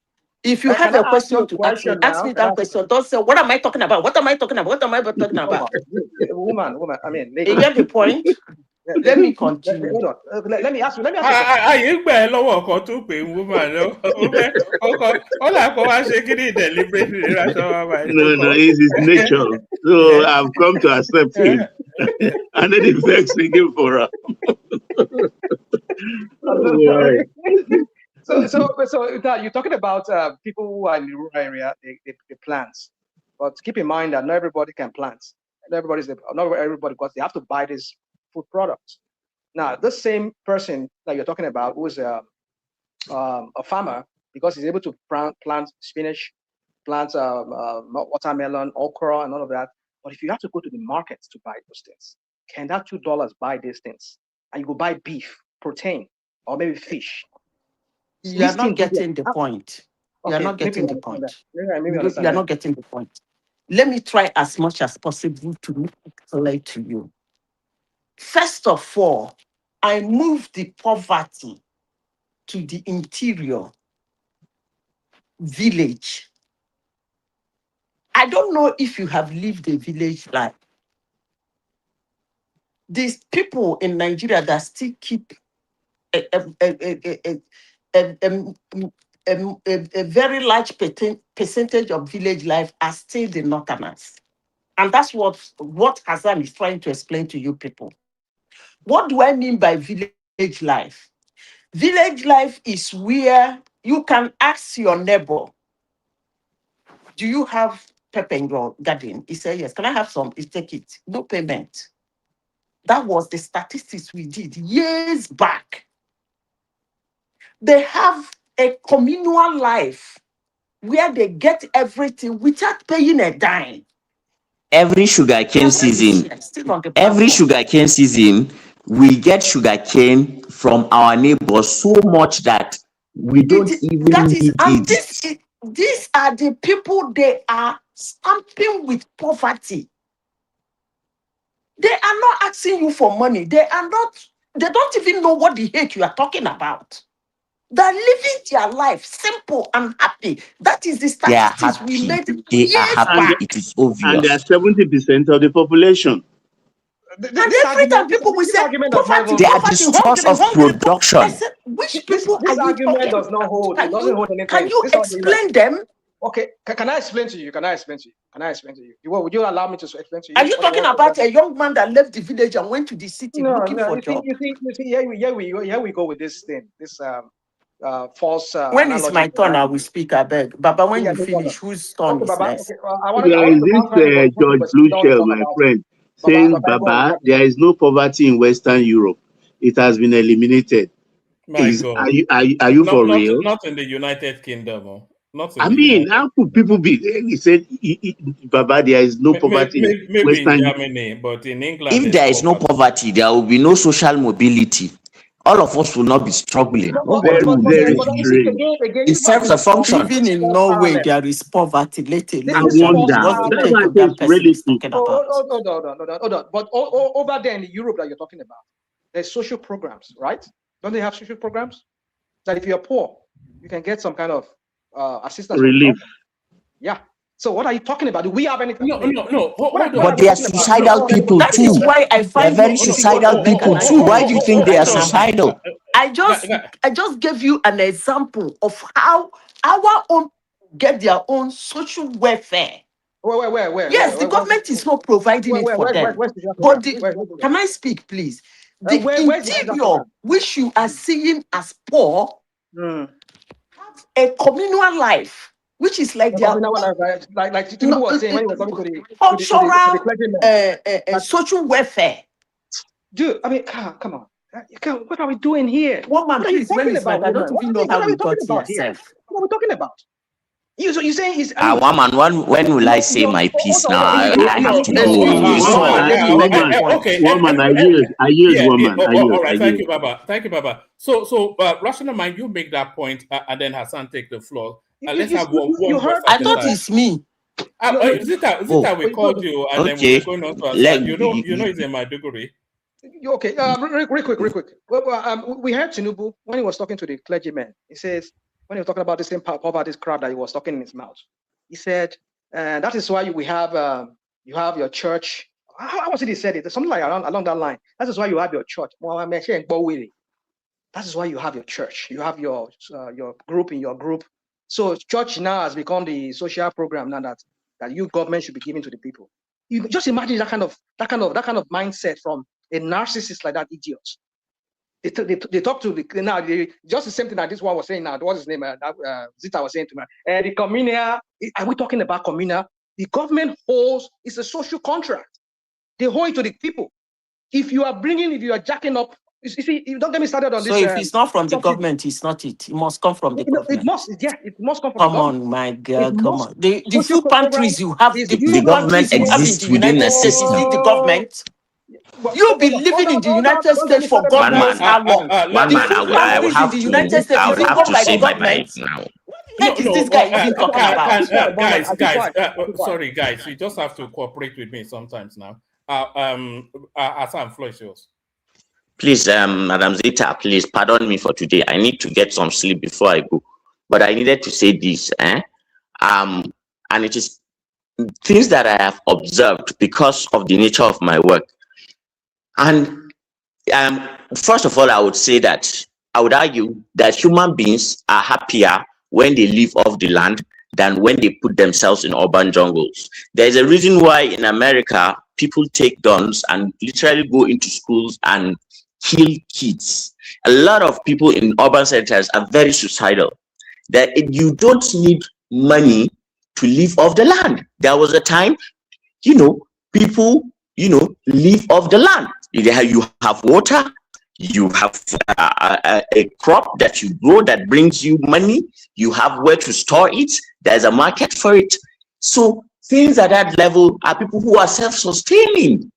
If you have a question to ask me that question. Don't say what am I talking about? What am I talking about? What am I talking about? Woman. I mean, you get the point. Let me continue. Hold on. Let me ask you. Woman. No, it's his nature. So I've come to accept him. And then it vexes again for us. So you're talking about people who are in the rural area, they plant. But keep in mind that not everybody can plant. Not everybody, because they have to buy these food products. Now, this same person that you're talking about, who is a farmer, because he's able to plant spinach, plant watermelon, okra, and all of that. But if you have to go to the market to buy those things, can that $2 buy these things? And you go buy beef, protein, or maybe fish. You are not getting the point. You are not getting the point. You are not getting the point. Let me try as much as possible to make it clear to you. First of all, I moved the poverty to the interior village. I don't know if you have lived a village life. These people in Nigeria that still keep a very large percentage of village life are still the northerners. And that's what Hassan is trying to explain to you people. What do I mean by village life? Village life is where you can ask your neighbor, do you have pepper in your garden? He said, yes. Can I have some? He take it. No payment. That was the statistics we did years back. They have a communal life where they get everything without paying a dime. Every sugarcane season, we get sugarcane from our neighbors so much that we don't even need it. These are the people they are stamping with poverty. They are not asking you for money. They don't even know what the heck you are talking about. They're living their life simple and happy. That is the They are statistics we happy. made They are years happy. back. It is And they are obvious. 70% of the population. And every time people will say poverty, They are the poverty, source hungry, of hungry. I production. said, which This people are you argument talking does not about? hold. It doesn't hold anything. Can you This argument- explain them? Okay, can I explain to you? Can I explain to you? Can I explain to you? Would you allow me to explain to you? Are you talking about a young man that left the village and went to the city looking for a job? You see, here we go with this thing, this false. When it's my turn, I will speak. I beg, Baba. When you finish, whose turn Okay, is Baba. next? Okay, I want There is this George Blueshell, my friend, saying, Baba, there is no poverty in Western Europe. It has been eliminated. My God. Are you for real? Not in the United Kingdom. Not in I the mean, United how could people be? He said, Baba, there is no poverty in maybe Western in Europe. Germany, but in England. If there is no poverty, there will be no social mobility. All of us will not be struggling. Nobody will be doing. It serves a function. Even in Norway, there is poverty. Let alone I wonder. what's the That's heck why of that it's person is relative. talking about? Hold on. But over there in Europe that you're talking about, there's social programs, right? Don't they have social programs that if you're poor, you can get some kind of assistance? Relief. Yeah. So what are you talking about? Do we have anything? No. Hold on. But they are suicidal people That too. is why I find They're very suicidal people too. Why do you think they are suicidal? I just gave you an example of how our own get their own social welfare. Where? Yes, the government is not providing it for them. But can I speak, please? The interior, which you are seeing as poor, have a communal life, which is like their like Tinubu was saying when he was talking to the cultural social welfare. Dude, I mean, come on. What are we doing here? One man, what are you please, when talking it's about? I don't even know how we got here. What are we talking about? You saying he's Woman, when will I say my piece now? I have to go. Woman, I yield, woman. All right, thank you, Baba. So, Rational Mind, you make that point, and then Hassan take the floor. Let's have one. I thought it's me. Zita, we called you, and then we were going on to Hassan. You know, it's in my degree. Okay, real quick. Well, we heard Tinubu when he was talking to the clergyman. He says, when he was talking about the same poverty crap that he was talking in his mouth, he said, that is why you have your church. How was it he said it? Something like along that line. That is why you have your church. That is why you have your church. You have your group in your group. So church now has become the social program now that you government should be giving to the people. You just imagine that kind of mindset from a narcissist like that idiot. They talk to just the same thing that this one was saying now. What's his name? Zita was saying to me. The communal, are we talking about communal? The government holds, it's a social contract. They hold it to the people. If you are jacking up, you see, you don't get me started on this. So if it's not from the government, it's not it. It must come from the government. It must come from come the government. on, my God, come on. The food pantries you have, the government exists within the system. The government. You'll be living in the United States for God knows how long. One man, I will have to say my mind now. What is this guy even talking about? Guys, sorry, guys, you just have to cooperate with me sometimes now. Hassan, floor is yours. Please, Madam Zita, please pardon me for today. I need to get some sleep before I go. But I needed to say this. And it is things that I have observed because of the nature of my work. And first of all, I would argue that human beings are happier when they live off the land than when they put themselves in urban jungles. There's a reason why in America, people take guns and literally go into schools and kill kids. A lot of people in urban centers are very suicidal. That you don't need money to live off the land. There was a time, people, live off the land. You have water, you have a crop that you grow that brings you money, you have where to store it, there's a market for it. So things at that level are people who are self-sustaining.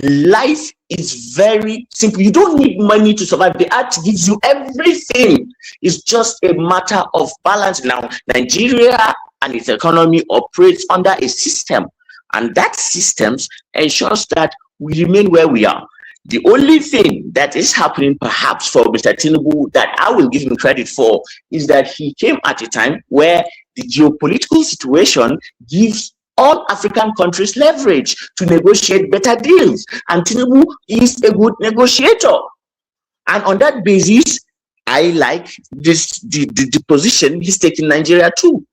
Life is very simple. You don't need money to survive. The earth gives you everything. It's just a matter of balance. Now, Nigeria and its economy operates under a system And that systems ensures that we remain where we are. The only thing that is happening perhaps for Mr. Tinubu that I will give him credit for is that he came at a time where the geopolitical situation gives all African countries leverage to negotiate better deals. And Tinubu is a good negotiator. And on that basis, I like the position he's taking Nigeria to.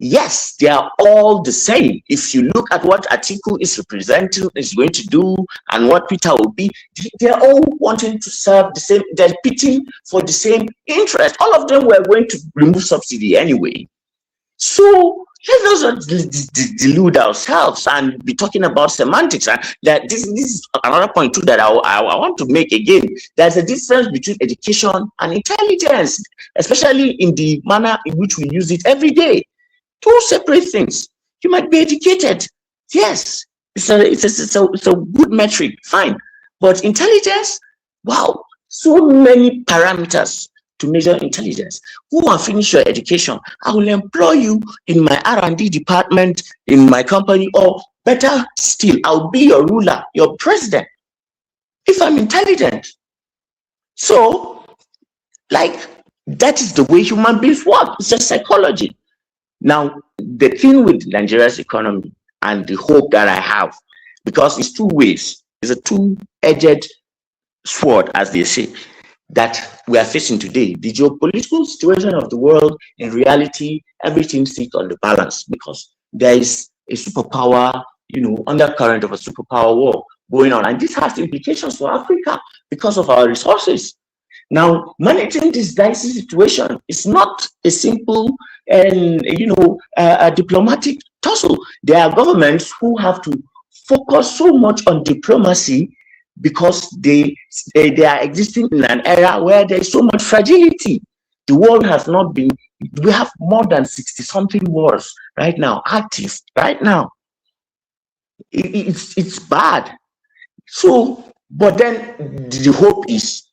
Yes, they are all the same. If you look at what Atiku is representing, is going to do, and what Peter will be, they're all wanting to serve the same, they're pitting for the same interest. All of them were going to remove subsidy anyway. So let's not delude ourselves and be talking about semantics. And that this is another point too that I want to make again. There's a difference between education and intelligence, especially in the manner in which we use it every day. Two separate things. You might be educated. Yes, it's a good metric, fine. But intelligence, wow, so many parameters to measure intelligence. Go and finish your education. I will employ you in my R&D department, in my company, or better still, I'll be your ruler, your president, if I'm intelligent. So, like, that is the way human beings work. It's just psychology. Now, the thing with Nigeria's economy and the hope that I have, because it's two ways, it's a two-edged sword, as they say, that we are facing today. The geopolitical situation of the world, in reality, everything sits on the balance because there is a superpower, undercurrent of a superpower war going on. And this has implications for Africa because of our resources. Now, managing this dicey situation is not a simple and, a diplomatic tussle. There are governments who have to focus so much on diplomacy because they are existing in an era where there is so much fragility. The world has not been, we have more than 60-something wars right now, active right now. It's bad. So, but then the hope is,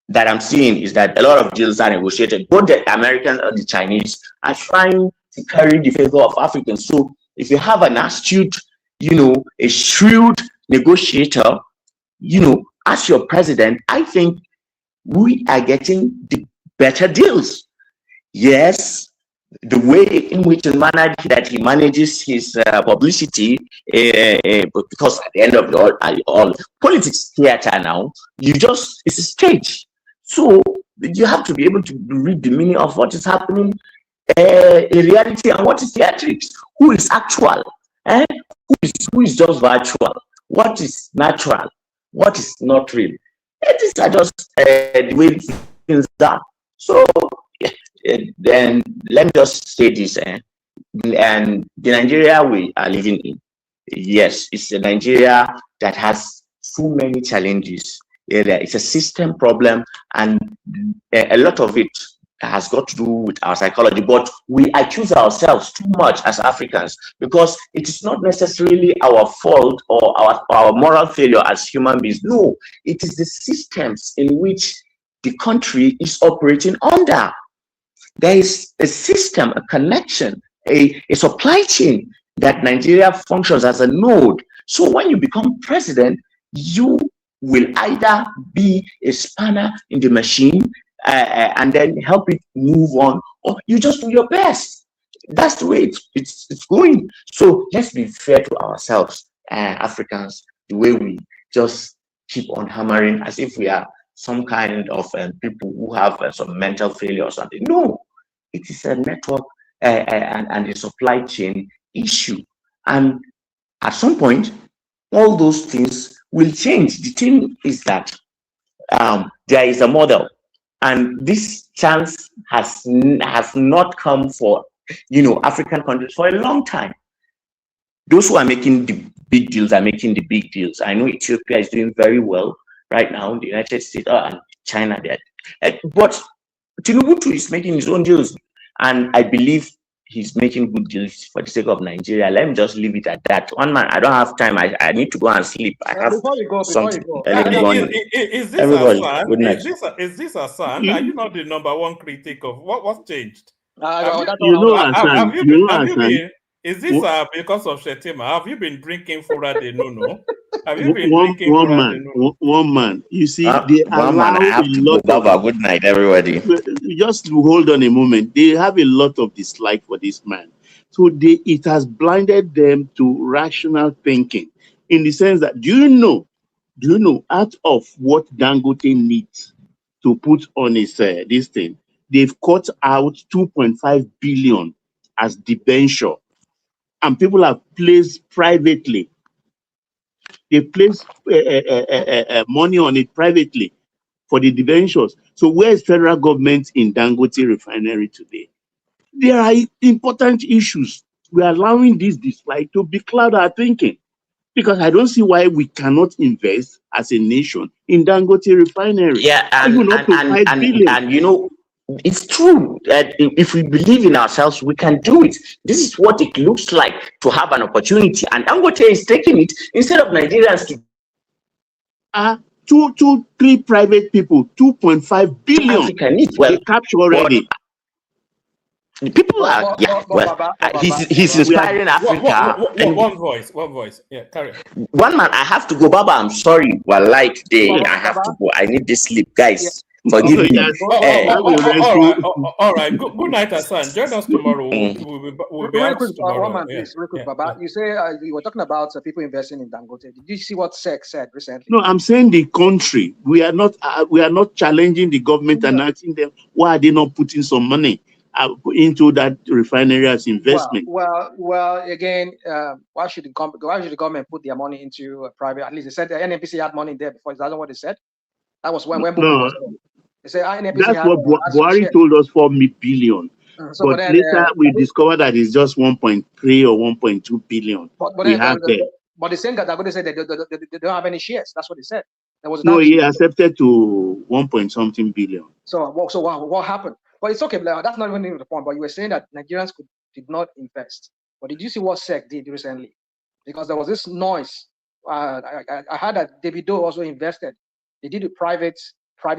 that I'm seeing is that a lot of deals are negotiated. Both the Americans and the Chinese are trying to carry the favor of Africans. So if you have an astute, a shrewd negotiator, as your president, I think we are getting the better deals. Yes, the way in which that he manages his publicity, because at the end of it all politics theater now, it's a stage. So you have to be able to read the meaning of what is happening in reality and what is theatrics. Who is actual? Who is just virtual? What is natural? What is not real? These are just the way things are. So then let me just say this. And the Nigeria we are living in, yes, it's a Nigeria that has so many challenges. It's a system problem, and a lot of it has got to do with our psychology. But we accuse ourselves too much as Africans because it is not necessarily our fault or our moral failure as human beings. No, it is the systems in which the country is operating under. There is a system, a connection, a supply chain that Nigeria functions as a node. So when you become president, you will either be a spanner in the machine and then help it move on, or you just do your best. That's the way it's going. So let's be fair to ourselves, Africans, the way we just keep on hammering as if we are some kind of people who have some mental failure or something. No, it is a network and a supply chain issue. And at some point, all those things will change. The thing is that there is a model, and this chance has not come for African countries for a long time. Those who are making the big deals are making the big deals. I know Ethiopia is doing very well right now. The United States and China, but Tinubu too is making his own deals, and I believe he's making good deals for the sake of Nigeria. Let me just leave it at that. One man, I don't have time. I need to go and sleep. I have something early in the morning. Is this Everybody, Hassan? good night. Is this Hassan? Are you not the number one critic of what's changed? Hassan. Is this because of Shetima? Have you been drinking Fura de Nuno? Have you been drinking Fura de Nuno? One man. You see, they one allow man, I have a to lot go. Baba, of. good night, everybody. Just hold on a moment. They have a lot of dislike for this man. So it has blinded them to rational thinking, in the sense that do you know, out of what Dangote needs to put on his this thing, they've cut out 2.5 billion as debenture, and people have placed privately. They place money on it privately for the debentures. So where is federal government in Dangote refinery today? There are important issues. We are allowing this dislike to becloud our thinking, because I don't see why we cannot invest as a nation in Dangote refinery. Yeah, Even up to 5 billion. and you know, it's true that if we believe in ourselves, we can do it. This is what it looks like to have an opportunity, and Dangote is taking it instead of Nigerians to. Two, three private people, 2.5 billion. Africa needs. Well, they capture already. The people are, he's inspiring Africa. One voice. Yeah, carry on. One man, I have to go, Baba. I'm sorry. Well, light day. I have to go. I need this sleep, guys. Forgive me. All right. Good night, Hassan. Join us tomorrow. We'll be out tomorrow. Baba. You say you were talking about people investing in Dangote. Did you see what SEC said recently? No, I'm saying the country. We are not challenging the government and asking them why are they not putting some money into that refinery as investment. Well. Again, why should the government put their money into private? At least they said the NNPC had money there before. Is that what they said? That was when Bubu was there. They say NNPC that's what Buhari told us, 4 billion. But then, later we discovered that it's just 1.3 or 1.2 billion. But the same guy that said they don't have any shares. That's what they said. He accepted to 1 billion. So what happened? But it's okay. That's not even the point. But you were saying that Nigerians did not invest. But did you see what SEC did recently? Because there was this noise. I heard that Davido also invested. They did a private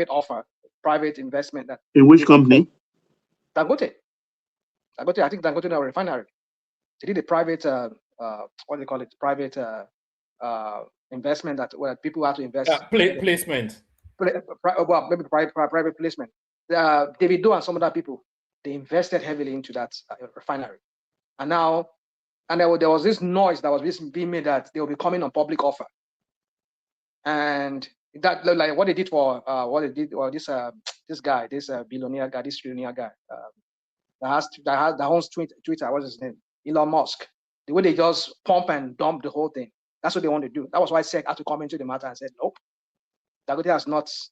offer, private investment. In which company? Dangote. I think Dangote now refinery. They did a private what do you call it? Private investment where people have to invest. Placement. Well, maybe private placement. Davido and some other people, they invested heavily into that refinery, and now, there was this noise that was being made that they will be coming on public offer, and that like what they did for this billionaire guy, this trillionaire guy that owns Twitter. What's his name? Elon Musk. The way they just pump and dump the whole thing. That's what they want to do. That was why SEC had to come into the matter and said, nope, Dangote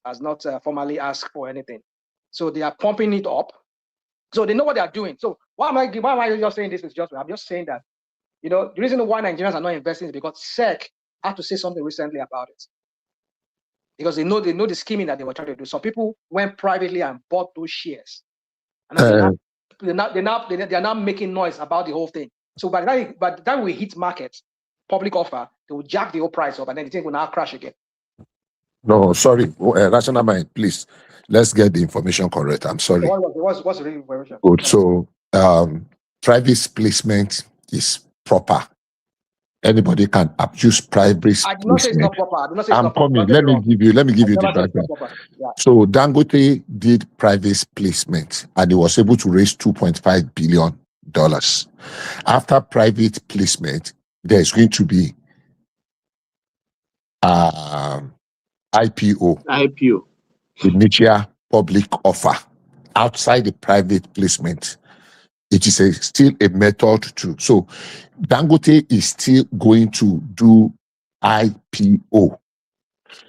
has not formally asked for anything. So they are pumping it up. So they know what they are doing. So why am I just saying this? I'm just saying that, the reason why Nigerians are not investing is because SEC had to say something recently about it. Because they know the scheming that they were trying to do. Some people went privately and bought those shares. And they're now making noise about the whole thing. So by the time we hit market, public offer, they will jack the whole price up and then the thing will now crash again. No, sorry. Rational mind, please. Let's get the information correct. I'm sorry. What's the real information? Good. So, private placement is proper. Anybody can abuse private placement. I do not say it's not proper. I'm coming. Let me give you the background. Yeah. So Dangote did private placement and he was able to raise $2.5 billion. After private placement, there's going to be IPO, initial public offer, outside the private placement. It is still a method too. So Dangote is still going to do IPO.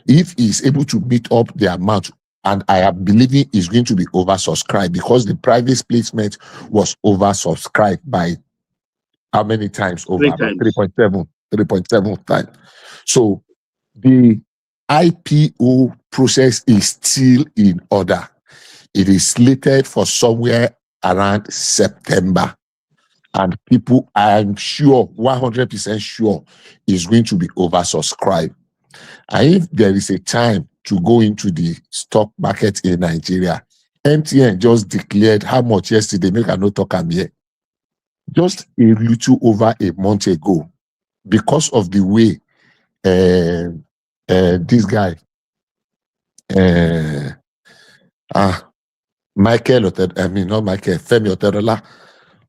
If he's able to meet up the amount, and I am believing is going to be oversubscribed because the private placement was oversubscribed by how many times? Over 3.7 times. So the IPO process is still in order. It is slated for somewhere around September. And people, I'm sure, 100% sure, is going to be oversubscribed. And if there is a time to go into the stock market in Nigeria, MTN just declared how much yesterday, make a note talk am here. just a little over a month ago, because of the way this guy, Femi Otedola,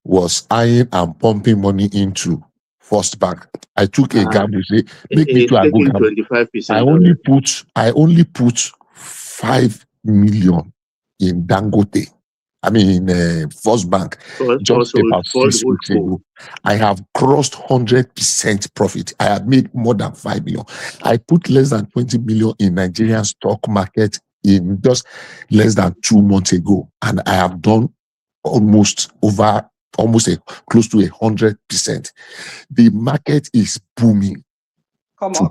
was eyeing and pumping money into First Bank. I took a gamble, say, make me to a go gamble. 25%. I only put 5 million in Dangote. I mean, First Bank, just about 6 weeks ago. I have crossed 100% profit. I have made more than 5 million. I put less than 20 million in Nigerian stock market in just less than 2 months ago, and I have done close to 100%. The market is booming. Come on.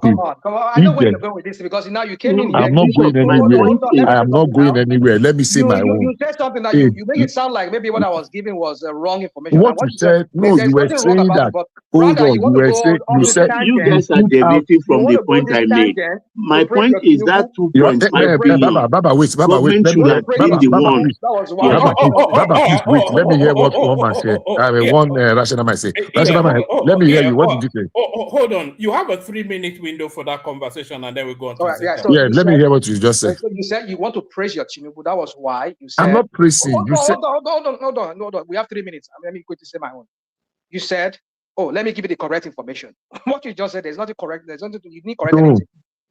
I know where you're going with this because now you came in here. I'm not going anywhere. I am not going anywhere. Let me say my own. You said something that you make it sound like maybe what I was giving was wrong information. What you said, no, you were saying that. Hold on, you said you guys are deviating from the point I made. My point is that 2.5 billion. Baba, wait. Let me hear what one man said. One rational man say. Let me hear you. What did you say? Hold on. You have a 3-minute window for that conversation, and then we go on to let me hear what you just said. So you said you want to praise your Tinubu. That was why you said. I'm not praising. Hold on. We have 3 minutes. Let me quickly say my own. You said, "Oh, let me give you the correct information." What you just said, there's nothing correct. There's nothing you need correct anything.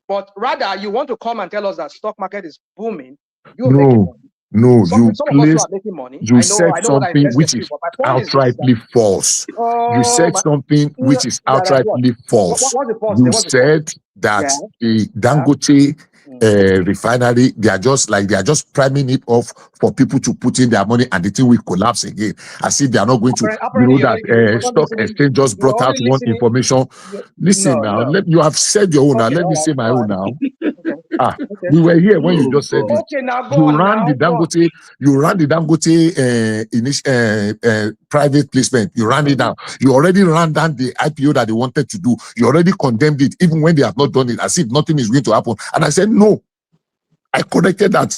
But rather, you want to come and tell us that stock market is booming. You're making money. No, some of us are making money. You said something which is outrightly false. You said something which is outrightly false. You said that the Dangote refinery, they are just priming it off for people to put in their money, and the thing will collapse again. As if they are not going to. That stock exchange just brought out one information. Listen now, you have said your own now. Let me say my own now. We were here when you just said it. You ran the Dangote private placement. You ran it down. You already ran down the IPO that they wanted to do. You already condemned it, even when they have not done it, as if nothing is going to happen. And I said, no, I corrected that.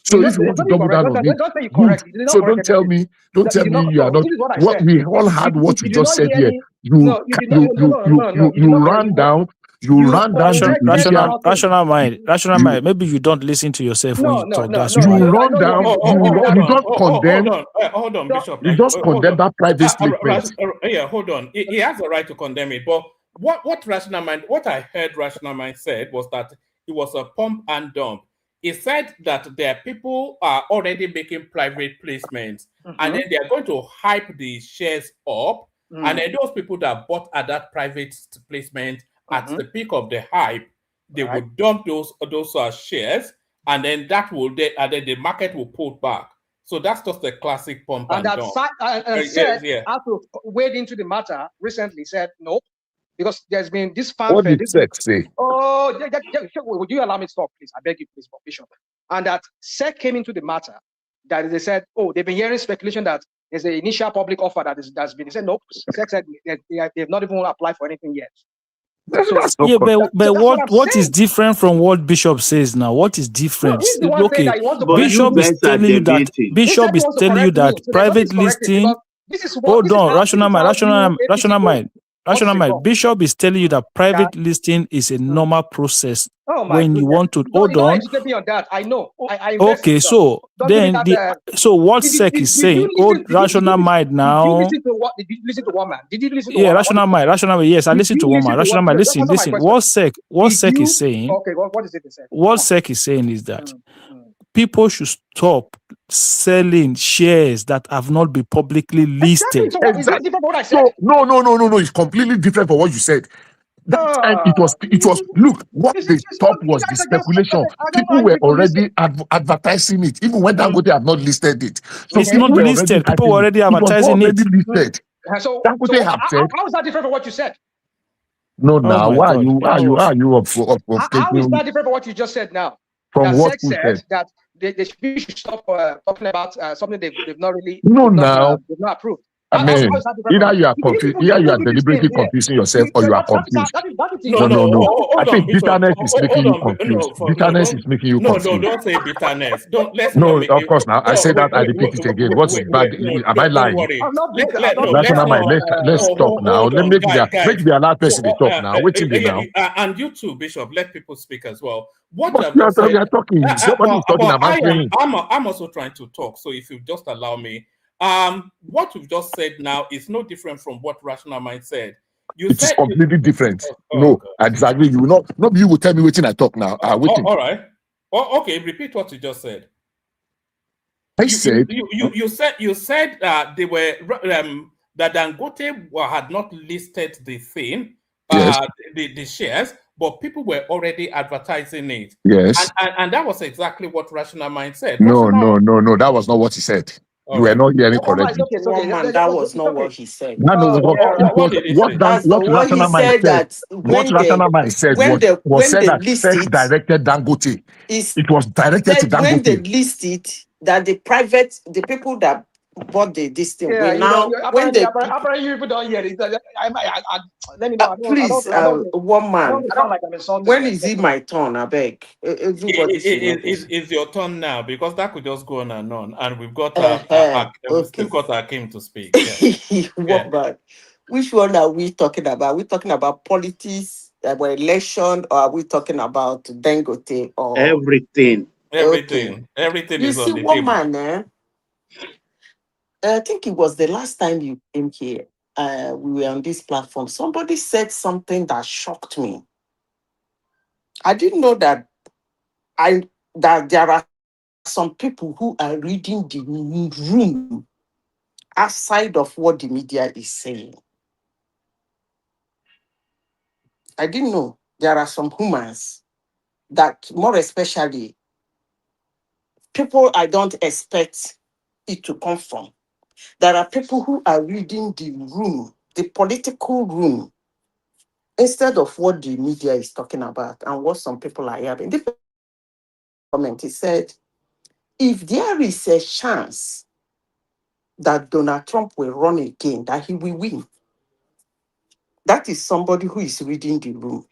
So if you want to double down on it, so don't tell me you are not. What we all had, what you just said here. You ran down. You ran down rational mind. Maybe you don't listen to yourself when you talk. You run down. You don't condemn. Hold on, Bishop. You just condemn that private statement. Hold on. He has the right to condemn it. But what rational mind? What I heard rational mind said was that it was a pump and dump. He said that there are people are already making private placements, and then they are going to hype the shares up, and then those people that bought at that private placement. At the peak of the hype, they would dump those shares, and then and then the market will pull back. So that's just a classic pump and dump. After wade into the matter recently, said no, because there's been this fanfare. What did SEC say? Oh, would you allow me to talk, please? I beg you, please, Bishop. And that SEC came into the matter. That they said, oh, they've been hearing speculation that there's an initial public offer that's been. They said no. SEC said they've not even applied for anything yet. But what is different from what Bishop says now? What is different? Bishop is telling you that private listing. Hold on, rational mind. Bishop is telling you that private listing is a normal process when you want to. Hold on. Educate me on that. I know. Okay, so then what SEC is saying? Rational mind now. Did you listen to one man? Did you listen to rational mind. Yes, I listened to one man. Rational mind. Listen. What SEC is saying? Okay, what is it? What SEC is saying is that people should stop selling shares that have not been publicly listed. Exactly. So, no. It's completely different from what you said. That time it was. Look, what they thought was the speculation. People were already advertising it, even when Dangote had not listed it. So it's not listed. People were already advertising it. Listed. So Dangote have said. How is that different from what you said? No, now why are you How is that different from what you just said now? From what you said that they should stop talking about something they've not really. No, they've not approved. I mean, either you are confused, either you are deliberately confusing yourself or you are confused. No. I think bitterness is making you confused. Bitterness is making you confused. Don't say bitterness. Let's No, not make of it. course now. I say that, I repeat it again. What is bad? Am I Don't lying? worry. I'm not bitter. Let's not. Let's talk now. Hold Let on, me make the last person to talk now. Wait till now. And you too, Bishop. Let people speak as well. What But you have just said. we are talking. Somebody is talking. I'm answering. I'm also trying to talk. So if you just allow me, what you've just said now is no different from what Rational Mind said. It is completely different. No, I disagree. You will not you will tell me waiting I talk now. Waiting. All right. Okay, repeat what you just said. You said they were that Dangote had not listed the thing, yes. the shares, but people were already advertising it. Yes. And that was exactly what Rational Mind said. No. That was not what he said. You were not hearing correctly. That was not what he said. What Rational Mind said. What Rational Mind said was said that FEC directed Dangote. It was directed to Dangote. When they list it, that the people that bought this thing Yeah, when they apparently you people don't hear it. Let me know. Please, one man. When is it my turn? I beg. It's your turn now, because that could just go on, and we've got we've still got our king to speak. Man. Which one are we talking about? Are we talking about politics, about election, or are we talking about Dangote or everything? Everything you is see, on the one table. man, I think it was the last time you came here. We were on this platform. Somebody said something that shocked me. I didn't know that there are some people who are reading the room outside of what the media is saying. I didn't know there are some humans that, more especially, people I don't expect it to come from. There are people who are reading the room, the political room, instead of what the media is talking about and what some people are hearing. The comment, he said, if there is a chance that Donald Trump will run again, that he will win, that is somebody who is reading the room.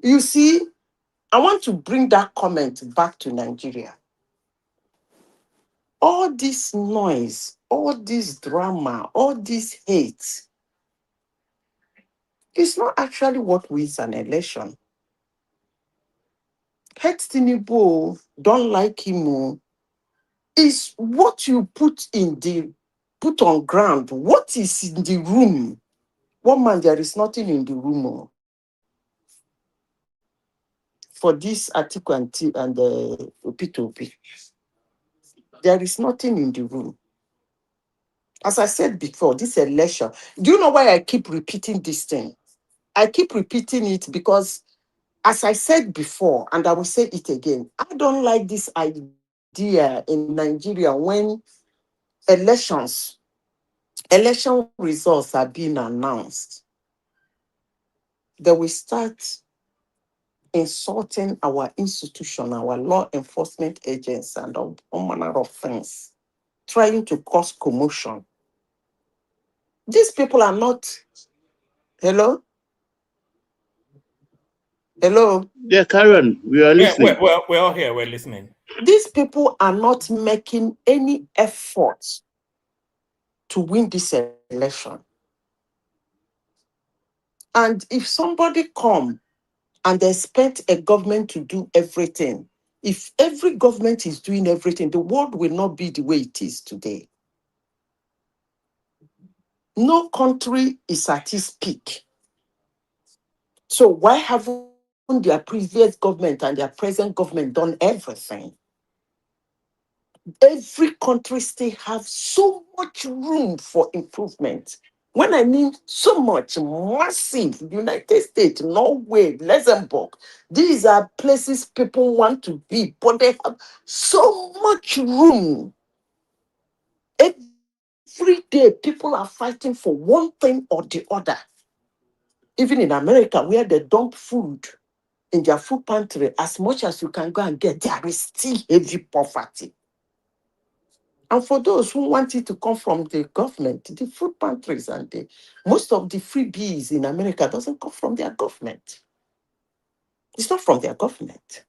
You see, I want to bring that comment back to Nigeria. All this noise, all this drama, all this hate, it's not actually what wins an election. Hate Tinubu, don't like him, is what you put on ground. What is in the room? One man, there is nothing in the room. For this Atiku and the P2P, there is nothing in the room. As I said before, this election, do you know why I keep repeating this thing? I keep repeating it because, as I said before, and I will say it again, I don't like this idea in Nigeria when election results are being announced. They will start insulting our institution, our law enforcement agents, and all manner of things, trying to cause commotion. These people are not. Hello? Hello? Yeah, Karen, we are listening. We're all here. We're listening. These people are not making any effort to win this election. And if somebody come and expect a government to do everything, if every government is doing everything, the world will not be the way it is today. No country is at its peak. So why haven't their previous government and their present government done everything? Every country still has so much room for improvement. When I mean so much, massive, United States, Norway, Luxembourg, these are places people want to be, but they have so much room. Every day, people are fighting for one thing or the other. Even in America, where they dump food in their food pantry, as much as you can go and get, there is still heavy poverty. And for those who want it to come from the government, the food pantries and most of the freebies in America doesn't come from their government. It's not from their government.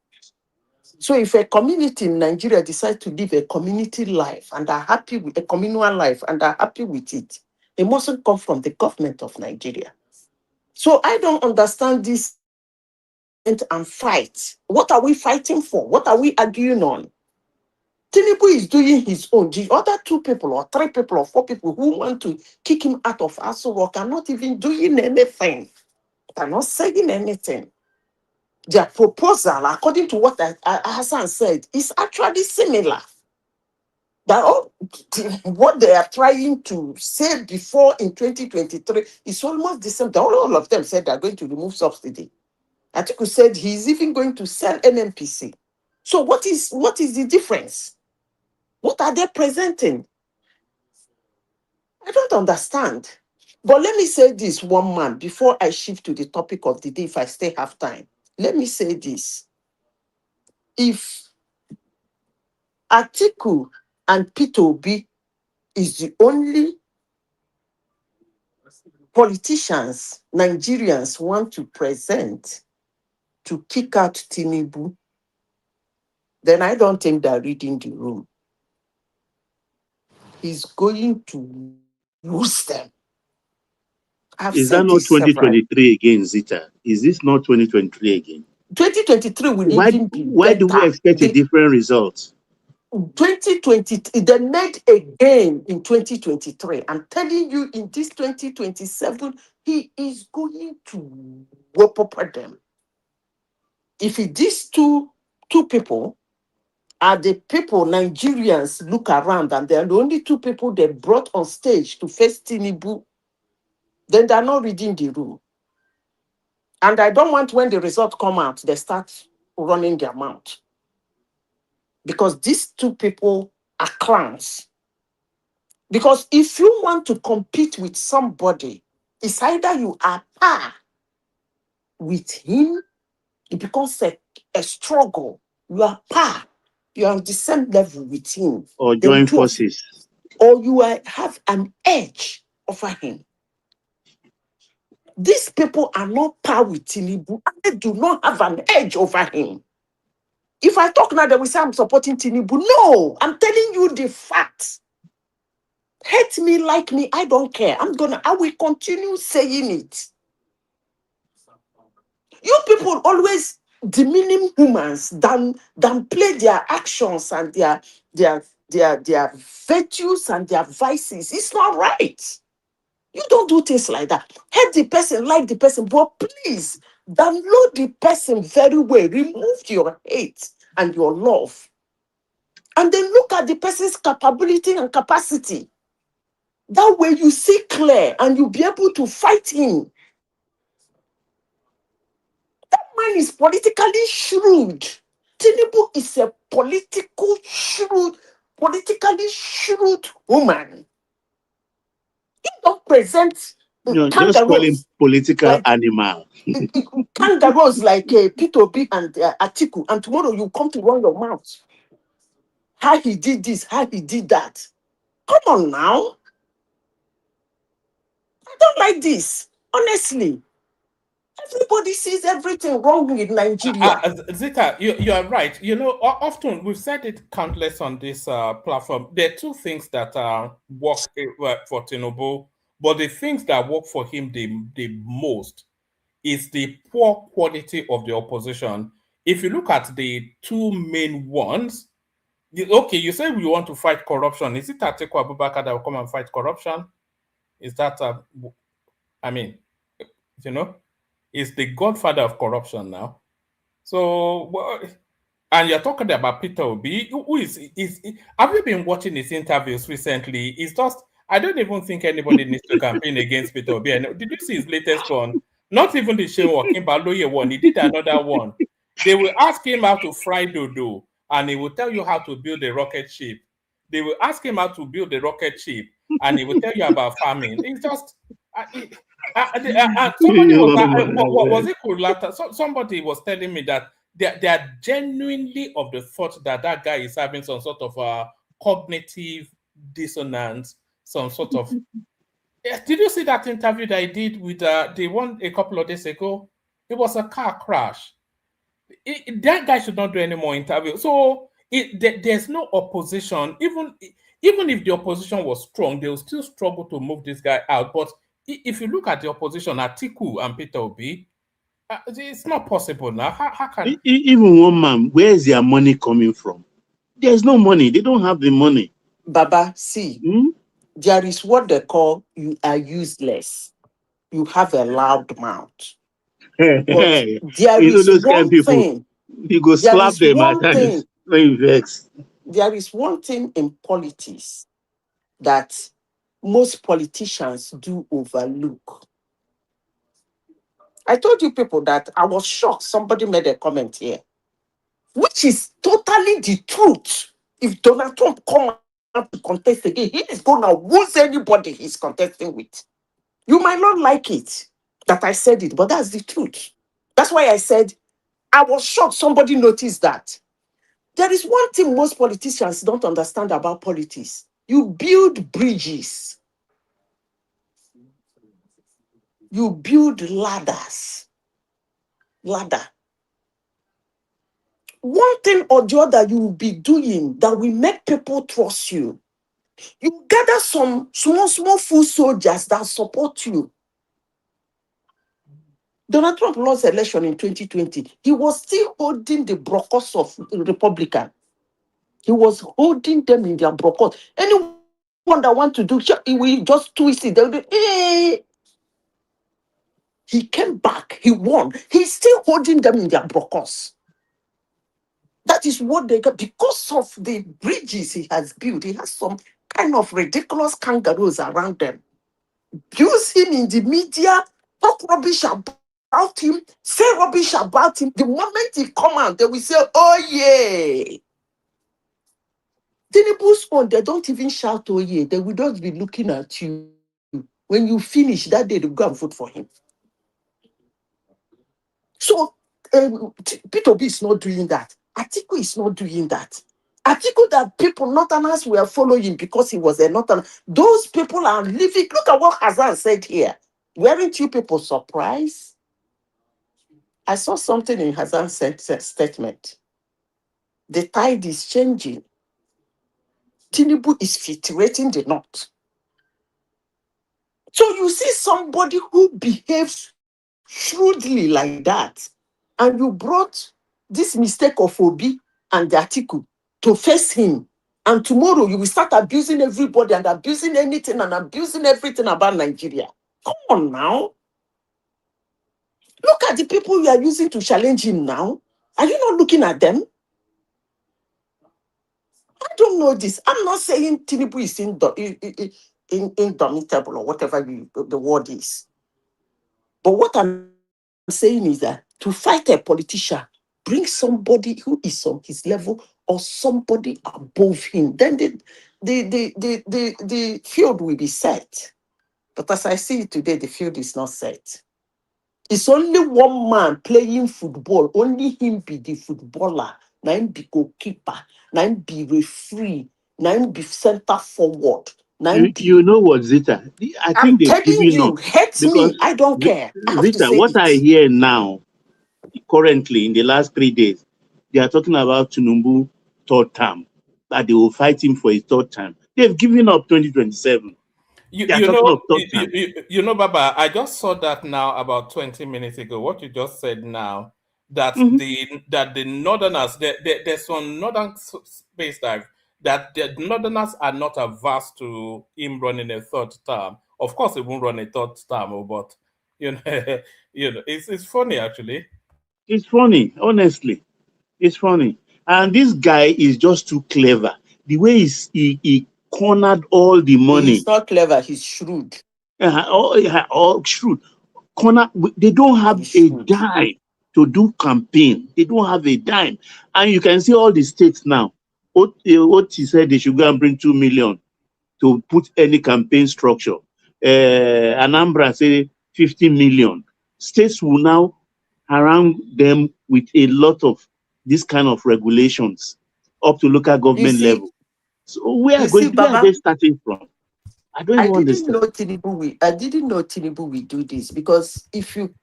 So if a community in Nigeria decides to live a community life and are happy with a communal life and are happy with it, it mustn't come from the government of Nigeria. So I don't understand this and fight. What are we fighting for? What are we arguing on? Tinubu is doing his own. The other 2 people or 3 people or 4 people who want to kick him out of Aso Rock are not even doing anything. They're not saying anything. Their proposal, according to what Hassan said, is actually similar. That all what they are trying to say before in 2023 is almost the same. All of them said they're going to remove subsidy. Atiku said he's even going to sell NNPC. So what is the difference? What are they presenting? I don't understand. But let me say this one man before I shift to the topic of the day, if I still have time. Let me say this. If Atiku and Peter Obi is the only politicians Nigerians want to present to kick out Tinubu, then I don't think they're reading the room. He's going to lose them. Is that not 2023 again, Zita? Is this not 2023 again? 2023 will even be why do we expect a different result? 2020, they made again in 2023. I'm telling you, in this 2027, he is going to whoop up at them. If these two people are the people Nigerians look around and they're the only 2 people they brought on stage to face Tinubu, then they're not reading the room. And I don't want when the results come out, they start running their mouth. Because these 2 people are clowns. Because if you want to compete with somebody, it's either you are par with him, it becomes a struggle. You are par. You are on the same level with him. Or join forces. Or you have an edge over him. These people are not par with Tinubu. They do not have an edge over him. If I talk now, they will say I'm supporting Tinubu. No, I'm telling you the facts. Hate me, like me, I don't care. I will continue saying it. You people always demeaning humans than play their actions and their virtues and their vices. It's not right. You don't do things like that. Hate the person, like the person, but please download the person very well. Remove your hate and your love. And then look at the person's capability and capacity. That way you see clear and you'll be able to fight him. That man is politically shrewd. Tinubu is a politically shrewd woman. He don't present just call him political animal. Kangaroos like Peter Obi and Atiku, and tomorrow you come to run your mouth. How he did this, how he did that. Come on now. I don't like this, honestly. Everybody sees everything wrong with Nigeria. Zita, you are right. You know, often we've said it countless on this platform. There are 2 things that work for Tinubu, but the things that work for him the most is the poor quality of the opposition. If you look at the 2 main ones, you say we want to fight corruption. Is it Atiku Abubakar that will come and fight corruption? Is that, is the godfather of corruption now. So, and you're talking about Peter Obi, who is have you been watching his interviews recently? It's just, I don't even think anybody needs to campaign against Peter Obi. And did you see his latest one? Not even the Shane Walking Baloye one. He did another one. They will ask him how to fry dodo, and he will tell you how to build a rocket ship. They will ask him how to build a rocket ship, and he will tell you about farming. It's just... somebody was it Kulata? Somebody was telling me that they are genuinely of the thought that guy is having some sort of cognitive dissonance, some sort of. Did you see that interview that I did with the one a couple of days ago? It was a car crash. That guy should not do any more interviews. So there's no opposition. Even if the opposition was strong, they will still struggle to move this guy out. But if you look at the opposition, Atiku and Peter Obi, it's not possible now. How can even one man? Where is their money coming from? There's no money. They don't have the money. Baba, see, there is what they call you are useless. You have a loud mouth. But there is those kind of people, thing. You go slap them at times when you vex. There is one thing in politics that most politicians do overlook. I told you people that I was shocked. Somebody made a comment here, which is totally the truth. If Donald Trump come out to contest again, he is going to lose anybody he's contesting with. You might not like it that I said it, but that's the truth. That's why I said I was shocked somebody noticed that. There is one thing most politicians don't understand about politics. You build bridges. You build ladders. Ladder. One thing or the other you will be doing that will make people trust you. You gather some small foot soldiers that support you. Donald Trump lost election in 2020. He was still holding the brokers of the Republican. He was holding them in their brokers. Anyone that want to do, he will just twist it. They'll be, hey. He came back. He won. He's still holding them in their brokers. That is what they got because of the bridges he has built. He has some kind of ridiculous kangaroos around them. Use him in the media, talk rubbish about him, say rubbish about him. The moment he come out, they will say, oh yeah. Tinubu's own, they don't even shout, oh yeah. They will just be looking at you. When you finish that day, they go and vote for him. So, P2B is not doing that. Atiku is not doing that. Atiku that people, Northerners, were following because he was a Northern. Those people are living. Look at what Hassan said here. Weren't you people surprised? I saw something in Hassan's statement. The tide is changing. Tinubu is filtrating the North. So you see somebody who behaves shrewdly like that, and you brought this mistake of Obi and the Atiku to face him, and tomorrow you will start abusing everybody and abusing anything and abusing everything about Nigeria. Come on now. Look at the people you are using to challenge him now. Are you not looking at them? I don't know this. I'm not saying Tinubu is indomitable or whatever the word is. But what I'm saying is that to fight a politician, bring somebody who is on his level or somebody above him. Then the field will be set. But as I see it today, the field is not set. It's only one man playing football. Only him be the footballer. Now him be goalkeeper. Now him be referee. Now him be center forward. You know what, Zita? I think they've given up. Hate me. I don't care. Zita, what I hear now, currently in the last 3 days, they are talking about Tinubu third term, that they will fight him for his third term. They've given up 2027. You know, Baba, I just saw that now about 20 minutes ago. What you just said now, that the Northerners, there's some Northern space that the Northerners are not averse to him running a third term. Of course, he won't run a third term, but it's funny actually. It's funny, honestly. It's funny. And this guy is just too clever. The way he cornered all the money. He's not clever, he's shrewd. All shrewd. They don't have a dime to do campaign. They don't have a dime. And you can see all the states now. What he said, they should go and bring 2 million to put any campaign structure. Anambra say 50 million. States will now surround them with a lot of this kind of regulations up to local government level. So where are they starting from? I don't even understand. I didn't know Tinubu will do this, because if you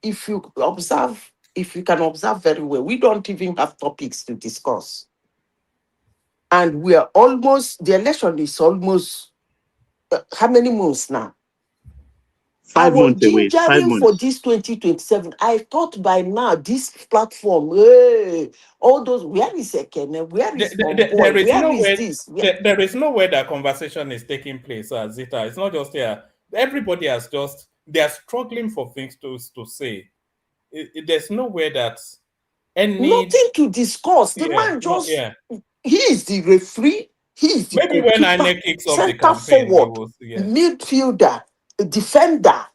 can observe very well, we don't even have topics to discuss. And the election is almost, how many months now? 5 months away. 5 months. For this 2027. I thought by now this platform, all those, where is Ekene? Where is this? There is no way that conversation is taking place at Zita. It's not just here. Everybody they are struggling for things to say. There's no way that nothing to discuss. The man just, he is the referee. He is the maybe when INEC kicks off the campaign, forward, midfielder, defender.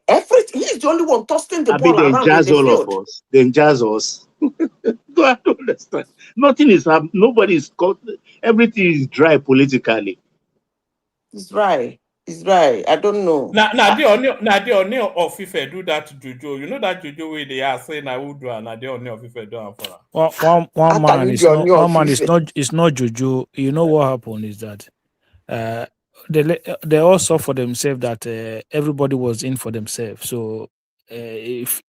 Everything. He's the only one tossing the ball around in the field. All of us. Then jazz us. I don't understand. Nothing is happening. Nobody is caught. Everything is dry politically. It's dry. It's dry. I don't know. Now the only of Ife do that to Jojo. You know that Jojo way they are saying I would do, and the only of Ife do it for her. One man is not Jojo. You know what happened is that they all saw for themselves that everybody was in for themselves. So if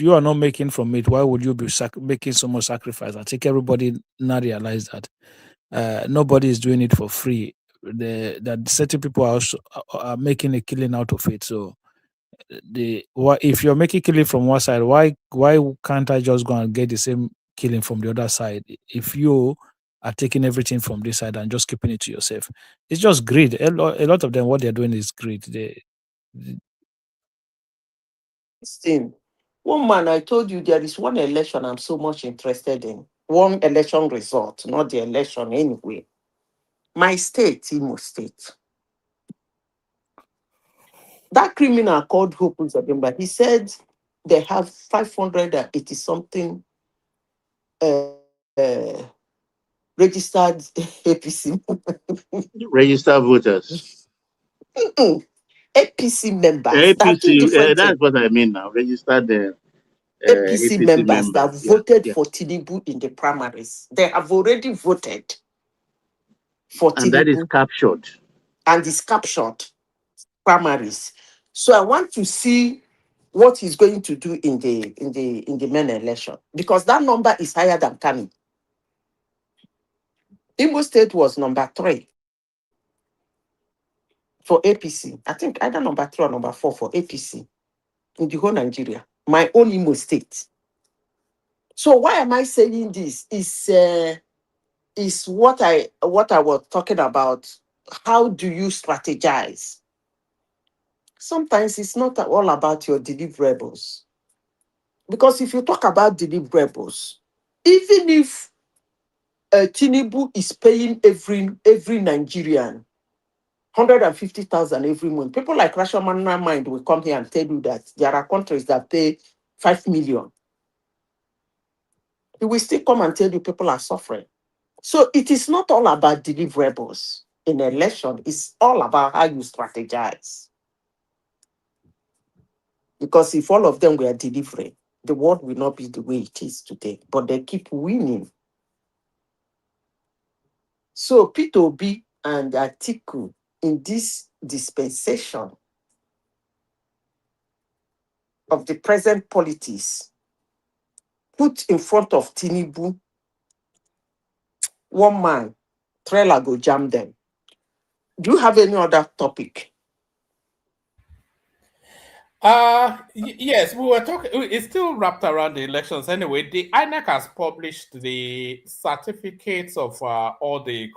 you are not making from it, why would you be making so much sacrifice? I think everybody now realize that nobody is doing it for free. That certain people are also are making a killing out of it. So if you're making killing from one side, why can't I just go and get the same killing from the other side? If you are taking everything from this side and just keeping it to yourself, it's just greed. A lot of them, what they're doing is greed. One man, I told you there is one election I'm so much interested in. One election result, not the election anyway. My state, Imo State. That criminal called Hope Uzodimba, he said they have 580 something registered APC. Registered voters. APC members. APC, that's what I mean now. Registered APC members that voted for Tinubu in the primaries. They have already voted for Tinubu. And that is captured. And is captured primaries. So I want to see what he's going to do in the main election, because that number is higher than Kano. Imo State was number 3 for APC. I think either number 3 or number 4 for APC in the whole Nigeria. My own Imo State. So why am I saying this? Is what I was talking about. How do you strategize? Sometimes it's not all about your deliverables. Because if you talk about deliverables, even if Tinubu is paying every Nigerian 150,000 every month, people like Rashomana Mind will come here and tell you that there are countries that pay 5 million. He will still come and tell you people are suffering. So it is not all about deliverables in an election. It's all about how you strategize. Because if all of them were delivering, the world will not be the way it is today. But they keep winning. So P2B and Atiku in this dispensation of the present politics put in front of Tinubu, one man, trailer go jam them. Do you have any other topic? Yes, we were talking. It's still wrapped around the elections anyway. The INEC has published the certificates of all the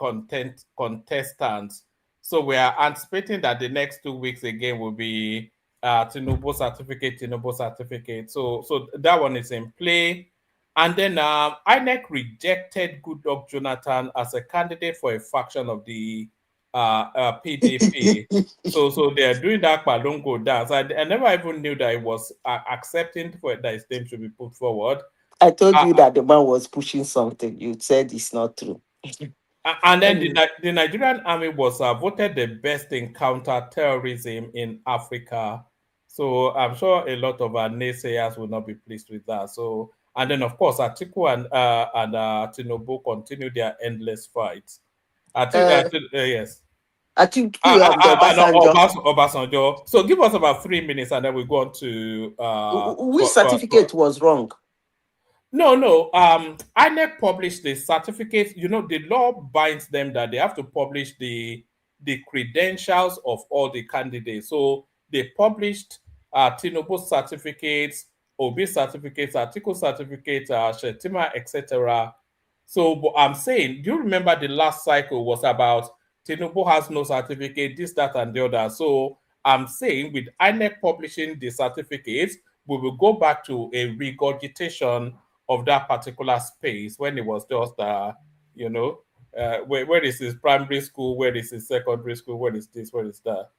contestants. So we are anticipating that the next 2 weeks again will be Tinubu certificate. So that one is in play. And then INEC rejected Goodluck Jonathan as a candidate for a faction of the PDP. so they are doing that Palongo dance. I never even knew that it was accepting for that his name should be put forward. I told you that the man was pushing something. You said it's not true. And then the Nigerian army was voted the best in counter-terrorism in Africa. So I'm sure a lot of our naysayers will not be pleased with that. So, and then of course Atiku and Tinubu continue their endless fights. Yes. Atiku and Obasanjo. So give us about 3 minutes and then we go on to which certificate was wrong? No. INEC published the certificate. You know, the law binds them that they have to publish the credentials of all the candidates. So they published Tinubu certificates, Obi certificates, Atiku certificates, Shetima, etc. So but I'm saying, do you remember the last cycle was about Tinubu has no certificate, this, that, and the other. So I'm saying with INEC publishing the certificates, we will go back to a regurgitation of that particular space when it was just, where is his primary school, where is his secondary school, where is this, where is that?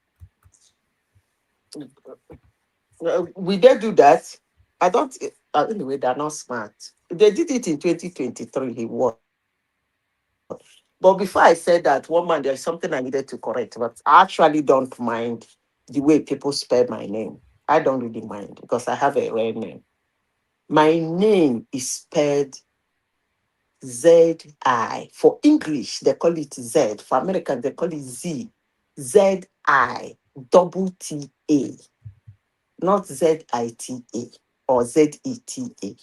We did do that. I don't. Anyway, they're not smart. They did it in 2023. He won. But before I said that, one man, there's something I needed to correct. But I actually don't mind the way people spell my name. I don't really mind because I have a rare name. My name is spelled Z-I. For English, they call it Z. For American, they call it Z. Z-I double T-A. Not Z-I-T-A or Z-E-T-A.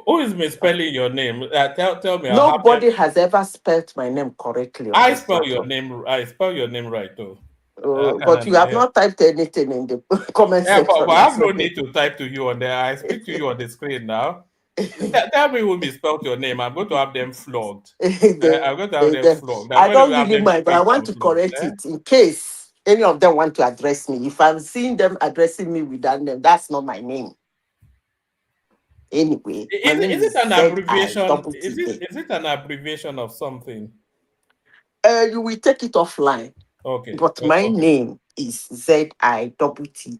Who is misspelling your name? Tell me. Nobody has ever spelled my name correctly. I spell your name right though. But you have not typed anything in the comment section. But I have no need to type to you on there. I speak to you on the screen now. Tell me who misspelled your name. I'm going to have them flogged. I'm going to have them flogged. I don't really mind, but I want to correct it in case any of them want to address me. If I'm seeing them addressing me with that name, that's not my name. Anyway, is it an abbreviation? Is it an abbreviation of something? You will take it offline. Okay. But my name is Z-I-T-T-A.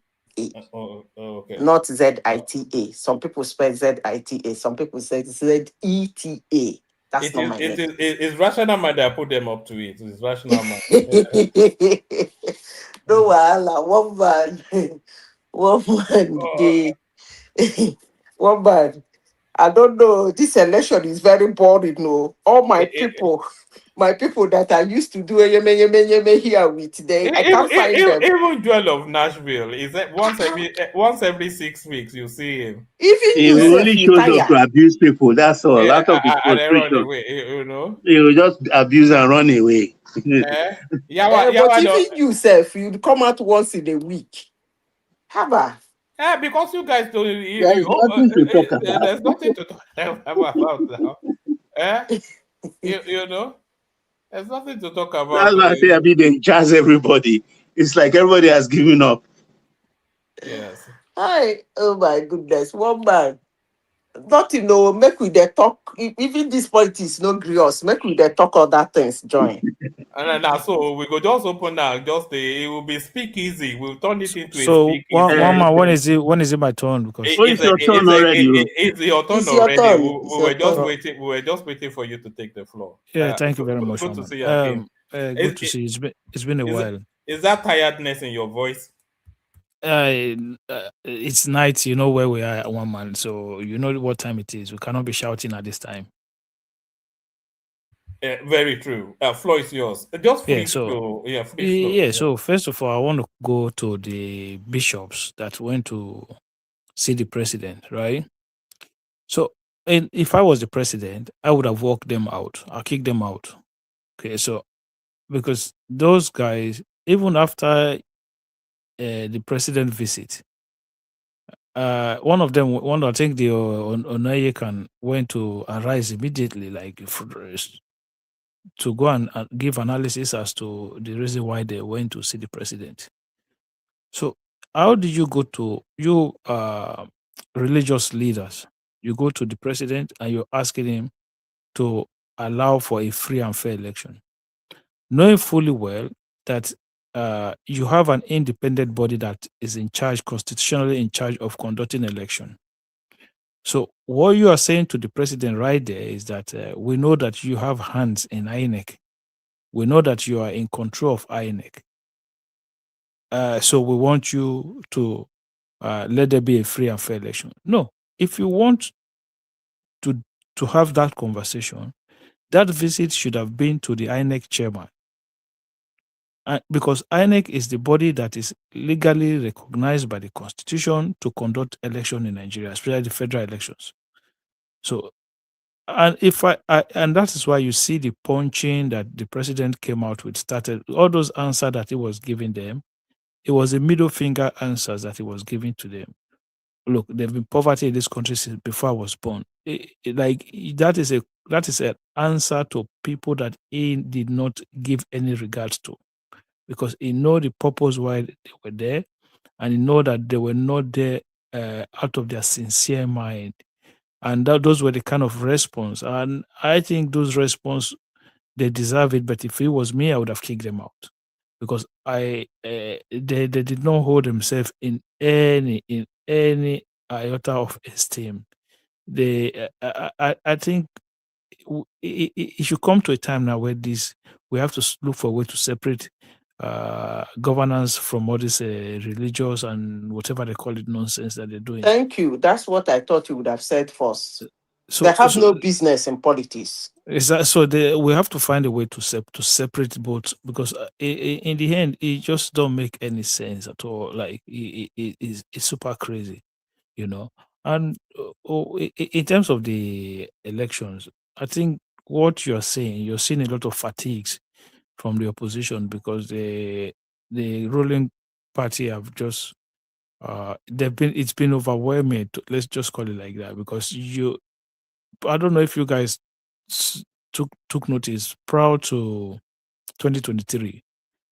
Okay. Not Z-I-T-A. Some people spell Z-I-T-A. Some people say Z-E-T-A. That's not my name. It's rational mind that put them up to it. It's rational mind. No, one man. One man. I don't know. This election is very boring. No, all my people that I used to do yeme here with today, I can't find them. Even Joel of Nashville is that once every 6 weeks you see him. Even he only shows up to abuse people. That's all. Out of his frustration, he will just abuse and run away. But even yourself, you'd come out once in a week. Haba. Because you guys don't. There's nothing to talk about. There's nothing to talk about now. There's nothing to talk about. That's why I say they jazz everybody. It's like everybody has given up. Yes. Hi. Oh my goodness. One man. Nothing, no, make we dey talk. Even this politics no gree us. Make we dey talk other things, join. And now, so we go just open now. It will be speakeasy. We'll turn it into a speakeasy. One man, when is it my turn? Because it's your turn already. It's your turn already. We were just waiting. We were just waiting for you to take the floor. Yeah, thank you very much. Good to see you again. Good to see you. It's been a while. Is that tiredness in your voice? It's night. You know where we are at one man, so you know what time it is. We cannot be shouting at this time. Very true. Floor is yours. Just free flow. So first of all, I want to go to the bishops that went to see the president, right? So, and if I was the president, I would have walked them out. I'll kick them out. Okay, so because those guys, even after the president visit, one of them, I think the Onayekan went to arise immediately, like to go and give analysis as to the reason why they went to see the president. So how do you go to religious leaders? You go to the president and you're asking him to allow for a free and fair election, knowing fully well that you have an independent body that is constitutionally in charge of conducting election. So what you are saying to the president right there is that we know that you have hands in INEC. We know that you are in control of INEC. So we want you to let there be a free and fair election. No, if you want to have that conversation, that visit should have been to the INEC chairman. Because INEC is the body that is legally recognized by the constitution to conduct election in Nigeria, especially the federal elections. So, and and that is why you see the punching that the president came out with started, all those answers that he was giving them, it was a middle finger answers that he was giving to them. Look, there've been poverty in this country since before I was born. That is an answer to people that he did not give any regards to, because he know the purpose why they were there, and he know that they were not there out of their sincere mind, and those were the kind of response. And I think those response, they deserve it. But if it was me, I would have kicked them out, because they did not hold themselves in any iota of esteem. I think it should come to a time now where we have to look for a way to separate governance from all this religious and whatever they call it nonsense that they're doing. Thank you. That's what I thought you would have said first. They have no business in politics. So we have to find a way to separate both, because in the end, it just don't make any sense at all. Like it's super crazy, you know. And in terms of the elections, I think what you're seeing a lot of fatigues from the opposition, because the ruling party have just it's been overwhelming. Let's just call it like that, because I don't know if you guys took notice prior to 2023.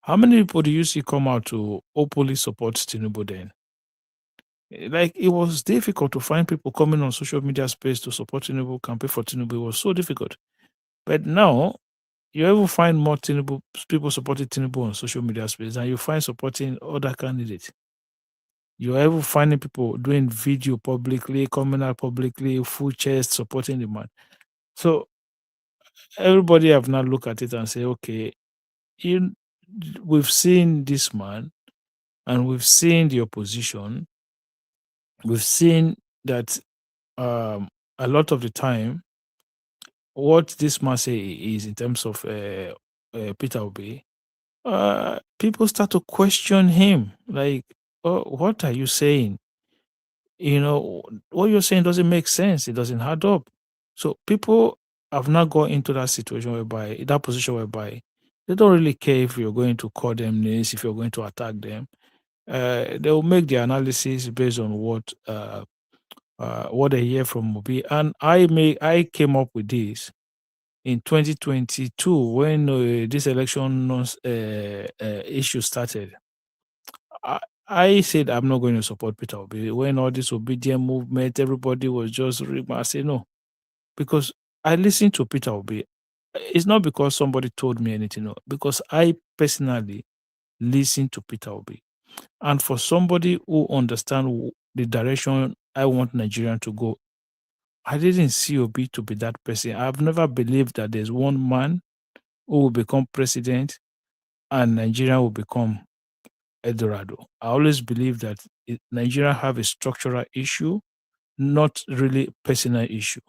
How many people do you see come out to openly support Tinubu then? Like, it was difficult to find people coming on social media space to support Tinubu, campaign for Tinubu. It was so difficult. But now, you ever find more people supporting Tinubu on social media space than you find supporting other candidates. You're ever finding people doing video publicly, coming out publicly, full chest, supporting the man. So everybody have now looked at it and say, okay, we've seen this man, and we've seen the opposition. We've seen that a lot of the time, what this man say is in terms of Peter Obi, people start to question him. Like, oh, what are you saying? What you're saying doesn't make sense. It doesn't add up. So people have now got into that position whereby they don't really care if you're going to call them names, if you're going to attack them. They will make the analysis based on what they hear from Obi. And I came up with this in 2022 when this election issue started. I said I'm not going to support Peter Obi. When all this obedient movement, everybody was just I say no, because I listened to Peter Obi. It's not because somebody told me anything, no, because I personally listened to Peter Obi. And for somebody who understands the direction I want Nigeria to go, I didn't see Obi to be that person. I've never believed that there's one man who will become president and Nigeria will become Eldorado. I always believe that Nigeria have a structural issue, not really personal issue.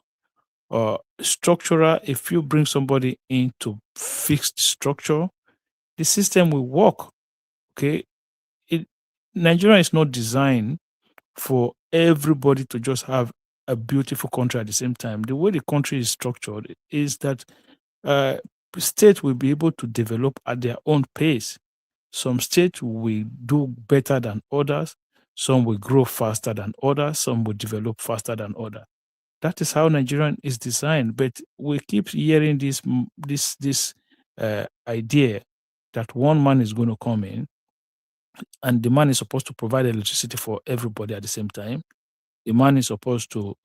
Structural, if you bring somebody in to fix the structure, the system will work. Okay, Nigeria is not designed for everybody to just have a beautiful country at the same time. The way the country is structured is that states will be able to develop at their own pace. Some states will do better than others. Some will grow faster than others. Some will develop faster than others. That is how Nigerian is designed. But we keep hearing this idea that one man is going to come in, and the man is supposed to provide electricity for everybody at the same time. The man is supposed to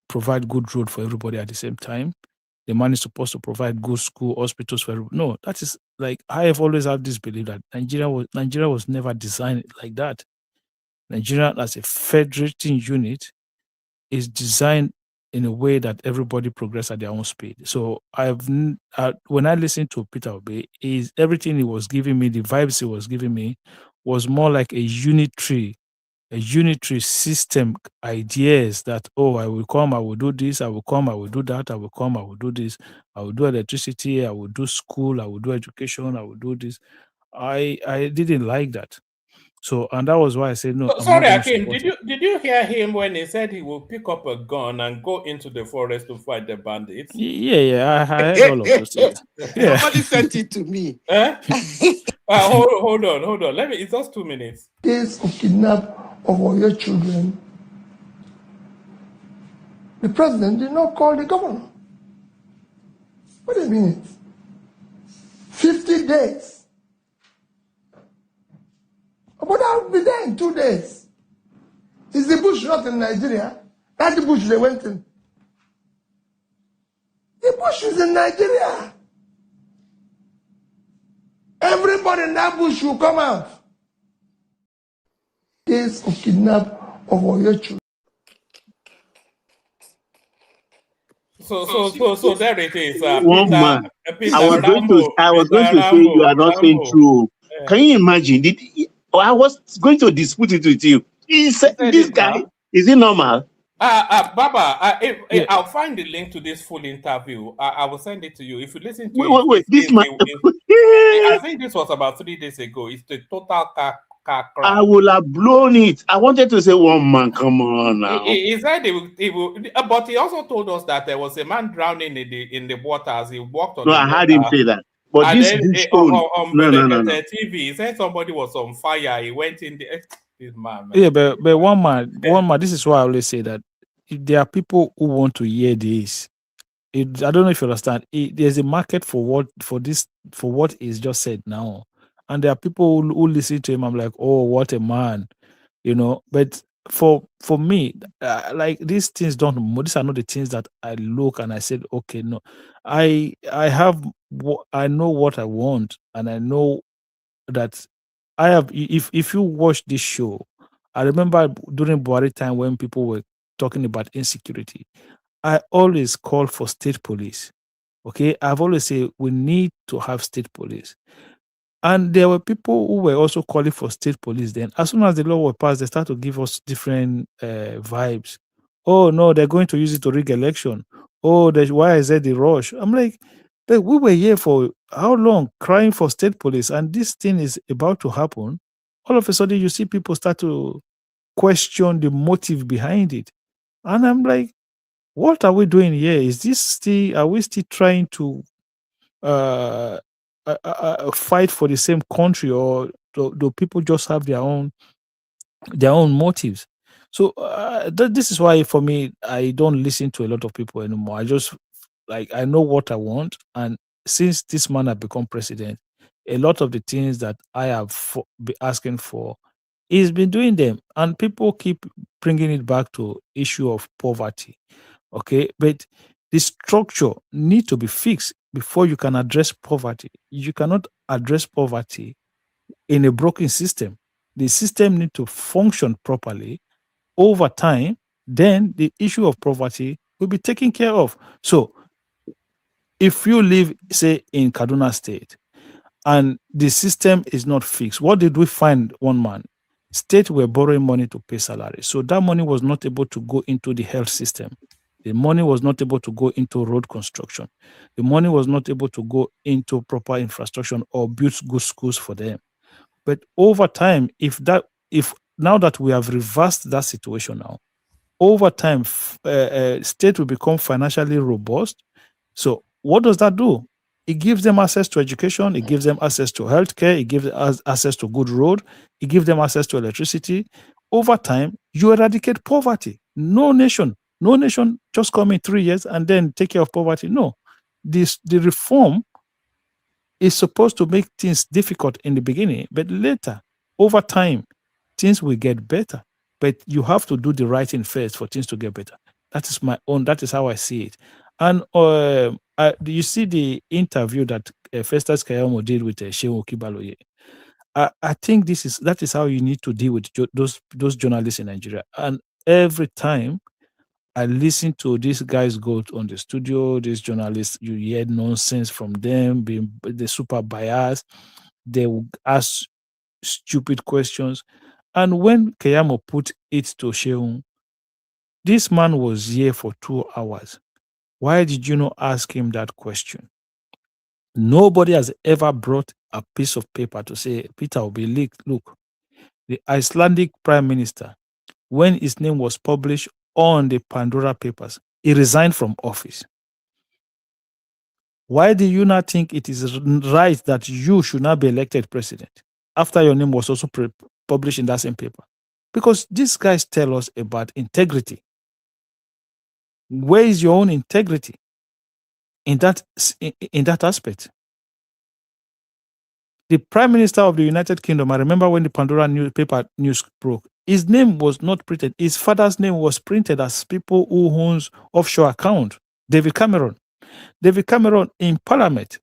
provide good road for everybody at the same time. The man is supposed to provide good school, hospitals for everybody. No, that is like, I have always had this belief that Nigeria was never designed like that. Nigeria as a federating unit is designed in a way that everybody progress at their own speed. So when I listened to Peter Obi, everything he was giving me, the vibes he was giving me, was more like a unitary a unitary system ideas that, oh, I will come, I will do this, I will come, I will do that, I will come, I will do this, I will do electricity, I will do school, I will do education, I will do this. I didn't like that. So, and that was why I said, no, I'm not Sorry, going to Akim, support it. did you hear him when he said he will pick up a gun and go into the forest to fight the bandits? Yeah, I heard all of those things. Yeah. Somebody sent it to me. Hold on. Let me. It's just 2 minutes. Case of kidnap of all your children. The president did not call the governor. Wait a minute. 50 days. But I'll be there in 2 days. Is the bush not in Nigeria? That's the bush they went in. The bush is in Nigeria. Everybody in that bush will come out. Case of kidnap of all your children. So there it is. One man. Peter I was going to say you are not saying true. Can you imagine? I was going to dispute it with you. This guy, is he normal? Baba, I'll find the link to this full interview. I will send it to you. If you listen to it, wait, this man. I think this was about 3 days ago. It's the total car crash. I will have blown it. I wanted to say, one man, come on now. He said he will, but he also told us that there was a man drowning in the water as he walked on the water. I heard him say that. But and this then on no. TV, he said somebody was on fire. He went in there. This man. Yeah, but one man. This is why I always say that if there are people who want to hear this. I don't know if you understand. There's a market for what is just said now, and there are people who listen to him. I'm like, oh, what a man, But for me, like these things these are not the things that I look and I said, okay, no, I know what I want, and I know that I have. If you watch this show, I remember during Buhari time when people were talking about insecurity, I always call for state police. Okay, I've always said we need to have state police. And there were people who were also calling for state police then. As soon as the law was passed, they start to give us different vibes. Oh, no, they're going to use it to rig election. Oh, why is there the rush? I'm like, but we were here for how long crying for state police, and this thing is about to happen. All of a sudden, you see people start to question the motive behind it. And I'm like, what are we doing here? Are we still trying to fight for the same country, or do people just have their own motives? So this is why, for me, I don't listen to a lot of people anymore. I just I know what I want, and since this man has become president, a lot of the things that I have been asking for, he's been doing them, and people keep bringing it back to issue of poverty. Okay, but the structure need to be fixed before you can address poverty. You cannot address poverty in a broken system. The system need to function properly over time. Then the issue of poverty will be taken care of. So if you live, say, in Kaduna State, and the system is not fixed, what did we find? One man, states were borrowing money to pay salary. So that money was not able to go into the health system. The money was not able to go into road construction. The money was not able to go into proper infrastructure or build good schools for them. But over time, if now that we have reversed that situation now, over time, state will become financially robust. So what does that do? It gives them access to education. It gives them access to healthcare. It gives us access to good road. It gives them access to electricity. Over time, you eradicate poverty. No nation just come in 3 years and then take care of poverty. No, the reform is supposed to make things difficult in the beginning, but later, over time, things will get better. But you have to do the right thing first for things to get better. That is how I see it. And you see the interview that Festus Kayamo did with Shehu Kibaloye. I think that is how you need to deal with those journalists in Nigeria. And every time I listen to these guys go on the studio, these journalists, you hear nonsense from them, they're super biased. They will ask stupid questions. And when Keyamo put it to Sheung, this man was here for 2 hours. Why did you not ask him that question? Nobody has ever brought a piece of paper to say, Peter Obi, look, the Icelandic prime minister, when his name was published on the Pandora Papers, he resigned from office. Why do you not think it is right that you should not be elected president after your name was also published in that same paper? Because these guys tell us about integrity. Where is your own integrity in that aspect? The Prime Minister of the United Kingdom, I remember when the Pandora newspaper news broke, his name was not printed. His father's name was printed as people who owns offshore account. David Cameron. David Cameron in Parliament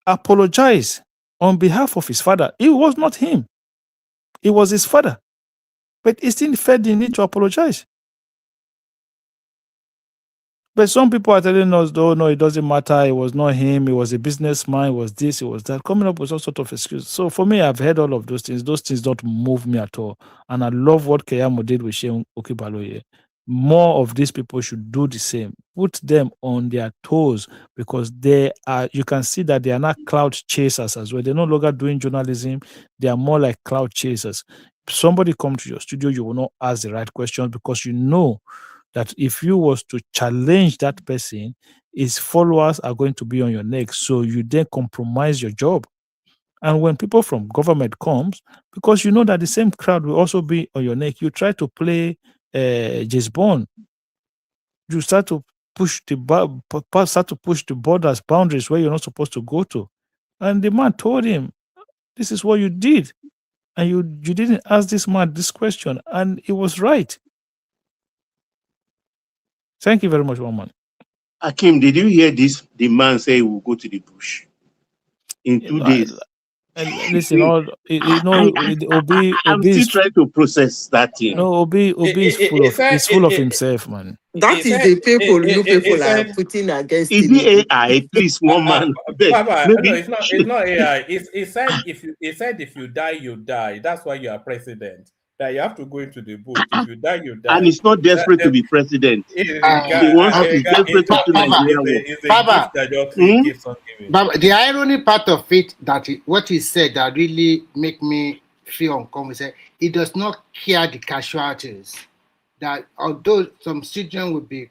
apologized on behalf of his father. It was not him. It was his father. But he still felt the need to apologize. But some people are telling us, though, no, it doesn't matter. It was not him. It was a businessman. It was this. It was that. Coming up with all sort of excuses. So for me, I've heard all of those things. Those things don't move me at all. And I love what Keyamo did with Sheung Okibaloye. More of these people should do the same. Put them on their toes, because they are. You can see that they are not cloud chasers as well. They're no longer doing journalism. They are more like cloud chasers. If somebody come to your studio, you will not ask the right questions, because you know that if you was to challenge that person, his followers are going to be on your neck. So you then compromise your job. And when people from government comes, because you know that the same crowd will also be on your neck, you try to play James Bond. You start to push the boundaries where you're not supposed to go to. And the man told him, this is what you did. And you didn't ask this man this question. And it was right. Thank you very much, Woman. Akim, did you hear this? The man say he will go to the bush in 2 days. Listen, Obi I'm still trying to process that thing. No, Obi is full of himself, man. That is the people you people are putting against it. Is it AI? Please, one man. Baba, no, it's not AI. He said if you die, you die. That's why you are president. That you have to go into the bush. If you die, you die. And it's not desperate to be president. It's desperate to Nigeria. It's a gift that just keeps on giving. But the irony part of it, that what he said that really make me feel uncomfortable, he does not care the casualties. That although some children will be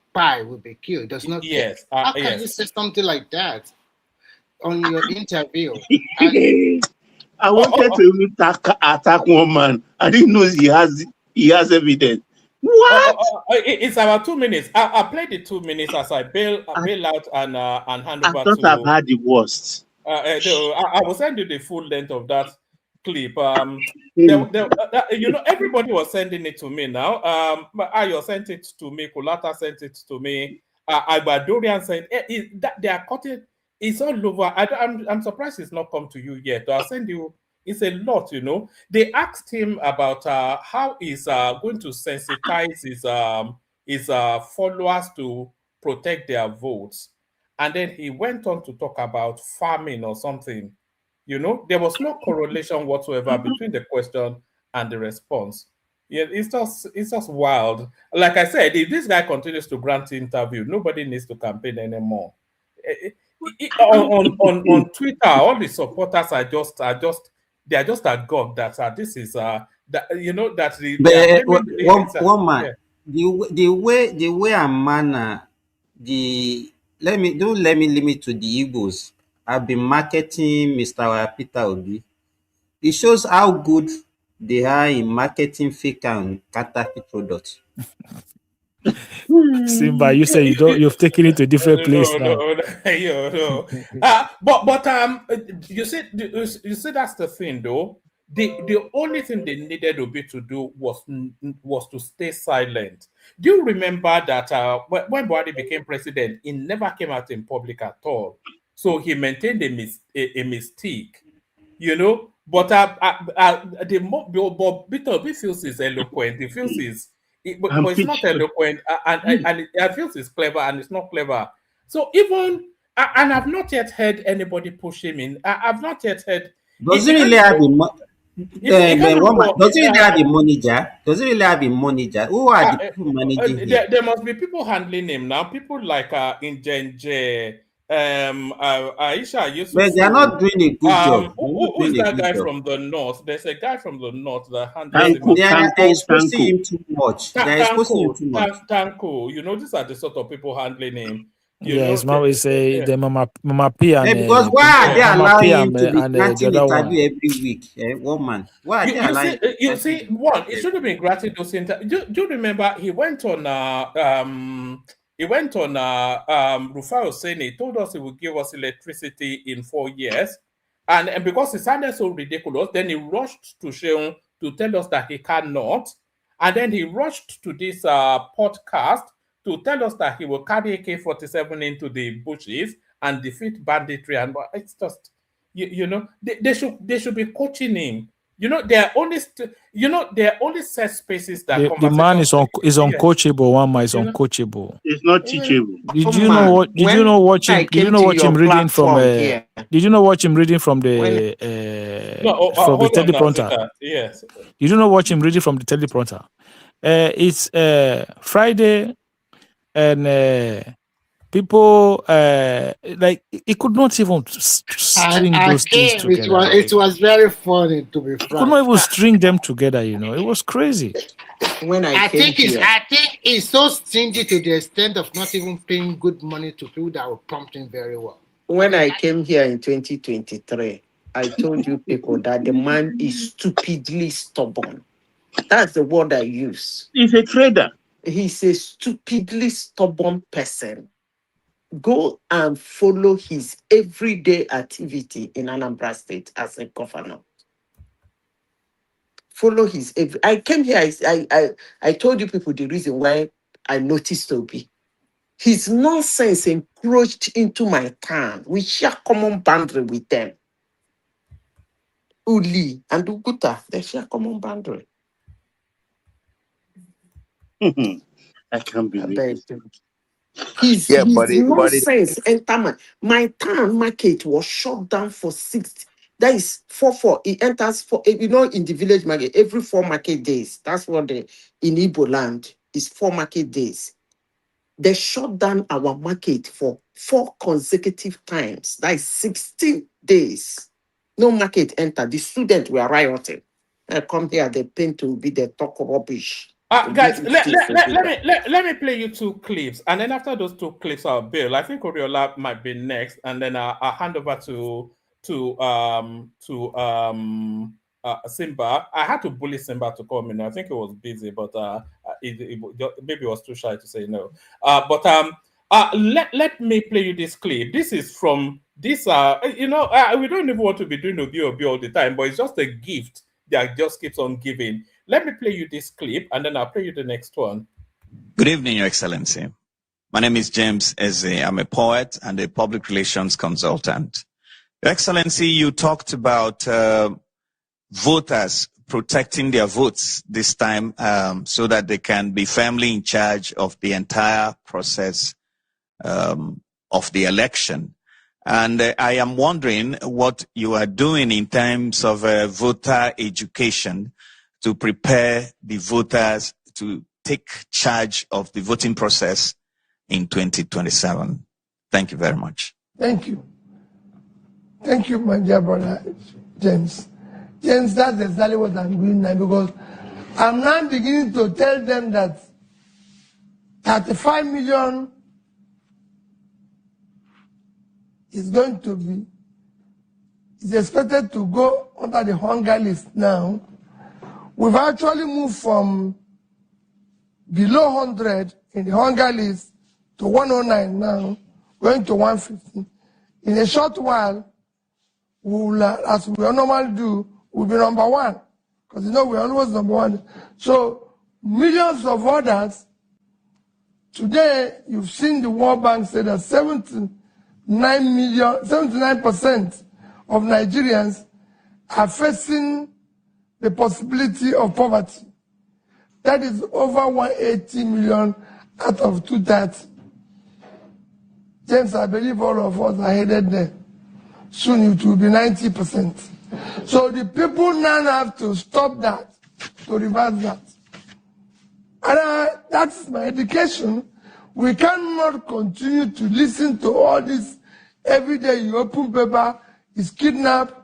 killed, does not care. How can you say something like that on your interview? I wanted to attack one man. I didn't know he has evidence. What? It's about 2 minutes. I played the 2 minutes as I bail out and hand over to. I thought I've had the worst. I will send you the full length of that clip. You know, everybody was sending it to me now. Ayo sent it to me. Kulata sent it to me. Agbadorian sent it. They are cutting. It's all over. I'm surprised it's not come to you yet. I'll send you. It's a lot, you know. They asked him about how he's going to sensitize his followers to protect their votes, and then he went on to talk about farming or something. You know, there was no correlation whatsoever between the question and the response. Yeah, it's just wild. Like I said, if this guy continues to grant interview, nobody needs to campaign anymore. On Twitter, all the supporters are just agog that this is that you know that one man. Yeah. The way a man let me limit to the Igbos. I've been marketing Mr. Peter Obi. It shows how good they are in marketing fake and counterfeit products. Simba, you say you've taken it to a different place now. No. But you see that's the thing though. The only thing they needed Obi to do was to stay silent. Do you remember that when Buhari became president, he never came out in public at all? So he maintained a mystique, you know. But Peter Obi feels he's eloquent. He feels but it's not eloquent, and I feel it's clever, and it's not clever. So even and I've not yet heard anybody push him in. I've not yet heard. Does he really have Does it really have a manager? Does it really have a manager? Who are the people managing him? There must be people handling him now. People like Injenje, Aisha Yusufu. But they are not doing a good job. Who is that guy from the north? There's a guy from the north that handles him. They are exposing him too much. They are exposing him too much. Tanko, you know, these are the sort of people handling him. Yes, Mama say the Mama P and because why are they allowing him to be granting interview every week? One man. Why are they allowing? You see, one, it should have been granting those interviews. Do you remember he went on Rufai saying he told us he would give us electricity in 4 years, and because it sounded so ridiculous, then he rushed to Sheung to tell us that he cannot, and then he rushed to this podcast to tell us that he will carry AK-47 into the bushes and defeat banditry, and it's just, you know, they should be coaching him. You know, there are only set spaces that the man is uncoachable. One man is uncoachable. It's not teachable. Did you know what? Did you know watch him? Did you know watch him reading from? Did you know watch him reading from the from the teleprompter? Yes. Did you know watch him reading from the teleprompter? It's Friday. And people like it could not even string those things together. It was very funny, to be frank. Could not even string them together. You know, it was crazy. I think he's so stingy to the extent of not even paying good money to people that will prompt him very well. When I came here in 2023, I told you people that the man is stupidly stubborn. That's the word I use. He's a trader. He's a stupidly stubborn person. Go and follow his everyday activity in Anambra State as a governor. Follow his I came here, I told you people the reason why I noticed Obi. His nonsense encroached into my town. We share common boundary with them. Uli and Uguta, they share common boundary. I can't believe it. His nonsense enter my town market was shut down for 6. That is 4. It enters for, you know, in the village market every 4 market days. That's what in Igbo land is 4 market days. They shut down our market for 4 consecutive times. That is 16 days. No market enter. The students were rioting. They come here, they paint to be the talk rubbish. Guys, let me play you 2 clips, and then after those 2 clips, I'll Bill. I think Oriola might be next, and then I'll hand over to Simba. I had to bully Simba to come in. I think it was busy, but maybe it was too shy to say no. Let me play you this clip. This is from this. We don't even want to be doing Obi all the time, but it's just a gift that just keeps on giving. Let me play you this clip, and then I'll play you the next one. Good evening, Your Excellency. My name is James Eze. I'm a poet and a public relations consultant. Your Excellency, you talked about voters protecting their votes this time so that they can be firmly in charge of the entire process of the election. And I am wondering what you are doing in terms of voter education to prepare the voters to take charge of the voting process in 2027. Thank you very much. Thank you. Thank you, my dear brother, James. James, that's exactly what I'm doing now, because I'm now beginning to tell them that 35 million is going to be, is expected to go under the hunger list now. We've actually moved from below 100 in the hunger list to 109 now, going to 150. In a short while, we will, as we normally do, we'll be number 1. Because, you know, we're always number 1. So, millions of others. Today, you've seen the World Bank say that 79% of Nigerians are facing the possibility of poverty. That is over 180 million out of 230. James, I believe all of us are headed there. Soon it will be 90%. So the people now have to stop that, to reverse that. And that's my education. We cannot continue to listen to all this. Every day you open paper, is kidnapped.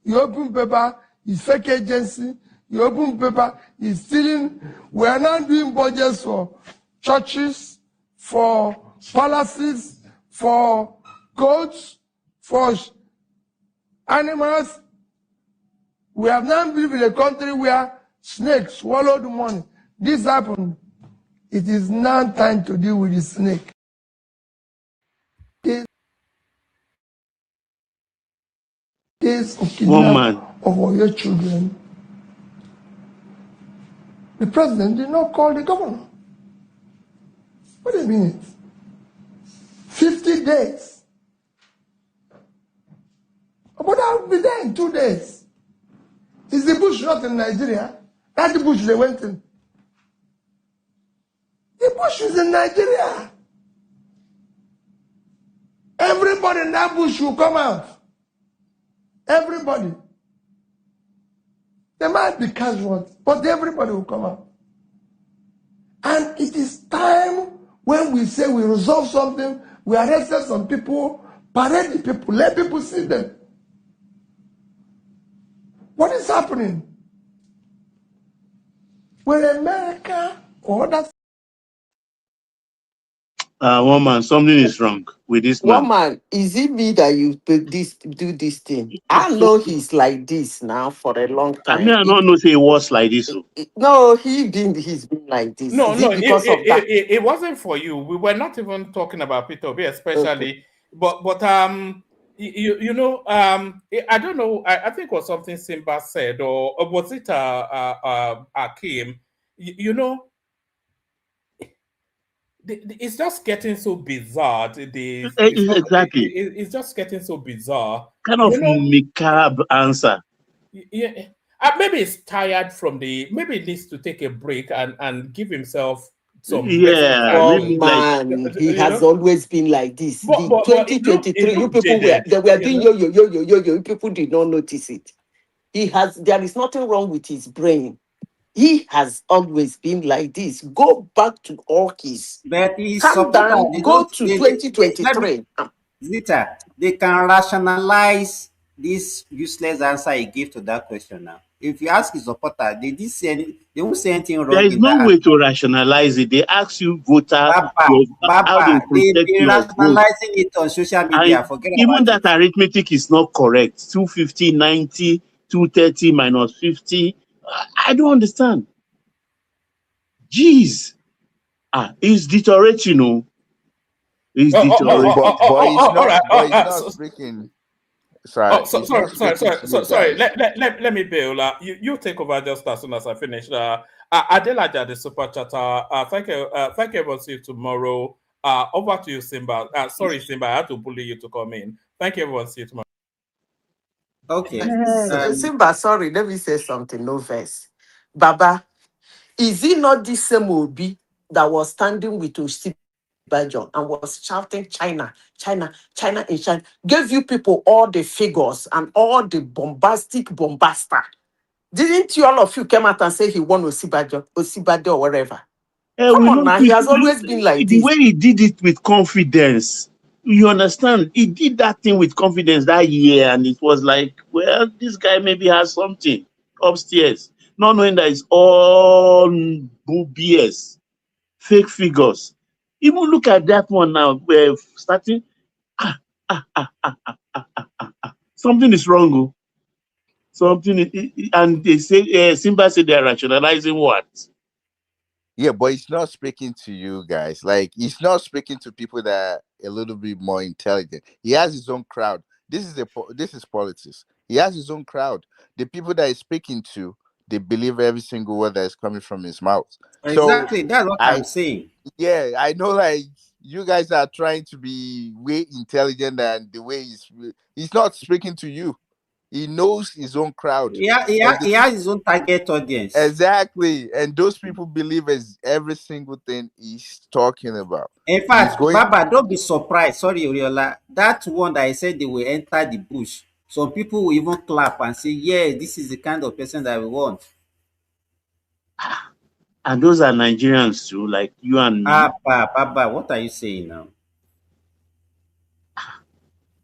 You open paper, is fake agency. You open paper, is stealing. We are now doing budgets for churches, for palaces, for goats, for animals. We have now lived in a country where snakes swallow the money. This happened. It is now time to deal with the snake. Case of kidnapping of your children. The president did not call the governor. Wait a minute. 50 days. But I'll be there in 2 days. Is the bush not in Nigeria? That's the bush they went in. The bush is in Nigeria. Everybody in that bush will come out. Everybody. There might be casualties, but everybody will come out. And it is time when we say we resolve something, we arrested some people, parade the people, let people see them. What is happening? When America or others. One man, something is wrong with this man. One man, is it me that you do this thing? I know he's like this now for a long time. I don't know say it was like this. No, he's been like this. No, Is it because of that? It wasn't for you. We were not even talking about Peter Obi, especially. Okay. But you know, I don't know. I think it was something Simba said, or was it Akim? You know, it's just getting so bizarre. Exactly. It's just getting so bizarre. Kind of macabre answer. Yeah. Maybe he's tired from maybe he needs to take a break and give himself some. Man, he has always been like this. The 2023, you people were doing yo. You people did not notice it. There is nothing wrong with his brain. He has always been like this. Go back to Orkis. Calm down. Go to 2023. Zita, they can rationalize this useless answer he gave to that question now. If you ask his supporter, they won't say anything wrong. There is no way to rationalize it. They ask you, voter, how they protect your rationalizing it on social media. Forget even about that arithmetic is not correct. 250, 90, 230 minus 50. I don't understand. Jeez. It's deteriorating, you know. It's deteriorating. But he's not speaking. Sorry. Sorry. Let me bail. You take over just as soon as I finish. Adelaja, the super chatter. Thank you. Thank you. We'll see you tomorrow. Over to you, Simba. Sorry, Simba. I had to bully you to come in. Thank you. Everyone. See you tomorrow. Okay. Simba, sorry. Let me say something. No verse. Baba, is it not this same Obi that was standing with Osibajo and was shouting China, China, China in China, gave you people all the figures and all the bombasta? Didn't you, all of you, come out and say he won Osibajo or whatever? Come on now, he has always been like the this. way he did it with confidence, you understand? He did that thing with confidence that year, and it was like, well, this guy maybe has something upstairs, not knowing that it's all BS, fake figures. Even look at that one now. We're starting. Something is wrong. Oh. Something, and they say Simba said they're rationalizing what? Yeah, but he's not speaking to you guys. Like, he's not speaking to people that are a little bit more intelligent. He has his own crowd. This is politics. He has his own crowd. The people that he's speaking to, they believe every single word that is coming from his mouth. Exactly, that's what I'm saying. Yeah, I know. Like, you guys are trying to be way intelligent, and the way he's not speaking to you. He knows his own crowd. Yeah, he has his own target audience. Exactly. And those people believe every single thing he's talking about. In fact, Baba, don't be surprised. Sorry, Uriola. That one that I said they will enter the bush. Some people will even clap and say, yeah, this is the kind of person that we want. And those are Nigerians too, like you and me. Papa, what are you saying now?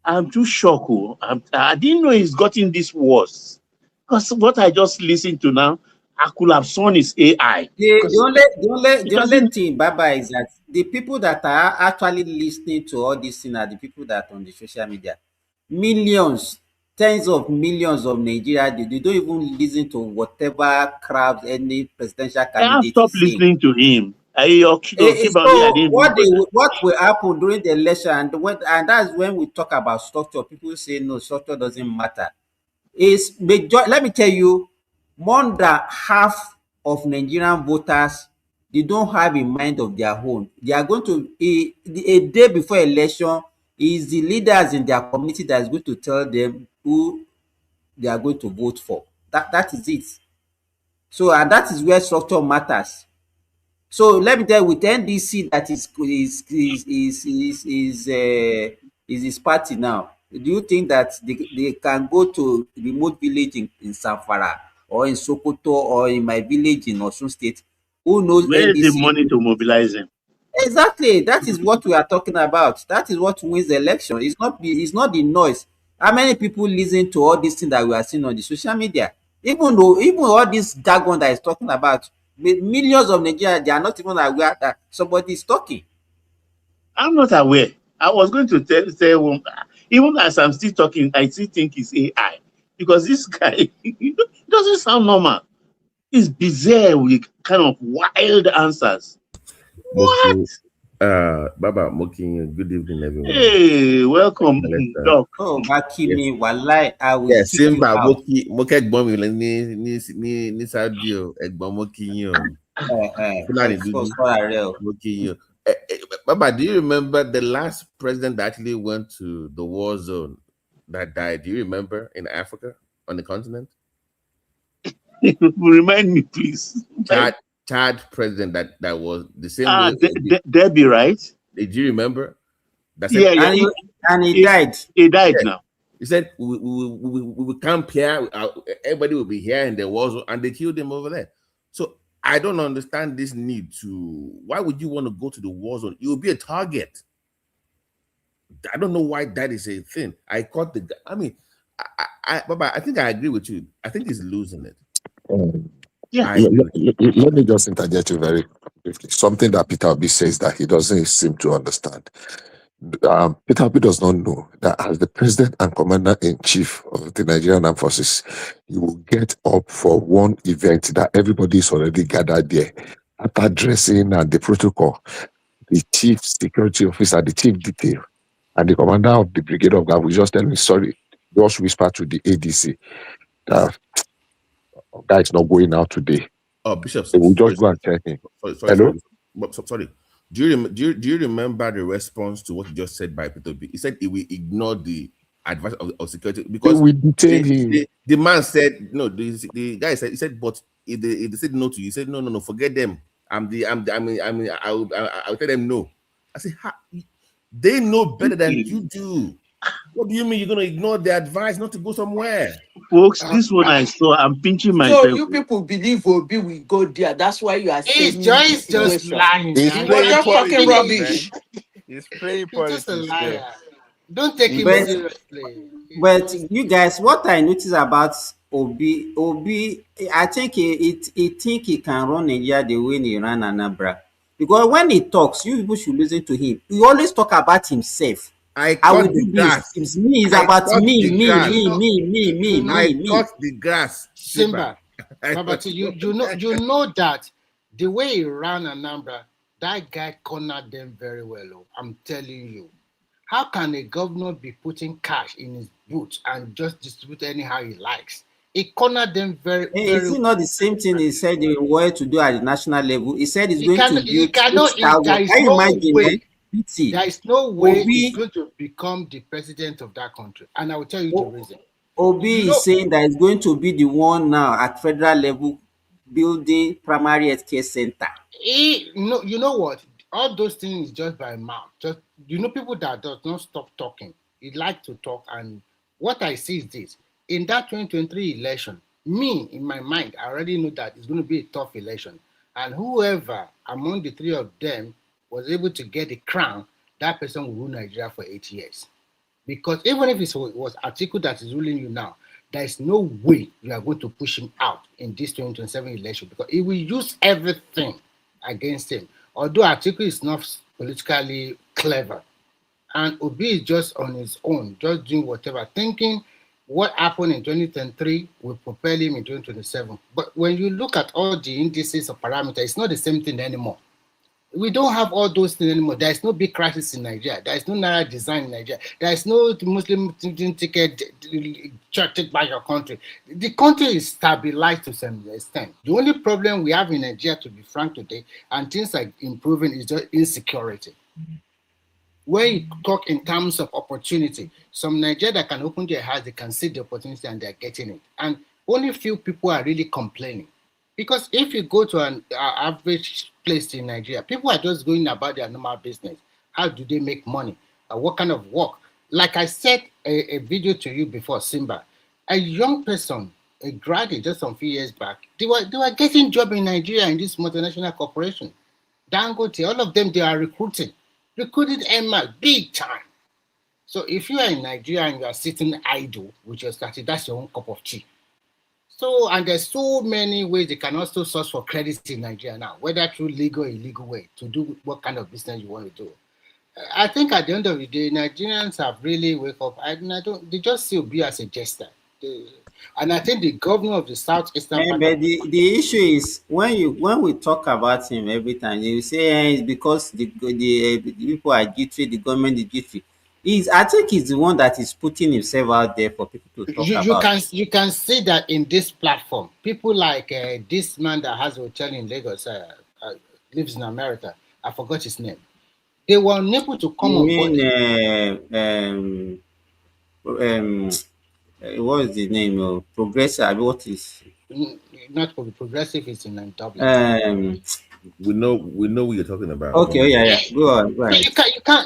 I'm too shocked. I didn't know it's gotten this worse. Because what I just listened to now, I could have sworn it's AI. The only thing, Baba, is that the people that are actually listening to all these things are the people that are on the social media. Millions, tens of millions of Nigeria, they don't even listen to whatever crap any presidential I have candidate stopped is saying. listening to him. So what will happen during the election, and that's when we talk about structure. People say no, structure doesn't matter. Let me tell you, more than half of Nigerian voters, they don't have a mind of their own. They are going to a day before election is the leaders in their community that is going to tell them who they are going to vote for. That is it. So and that is where structure matters. So let me tell you, with NDC that is his party now, do you think that they can go to remote village in Zamfara or in Sokoto or in my village in Osun State? Who knows Where is the NDC? money to mobilize him? Exactly. That is what we are talking about. That is what wins the election. It's not the noise. How many people listen to all these things that we are seeing on the social media? Even all this jargon that is talking about, millions of Nigerians, they are not even aware that somebody is talking. I'm not aware. I was going to say, even as I'm still talking, I still think it's AI. Because this guy he doesn't sound normal. He's bizarre with kind of wild answers. What? Baba Mokin, good evening, everyone. Hey, welcome, Doc. Oh, Bakimi, Walai, I will yes, kick you Simba, out. Moki ẹ̀gbọ́n mi ní Saudi o, ẹ̀gbọ́n Moki yín o. Fulani dúdú, Moki yín o. Baba, do you remember the last president that actually went to the war zone that died? Do you remember in Africa, on the continent? Remind me, please. Chad president that was the same way. Debbie, right? Did you remember? Yeah. And he died. He died now. He said, we camp here, everybody will be here in the war zone, and they killed him over there. So I don't understand this need to, why would you want to go to the war zone? You will be a target. I don't know why that is a thing. I caught the, I mean, Baba, I think I agree with you. I think he's losing it. Let me just interject you very briefly. Something that Peter Obi says that he doesn't seem to understand. Peter Obi does not know that as the president and commander-in-chief of the Nigerian Armed Forces, he will get up for one event that everybody is already gathered there. After dressing and the protocol, the chief security officer, the chief detail, and the commander of the brigade of guard will just tell me, sorry, just whisper to the ADC that guy is not going out today. Oh, Bishop, they will just go and tell him. Sorry. Do you remember the response to what you just said by Peter B? He said he will ignore the advice of security because we detain him. The man said no. The guy said, he said, but if they said no to you, he said no, forget them. I will tell them no. I said, they know better than you do. What do you mean you're gonna ignore the advice not to go somewhere? Folks, this one I saw, I'm pinching myself. So you people believe Obi will go there. That's why you are saying he's just lying. He's just talking rubbish. He's playing politics. He's just a liar. Don't take him seriously. But you guys, what I notice about Obi, I think he think he can run Nigeria the way he ran Anambra. Because when he talks, you people should listen to him. He always talk about himself. I will do this. It's me. It's about me. I cut the grass. Simba. But you know that the way he ran Anambra, that guy cornered them very well. I'm telling you. How can a governor be putting cash in his boot and just distribute anyhow he likes? He cornered them very well. Is it not the same thing he said he wanted to do at the national level? He said he's going to build 6,000. Can you imagine? There is no way he's going to become the president of that country. And I will tell you the reason. Obi is saying that he's going to be the one now at federal level building primary health care center. You know what? All those things just by mouth. Just people that does not stop talking. He like to talk and What I see is this. In that 2023 election, me, in my mind, I already know that it's going to be a tough election. And whoever among the three of them was able to get the crown, that person will rule Nigeria for 8 years. Because even if it was Atiku that is ruling you now, there is no way you are going to push him out in this 2027 election because he will use everything against him. Although Atiku is not politically clever, and Obi is just on his own, just doing whatever, thinking what happened in 2023 will propel him in 2027. But when you look at all the indices or parameters, it's not the same thing anymore. We don't have all those things anymore. There is no big crisis in Nigeria. There is no Naira design in Nigeria. There is no Muslim ticket charted by your country. The country is stabilized to some extent. The only problem we have in Nigeria, to be frank today, and things like improving, is just insecurity. When you talk in terms of opportunity, some Nigeria that can open their hearts, they can see the opportunity and they're getting it. And only few people are really complaining. Because if you go to an average place in Nigeria, people are just going about their normal business. How do they make money? What kind of work? Like I said a video to you before, Simba, a young person, a graduate just some few years back, they were getting job in Nigeria in this multinational corporation. Dangote, all of them, they are recruited Emma big time. So if you are in Nigeria and you are sitting idle with your strategy, that's your own cup of tea. So, and there's so many ways they can also source for credit in Nigeria now, whether through legal or illegal way, to do what kind of business you want to do. I think at the end of the day, Nigerians have really wake up. They just see Obi as a jester. And I think the governor of the southeastern part But of the issue is when we talk about him every time, you say it's because the people are jittery, the government is jittery. I think he's the one that is putting himself out there for people to talk about. you can see that in this platform, people like this man that has a hotel in Lagos, lives in America. I forgot his name. They were unable to come You on board. mean what is the name of progressive? What is Not progressive is in Dublin. We know what you're talking about. Okay, yeah. Go on, right.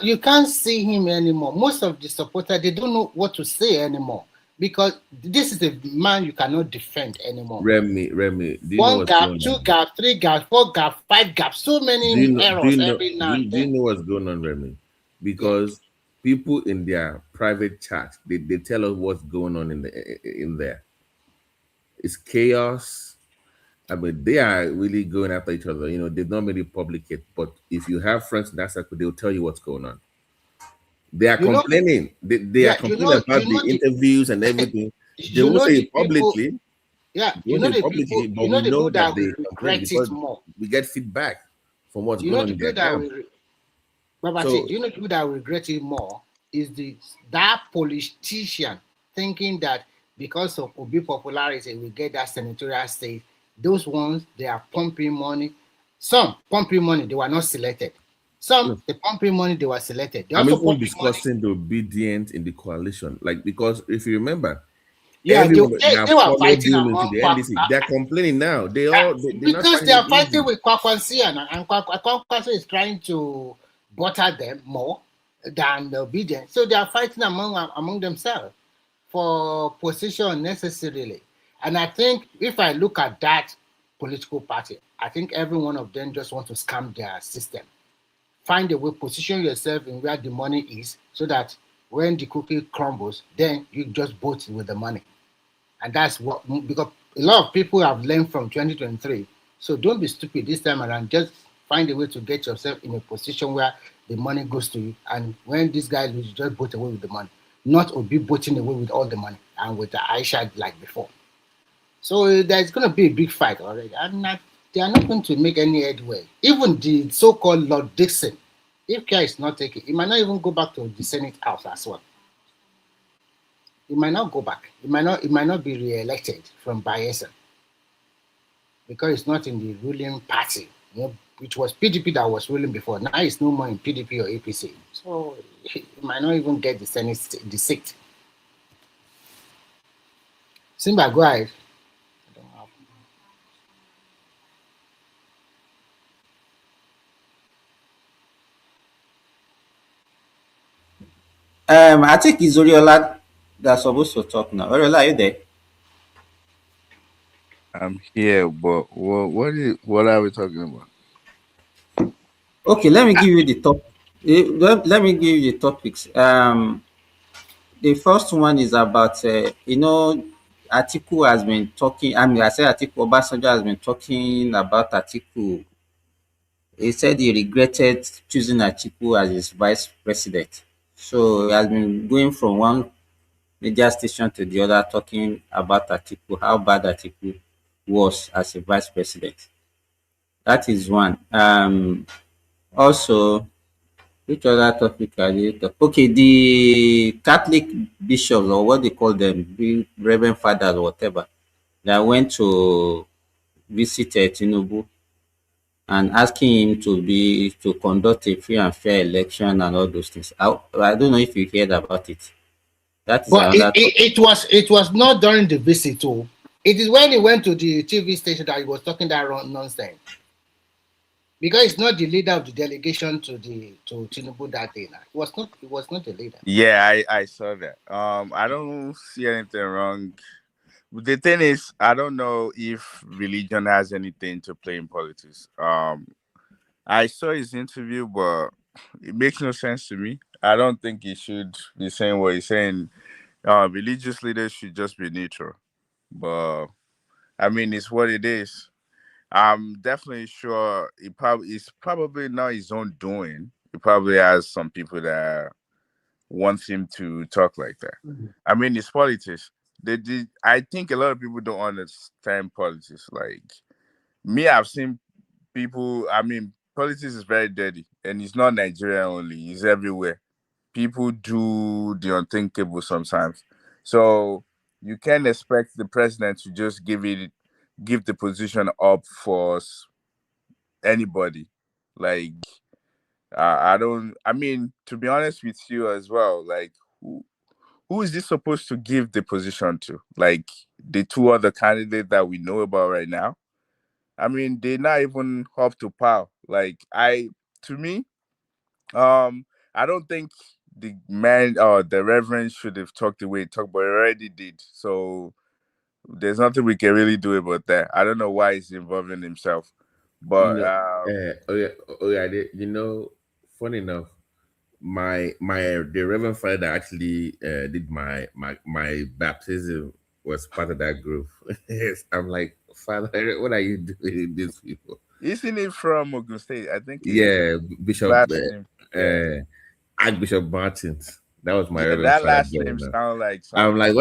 You can't see him anymore. Most of the supporters, they don't know what to say anymore because this is a man you cannot defend anymore. Remy, do you know One what's gap, going two on? gap, three gap, four gap, five gap, so many errors every now and do you then. know what's going on, Remy? Because people in their private chat, they tell us what's going on in there. It's chaos. I mean, they are really going after each other. You know, they've not made it public yet. But if you have friends in that circle, they'll tell you what's going on. They are complaining. They are complaining about the interviews and everything. They won't say it publicly. But we know that they complain regret because it more. we get feedback from what's You going know on the in their people that camp. do you know the people that regret it more is that politician thinking that because of Obi popularity we get that senatorial seat. Those ones, they are pumping money. Some pumping money, they were not selected. Some the pumping money, they were selected. They I'm also even discussing the obedience in the coalition, like because if you remember, they everyone that were followed fighting him into among the NDC, they're complaining now. They're not because they finding are it fighting easy. with Kwakwansi and Kwakwansi is trying to butter them more than the obedience. So they are fighting among themselves for position necessarily. And I think if I look at that political party, I think every one of them just want to scam their system. Find a way, position yourself in where the money is so that when the cookie crumbles, then you just vote with the money. And that's what, because a lot of people have learned from 2023. So don't be stupid this time around. Just find a way to get yourself in a position where the money goes to you. And when this guy loses, just vote away with the money. Not or be voting away with all the money and with the Aisha like before. So there's going to be a big fight already. They are not going to make any headway. Even the so-called Lord Dixon, if care is not taken, he might not even go back to the Senate House as well. He might not go back. He might not be re-elected from Bayelsa because it's not in the ruling party. You know, which was PDP that was ruling before. Now it's no more in PDP or APC. So he might not even get the Senate seat. Simba, go ahead. I think it's Oriola They're supposed to talk now. Well, are you there? I'm here, but what are we talking about? Okay, let me give you the top. Let me give you the topics. The first one is about Atiku has been talking. I mean, I said Atiku Obasanjo has been talking about Atiku. He said he regretted choosing Atiku as his vice president. So he has been going from one media station to the other talking about Atiku, how bad Atiku was as a vice president. That is one. Also, which other topic are they okay, the Catholic bishops or what they call them, Reverend Fathers or whatever, that went to visit Tinubu and asking him to conduct a free and fair election and all those things. I don't know if you heard about it. That is But another topic. it was not during the visit. Oh. It is when he went to the TV station that he was talking that nonsense. Because it's not the leader of the delegation to Tinubu that day. Now. It was not the leader. Yeah, I saw that. I don't see anything wrong. The thing is, I don't know if religion has anything to play in politics. I saw his interview, but it makes no sense to me. I don't think he should be saying what he's saying. Religious leaders should just be neutral. But I mean, it's what it is. I'm definitely sure it's probably not his own doing. He probably has some people that want him to talk like that. I mean, it's politics. I think a lot of people don't understand politics. Like me, I've seen people. I mean, politics is very dirty, and it's not Nigeria only. It's everywhere. People do the unthinkable sometimes. So you can't expect the president to just give the position up for anybody. Like I don't. I mean, to be honest with you as well, like who is this supposed to give the position to? Like the two other candidates that we know about right now. I mean, they're not even up to par. Like to me, I don't think the man or the reverend should have talked the way he talked, but he already did. So there's nothing we can really do about that. I don't know why he's involving himself, You but know, you know, funny enough, the Reverend Father that actually did my baptism was part of that group. Yes, I'm like, Father, what are you doing with these people? isn't it from Ogun State? I think it is. Yeah, Bishop Last name, yeah, Archbishop Martins. That was my yeah. Reverend That Father last name growing up. sounds like I'm like, something.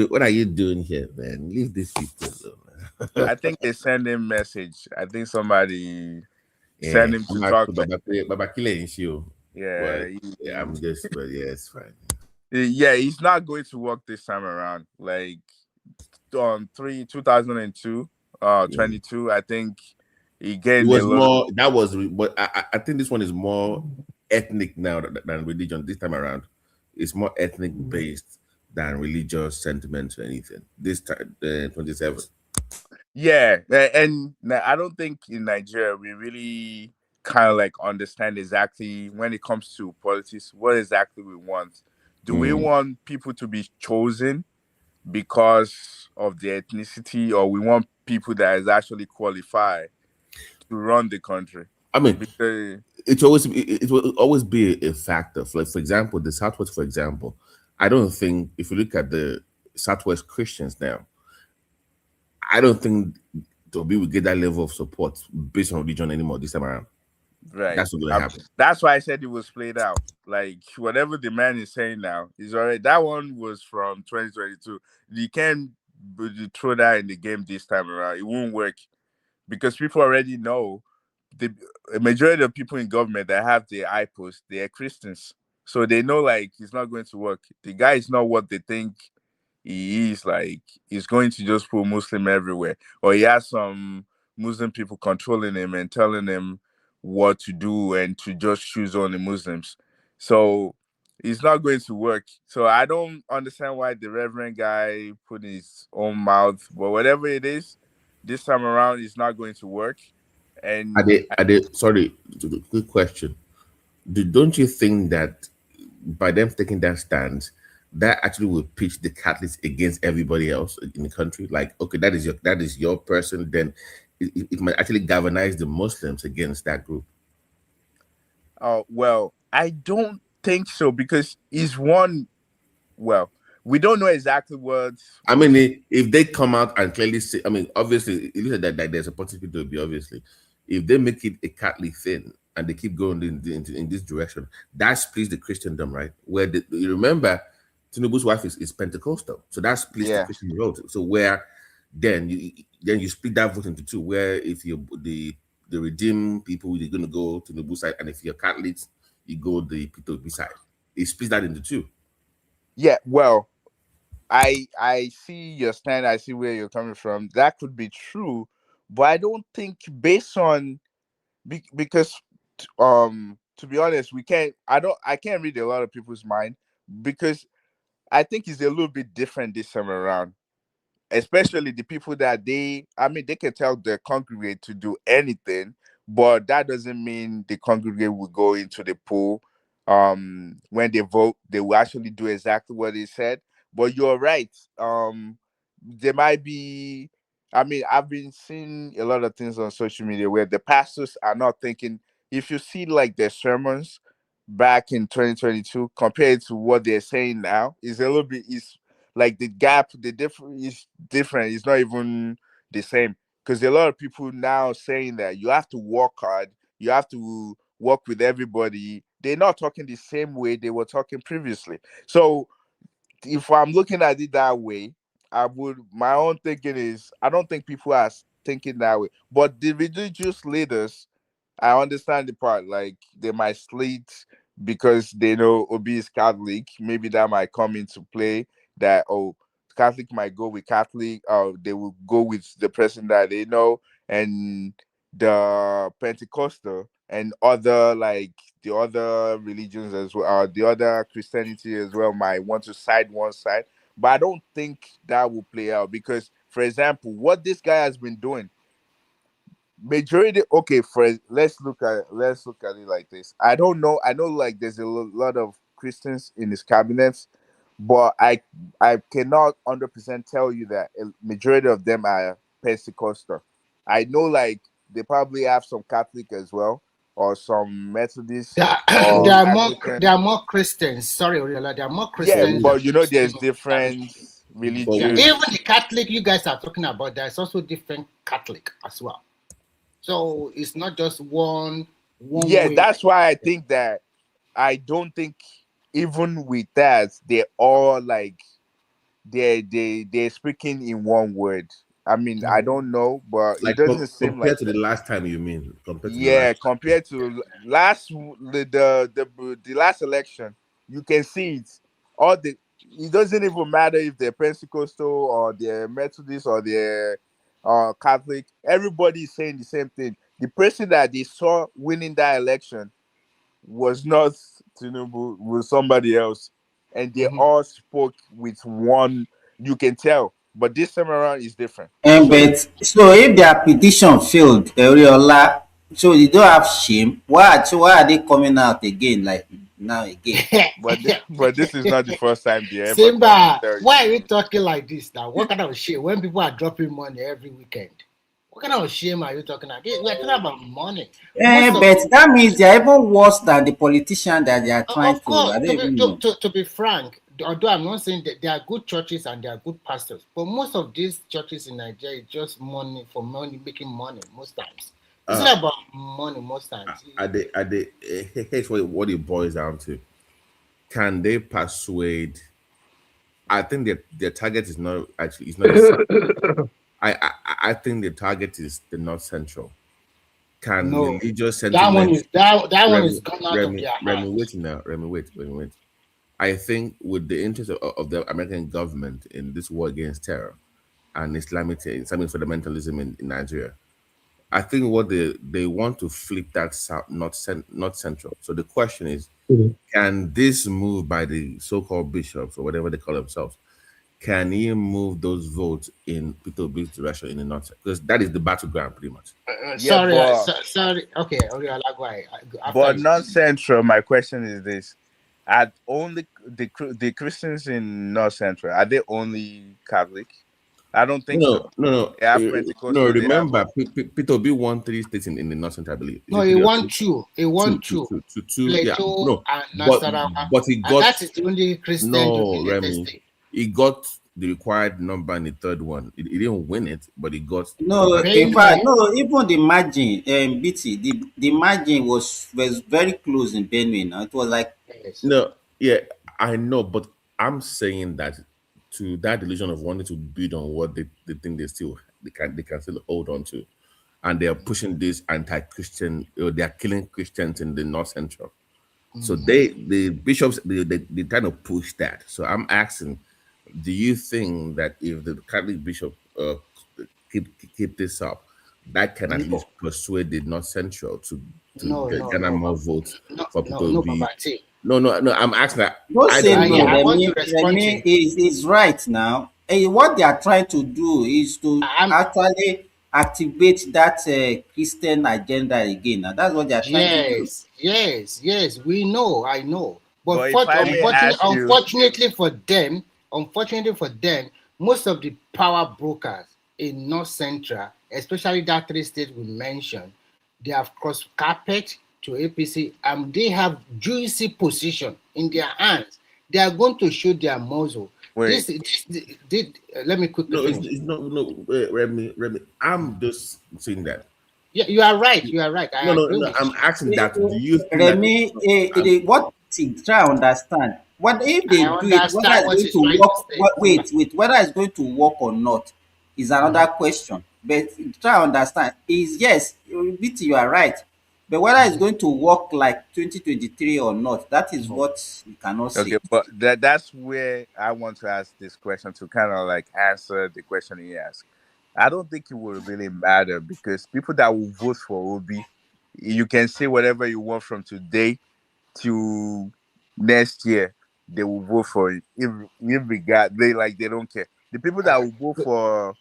what are you doing here, man? Leave these people alone. I think they send him message. I think somebody Yeah, send him to I'm out to talk like, Babakile issue. yeah, But yeah, I'm just, but yeah, it's fine. yeah. He's not going to work this time around. Like on 2002, Mm. 22. I think he It gained a was lot of. more, but I think this one is more ethnic now than religion this time around. It's more ethnic based than religious sentiment or anything. This time, 27. Yeah, and I don't think in Nigeria we really kind of like understand exactly when it comes to politics what exactly we want. Do we Mm. want people to be chosen because of their ethnicity, or we want people that is actually qualified to run the country? I mean, Because it will always be a factor. Like for example, the Southwest, for example, I don't think if you look at the Southwest Christians now, I don't think Toby will get that level of support based on religion anymore this time around. right, That's not going to happen. that's why I said it was played out. Like whatever the man is saying now is already. That one was from 2022. You can't throw that in the game this time around. It won't work because people already know the majority of people in government that have the eye post, they are Christians. So they know like it's not going to work. The guy is not what they think he is. Like he's going to just put Muslim everywhere. Or he has some Muslim people controlling him and telling him what to do and to just choose only Muslims. So it's not going to work. So I don't understand why the reverend guy put in his own mouth. But whatever it is, this time around it's not going to work. And Sorry, good question. Don't you think that by them taking that stance, that actually will pitch the Catholics against everybody else in the country. Like, okay, that is your person. Then it might actually galvanize the Muslims against that group. Well, I don't think so because he's one. Well, we don't know exactly what. I mean, if they come out and clearly say, I mean, obviously, it is that there's a possibility to be obviously, if they make it a Catholic thing and they keep going in this direction, that splits the Christendom, right? Where you remember, Tinubu's wife is Pentecostal, so that splits the Christian vote. So where then you split that vote into two, where if you're the redeemed people, you're going to go to Tinubu side, and if you're Catholics, you go the P2B side. It splits that into two. Yeah, well, I see your stand. I see where you're coming from. That could be true, but I don't think based on because to be honest, I can't read a lot of people's mind because I think it's a little bit different this time around. Especially the people that they can tell the congregate to do anything, but that doesn't mean the congregate will go into the pool. When they vote, they will actually do exactly what they said. But you're right. There might be, I've been seeing a lot of things on social media where the pastors are not thinking. If you see like their sermons back in 2022 compared to what they're saying now, is a little bit is like the gap, the difference is different. It's not even the same because a lot of people now saying that you have to work hard, you have to work with everybody. They're not talking the same way they were talking previously. So if I'm looking at it that way, my own thinking is I don't think people are thinking that way. But the religious leaders, I understand the part, like they might slate because they know Obi is Catholic. Maybe that might come into play that, Catholic might go with Catholic, or they will go with the person that they know, and the Pentecostal and other like the other religions as well, the other Christianity as well might want to side one side. But I don't think that will play out because, for example, what this guy has been doing, majority, okay, let's look at it like this. I don't know. I know like there's a lot of Christians in his cabinets, but I cannot 100% tell you that a majority of them are Pentecostal. I know like they probably have some Catholic as well, or some Methodist, or There Anglican. are more Christians. Sorry, Oriola, there are more Christians. Yeah, but there's different religions. Yeah, even the Catholic you guys are talking about, there's also different Catholic as well. So it's not just one way. That's why I think that I don't think even with that they're all like they're speaking in one word. I don't know, but Like it doesn't seem compared like to the last time, you mean? Compared to the last election, you can see it. It doesn't even matter if they're Pentecostal or they're Methodist or they're Catholic. Everybody is saying the same thing. The person that they saw winning that election was not Tinubu, was somebody else, and they all spoke with one. You can tell, but this time around is different. But so if their petition failed, Eriola, so they don't have shame. Why are they coming out again like now again? but this is not the first time they ever. Simba, why are you talking like this now? What kind of shit when people are dropping money every weekend? What kind of shame are you talking about? We're talking about money. But that means they're even worse than the politician that they are trying of course, to. I don't even know. To be frank, although I'm not saying that there are good churches and there are good pastors, but most of these churches in Nigeria is just money for money, making money most times. It's not about money most times. Here's what it boils down to. Can they persuade? I think their target is not actually. It's not. I think the target is the North Central. Can religious sentiment? That one is gone out of their hands. Remy, wait. I think with the interest of the American government in this war against terror and Islamic fundamentalism in Nigeria, I think what they want to flip that south, not central. So the question is, can this move by the so-called bishops or whatever they call themselves, can he move those votes in Peter Ob's direction in the north? Because that is the battleground, pretty much. Sorry. Okay, but non-central. My question is this: Are only the Christians in North Central, are they only Catholic? I don't think so. They have No. Pentecostal. They have Remember, Peter B won 3 states in the North Central, I believe. Is No, it he 3 or won 2? two. He won two. Two. Yeah, Plateau no, and but Nasarawa. he And got that is the only Christian no, dominated Remy. state. He got the required number in the third one. He didn't win it, but he got the No, required. in fact, Benue. no, even the margin, BT, the margin was very close in Benue. Now it was like Yes. No, yeah, I know, but I'm saying that to that delusion of wanting to build on what they think they can still hold on to, and they are pushing this anti-Christian. They are killing Christians in the North Central. So the bishops they kind of push that. So I'm asking, do you think that if the Catholic bishop keep this up, that can at No, least persuade the North Central to no, no, garner no, more votes no, for no, people to no, be Papa T. no. I'm asking that. don't I say don't Yeah, no. know. I want to Remy, respond to Remy you. is right now. What they are trying to do is to I'm actually activate that Christian agenda again. Now that's what they are trying to do. yes. We know, I know. But But if I may ask you, unfortunately for them, most of the power brokers in North Central, especially that three states we mentioned, they have crossed carpet to APC and they have juicy position in their hands. They are going to show their muzzle. wait, Let me quickly No, finish. it's no. Remy. I'm just saying that. Yeah, you are right. You are right. No, I no, agree no. with I'm you. asking that. Do you think that? Remy, what try understand? What if they I do it? Whether understand it's what going he's to trying to work? say. Wait. Whether it's going to work or not is another question. But try understand. Is yes, BT, you are right. But whether it's going to work like 2023 or not, that is what we cannot okay, say. but that's where I want to ask this question to kind of like answer the question he asked. I don't think it will really matter because people that will vote for Obi, you can say whatever you want from today to next year, they will vote for it. In regard, they don't care. The people that will vote for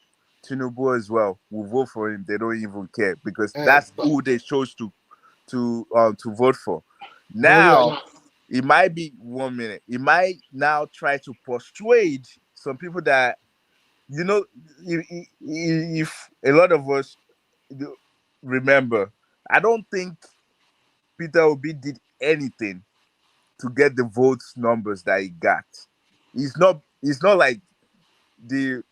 Tinubu as well will vote for him. They don't even care because that's But who they chose to vote for. Now, Oriola, it might be 1 minute. It might now try to persuade some people that you know if a lot of us remember. I don't think Peter Obi did anything to get the votes numbers that he got. It's not like they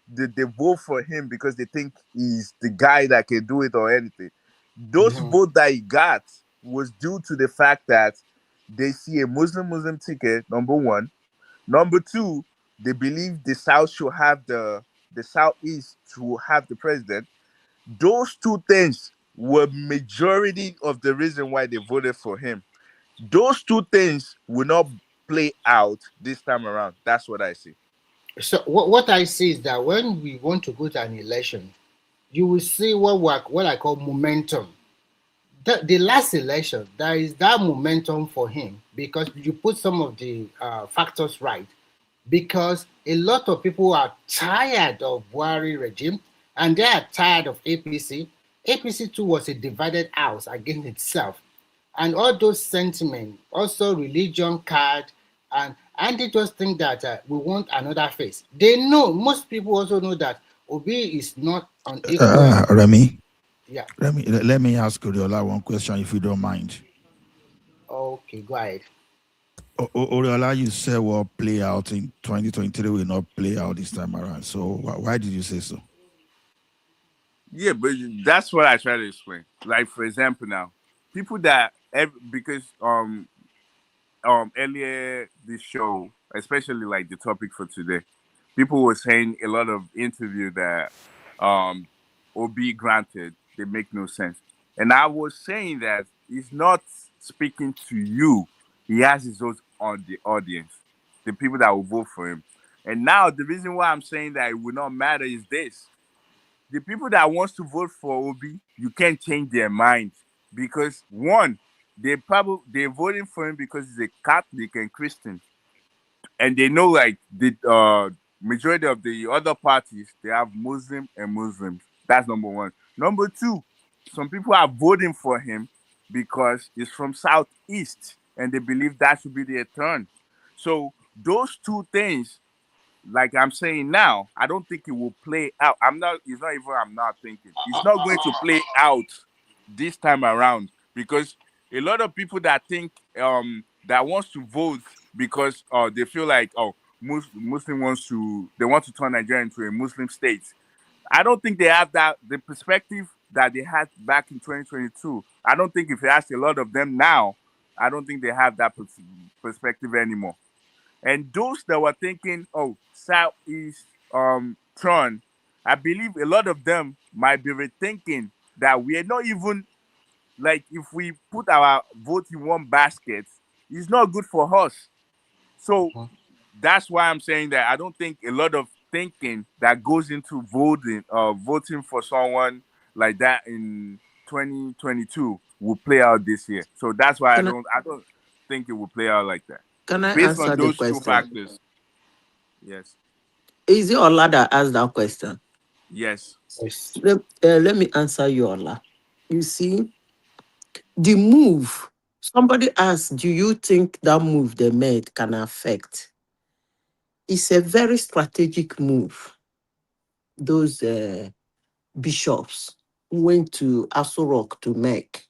vote for him because they think he's the guy that can do it or anything. Those votes that he got was due to the fact that they see a Muslim ticket, number one. Number two, they believe the South should have the Southeast to have the president. Those two things were majority of the reason why they voted for him. Those two things will not play out this time around. That's what I see. so what I see is that when we want to go to an election, you will see what I call momentum. The last election, there is that momentum for him because you put some of the factors right. Because a lot of people are tired of Buhari regime and they are tired of APC. APC too was a divided house against itself, and all those sentiments, also religion card, and they just think that we want another face. They know most people also know that Obi is not unequal. Remy, Yeah. let me ask Oriola one question if you don't mind. Okay, go ahead. Oriola, you said will play out in 2023 will not play out this time around. So why did you say so? Yeah, but that's what I try to explain. Like for example, now people that because earlier this show, especially like the topic for today, people were saying a lot of interview that OB granted they make no sense, and I was saying that he's not speaking to you. He has his own on the audience, the people that will vote for him. And now the reason why I'm saying that it will not matter is this: the people that wants to vote for Obi, you can't change their mind because one, they're voting for him because he's a Catholic and Christian, and they know like the majority of the other parties they have Muslim and Muslims. That's number one. Number two, some people are voting for him because he's from Southeast and they believe that should be their turn. So those two things, like I'm saying now, I don't think it will play out. I'm not thinking. It's not going to play out this time around, because a lot of people that think that wants to vote because they feel like Muslim they want to turn Nigeria into a Muslim state. I don't think they have the perspective that they had back in 2022. I don't think if you ask a lot of them now, I don't think they have that perspective anymore. And those that were thinking, Southeast turn, I believe a lot of them might be rethinking that we are not even, like, if we put our vote in one basket, it's not good for us. So that's why I'm saying that I don't think a lot of thinking that goes into voting for someone like that in 2022 will play out this year. So that's why I don't think it will play out like that. Can I Based on answer the those two question? factors. Yes. Is it Ola that asked that question? Yes. Let me answer you, Ola. You see, the move, somebody asked, do you think that move they made can affect? It's a very strategic move. Those bishops went to Aso Rock to make.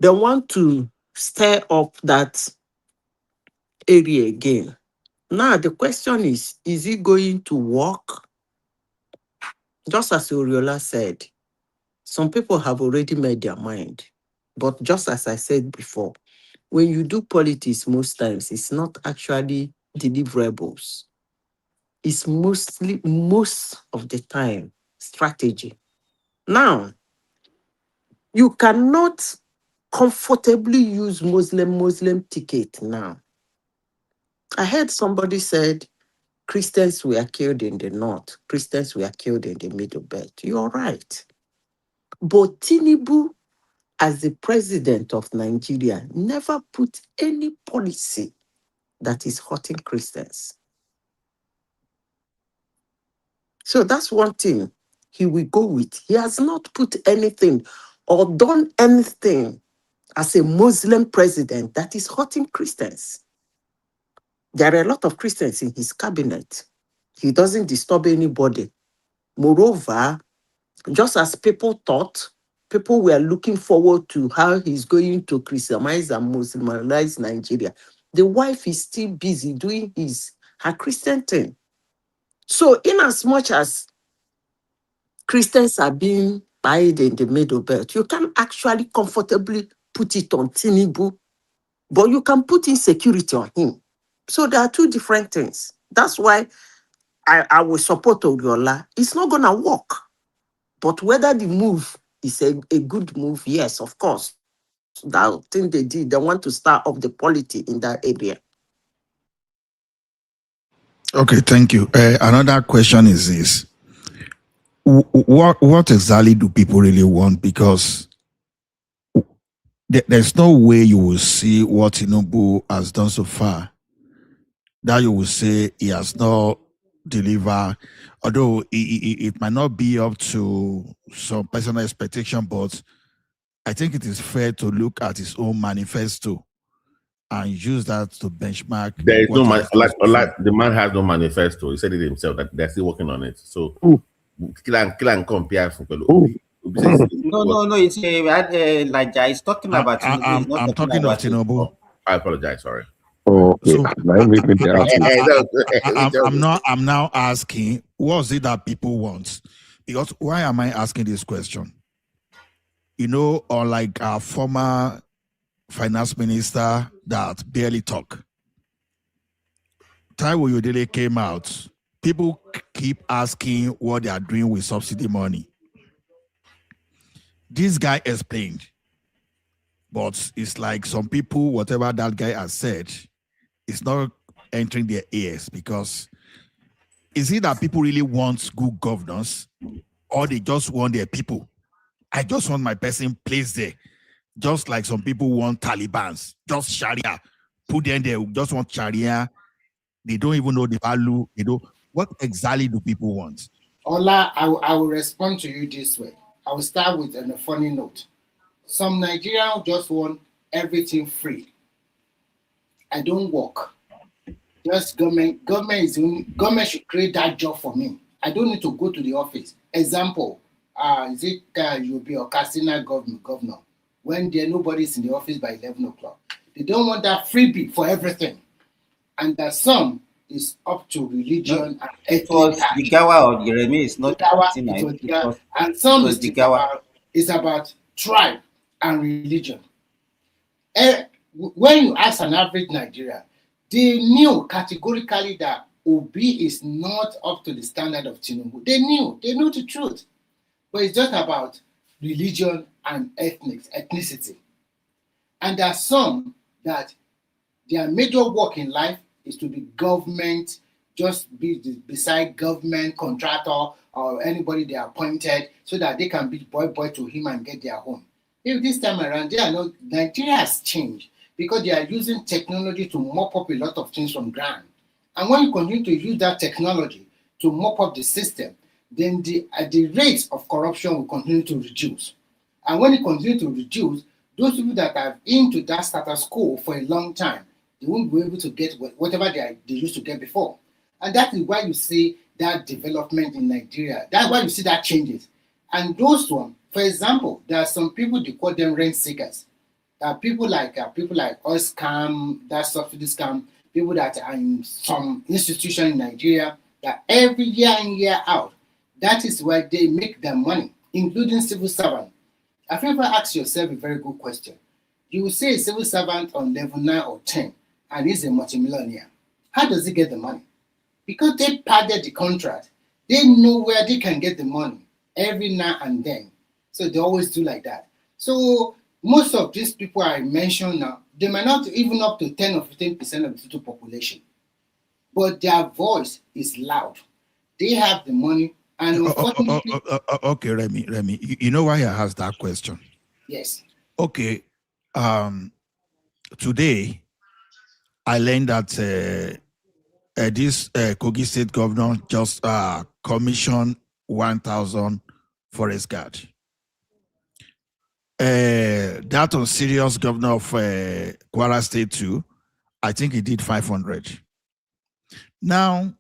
They want to stir up that area again. Now, the question is it going to work? Just as Oriola said, some people have already made their mind. But just as I said before, when you do politics, most times, it's not actually deliverables. It's most of the time, strategy. Now, you cannot comfortably use Muslim ticket now. I heard somebody said Christians were killed in the north, Christians were killed in the middle belt. You're right. But Tinubu, as the president of Nigeria, never put any policy that is hurting Christians. So that's one thing he will go with. He has not put anything or done anything as a Muslim president that is hurting Christians. There are a lot of Christians in his cabinet. He doesn't disturb anybody. Moreover, just as people thought, people were looking forward to how he's going to Christianize and Muslimize Nigeria. The wife is still busy doing her Christian thing. So in as much as Christians are being buried in the middle belt, you can actually comfortably put it on Tinubu, but you can put insecurity on him. So there are two different things. That's why I will support Oriola. It's not going to work. But whether the move is a good move, yes, of course. That thing they did, they want to start up the polity in that area. Okay, thank you. Another question is this. What exactly do people really want? Because there's no way you will see what Tinubu has done so far that you will say he has not delivered, although it might not be up to some personal expectation, but I think it is fair to look at his own manifesto and use that to benchmark. There is no the man has no manifesto. He said it himself that they're still working on it. So kill and compare. No. It's like he's talking about Tinubu. I'm talking of Tinubu. I apologize. Sorry. So I'm now asking, what is it that people want? Because why am I asking this question? You know, or like our former finance minister that barely talk. Taiwo Oyedele came out. People keep asking what they are doing with subsidy money. This guy explained, but it's like some people, whatever that guy has said, it's not entering their ears, because is it that people really want good governance, or they just want their people? I just want my person placed there, just like some people want Talibans, just Sharia, put them there, just want Sharia. They don't even know the value. What exactly do people want? Ola, I will respond to you this way. I will start with a funny note. Some Nigerians just want everything free. I don't work. Just government should create that job for me. I don't need to go to the office. Example, is it you'll be a Castina governor when nobody's in the office by 11 o'clock. They don't want that freebie for everything. And the some is up to religion and it was the Gawa or the Remi, it's not and some is about tribe and religion. When you ask an average Nigerian, they knew categorically that Obi is not up to the standard of Tinubu. They knew the truth. But it's just about religion and ethnicity. And there are some that their major work in life is to be government, just be beside government contractor or anybody they appointed so that they can be boy to him and get their own. If this time around, Nigeria has changed because they are using technology to mop up a lot of things from ground. And when you continue to use that technology to mop up the system, then the rates of corruption will continue to reduce. And when it continues to reduce, those people that are into that status quo for a long time, they won't be able to get whatever they used to get before. And that is why you see that development in Nigeria. That's why you see that changes. And those ones, for example, there are some people, they call them rent seekers. People like oil scam, that subsidy scam, people that are in some institution in Nigeria, that every year in, year out, that is where they make their money, including civil servants. Have you ever asked yourself a very good question? You will say a civil servant on level 9 or 10, and he's a multimillionaire. How does he get the money? Because they padded the contract. They know where they can get the money every now and then. So they always do like that. So most of these people I mentioned now, they might not even up to 10 or 15% of the total population. But their voice is loud. They have the money. And unfortunately, okay, Remy, you know why I asked that question? Yes. Okay. Today, I learned that this Kogi State governor just commissioned 1,000 forest guard. That on serious governor of Kwara State too, I think he did 500. Now,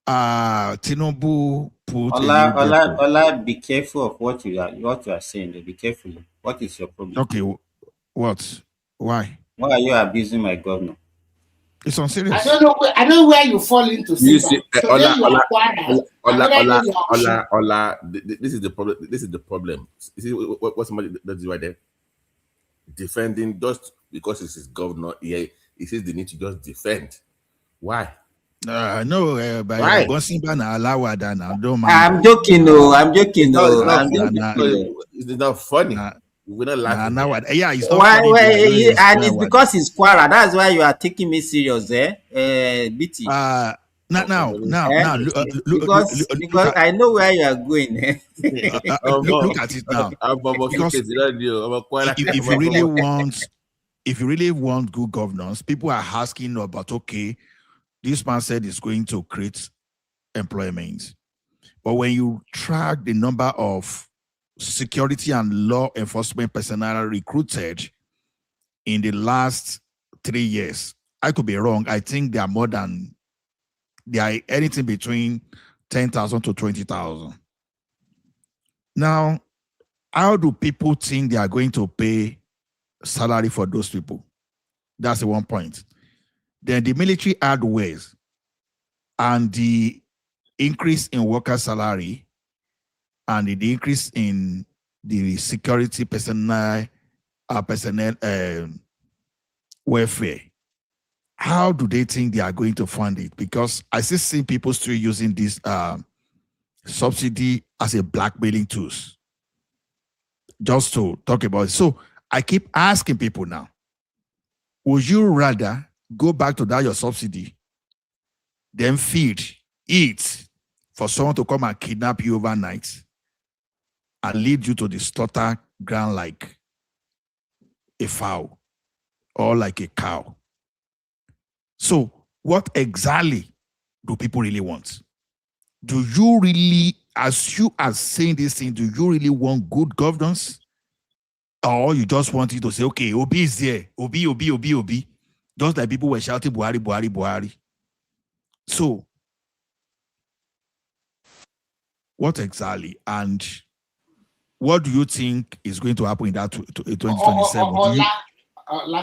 Tinubu put Ola, be careful of what you are saying. Be careful. What is your problem? Okay, what? Why? Why are you abusing my governor? It's on serious. I don't know where you fall into. You see, Ola, this is the problem. This is the problem. You see what somebody does right there? Defending just because it's his governor. Yeah, he says they need to just defend. Why? No, by Why? I'm joking. No, I'm joking. No, it's not funny. We're not laughing. Yeah, it's not funny. And it's because it's Kwara. That's why you are taking me serious, BT. Now, because I know where you are going. Look at it now. Because if you really want good governance, people are asking about, okay, this man said it's going to create employment. But when you track the number of security and law enforcement personnel recruited in the last 3 years, I could be wrong. I think they are anything between 10,000 to 20,000. Now, how do people think they are going to pay salary for those people? That's the one point. Then the military hardwares and the increase in worker salary and the increase in the security personnel welfare. How do they think they are going to fund it? Because I still see people still using this subsidy as a blackmailing tool. Just to talk about it. So I keep asking people now, would you rather go back to that your subsidy, then eat for someone to come and kidnap you overnight and lead you to the slaughter ground like a fowl or like a cow? So what exactly do people really want? Do you really, as you are saying this thing, do you really want good governance? Or you just want it to say, okay, Obi is there, Obi. just like people were shouting Buhari, Buhari, Buhari. So, what exactly? And what do you think is going to happen in that 2027?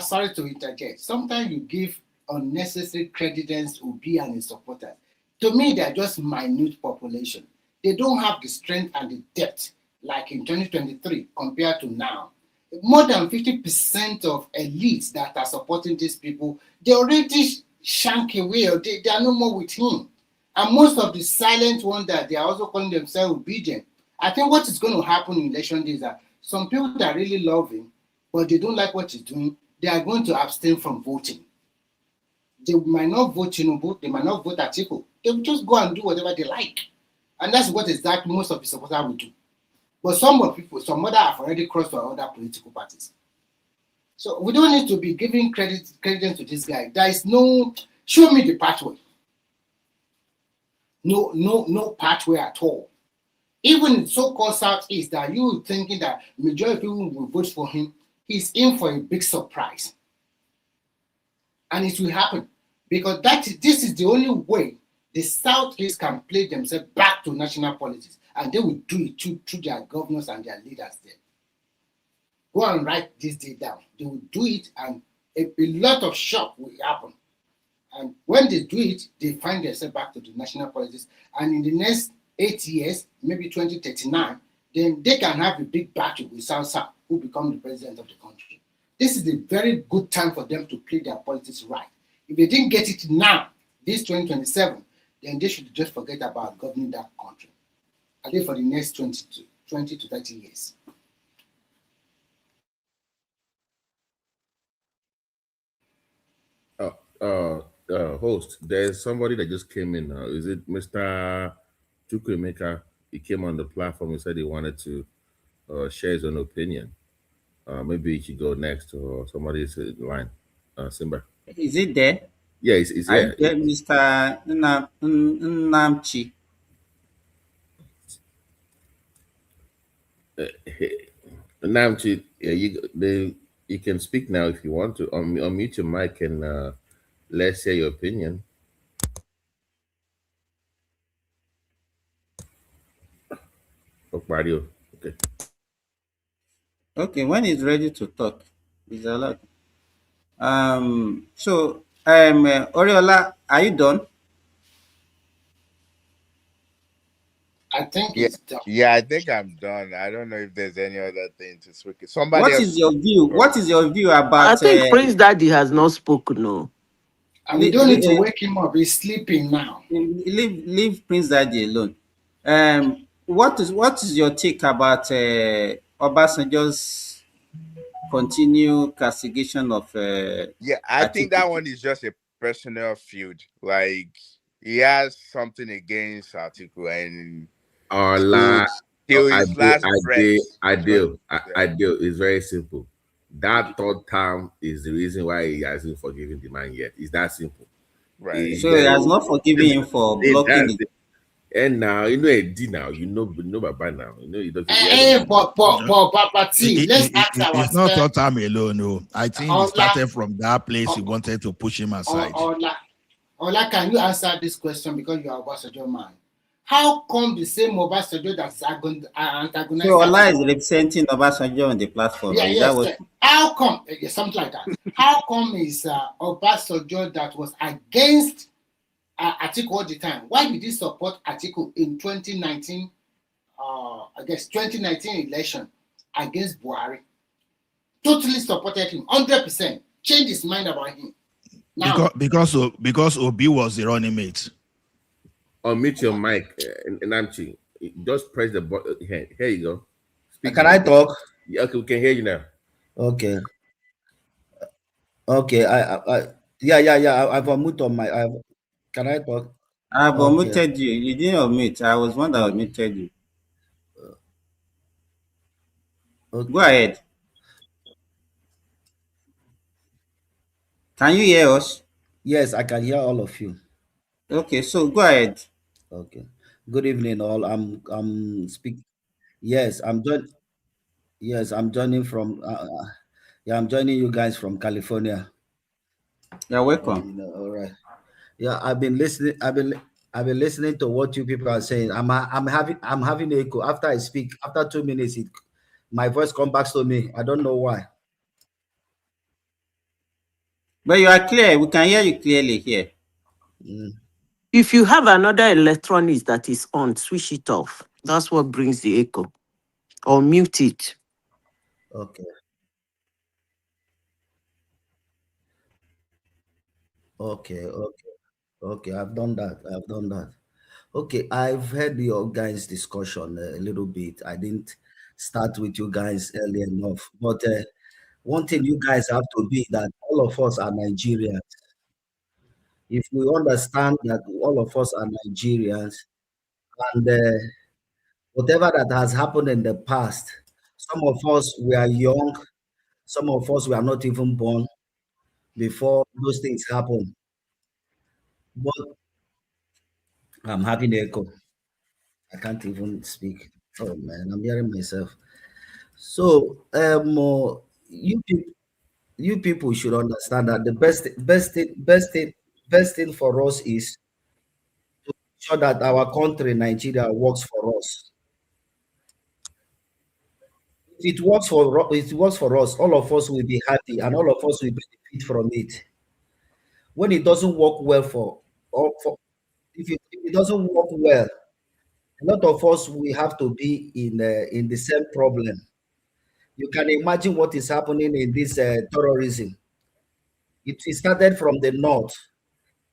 Sorry to interject. Sometimes you give unnecessary credence to Obi and his supporters. To me, they're just minute population. They don't have the strength and the depth like in 2023 compared to now. More than 50% of elites that are supporting these people, they already shank away, or they are no more with him. And most of the silent ones that they are also calling themselves obedient. I think what is going to happen in election days is that some people that really love him, but they don't like what he's doing, they are going to abstain from voting. They might not vote Tinubu, they might not vote Atiku. They will just go and do whatever they like. And that's what exactly most of the supporters will do. But some other have already crossed to other political parties. So we don't need to be giving credit to this guy. There is no, show me the pathway. No pathway at all. Even in so-called Southeast, that you thinking that majority of people will vote for him, he's in for a big surprise. And it will happen. Because this is the only way the Southeast can play themselves back to national politics. And they will do it through their governors and their leaders there. Go and write this day down. They will do it, and a lot of shock will happen. And when they do it, they find themselves back to the national politics. And in the next 8 years, maybe 2039, then they can have a big battle with South who become the president of the country. This is a very good time for them to play their politics right. If they didn't get it now, this 2027, then they should just forget about governing that country. At least for the next 20 to 30 years. Host, there's somebody that just came in now. Is it Mr. Chukwemeka? He came on the platform and said he wanted to share his own opinion. Maybe he should go next, or somebody is in line. Simba. Is it there? Yeah, it's here. There, Mr. Namchi. Namchi, you can speak now if you want to. Unmute your mic and let's hear your opinion. Mario. Okay. Okay, when he's ready to talk, he's allowed. So, Oriola, are you done? I think it's done. Yeah, I think I'm done. I don't know if there's any other thing to speak. What is your view? What is your view about? I think Prince Daddy has not spoken. No. And we don't need to wake him up. He's sleeping now. Leave Prince Daddy alone. What is your take about Obasanjo's continued castigation of? I think that one is just a personal feud. Like he has something against Atiku, and Ideal. It's very simple. That third term is the reason why he hasn't forgiven the man yet. It's that simple. Right. So he has not forgiven him for blocking it. And now you know now. You know Baba now. You know he doesn't. Let's ask ourselves. It's not third time alone. No, I think he started from that place. He wanted to push him aside. Ola, can you answer this question because you are Obasanjo man? How come the same Obasanjo that's antagonizing? So Ola is representing Obasanjo on the platform. How come? Something like that. How come is Obasanjo that was against Atiku all the time? Why did he support Atiku in 2019? I guess 2019 election against Buhari? Totally supported him, 100%. Changed his mind about him. Now, because Obi was the running mate. Unmute your mic, Namchi. Just press the button. Here you go. Speak can now. I talk? Yeah, okay, we can hear you now. Okay. Okay. I've unmuted on my. Can I talk? I've unmuted you. You didn't unmute. I was one that unmuted you. Okay. Go ahead. Can you hear us? Yes, I can hear all of you. Okay, so go ahead. Okay. Good evening, all. I'm speaking. Yes, I'm joining. Yes, I'm joining from. I'm joining you guys from California. You're welcome. All right. Yeah, I've been listening. I've been listening to what you people are saying. I'm having echo after I speak. After 2 minutes, my voice comes back to me. I don't know why. But you are clear. We can hear you clearly here. If you have another electronics that is on, switch it off. That's what brings the echo. Or mute it. Okay. Okay. I've done that. Okay, I've heard your guys' discussion a little bit. I didn't start with you guys early enough, but one thing you guys have to be that all of us are Nigerians. If we understand that all of us are Nigerians, and whatever that has happened in the past, some of us we are young, some of us we are not even born before those things happen. But I'm having echo. I can't even speak. Oh man, I'm hearing myself. So you people should understand that the best thing for us is to ensure that our country, Nigeria, works for us. If it works for us, all of us will be happy and all of us will benefit from it. When it doesn't work well if it doesn't work well, a lot of us will have to be in the same problem. You can imagine what is happening in this terrorism. It started from the north,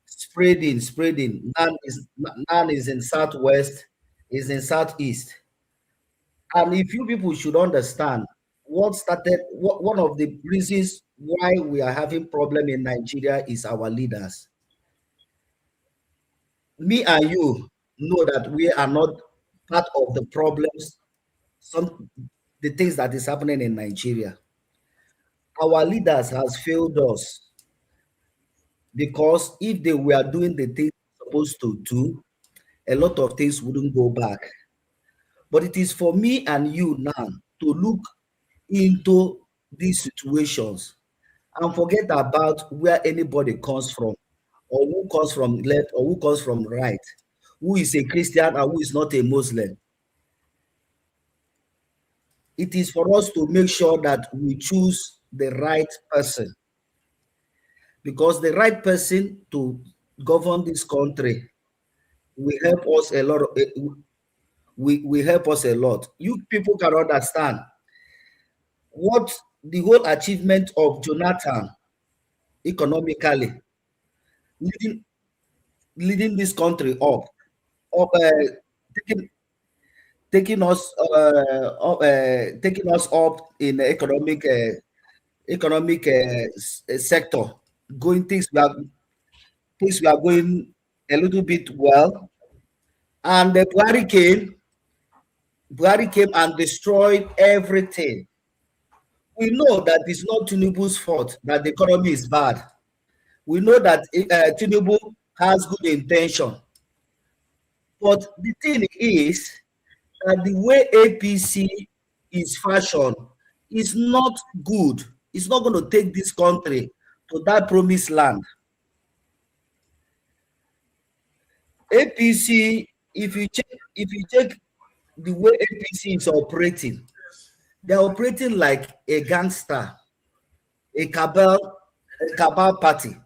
spreading. Now is in southwest, is in southeast. And if you people should understand one of the reasons why we are having problem in Nigeria is our leaders. Me and you know that we are not part of the problems, the things that is happening in Nigeria. Our leaders has failed us because if they were doing the things supposed to do, a lot of things wouldn't go back. But it is for me and you now to look into these situations and forget about where anybody comes from, or who comes from left or who comes from right, who is a Christian and who is not a Muslim. It is for us to make sure that we choose the right person, because the right person to govern this country will help us a lot. We help us a lot. You people can understand what the whole achievement of Jonathan economically, leading this country up taking us up in the economic sector. Things we are going a little bit well, and Buhari came and destroyed everything. We know that it's not Tinubu's fault that the economy is bad. We know that Tinubu has good intention. But the thing is that the way APC is fashioned is not good. It's not going to take this country to that promised land. APC, if you check the way APC is operating, they're operating like a gangster, a cabal party.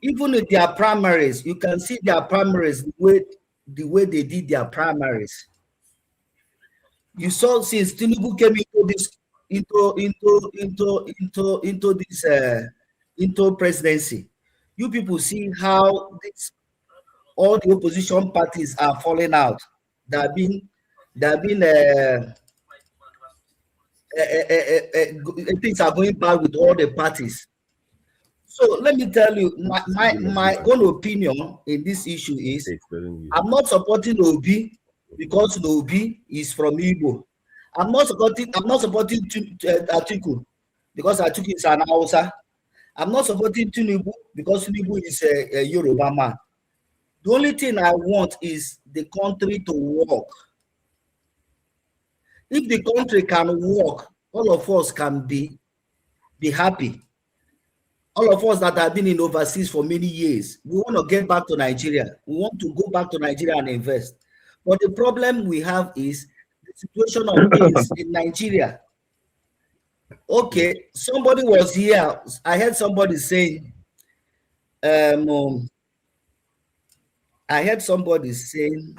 Even in their primaries, you can see their primaries the way they did their primaries. You saw since Tinubu came into presidency, you people see how all the opposition parties are falling out. Things are going bad with all the parties. So let me tell you, my own opinion in this issue is I'm not supporting Obi because Obi is from Igbo. I'm not supporting Atiku because Atiku is an Hausa. I'm not supporting Tinubu because Tinubu is a Yoruba man. The only thing I want is the country to work. If the country can work, all of us can be happy. all of us that have been in overseas for many years, we want to get back to Nigeria. We want to go back to Nigeria and invest. But the problem we have is the situation of things in Nigeria. Okay, somebody was here. I heard somebody saying, I heard somebody saying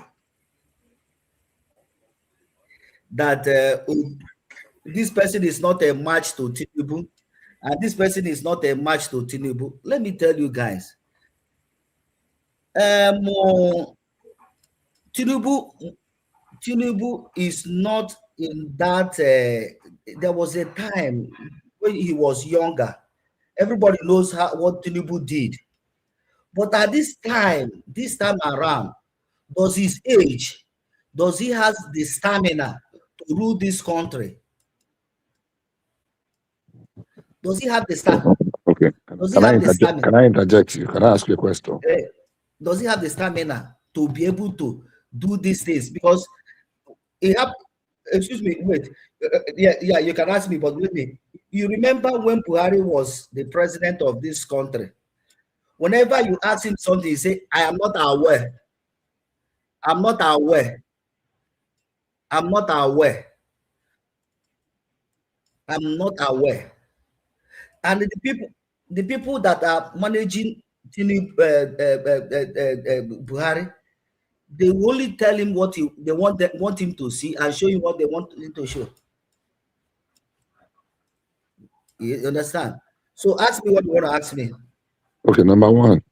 that this person is not a match to Tinubu, and this person is not a match to Tinubu. Let me tell you guys, Tinubu is not in that. There was a time when he was younger. Everybody knows what Tinubu did, but at this time around, does his age, does he has the stamina to rule this country? Does he have the stamina? Okay. Can I interject you? Can I ask you a question? Does he have the stamina to be able to do these things? Because he have. Excuse me. Wait. Yeah. You can ask me, but wait me. You remember when Buhari was the president of this country? Whenever you ask him something, he say, "I am not aware. I'm not aware. I'm not aware. I'm not aware." And the people that are managing Buhari, they will only tell him what they want him to see and show him what they want him to show. You understand? So ask me what you want to ask me. Okay, number one,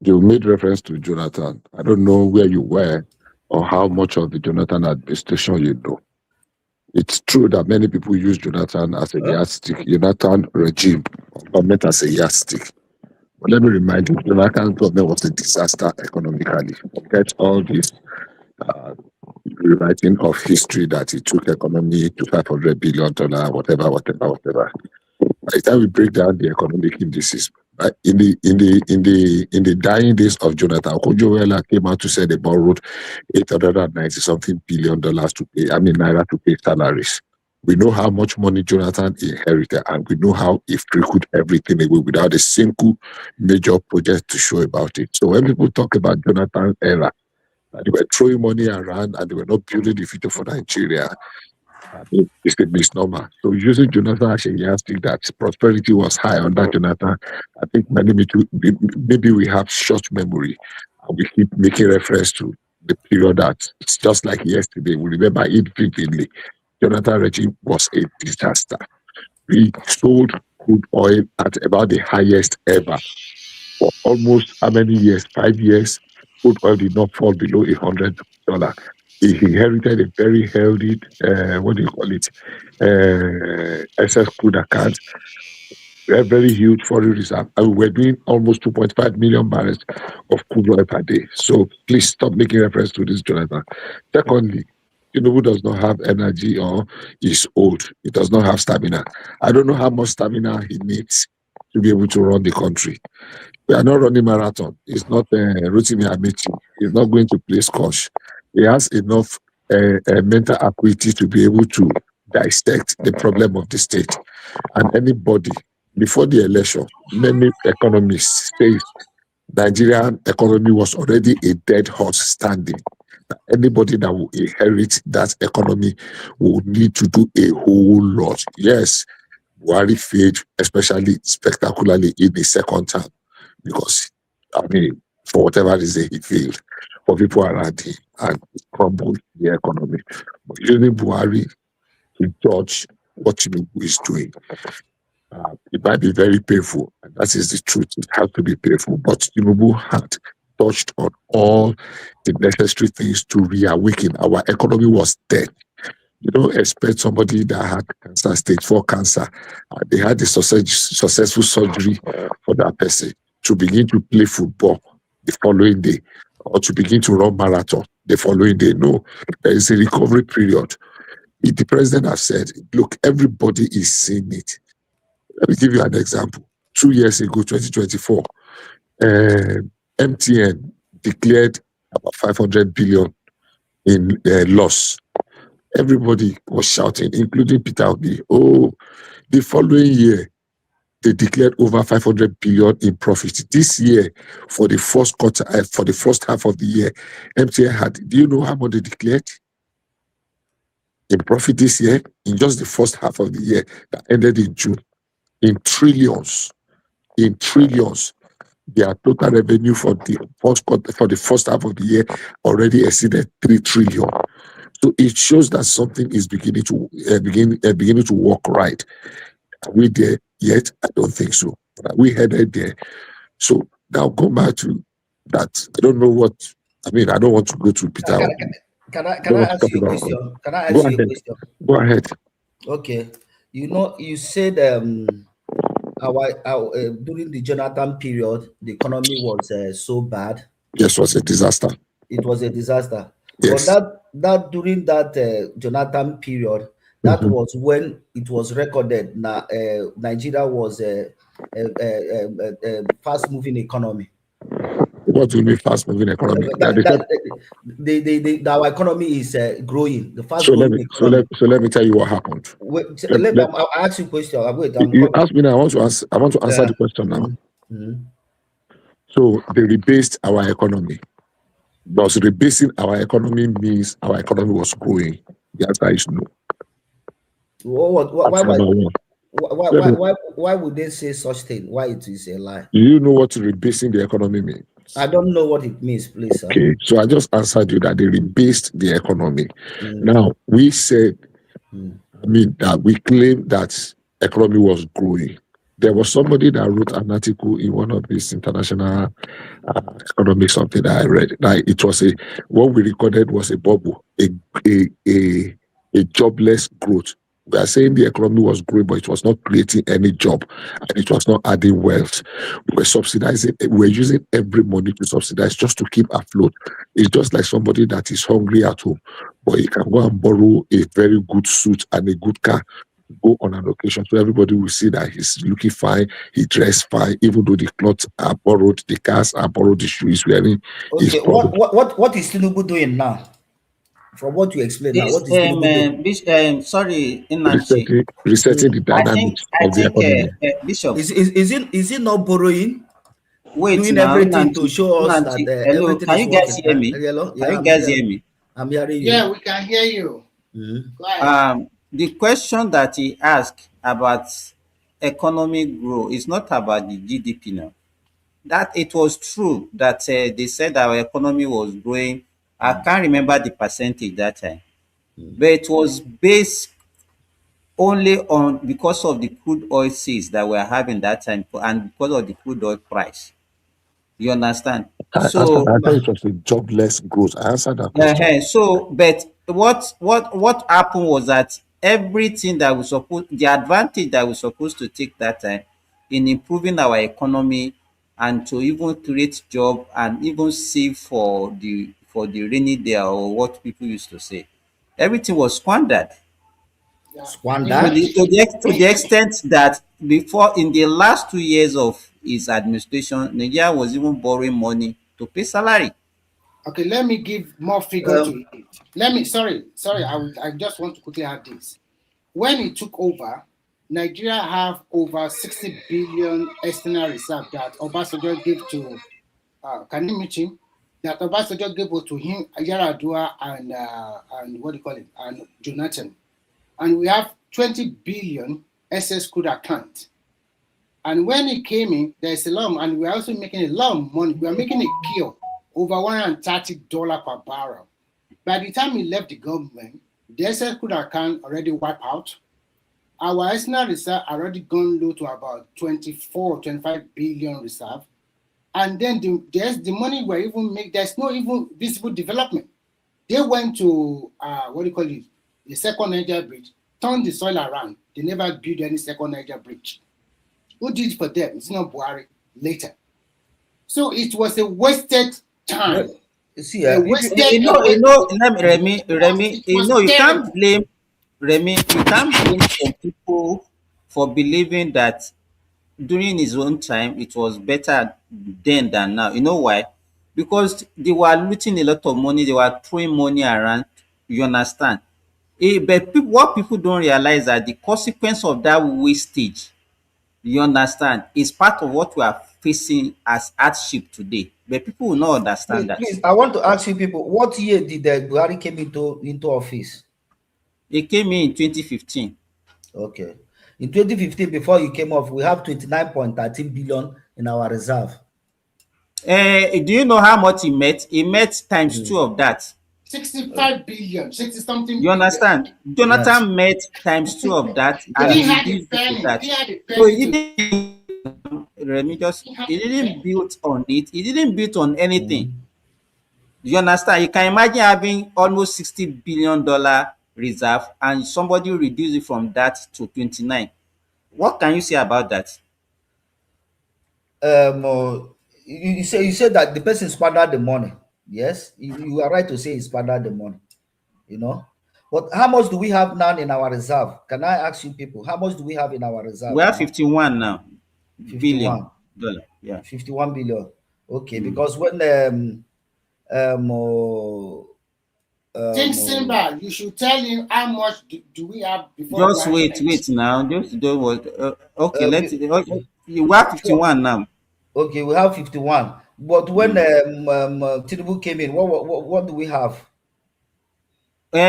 you made reference to Jonathan. I don't know where you were or how much of the Jonathan administration you know. It's true that many people use Jonathan as a yardstick, Jonathan regime, government as a yardstick. But let me remind you, Jonathan's government was a disaster economically. Forget all this rewriting of history that it took economy to $500 billion, whatever. By the time we break down the economic indices, right, in the dying days of Jonathan, Okonjo-Iweala came out to say they borrowed $890-something billion to pay, naira to pay salaries. We know how much money Jonathan inherited, and we know how he trickled everything away without a single major project to show about it. So when people talk about Jonathan's era, they were throwing money around and they were not building the future for Nigeria, it's a misnomer. So using Jonathan as a yardstick that prosperity was high under Jonathan, I think maybe we have short memory and we keep making reference to the period that it's just like yesterday. We remember it vividly. Jonathan regime was a disaster. We sold crude oil at about the highest ever. For almost how many years? 5 years. Crude oil did not fall below $100. He inherited a very healthy, excess crude account, a very huge foreign reserve, and we were doing almost 2.5 million barrels of crude oil per day. So please stop making reference to this, Jonathan. Secondly, Tinubu does not have energy or is old. He does not have stamina. I don't know how much stamina he needs to be able to run the country. We are not running marathon. It's not Rotimi Amici. He's not going to play squash. He has enough mental acuity to be able to dissect the problem of the state. And anybody, before the election, many economists say Nigerian economy was already a dead horse standing. Anybody that will inherit that economy will need to do a whole lot. Yes, Buhari failed, especially spectacularly in the second term, because, for whatever reason, he failed for people around him and crumbled the economy. But using Buhari to judge what Tinubu is doing, it might be very painful, and that is the truth. It has to be painful. But Tinubu had touched on all the necessary things to reawaken. Our economy was dead. You don't expect somebody that had cancer, stage 4 cancer, they had a successful surgery for that person to begin to play football the following day, or to begin to run marathon the following day. No, there is a recovery period. The president has said, look, everybody is seeing it. Let me give you an example. 2 years ago, 2024, MTN declared about 500 billion in loss. everybody was shouting, including Peter Obi. Oh, the following year, they declared over 500 billion in profit. This year, for the first quarter, for the first half of the year, MTN had, do you know how much they declared in profit this year? In just the first half of the year that ended in June, in trillions, their total revenue for the first quarter, for the first half of the year already exceeded 3 trillion. So it shows that something is beginning to work right. Are we there yet? I don't think so. Are we headed there? So now go back to that. I don't know what I mean. I don't want to go to Peter. Can I ask you a question? Can I ask you a question? Go ahead. Okay. You said during the Jonathan period, the economy was so bad. Yes, it was a disaster. It was a disaster. Yes. But that during that Jonathan period, that was when it was recorded that Nigeria was a fast-moving economy. What do you mean fast-moving economy? Our economy is growing. The fast-growing economy. So let me tell you what happened. I'll ask you a question. You ask me now. I want to answer the question now. So they rebased our economy. Does rebasing our economy means our economy was growing? The answer is no. Why would they say such thing? Why it is a lie? Do you know what rebasing the economy means? I don't know what it means, please, sir. Okay, so I just answered you that they rebased the economy. Now, we said, that we claimed that economy was growing. There was somebody that wrote an article in one of these international economic something that I read. Like it was what we recorded was a bubble, a jobless growth. We are saying the economy was growing, but it was not creating any job and it was not adding wealth. We were subsidizing, we were using every money to subsidize just to keep afloat. It's just like somebody that is hungry at home, but he can go and borrow a very good suit and a good car, go on an occasion, so everybody will see that he's looking fine, he dressed fine, even though the clothes are borrowed, the cars are borrowed, the shoes he's wearing. Okay, what is Tinubu doing now? From what you explained now, what is Tinubu doing? Sorry, resetting the dynamics of the economy. Bishop, is it not borrowing? Wait, doing now, everything to show us that hello, everything can is you guys working. hear me? Hello? Can you guys hear me? I'm hearing you. Yeah, we can hear you. Go ahead. The question that he asked about economic growth is not about the GDP now. That it was true that they said our economy was growing. I can't remember the percentage that time, but it was based only on because of the crude oil sales that we're having that time and because of the crude oil price. You understand? I thought it was a jobless growth. I answered that question. So, but what happened was that everything that the advantage that we're supposed to take that time in improving our economy and to even create job and even save for the rainy day or what people used to say, everything was squandered. Squandered? To the extent that before, in the last 2 years of his administration, Nigeria was even borrowing money to pay salary. Okay, let me give more figure to it. Sorry, I just want to quickly add this. When he took over, Nigeria have over 60 billion external reserve that Obasanjo gave to, can you meet him? That Obasanjo gave to him, Yaradua and what do you call it, and Jonathan. And we have 20 billion SS crude account. And when he came in, there's a lot, and we're also making a lot of money. We are making a kill over $130 per barrel. By the time he left the government, the SS crude account already wiped out. Our external reserve already gone low to about 24, 25 billion reserve. And then the money we're even make, there's no even visible development. They went to, the second Niger bridge, turned the soil around. They never built any second Niger bridge. Who did it for them? It's not Buhari later. So it was a wasted time. See, Remy, you can't blame some people for believing that during his own time it was better then than now. You know why? Because they were looting a lot of money, they were throwing money around. You understand? But what people don't realize that the consequence of that wastage, you understand, is part of what we are facing as hardship today. But people will not understand that. Please, I want to ask you people, what year did Buhari came into office? He came in 2015. Okay. In 2015, before he came off, we have 29.13 billion in our reserve. Do you know how much he met? He met times 2 of that. 65 billion, 60 something. You understand? Jonathan met times 2 of that, and he reduced it to that. So he didn't build on it. He didn't build on anything. You understand? You can imagine having almost $60 billion reserve, and somebody reduce it from that to 29. What can you say about that? You said that the person squandered the money. Yes, you are right to say he squandered the money. You know, but how much do we have now in our reserve? Can I ask you people, how much do we have in our reserve? We have 51 now. 51 billion. Yeah, 51 billion. Okay, because when Simba, you should tell him how much do we have before. Just wait now. Just don't worry. Okay, let's. You have 51 now. Okay, we have 51. But when Tinubu came in, what do we have? We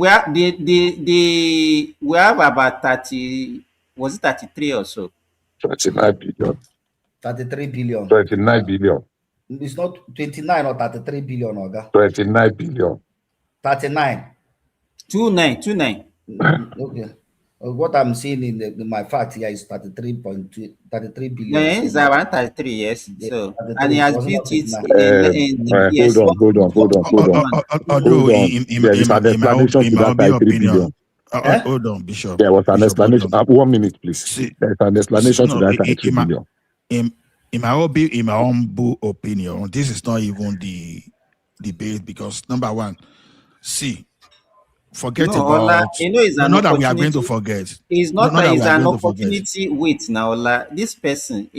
have we have about 30. Was it 33 or so? 29 billion. 33 billion. 29 billion. It's not 29 or 33 billion, Oga. 29 billion. 39. 29. Okay. What I'm seeing in my fact here is 33 billion. Yeah, it's around 33, yes. So, and he has built it Hold on. There is an explanation to that 33 billion. Hold on, Bishop. There was an explanation. 1 minute, please. There's an explanation to that 33 billion. In my humble opinion, this is not even the debate because number one, forget about. Not that we are going to forget. It's not that it's an opportunity. Wait now, Ola. This person,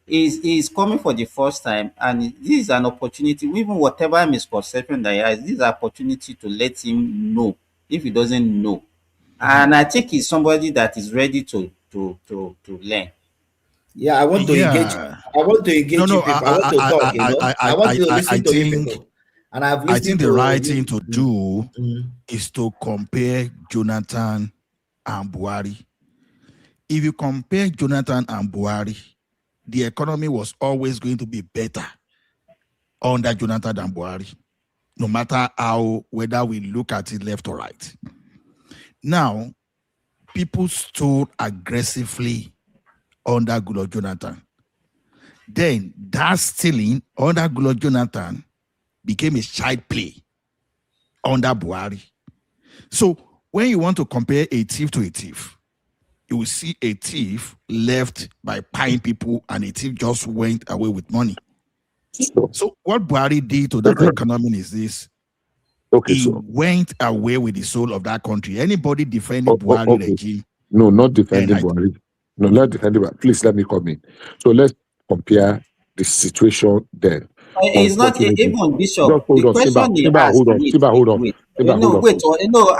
is coming for the first time, and this is an opportunity. Even whatever misconception that he has, this is an opportunity to let him know if he doesn't know. And I think he's somebody that is ready to learn. Yeah, I want to engage. I want to engage you people. I want to talk. I want to listen to you people. And I think the right thing to do is to compare Jonathan and Buhari. If you compare Jonathan and Buhari, the economy was always going to be better under Jonathan than Buhari, no matter whether we look at it left or right. Now, people stood aggressively under Goodluck Jonathan. Then that stealing under Goodluck Jonathan became a child play under Buhari. So when you want to compare a thief to a thief, you will see a thief left by paying people and a thief just went away with money. So what Buhari did to that economy is this. He went away with the soul of that country. Anybody defending Buhari regime? No, not defending Buhari. No, not defending Buhari. Please let me come in. So let's compare the situation then. It's not even Bishop. The question he asked. Hold on.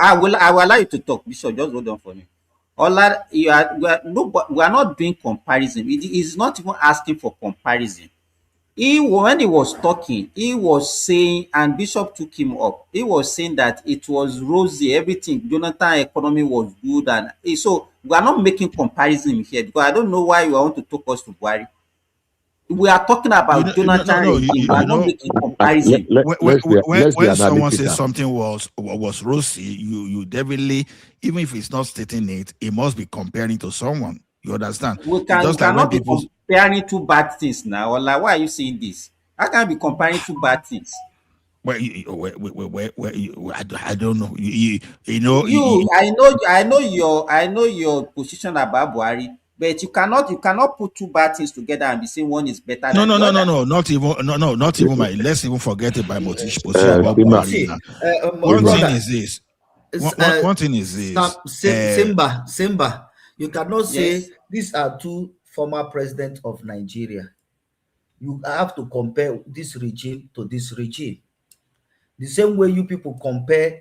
I will allow you to talk, Bishop. Just hold on for me. We are not doing comparison. It is not even asking for comparison. When he was talking, he was saying, and Bishop took him up. He was saying that it was rosy, everything. Jonathan economy was good, and so we are not making comparison here because I don't know why you want to talk us to Buhari. We are talking about Jonathan. We are not making comparison. When someone says something was rosy, you definitely, even if it's not stating it, it must be comparing to someone. You understand? We cannot be comparing two bad things now. Like, why are you saying this? How can I be comparing two bad things? Well, I don't know. I know your position about Buhari, but you cannot put two bad things together and be saying one is better. No, not even my. Let's even forget about position about Buhari. One thing is this. Simba, you cannot say these are two former presidents of Nigeria. You have to compare this regime to this regime. The same way you people compare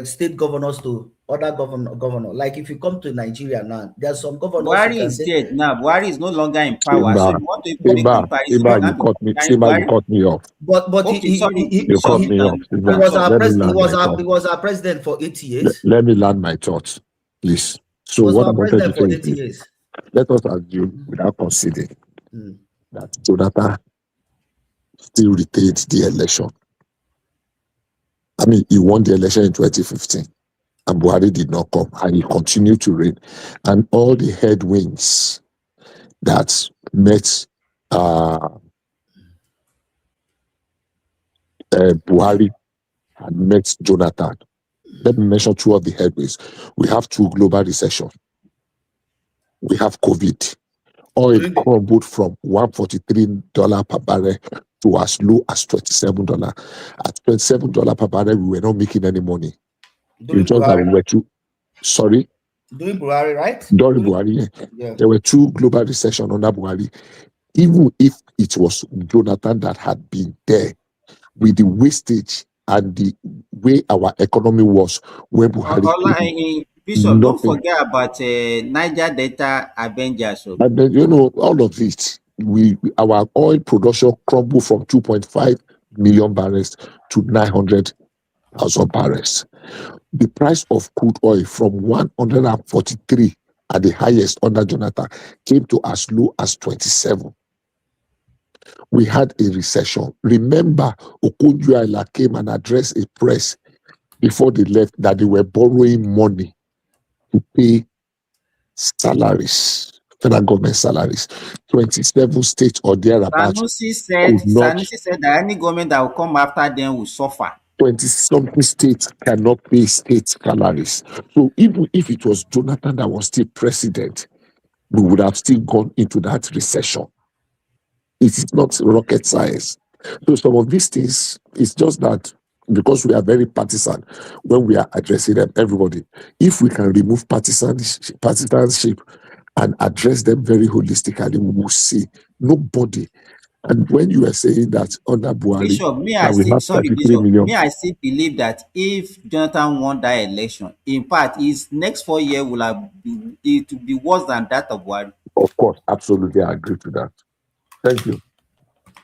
state governors to other governor. Like if you come to Nigeria now, there's some governors you Buhari can is say. dead now. Buhari is no longer in power. So if you want to make comparison, Simba, you you can't be caught me. comparing Simba, you Buhari. caught me off. But Okay, sorry, You cut Bishop. me off. he was our Let me president. land my thought. He was our president for 8 years. Let me land my thoughts, please. So Was what I our wanted to president say for is 8 this. years. Let us assume, without conceding, Mm. that Jonathan still retained the election. I mean, he won the election in 2015, and Buhari did not come, and he continued to reign. And all the headwinds that met Buhari and met Jonathan. Let me mention two of the headwinds. We have two global recession. We have COVID. Oil crumbled from $143 per barrel to as low as $27. At $27 per barrel, we were not making any money. During It's just that Buhari, we were too. Sorry? during Buhari, right? During Buhari, Yeah. there were two global recession under Buhari. Even if it was Jonathan that had been there, with the wastage and the way our economy was when Buhari came, Bishop, don't nothing. forget about Niger Delta Avengers. And then, all of it, our oil production crumbled from 2.5 million barrels to 900,000 barrels. The price of crude oil from 143 at the highest under Jonathan came to as low as 27. We had a recession. Remember, Okonjo-Iweala came and addressed a press before they left that they were borrowing money to pay salaries, federal government salaries. 27 states or thereabouts could not. Sanusi said that any government that will come after them will suffer. 20-something states cannot pay state salaries. So even if it was Jonathan that was still president, we would have still gone into that recession. It is not rocket science. So some of these things, it's just that because we are very partisan when we are addressing them, everybody, if we can remove partisanship and address them very holistically, we will see nobody. And when you are saying that under Buhari, Bishop, we have 33 million. I still believe that if Jonathan won that election, in fact, his next 4 years will have it will be worse than that of Buhari. Of course, absolutely, I agree to that. Thank you.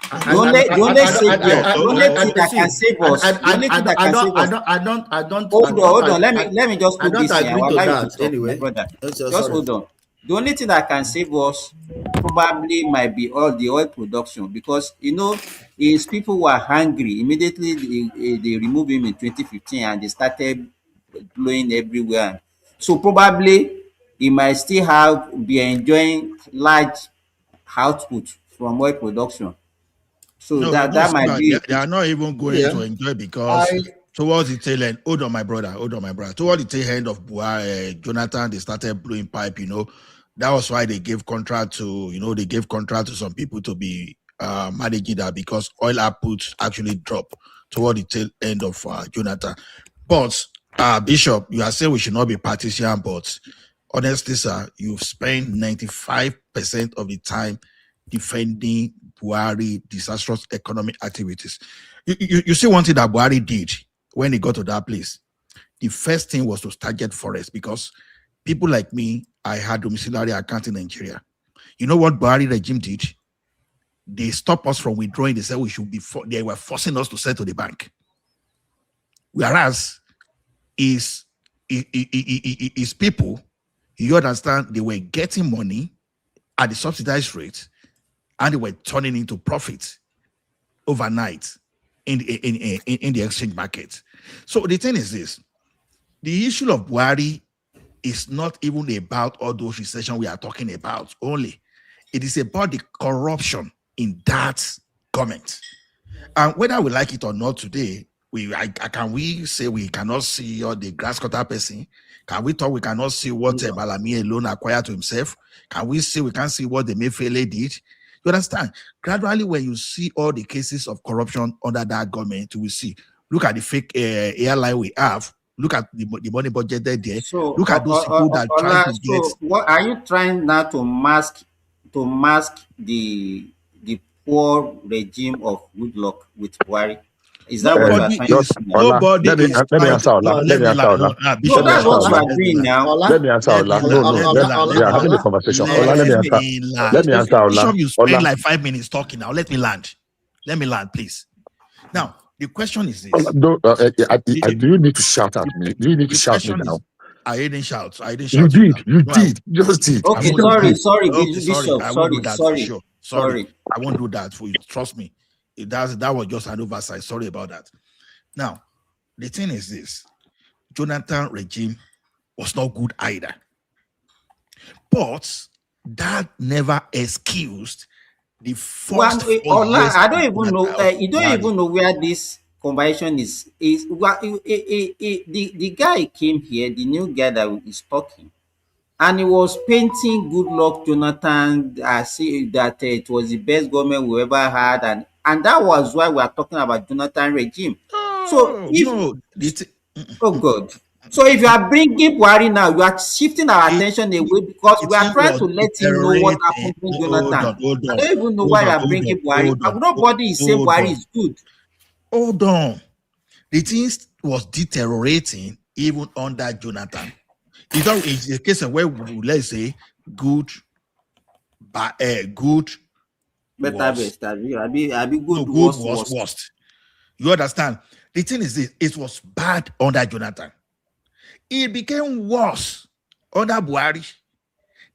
The only thing that can save us. Hold on. Let me just put this here. Agree to that anyway. Brother. Just hold on. The only thing that can save us probably might be all the oil production, because his people were hungry. Immediately they removed him in 2015 and they started blowing everywhere. So probably he might still be enjoying large output from oil production. So that might be. They are not even going to enjoy, because towards the tail end, hold on, my brother. Towards the tail end of Jonathan, they started blowing pipe. That was why they gave contract to some people to be managing that, because oil output actually dropped toward the tail end of Jonathan. But Bishop, you are saying we should not be partisan, but honestly, sir, you've spent 95% of the time defending Buhari disastrous economic activities. You see one thing that Buhari did when he got to that place. The first thing was to target forest, because people like me, I had domiciliary account in Nigeria. You know what Buhari regime did? They stopped us from withdrawing. They said we should be. They were forcing us to sell to the bank. Whereas, is people, you understand, they were getting money at the subsidized rate, and they were turning into profit overnight in the exchange market. So the thing is this: the issue of Buhari is not even about all those recession we are talking about only. It is about the corruption in that government. And whether we like it or not today, can we say we cannot see all the grass cutter person? Can we talk? We cannot see what Balami alone acquired to himself. Can we say we can't see what the Mayfele did? You understand? Gradually, when you see all the cases of corruption under that government, you will see. Look at the fake airline we have. Look at the money budgeted there. So look at those people that try to get. So what are you trying now to mask the poor regime of Goodluck with Buhari? Is that what you are trying to say? Nobody is let me answer Ola. Let me answer Ola. No, that's what you are doing now. Let me answer Ola. No. We are having a conversation. Ola, let me answer. Let me answer Ola. Bishop, you spend like 5 minutes talking now. Let me land. Let me land, please. Now, the question is this. Do you need to shout at me? Do you need to shout me down? I didn't shout. You did. You just did. Okay, sorry, Bishop. I won't do that for sure. Sorry. I won't do that for you. Trust me. That was just an oversight. Sorry about that. Now, the thing is this. Jonathan regime was not good either. But that never excused the first 4 years. I don't even know. You don't even know where this conversation is. The guy came here, the new guy that is talking, and he was painting good luck Jonathan as that it was the best government we ever had, and that was why we are talking about Jonathan regime. Oh God. So if you are bringing Buhari now, you are shifting our attention away because we are trying to let him know what happened to Jonathan. I don't even know why you are bringing Buhari. Nobody is saying Buhari is good. Hold on. The things was deteriorating even under Jonathan. It's a case of where let's say good, good, better best. Good was worst. You understand? The thing is this: it was bad under Jonathan. It became worse under Buhari.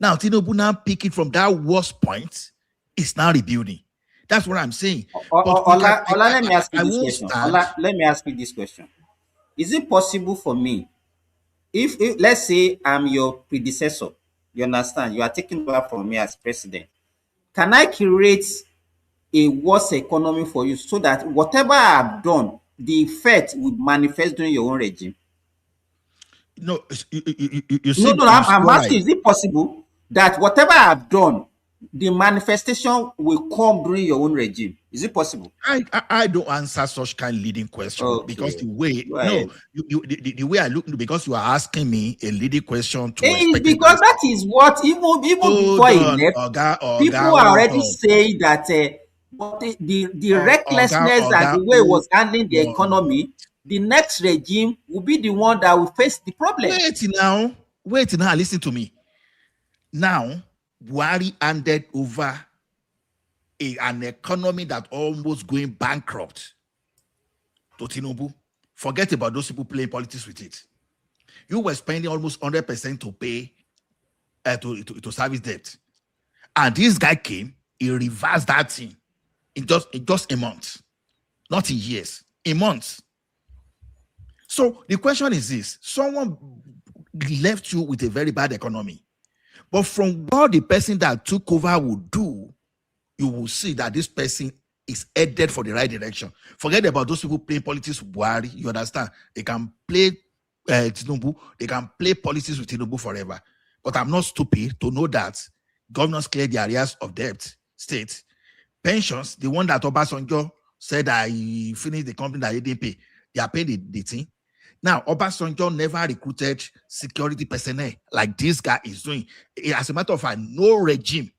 Now Tinubu now picking from that worst point is now rebuilding. That's what I'm saying. Let me ask you this question. Let me ask you this question. Is it possible for me, if let's say I'm your predecessor, you understand, you are taking over from me as president, can I create a worse economy for you so that whatever I have done, the effect would manifest during your own regime? No, you see. No, I'm asking, is it possible that whatever I have done, the manifestation will come during your own regime? Is it possible? I don't answer such kind of leading question because the way the way I look, because you are asking me a leading question to because that is what even before he left, people are already saying that the recklessness and the way he was handling the economy, the next regime will be the one that will face the problem. Wait now, listen to me. Now, Buhari handed over an economy that almost going bankrupt to Tinubu. Forget about those people playing politics with it. You were spending almost 100% to pay to service debt, and this guy came. He reversed that thing in just a month, not in years, in months. So the question is this: someone left you with a very bad economy, but from what the person that took over would do, you will see that this person is headed for the right direction. Forget about those people playing politics with Buhari. You understand? They can play Tinubu. They can play politics with Tinubu forever. But I'm not stupid to know that governors clear the areas of debt, state, pensions, the one that Obasanjo said that he finished the company that he didn't pay. They are paying the thing. Now, Obasanjo never recruited security personnel like this guy is doing. As a matter of fact, no regime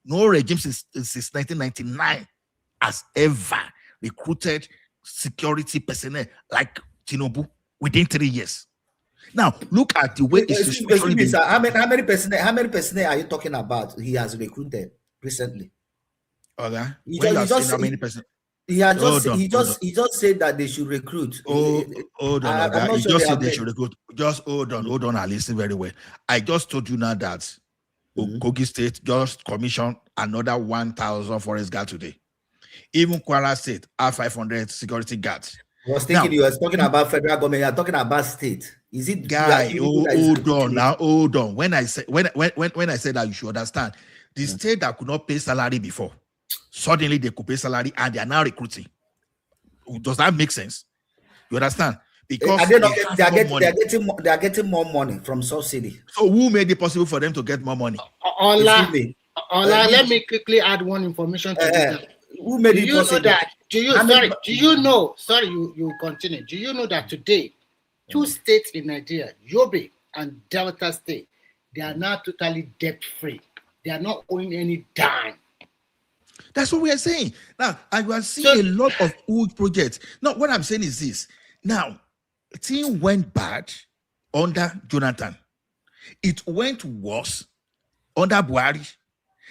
since 1999 has ever recruited security personnel like Tinubu within 3 years. Now, look at the way excuse me, sir. How many personnel are you talking about he has recruited recently? Okay. He just said that they should recruit. Hold on. He just said they should recruit. Just hold on. I listen very well. I just told you now that Kogi State just commissioned another 1,000 forest guards today. Even Kwara State have 500 security guards. I was thinking you were talking about federal government. You are talking about state. Is it guy? Hold on. When I say that, you should understand the state that could not pay salary before, suddenly they could pay salary and they are now recruiting. Does that make sense? You understand? Because they are getting more money from subsidy. So who made it possible for them to get more money? Let me quickly add one information to this. Who made it possible? You continue. Do you know that today, 2 states in Nigeria, Yobe and Delta State, they are now totally debt free. They are not owing any dime. That's what we are saying. Now, and you are seeing a lot of old projects. Now, what I'm saying is this. Now, thing went bad under Jonathan. It went worse under Buhari.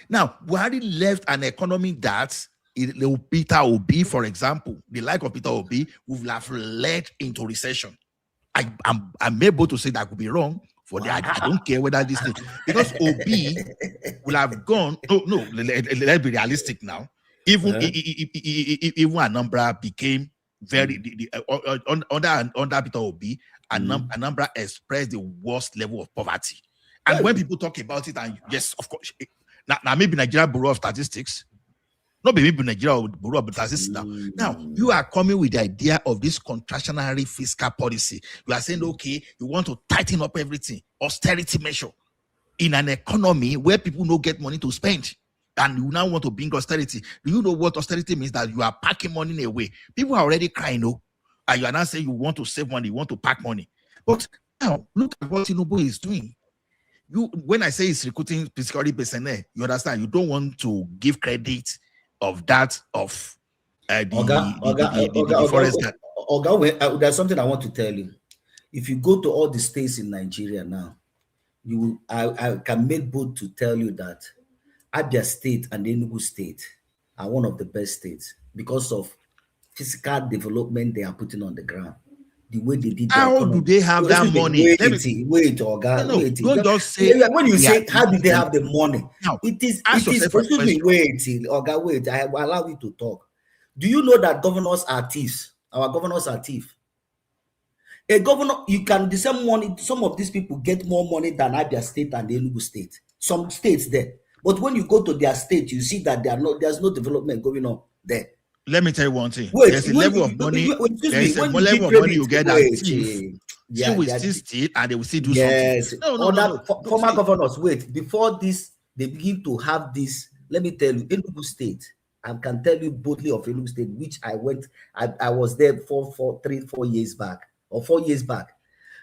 Now, Buhari left an economy that Peter Obi, for example, the like of Peter Obi, would have led into recession. I'm able to say that could be wrong. For that, I don't care whether this thing, because Obi will have gone. No, let's be realistic now. Even Anambra became very under Peter Obi, Anambra expressed the worst level of poverty. And when people talk about it, and yes, of course, now maybe Nigeria Bureau of Statistics. Not maybe Nigeria Bureau of Statistics now. You are coming with the idea of this contractionary fiscal policy. You are saying, okay, you want to tighten up everything, austerity measure in an economy where people don't get money to spend. And you now want to bring austerity. Do you know what austerity means? That you are packing money away. People are already crying, no? And you are not saying you want to save money, you want to pack money. But now, look at what Tinubu is doing. When I say it's recruiting security personnel, you understand, you don't want to give credit of that of the forest guard. There's something I want to tell you. If you go to all the states in Nigeria now, I can make bold to tell you that Abia State and Enugu State are one of the best states because of physical development they are putting on the ground. The way they did. How do they have that money? Wait, don't just say. When you say how do they have the money? Now, it is. Excuse me. Wait, Oga. Wait. I will allow you to talk. Do you know that governors are thieves? Our governors are thieves. A governor, you can the same money. Some of these people get more money than Abia State and Enugu State. Some states there, but when you go to their state, you see that there's no development going on there. Let me tell you one thing. There's a level of money. There's a level of money you get as thief. Still will still steal and they will still do something. No. Former governors, wait. Before this, they begin to have this. Let me tell you, Enugu State. I can tell you boldly of Enugu State, which I went. I was there for 4 years back or 4 years back.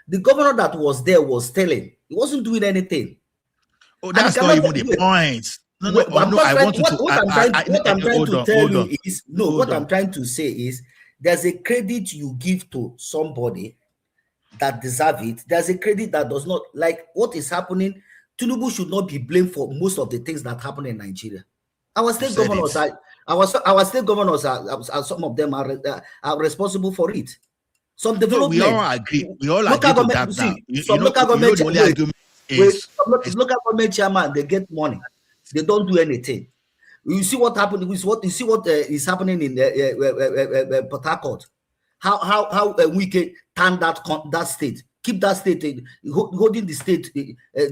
The governor that was there was telling. He wasn't doing anything. Oh, that's not even the point. What I'm trying to say is there's a credit you give to somebody that deserve it. There's a credit that does not. Like what is happening. Tinubu should not be blamed for most of the things that happen in Nigeria. Our state governors are some of them are responsible for it. Some development. We all agree. We all agree to that now. Some local government chairman, they get money. They don't do anything. You see what happened. You see what is happening in Port Harcourt. How we can turn that state, keep that state holding the state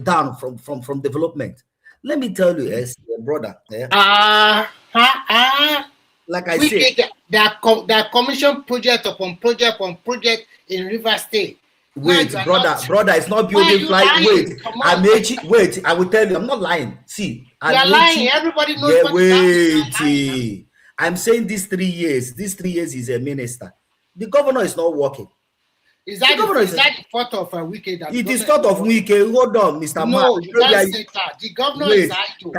down from development. Let me tell you, brother. Like I said, that commission project upon project in River State. Wait, brother, it's not building flight. Wait, I will tell you, I'm not lying. See, you're lying. Everybody knows. Wait, I'm saying these 3 years. These 3 years is a minister. The governor is not working. Is that the fault of a wicked? It is fault of wicked. Hold on, Mr. No, you can't say that. The governor is idle.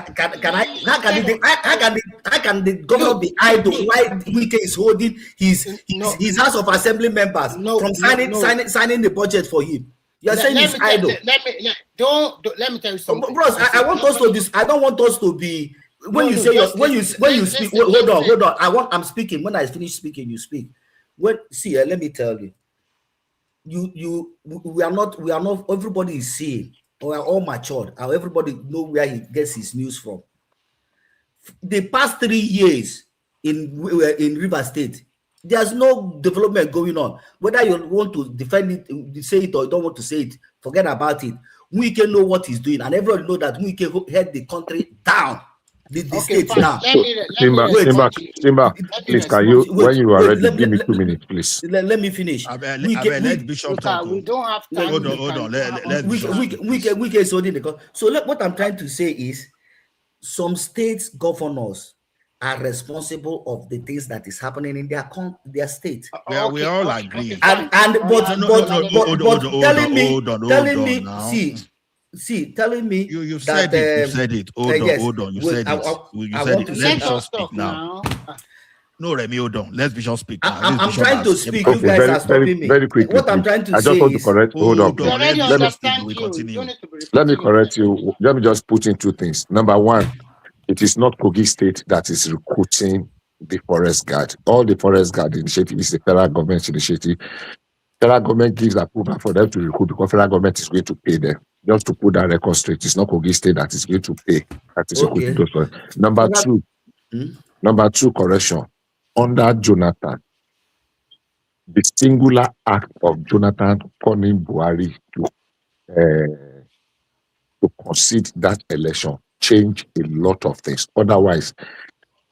How can the governor be idle while Wike is holding his House of Assembly members from signing the budget for him? You are saying he's idle. Let me tell you something. Bros, I want us to this. I don't want us to be when you speak. Hold on. I'm speaking. When I finish speaking, you speak. Let me tell you. We are not everybody is seeing, we are all matured, and everybody know where he gets his news from. The past 3 years in River State, there's no development going on. Whether you want to defend it, say it, or you don't want to say it, forget about it. We can know what he's doing, and everyone know that we can head the country down. The state now. Simba, please, can you, when you are ready, give me 2 minutes, please. Let me finish. Let Bishop talk. We don't have time. Hold on. We can so what I'm trying to say is, some states governors are responsible of the things that is happening in their state. We all agree. But telling me, see, see, telling me you that said it. You said it. Hold on, yes, hold on. You wait, said it. You I said want it. to Let say Bishop that. speak now. No, Remy, hold on. Let Bishop speak now. I'm trying to speak. You Okay, guys are very, stopping me. very quickly, What I'm please. trying to I just say want to is, correct. Hold on, We please. already Let me understand you. You continue. don't need to be let me repeating correct yourself. you. Let me just put in two things. Number one, it is not Kogi State that is recruiting the forest guard. All the forest guard initiative is the federal government initiative. Federal government gives approval for them to recruit because federal government is going to pay them. Just to put that record straight, it's not Kogi State that is going to pay. That is okay. those ones. Number two, correction. Under Jonathan, the singular act of Jonathan calling Buhari to concede that election changed a lot of things. Otherwise,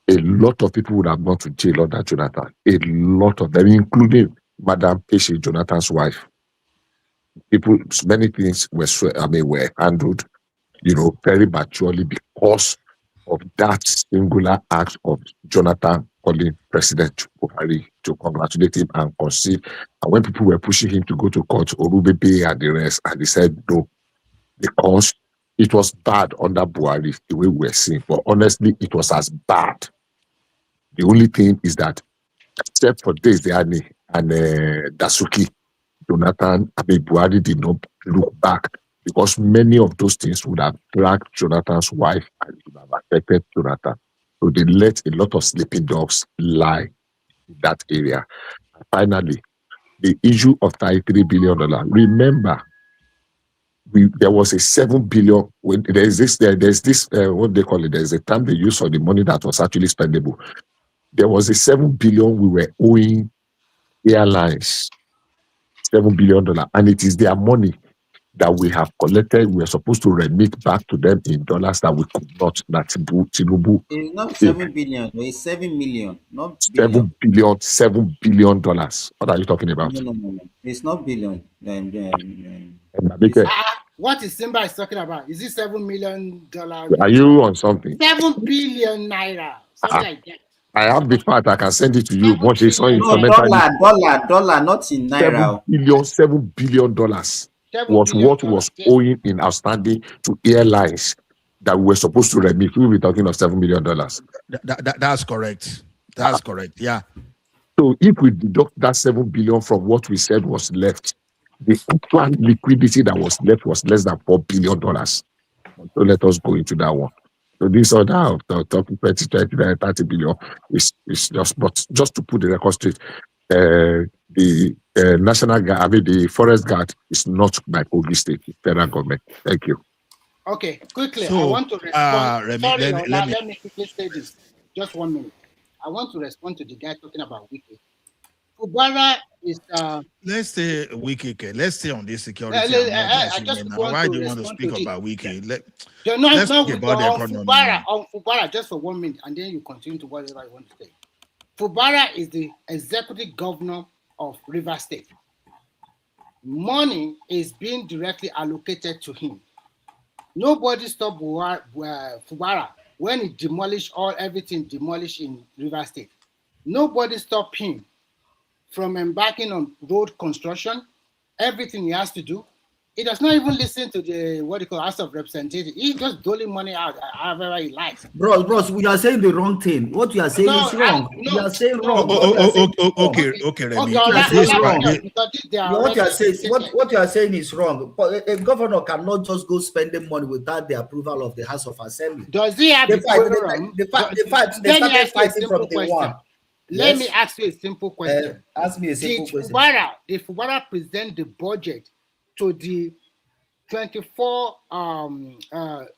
a lot of people would have gone to jail under Jonathan. A lot of them, including Madam Pesci, Jonathan's wife. Many things were handled, very maturely because of that singular act of Jonathan calling President Buhari to congratulate him and concede. And when people were pushing him to go to court, Orubebe and the rest, and he said no, because it was bad under Buhari, the way we were seeing. But honestly, it was as bad. The only thing is that, except for Desiani and Dasuki, Buhari did not look back because many of those things would have dragged Jonathan's wife and would have affected Jonathan. So they let a lot of sleeping dogs lie in that area. Finally, the issue of $33 billion. Remember, there was a $7 billion. When there's this, what they call it. There's a term they use for the money that was actually spendable. There was a $7 billion we were owing airlines. $7 billion, and it is their money that we have collected. We are supposed to remit back to them in dollars that we could not. That Tinubu. It's not 7 billion, it's 7 million, not $7 billion. $7 billion. What are you talking about? No. It's not billion. What is Simba is talking about? Is it $7 million? Are you on something? 7 billion naira, something like that. I have the fact. I can send it to you. Once it's on No, dollar, not in naira. $7 billion was what was owing in outstanding to airlines that we were supposed to remit. We were talking of $7 million. That's correct. That's correct. Yeah. So if we deduct that $7 billion from what we said was left, the actual liquidity that was left was less than $4 billion. So let us go into that one. So this order of the talking 30 billion is just, but just to put the record straight, the National Guard, the Forest Guard is not by Kogi State, it's federal government. Thank you. Okay, quickly, So, I want to respond. Remy, Let me quickly say this. Just 1 minute. I want to respond to the guy talking about Wiki. Fubara is. Let's stay Wiki. Let's stay on this security. I just now. want Why to do you want to speak about Wiki? Let's speak about the economy. On Fubara, just for 1 minute, and then you continue to whatever you want to say. Fubara is the executive governor of River State. Money is being directly allocated to him. Nobody stopped Fubara when he demolished everything demolished in River State. Nobody stopped him from embarking on road construction, everything he has to do. He does not even listen to the House of Representatives. He's just doling money out however he likes. Bros, we are saying the wrong thing. What you are saying is wrong. You are saying wrong. Okay, Remy. What you are saying is wrong. A governor cannot just go spending money without the approval of the House of Assembly. Does he have they started fighting from day one. Let me ask you a simple question. Ask me a simple question. Did Fubara present the budget to the 24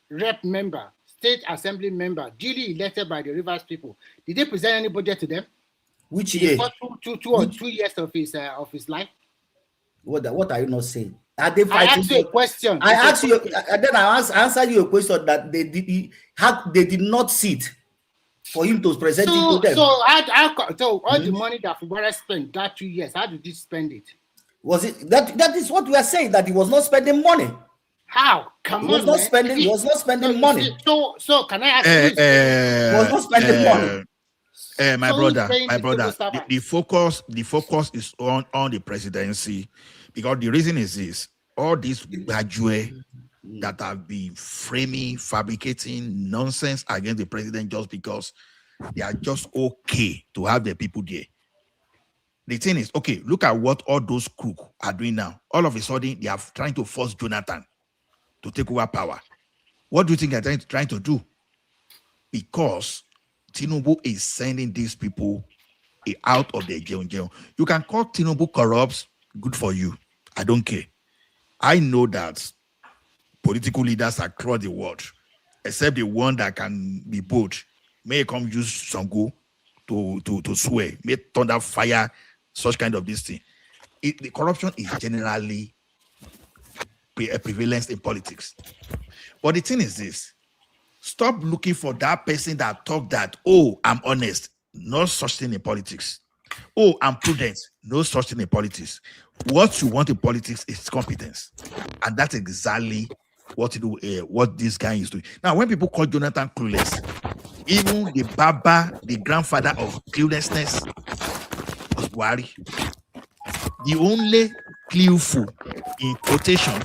rep member, state assembly member, duly elected by the Rivers people? Did they present any budget to them? Which year? Two years of his life. What are you not saying? Are they fighting? I asked you a question. I asked you, and then I answered you a question that they did not sit for him to present it to them. So all the money that Fubara spent that 2 years, how did he spend it? Was it that is what we are saying, that he was not spending money? How? He was not spending money. So can I ask you? He was not spending money. My brother, the focus is on the presidency, because the reason is this: all this graduate that have been framing, fabricating nonsense against the president just because they are just okay to have their people there. The thing is, okay, look at what all those crooks are doing now. All of a sudden, they are trying to force Jonathan to take over power. What do you think they're trying to do? Because Tinubu is sending these people out of their jail. You can call Tinubu corrupt, good for you. I don't care. I know that political leaders across the world, except the one that can be bold, may come use Sango to swear, may thunder, fire, such kind of this thing. The corruption is generally a prevalence in politics. But the thing is this: stop looking for that person that talk that, oh, I'm honest. No such thing in politics. Oh, I'm prudent. No such thing in politics. What you want in politics is competence. And that's exactly what this guy is doing. Now, when people call Jonathan clueless, even the Baba, the grandfather of cluelessness, was Buhari. The only clueful in quotation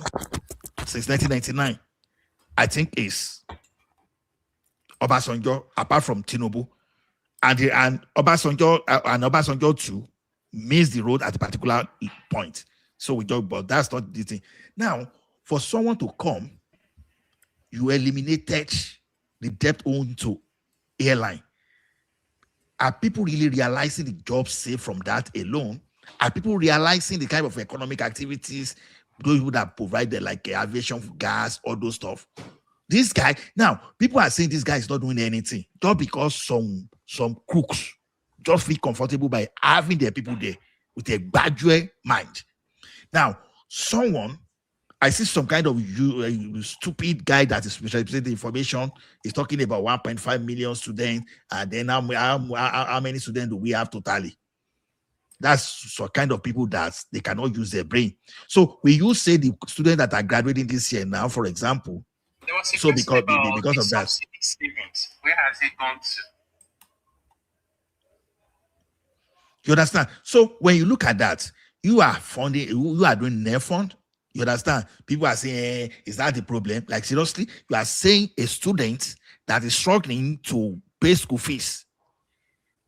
since 1999, I think, is Obasanjo, apart from Tinubu, and Obasanjo too missed the road at a particular point. So we talk, but that's not the thing. Now, for someone to come, you eliminated the debt owed to airline. Are people really realizing the jobs saved from that alone? Are people realizing the kind of economic activities those who that provide like aviation, gas, all those stuff? This guy, now people are saying this guy is not doing anything just because some crooks just feel comfortable by having their people there with a graduate mind. Now, I see some kind of stupid guy that is presenting the information. Is talking about 1.5 million students, and then how many students do we have totally? That's the kind of people that they cannot use their brain. So we use say the students that are graduating this year now, for example. So because of that, where has it gone to? You understand? So when you look at that, you are funding, you are doing net fund. You understand? People are saying, is that the problem? Like, seriously, you are saying a student that is struggling to pay school fees,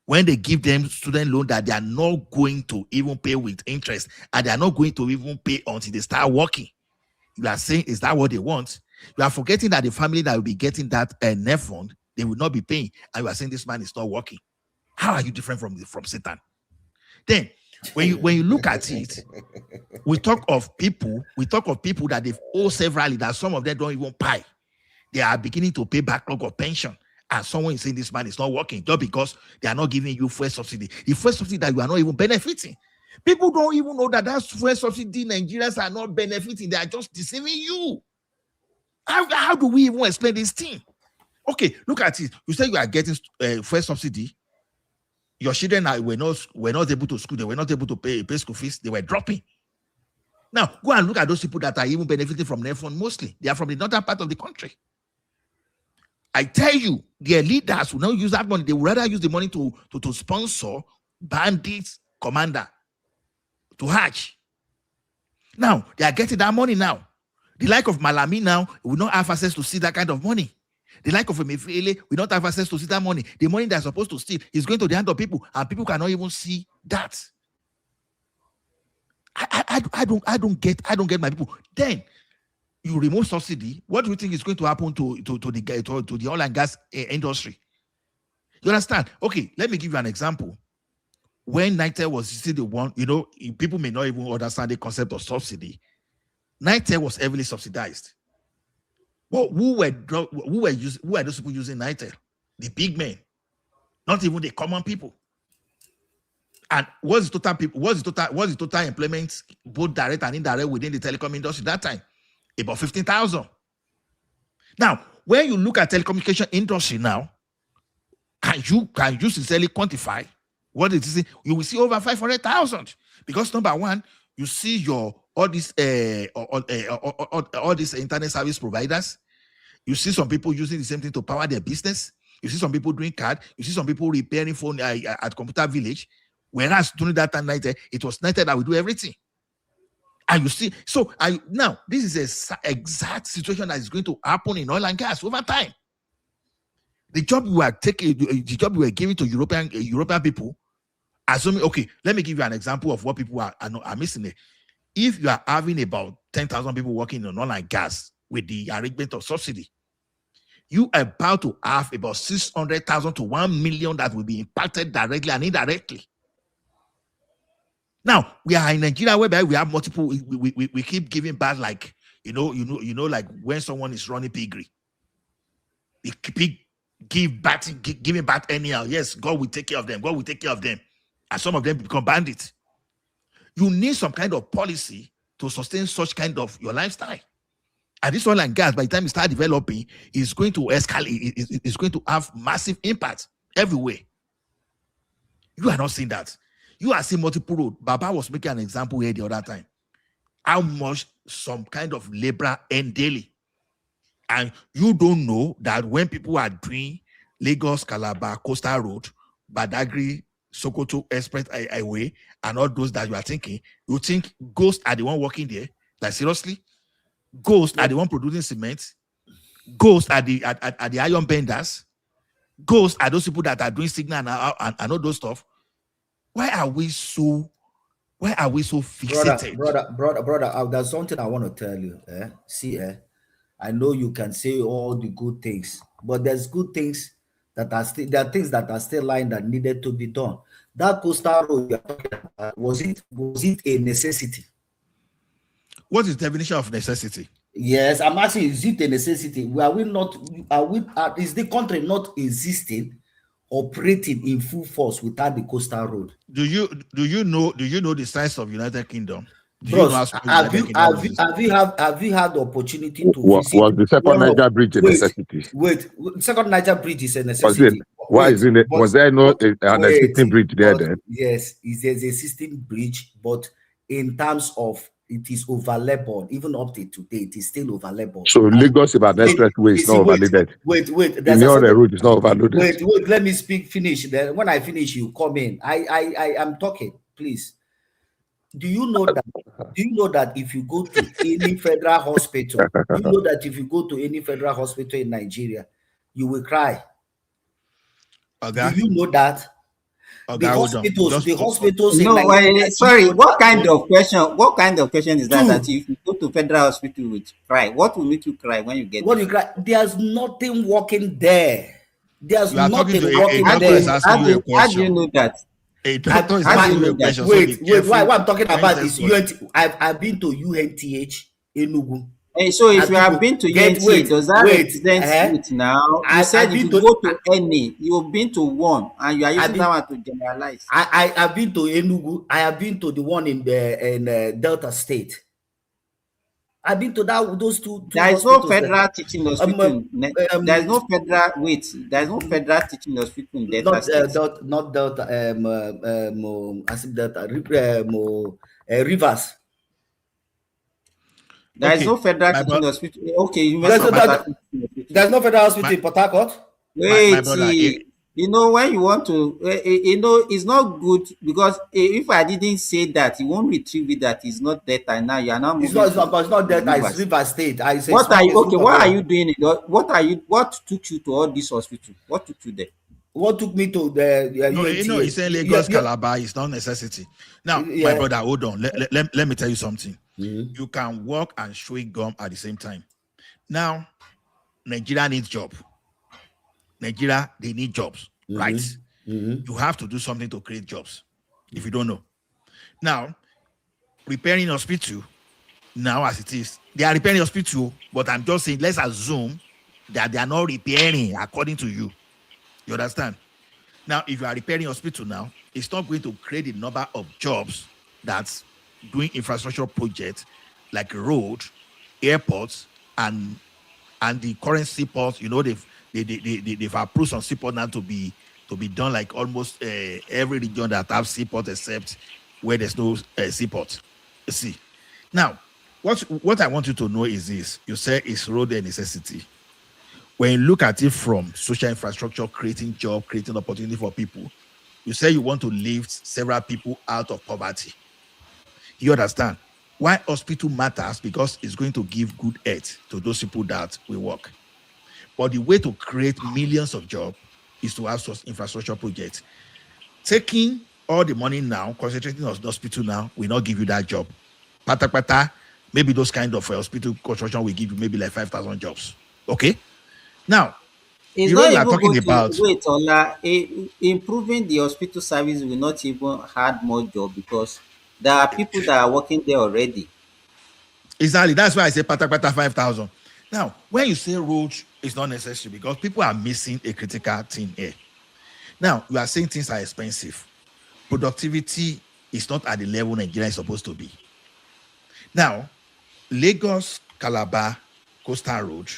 when they give them student loan that they are not going to even pay with interest, and they are not going to even pay until they start working. You are saying, is that what they want? You are forgetting that the family that will be getting that net fund, they will not be paying, and you are saying this man is not working. How are you different from Satan? Then, when you look at it, we talk of people that they've owe severally, that some of them don't even pay. They are beginning to pay backlog of pension, and someone is saying this man is not working just because they are not giving you fuel subsidy. The fuel subsidy that you are not even benefiting. People don't even know that fuel subsidy Nigerians are not benefiting. They are just deceiving you. How do we even explain this thing? Okay, look at it. You say you are getting fuel subsidy. Your children were not able to school. They were not able to pay school fees. They were dropping. Now, go and look at those people that are even benefiting from their fund mostly. They are from the northern part of the country. I tell you, their leaders will not use that money. They would rather use the money to sponsor bandits, commander, to hatch. Now, they are getting that money now. The like of Malami now will not have access to see that kind of money. The like of Emefiele will not have access to see that money. The money they're supposed to steal is going to the hand of people, and people cannot even see that. I don't get my people. Then you remove subsidy. What do you think is going to happen to the oil and gas industry? You understand? Okay, let me give you an example. When NITEL was still the one, people may not even understand the concept of subsidy. NITEL was heavily subsidized. Well, who were those people using NITEL? The big men, not even the common people. And what's the total employment, both direct and indirect, within the telecom industry that time? About 15,000. Now, when you look at telecommunication industry now, can you sincerely quantify what it is? You will see over 500,000, because number one, you see all these internet service providers. You see some people using the same thing to power their business. You see some people doing card. You see some people repairing phone at Computer Village. Whereas during that time, it was NITEL that would do everything. And you see, so now this is a exact situation that is going to happen in oil and gas over time. The job you are taking, the job you are giving to European people, assuming, okay, let me give you an example of what people are missing there. If you are having about 10,000 people working in oil and gas with the arrangement of subsidy, you are about to have about 600,000 to 1 million that will be impacted directly and indirectly. Now we are in Nigeria whereby we have multiple. We keep giving back, like like when someone is running piggery, giving back anyhow. Yes, God will take care of them. God will take care of them, and some of them become bandits. You need some kind of policy to sustain such kind of your lifestyle. And this oil and gas, by the time you start developing, is going to escalate. It's going to have massive impact everywhere. You are not seeing that. You are seeing multiple roads. Baba was making an example here the other time. How much some kind of labor earn daily. And you don't know that when people are doing Lagos, Calabar, Coastal Road, Badagry, Sokoto Express Highway, and all those that you are thinking, you think ghosts are the one working there? Like seriously? Ghosts are the one producing cement. Ghosts are the iron benders. Ghosts are those people that are doing signal and all those stuff. Why are we so fixated? Brother, there's something I want to tell you. See, I know you can say all the good things, but there's good things that are still, there are things that are still lying that needed to be done. That coastal road you're talking about, was it a necessity? What is the definition of necessity? Yes, I'm asking, is it a necessity? Is the country not existing, operating in full force without the coastal road? Do you know the size of United Kingdom? Bros, have you had the opportunity to visit? Was the second Niger bridge a necessity? Wait, second Niger bridge is a necessity. Was there no an existing bridge there then? Yes, it's an existing bridge, but in terms of it is overlabored, even up to today, it is still overlabored. So Lagos about expressway is not overloaded. Wait. The road is not overloaded. Wait, let me finish. Then when I finish, you come in. I am talking, please. Do you know that if you go to any federal hospital, in Nigeria, you will cry? Okay. Do you know that? The hospitals. No, sorry. What kind of question is that? That if you go to federal hospital with cry, what will make you cry when you get? What you cry? There's nothing working there. There's nothing working there. How do you know that? Wait. What I'm talking about is UNT. I've been to UNTH Enugu. Hey, so if you have been to UNT, does that represent it now? You said if you go to any, you've been to one, and you are using that one to generalize. I have been to Enugu. I have been to the one in Delta State. I've been to those two. There is no federal teaching hospital. There is no federal. Wait, there is no federal teaching hospital in Delta State. Not Delta. I said Delta. Rivers. There is no federal teaching hospital. Okay, there's no federal hospital in Port Harcourt. Wait, you know, when you want to, it's not good because if I didn't say that, you won't retrieve it. That is not Delta now. You are not. It's not Delta. It's River State. What are you doing? What took you to all this hospital? What took you there? What took me to the? He's saying Lagos, Calabar is not necessity. Now, my brother, hold on. Let me tell you something. Mm-hmm. You can walk and chew gum at the same time. Now, Nigeria needs job. Nigeria, they need jobs, mm-hmm. Right? Mm-hmm. You have to do something to create jobs. If you don't know. Now, repairing hospital, now as it is, they are repairing hospital, but I'm just saying, let's assume that they are not repairing according to you. You understand? Now, if you are repairing hospital now, it's not going to create a number of jobs that's doing infrastructure projects like road, airports, and the current seaports. You know, they've approved some seaport now to be done like almost every region that have seaport except where there's no seaport. You see, now what I want you to know is this: you say it's road a necessity. When you look at it from social infrastructure, creating job, creating opportunity for people, you say you want to lift several people out of poverty. You understand? why hospital matters, because it's going to give good health to those people that will work. But the way to create millions of jobs is to have such infrastructure projects. Taking all the money now, concentrating on the hospital now, will not give you that job. Pata, maybe those kind of hospital construction will give you maybe like 5,000 jobs. Okay? Now, it's the not road we even are talking going to about. wait, Ola. Improving the hospital service will not even add more job because there are people that are working there already. Exactly. That's why I say pata 5,000. Now, when you say road, it's not necessary because people are missing a critical thing here. Now, you are saying things are expensive. Productivity is not at the level Nigeria is supposed to be. Now, Lagos, Calabar, Coastal Road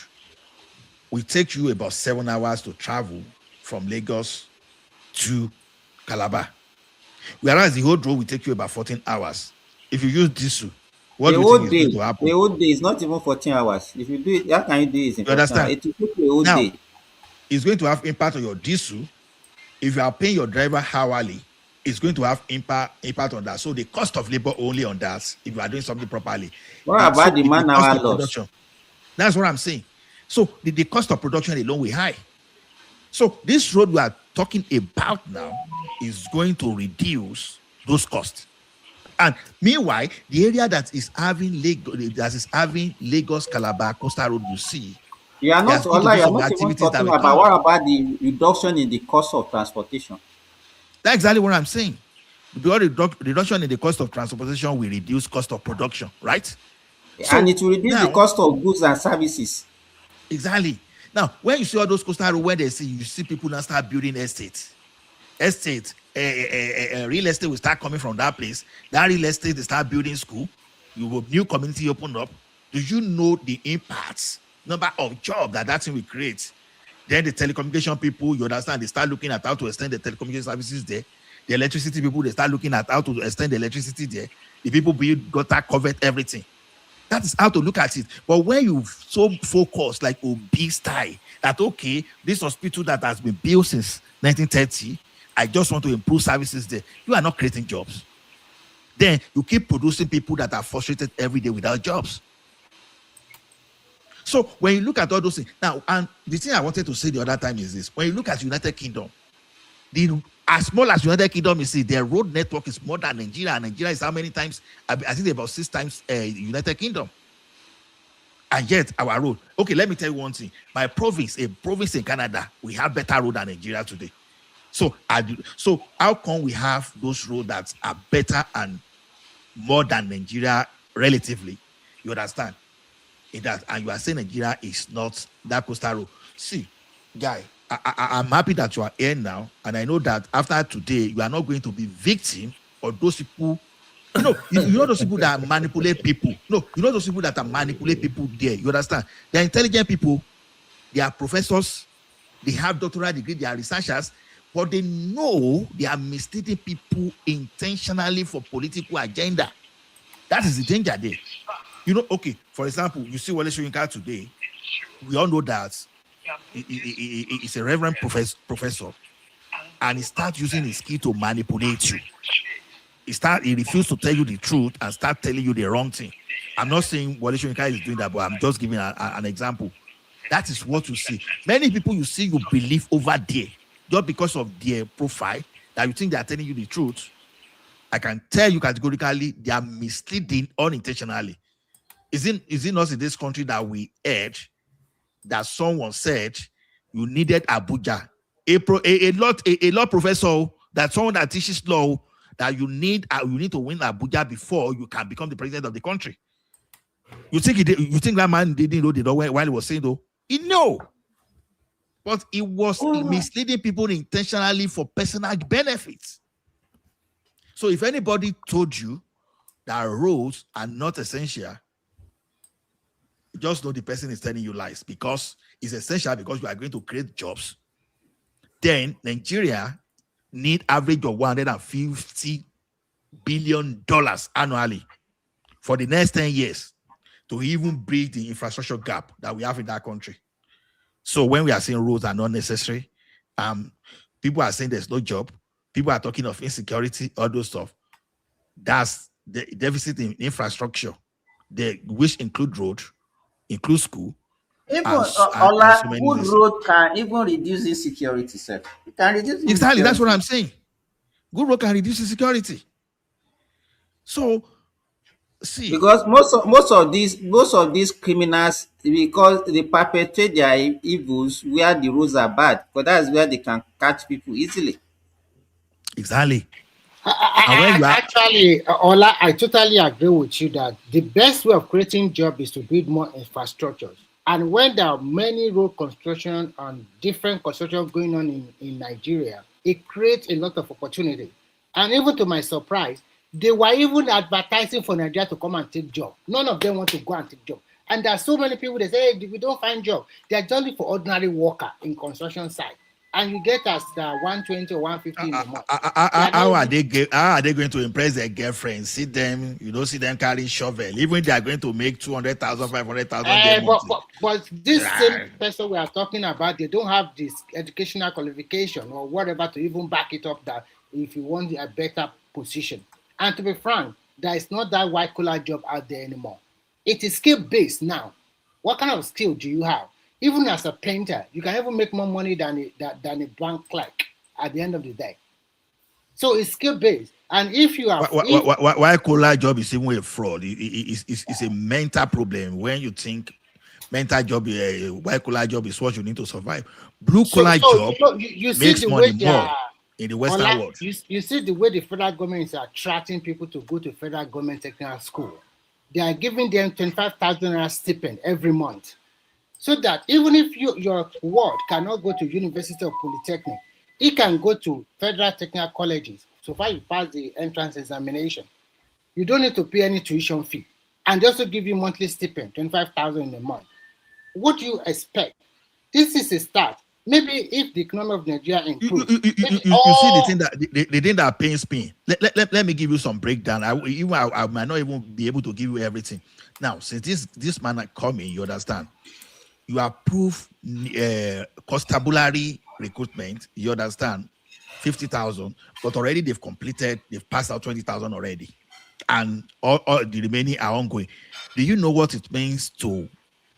will take you about 7 hours to travel from Lagos to Calabar. Whereas the whole road will take you about 14 hours. If you use diesel, what do you think is going to happen? The whole day is not even 14 hours. If you do it, how can you do it in 14 hours? It will take you a whole day. It's going to have impact on your diesel. If you are paying your driver hourly, it's going to have impact on that. So the cost of labor only on that, if you are doing something properly. What about the man-hour loss? That's what I'm saying. So the cost of production alone will high. So this road we are talking about now is going to reduce those costs. And meanwhile, the area that is having Lagos, Calabar, Coastal Road, you see, you are not even talking about what about the reduction in the cost of transportation? That's exactly what I'm saying. Because the reduction in the cost of transportation will reduce cost of production, right? So and it will reduce the cost of goods and services. Exactly. Now, when you see all those coastal roads where you see people now start building estates, real estate will start coming from that place. That real estate, they start building school. New community open up. Do you know the impacts, number of jobs that thing will create? Then the telecommunication people, you understand, they start looking at how to extend the telecommunication services there. The electricity people, they start looking at how to extend the electricity there. The people build gutter, covered everything. That is how to look at it. But when you so focus like Obi style, that okay, this hospital that has been built since 1930, I just want to improve services there. You are not creating jobs. Then you keep producing people that are frustrated every day without jobs. So when you look at all those things, now, and the thing I wanted to say the other time is this: when you look at United Kingdom, as small as United Kingdom is, their road network is more than Nigeria. Nigeria is how many times? I think about 6 times United Kingdom. And yet our road. Okay, let me tell you one thing. My province, a province in Canada, we have better road than Nigeria today. So how come we have those roads that are better and more than Nigeria relatively? You understand? And you are saying Nigeria is not that coastal road. See, guy, I'm happy that you are here now, and I know that after today you are not going to be victim of those people. You know those people that manipulate people. No, you know those people that are manipulate people there. You understand? They are intelligent people. They are professors. They have doctoral degree. They are researchers, but they know they are misleading people intentionally for political agenda. That is the danger there. Okay, for example, you see Wale Soyinka today. We all know that he's a reverend professor, and he starts using his skill to manipulate you. He refused to tell you the truth and start telling you the wrong thing. I'm not saying Wale Soyinka is doing that, but I'm just giving an example. That is what you see. Many people you see you believe over there just because of their profile that you think they are telling you the truth. I can tell you categorically they are misleading unintentionally. Is it not in this country that we heard that someone said you needed Abuja? A law professor, that someone that teaches law, that you need to win Abuja before you can become the president of the country. You think that man didn't know the law while he was saying though? He knew. But it was misleading people intentionally for personal benefits. So if anybody told you that roads are not essential, just know the person is telling you lies, because it's essential because you are going to create jobs. Then Nigeria need average of $150 billion annually for the next 10 years to even bridge the infrastructure gap that we have in that country. So when we are saying roads are not necessary, people are saying there's no job, people are talking of insecurity, all those stuff. That's the deficit in infrastructure, which include road, include school, Even and Ola, so many good things. road can even reduce insecurity, sir. It can reduce Exactly, that's what insecurity. I'm saying. Good road can reduce insecurity. So, see, because most of these criminals, because they perpetrate their evils where the roads are bad, because that's where they can catch people easily. Exactly. And when you are Actually, Ola, I totally agree with you that the best way of creating jobs is to build more infrastructures. And when there are many road construction and different construction going on in Nigeria, it creates a lot of opportunity. And even to my surprise, they were even advertising for Nigeria to come and take job. None of them want to go and take job. And there are so many people that say, hey, we don't find job. They are just for ordinary worker in construction site. And you get us 120 or 150 in the month. how are they going to impress their girlfriends? See them carrying shovel. Even if they are going to make 200,000, 500,000 but this same person we are talking about, they don't have this educational qualification or whatever to even back it up that if you want a better position. And to be frank, there is not that white collar job out there anymore. It is skill based now. What kind of skill do you have? Even as a painter, you can even make more money than a bank clerk at the end of the day. So it's skill based. And if you are white collar job is even a fraud. It's a mental problem when you think mental job, white collar job is what you need to survive. Blue collar job you see makes the money way more in the Western world. You see the way the federal government is attracting people to go to federal government technical school. They are giving them 25,000 stipend every month. So that even if your ward cannot go to University or Polytechnic, it can go to federal technical colleges. So far you pass the entrance examination. You don't need to pay any tuition fee. And they also give you monthly stipend, 25,000 in a month. What do you expect? This is a start. Maybe if the economy of Nigeria improves. You see the thing that the thing that pains me. Let me give you some breakdown. I might not even be able to give you everything. Now, since this man are coming, you understand. You approve constabulary recruitment, you understand, 50,000, but already they've passed out 20,000 already, and all the remaining are ongoing. Do you know what it means to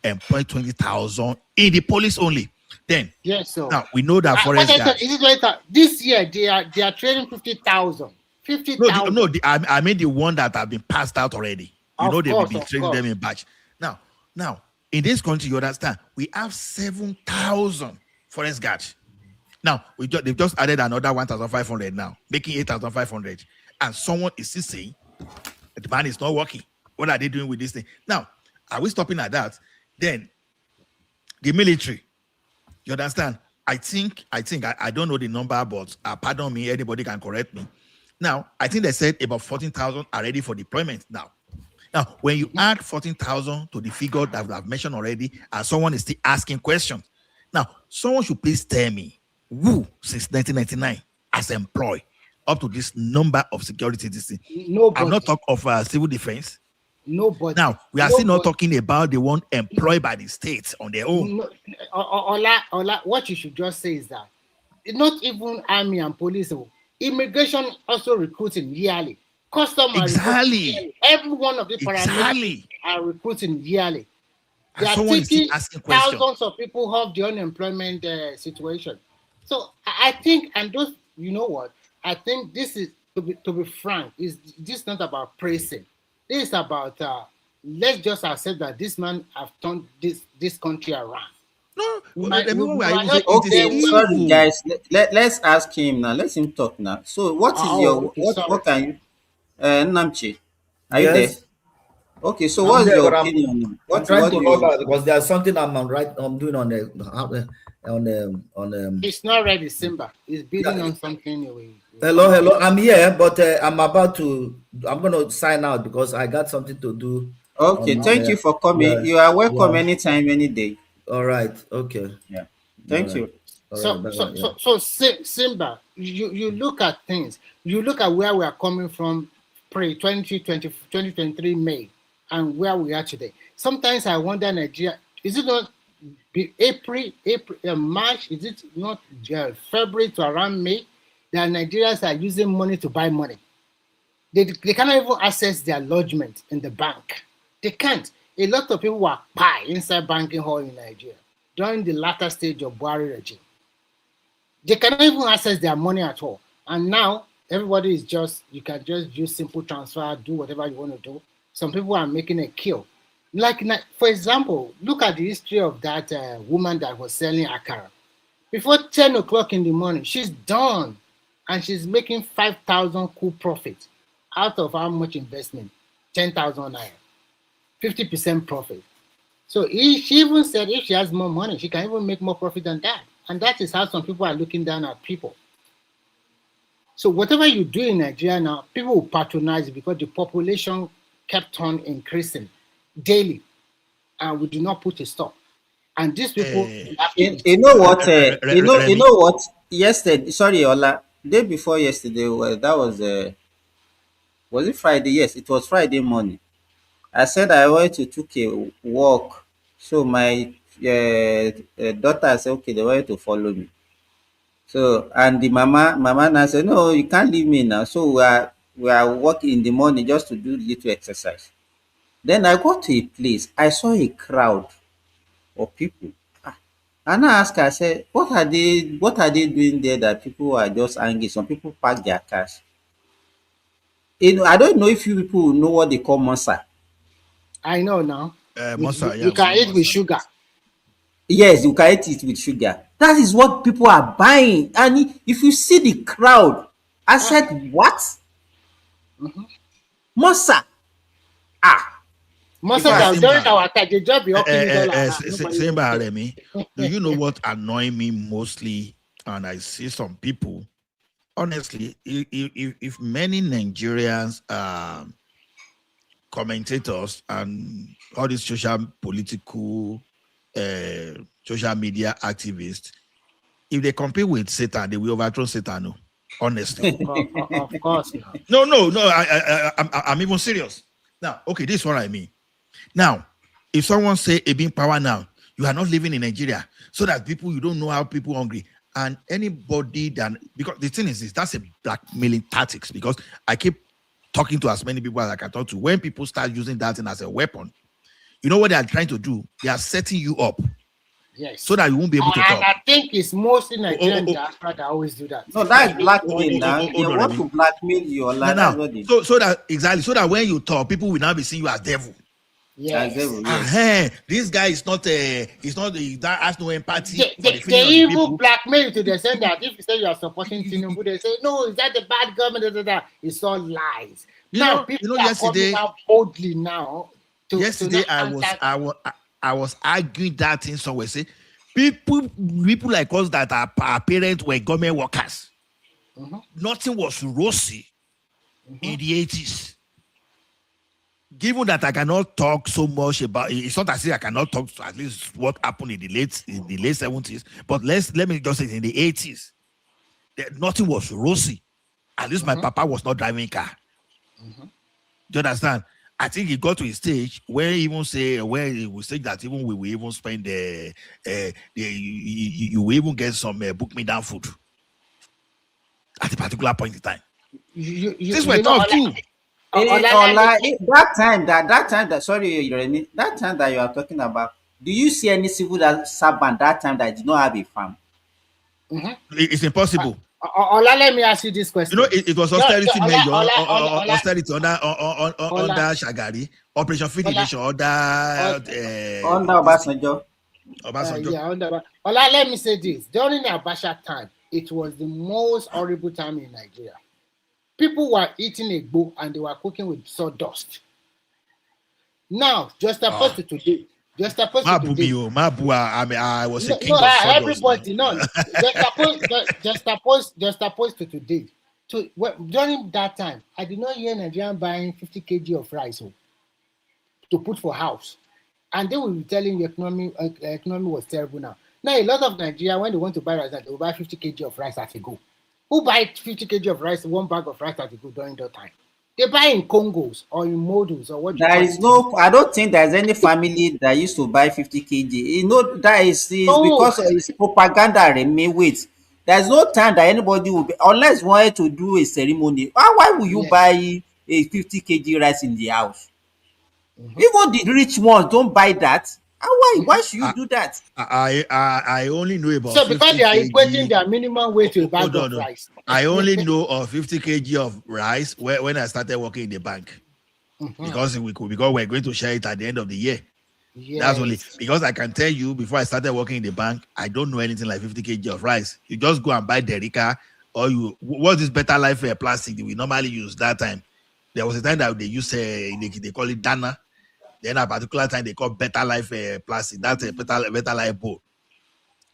employ 20,000 in the police only? Then yes, so now we know that forest guards. Is it later? This year they are trading 50,000. 50,000. No, I mean the one that have been passed out already. You know, they will be trading them in batch. Now, in this country, you understand, we have 7,000 forest guards. Now, they've just added another 1,500 now, making 8,500. And someone is still saying, the man is not working. What are they doing with this thing? Now, are we stopping at that? Then, the military, you understand? I think I don't know the number, but pardon me, anybody can correct me. Now, I think they said about 14,000 are ready for deployment now. Now, when you add 14,000 to the figure that I've mentioned already, and someone is still asking questions, now, someone should please tell me who, since 1999, has employed up to this number of security districts. I'm not talking of civil defense. Nobody. Now, we are still not talking about the one employed by the states on their own. Ola, what you should just say is that not even army and police, immigration also recruiting yearly. Customer exactly. Every one of the paramedics are recruiting yearly. They are taking thousands of people off the unemployment situation. So I think, and those, you know what? I think this is, to be frank, is this not about praising. This is about let's just accept that this man have turned this country around. Okay, sorry guys. Let's ask him now. Let him talk now. So what is what can you Namchi? Are you there? Okay, so what's your opinion? I'm trying to log out because there's something I'm doing on the It's not ready, Simba. It's building on something away. Hello. I'm here, but I'm gonna sign out because I got something to do. Okay, thank you for coming. You are welcome anytime, any day. All right. Okay. Yeah. Thank you. So Simba, you look at things. You look at where we are coming from pre-2023 May and where we are today. Sometimes I wonder, Nigeria, is it not April, March? Is it not February to around May that Nigerians are using money to buy money? They cannot even access their lodgement in the bank. They can't. A lot of people were pie inside banking hall in Nigeria during the latter stage of Buhari regime. They cannot even access their money at all. And now everybody is just, you can just use simple transfer, do whatever you want to do. Some people are making a kill. Like, for example, look at the history of that woman that was selling akara. Before 10 o'clock in the morning, she's done. And she's making 5,000 cool profit out of how much investment? 10,000 naira. 50% profit. So she even said if she has more money, she can even make more profit than that. And that is how some people are looking down at people. So whatever you do in Nigeria now, people will patronize it because the population kept on increasing daily. And we do not put a stop. And these people, you know what? You know what? Yesterday, sorry, Ola. Day before yesterday, well, that was it Friday? Yes, it was Friday morning. I said I wanted to took a walk, so my daughter said, okay, they wanted to follow me. So and the mama now said, no, you can't leave me now. So we are walking in the morning just to do little exercise. Then I got to a place. I saw a crowd of people. And I asked her, I said, what are they doing there that people are just angry? Some people park their cars. You know, I don't know if you people know what they call monster. I know now. Monster, you can eat with sugar. Yes, you can eat it with sugar. That is what people are buying. And if you see the crowd, I said, what? Monster. Most of them during our time, they just be do you know what annoys me mostly? And I see some people, honestly, if many Nigerians, commentators and all these political, social media activists, if they compete with Satan, they will overthrow Satan. No, honestly. Of course. No. I'm even serious. Now, okay, this is what I mean. Now, if someone say a being power now, you are not living in Nigeria, so that people, you don't know how people hungry. And anybody that, because the thing is this, that's a blackmailing tactics, because I keep talking to as many people as I can talk to. When people start using that thing as a weapon, you know what they are trying to do? They are setting you up. Yes. So that you won't be able to talk. And I think it's mostly Nigerian diaspora that always do that. No, that is blackmail now. They want to blackmail you. So that exactly, so that when you talk, people will now be seeing you as devil. Yes. This guy is not that has no empathy. They even blackmail you to the extent that if you say you are supporting Tinubu, they say, no, is that the bad government? It's all lies. People are coming out boldly now. Yesterday, I was arguing that thing somewhere. Say people like us that our parents were government workers. Nothing was rosy in the 80s. Given that I cannot talk so much about it, it's not as if I cannot talk to at least what happened in the late 70s. But let me just say in the 80s, nothing was rosy. At least my papa was not driving a car. Do you understand? I think he got to a stage where he will say that even we will even spend you will even get some book me down food at a particular point in time. This were tough too. That time that you are talking about, do you see any civil servant that time that did not have a farm? It's impossible. Let me ask you this question. You know, it was austerity measure, austerity under Shagari, Operation Feed the Nation under Obasanjo. Let me say this. During the Abacha time, it was the most horrible time in Nigeria. People were eating egbo and they were cooking with sawdust. Now, just opposed to today. I was a king of sawdust. Everybody, no. Just opposed to today. During that time, I did not hear Nigerian buying 50 kg of rice to put for house. And they will be telling the economy was terrible now. Now, a lot of Nigeria, when they want to buy rice, they will buy 50 kg of rice as a go. Who buy 50 kg of rice, one bag of rice as a go during that time? They buy in Congos or in models or what? I don't think there's any family that used to buy 50 kg. You know, that is because of his propaganda. Wait, there's no time that anybody will be, unless you wanted to do a ceremony. Why will you buy a 50 kg rice in the house. Even the rich ones don't buy that. And why should you do that? I only know about So because 50 they are equating kg. their minimum weight to a bag Hold of on. rice. I only know of 50 kg of rice when I started working in the bank. Because we're going to share it at the end of the year. That's only Yes. because I can tell you before I started working in the bank, I don't know anything like 50 kg of rice. You just go and buy Derica, or what's this Better Life plastic that we normally use that time. There was a time that they use they call it Dana. Then a particular time they call Better Life plastic. That's a better Life bowl.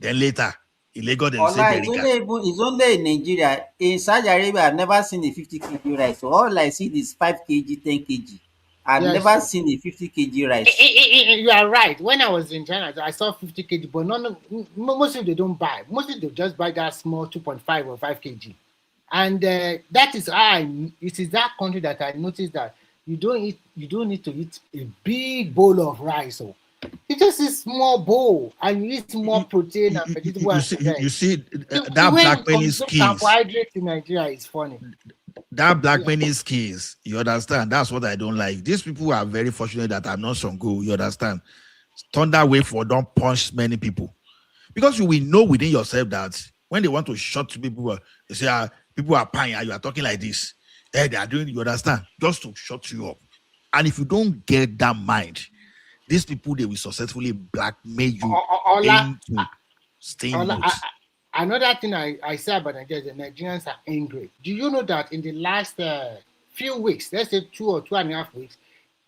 Then later in Lagos they say Ola, Derica. it's only in Nigeria. In Saudi Arabia, I've never seen a 50 kg rice. So all I see is 5 kg, 10 kg. I've Yes. never seen a 50 kg rice. You are right. When I was in China, I saw 50 kg, but mostly they don't buy. Mostly they just buy that small 2.5 or 5 kg. And that is it is that country that I noticed that you don't need to eat a big bowl of rice. So it's just a small bowl, and you eat more protein and vegetable. You see The that way black we penny consume skills. carbohydrates in Nigeria is funny. That black penny skills, you understand? That's what I don't like. These people are very fortunate that I'm not Songo, you understand? Thunder wave for don't punch many people. Because you will know within yourself that when they want to shut people, they say, people are paying, you are talking like this. They are doing, you understand? Just to shut you up. And if you don't get that mind, these people, they will successfully blackmail you into staying mute. Another thing I say about Nigeria, the Nigerians are angry. Do you know that in the last few weeks, let's say 2 or 2.5 weeks,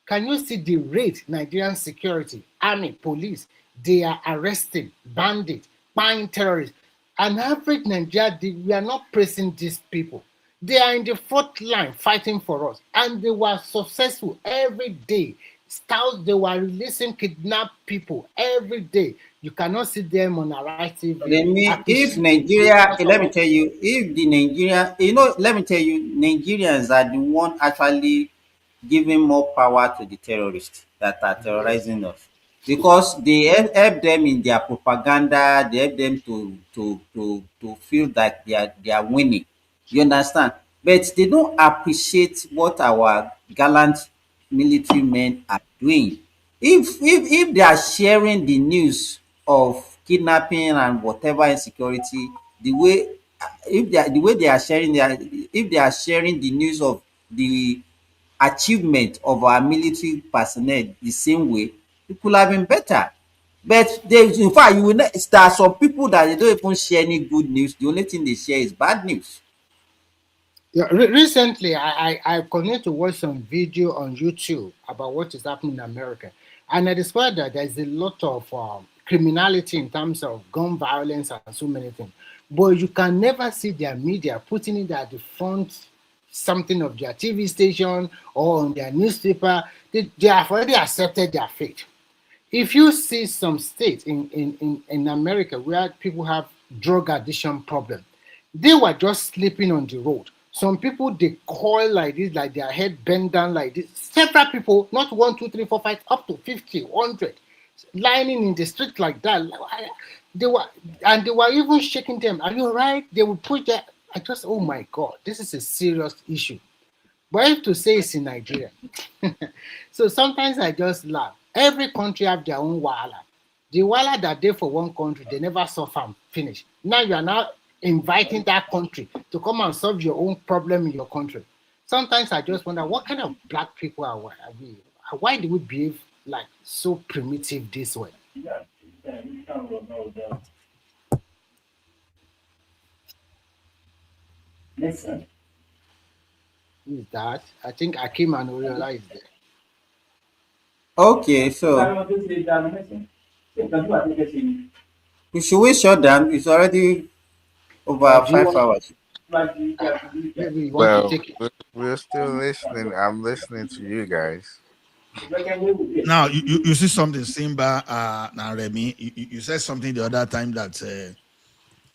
can you see the rate Nigerian security, army, police, they are arresting bandits, buying terrorists? An average Nigeria, we are not pressing these people. They are in the front line fighting for us, and they were successful every day. Scouts, they were releasing kidnapped people every day. You cannot see them on our TV. If Nigeria, let me tell you, if the Nigeria, let me tell you, Nigerians are the one actually giving more power to the terrorists that are terrorizing us, because they help them in their propaganda. They help them to feel like they are winning. You understand? But they don't appreciate what our gallant military men are doing. If they are sharing the news of kidnapping and whatever insecurity, the way they are sharing if they are sharing the news of the achievement of our military personnel the same way, it could have been better. But in fact, there are some people that they don't even share any good news. The only thing they share is bad news. Yeah, recently, I continued to watch some video on YouTube about what is happening in America, and I discovered that there's a lot of criminality in terms of gun violence and so many things. But you can never see their media putting it at the front, something of their TV station or on their newspaper. They have already accepted their fate. If you see some states in America where people have drug addiction problem, they were just sleeping on the road. Some people, they coil like this, like their head bent down like this. Several people, not 1, 2, 3, 4, 5, up to 50, 100, lining in the street like that. They were even shaking them. Are you all right? They would put that. I just, oh my God, this is a serious issue. But I have to say it's in Nigeria. So sometimes I just laugh. Every country have their own wahala. The wahala that they for one country, they never solve and finish. Now you are now inviting that country to come and solve your own problem in your country. Sometimes I just wonder what kind of black people are we? Why do we behave like so primitive this way? Listen. Who is that? I think Akim and Oriola is there. Okay, so should we shut down? It's already over 5 hours. Maybe you want Well, to take it. we're still listening. I'm listening to you guys. Now you see something, Simba, now Remy, you said something the other time that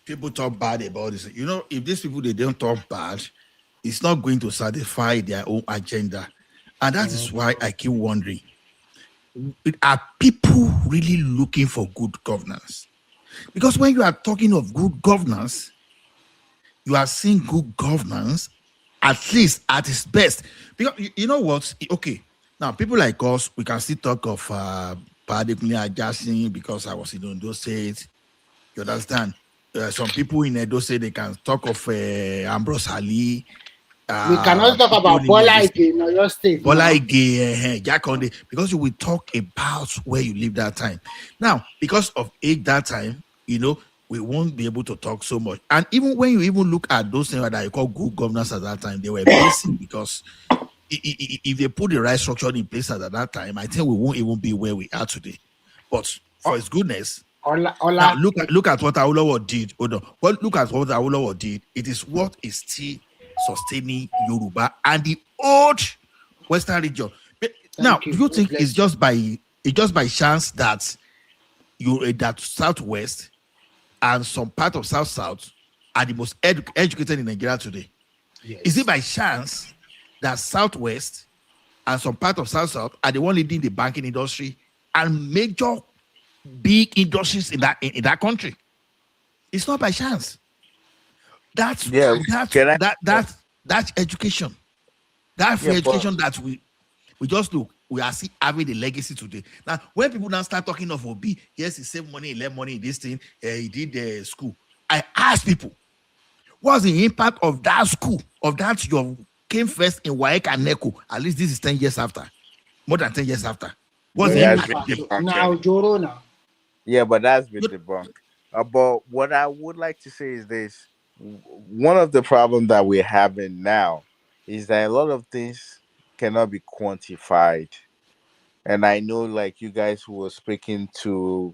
people talk bad about this. You know, if these people they don't talk bad, it's not going to satisfy their own agenda. And that is why I keep wondering, are people really looking for good governance? Because when you are talking of good governance, you are seeing good governance at least at its best. Because you know what? Okay, now people like us, we can still talk of paradigm adjusting because I was in Ondo State. You understand? Some people in Edo say they can talk of Ambrose Ali. We cannot talk People about in Bola this Ige in your state Bola now. Ige, Jack Conde, because you will talk about where you live that time. Now, because of age that time, we won't be able to talk so much. And even when you even look at those things that you call good governance at that time, they were basic because if they put the right structure in place at that time, I think we won't even be where we are today. But for its goodness, now look at what Awolowo did. Hold on. Well, look at what Awolowo did. It is what is still sustaining Yoruba and the old Western region. Now, do you think it's just by chance that that Southwest and some part of South are the most educated in Nigeria today? Yes. Is it by chance that Southwest and some part of South are the one leading the banking industry and major big industries in that country? It's not by chance. That's education. That free education that we just look. We are still having the legacy today. Now, when people now start talking of Obi, yes, he saved money, he left money in this thing, he did school. I ask people, what's the impact of that school, of that you came first in WAEC and NECO? At least this is 10 years after. More than 10 years after. What's the impact? Now, Joro now. Yeah, but that's been debunked. But what I would like to say is this: one of the problems that we're having now is that a lot of things cannot be quantified. And I know, like you guys who were speaking to,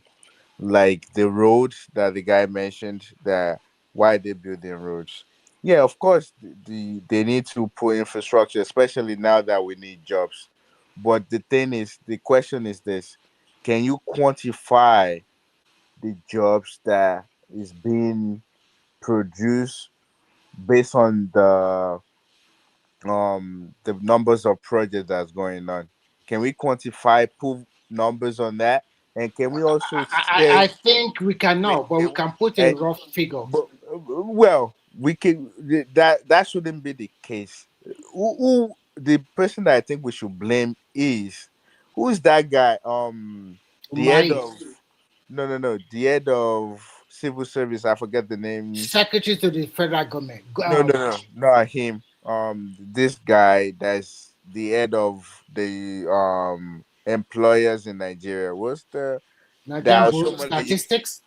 like the roads that the guy mentioned, that why they building roads. Yeah, of course, they need to put infrastructure, especially now that we need jobs. But the question is this: can you quantify the jobs that is being produced based on the numbers of projects that's going on? Can we quantify, put numbers on that? And can we also I think we cannot, but we can put a rough figure. Well, we can. That shouldn't be the case. Who the person that I think we should blame is, who is that guy? The head of no, the head of civil service. I forget the name. Secretary to the federal government. No, not him. This guy that's the head of the employers in Nigeria. What's the Nigerian Bureau Statistics?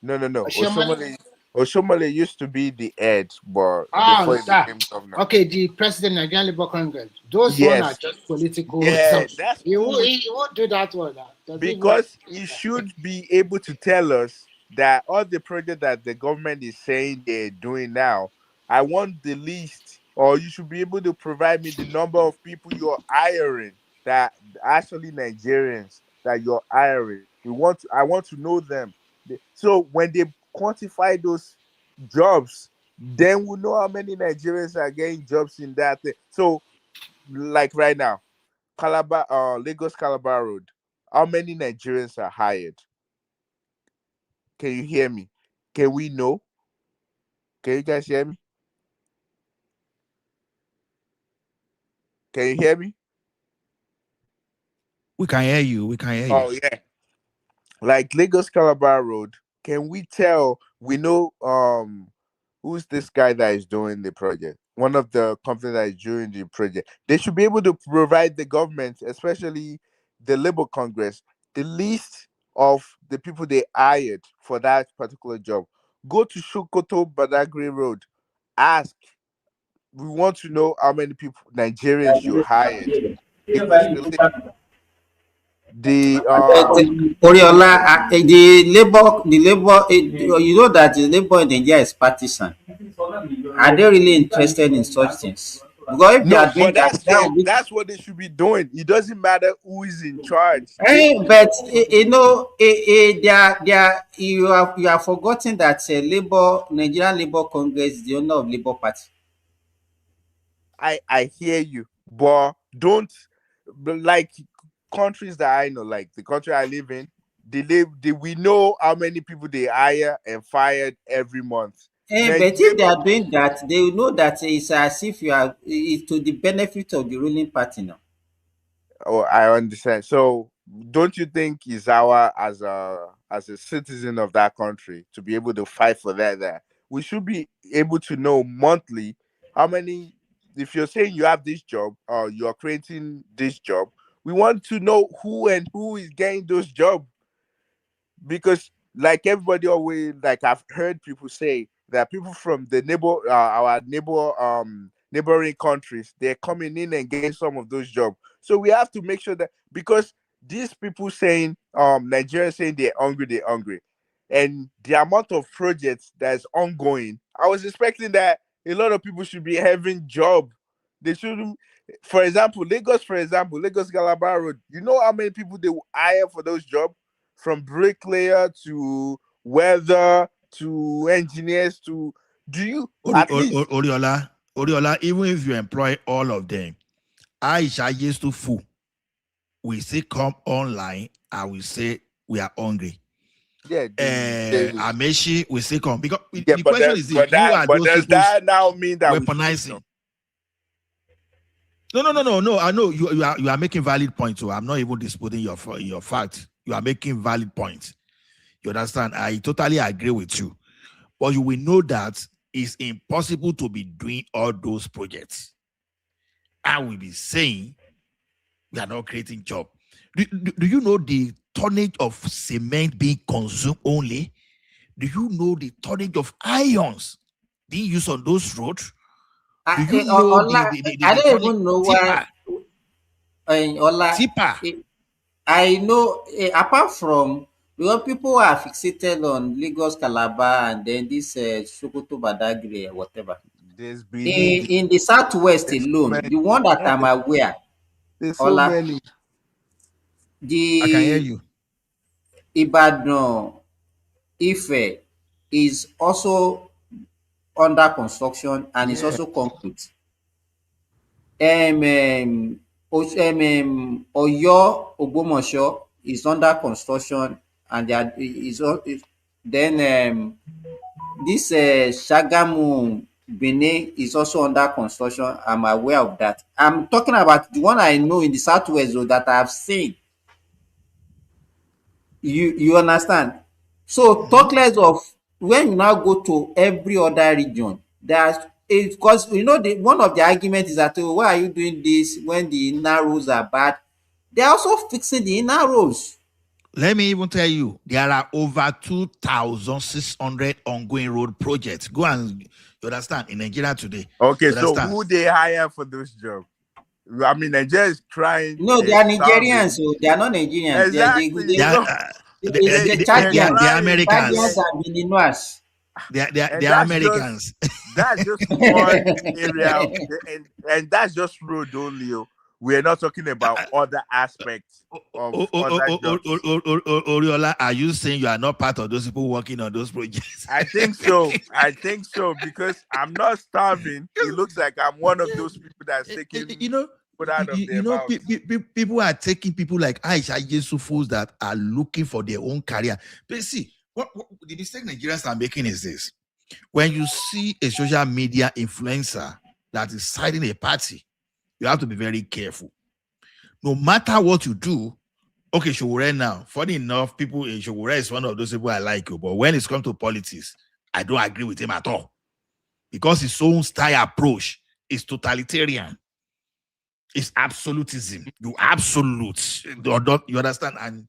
No. Oshomole? Oshomole used to be the head, but before he became governor. Okay, the president of Nigerian Labour Congress. Those one are just political. Yeah, that's he won't do that one. Because he should be able to tell us that all the projects that the government is saying they're doing now, I want the list, or you should be able to provide me the number of people you're hiring, that actually Nigerians that you're hiring. I want to know them. So when they quantify those jobs, then we know how many Nigerians are getting jobs in that thing. So, like right now, Lagos Calabar Road, how many Nigerians are hired? Can you hear me? Can we know? Can you guys hear me? Can you hear me? We can hear you. We can hear you. Oh yeah. Like Lagos Calabar Road, can we tell? We know who's this guy that is doing the project? One of the companies that is doing the project. They should be able to provide the government, especially the Labour Congress, the list of the people they hired for that particular job. Go to Sokoto Badagry Road. Ask. We want to know how many people, Nigerians, you hired. Give us the list. Oriola, the labor, you know that the labor in Nigeria is partisan. Are they really interested in such things? Because if they are doing that's what they should be doing. It doesn't matter who is in charge. But you are forgetting that Nigerian Labour Congress is the owner of Labour Party. I hear you, but don't, like countries that I know, like the country I live in, we know how many people they hire and fired every month. But if they are doing that, they will know that it's as if it's to the benefit of the ruling party now. Oh, I understand. So, don't you think it's our as a citizen of that country to be able to fight for that we should be able to know monthly how many? If you're saying you have this job or you are creating this job, we want to know who is getting those jobs, because like everybody always, like I've heard people say that people from the our neighboring countries, they're coming in and getting some of those jobs. So we have to make sure that, because these people saying Nigeria saying they're hungry, and the amount of projects that's ongoing, I was expecting that a lot of people should be having job. They shouldn't. For example, Lagos Calabar Road. You know how many people they will hire for those jobs, from bricklayer to weather to engineers to, do you at least Oriola, even if you employ all of them, Aisha used to fool. We say come online and we say we are hungry. Yeah, Ameshi, we say come, because yeah, the question is this: who are those does people that now mean that weaponizing? No. I know you are making valid points. So I'm not even disputing your fact. You are making valid points. You understand? I totally agree with you. But you will know that it's impossible to be doing all those projects. I will be saying we are not creating jobs. Do you know the tonnage of cement being consumed only? Do you know the tonnage of ions being used on those roads? Do you know I don't even know why. I know, apart from, because people are fixated on Lagos, Calabar, and then this Sokoto, Badagry, whatever. In the southwest alone, the one that I'm aware, there's so many. I can hear you. Ibadan, Ife is also under construction, and it's also concrete. Oyo, Ogbomoso is under construction, and then this Shagamu, Benin is also under construction. I'm aware of that. I'm talking about the one I know in the southwest, though, that I've seen. You understand? So talk less of when you now go to every other region. Because one of the arguments is that, oh, why are you doing this when the inner roads are bad? They're also fixing the inner roads. Let me even tell you, there are over 2,600 ongoing road projects. Go and you understand in Nigeria today. Okay, so who they hire for those jobs? I mean, Nigeria is trying. No, they are Nigerians, so they are not Nigerians. Exactly. They are Americans. and Beniners. They are Americans. That's just one area, and that's just road only. We're not talking about other aspects of other jobs. Oriola, are you saying you are not part of those people working on those projects? I think so. Because I'm not starving. It looks like I'm one of those people that's taking. People are taking people like Aisha Yusufus that are looking for their own career. But see, what the mistake Nigerians are making is this: when you see a social media influencer that is siding a party, you have to be very careful. No matter what you do, okay, Showore now, funny enough, Showore is one of those people I like, but when it's come to politics, I don't agree with him at all. Because his own style approach is totalitarian. It's absolutism. You absolute. You understand? And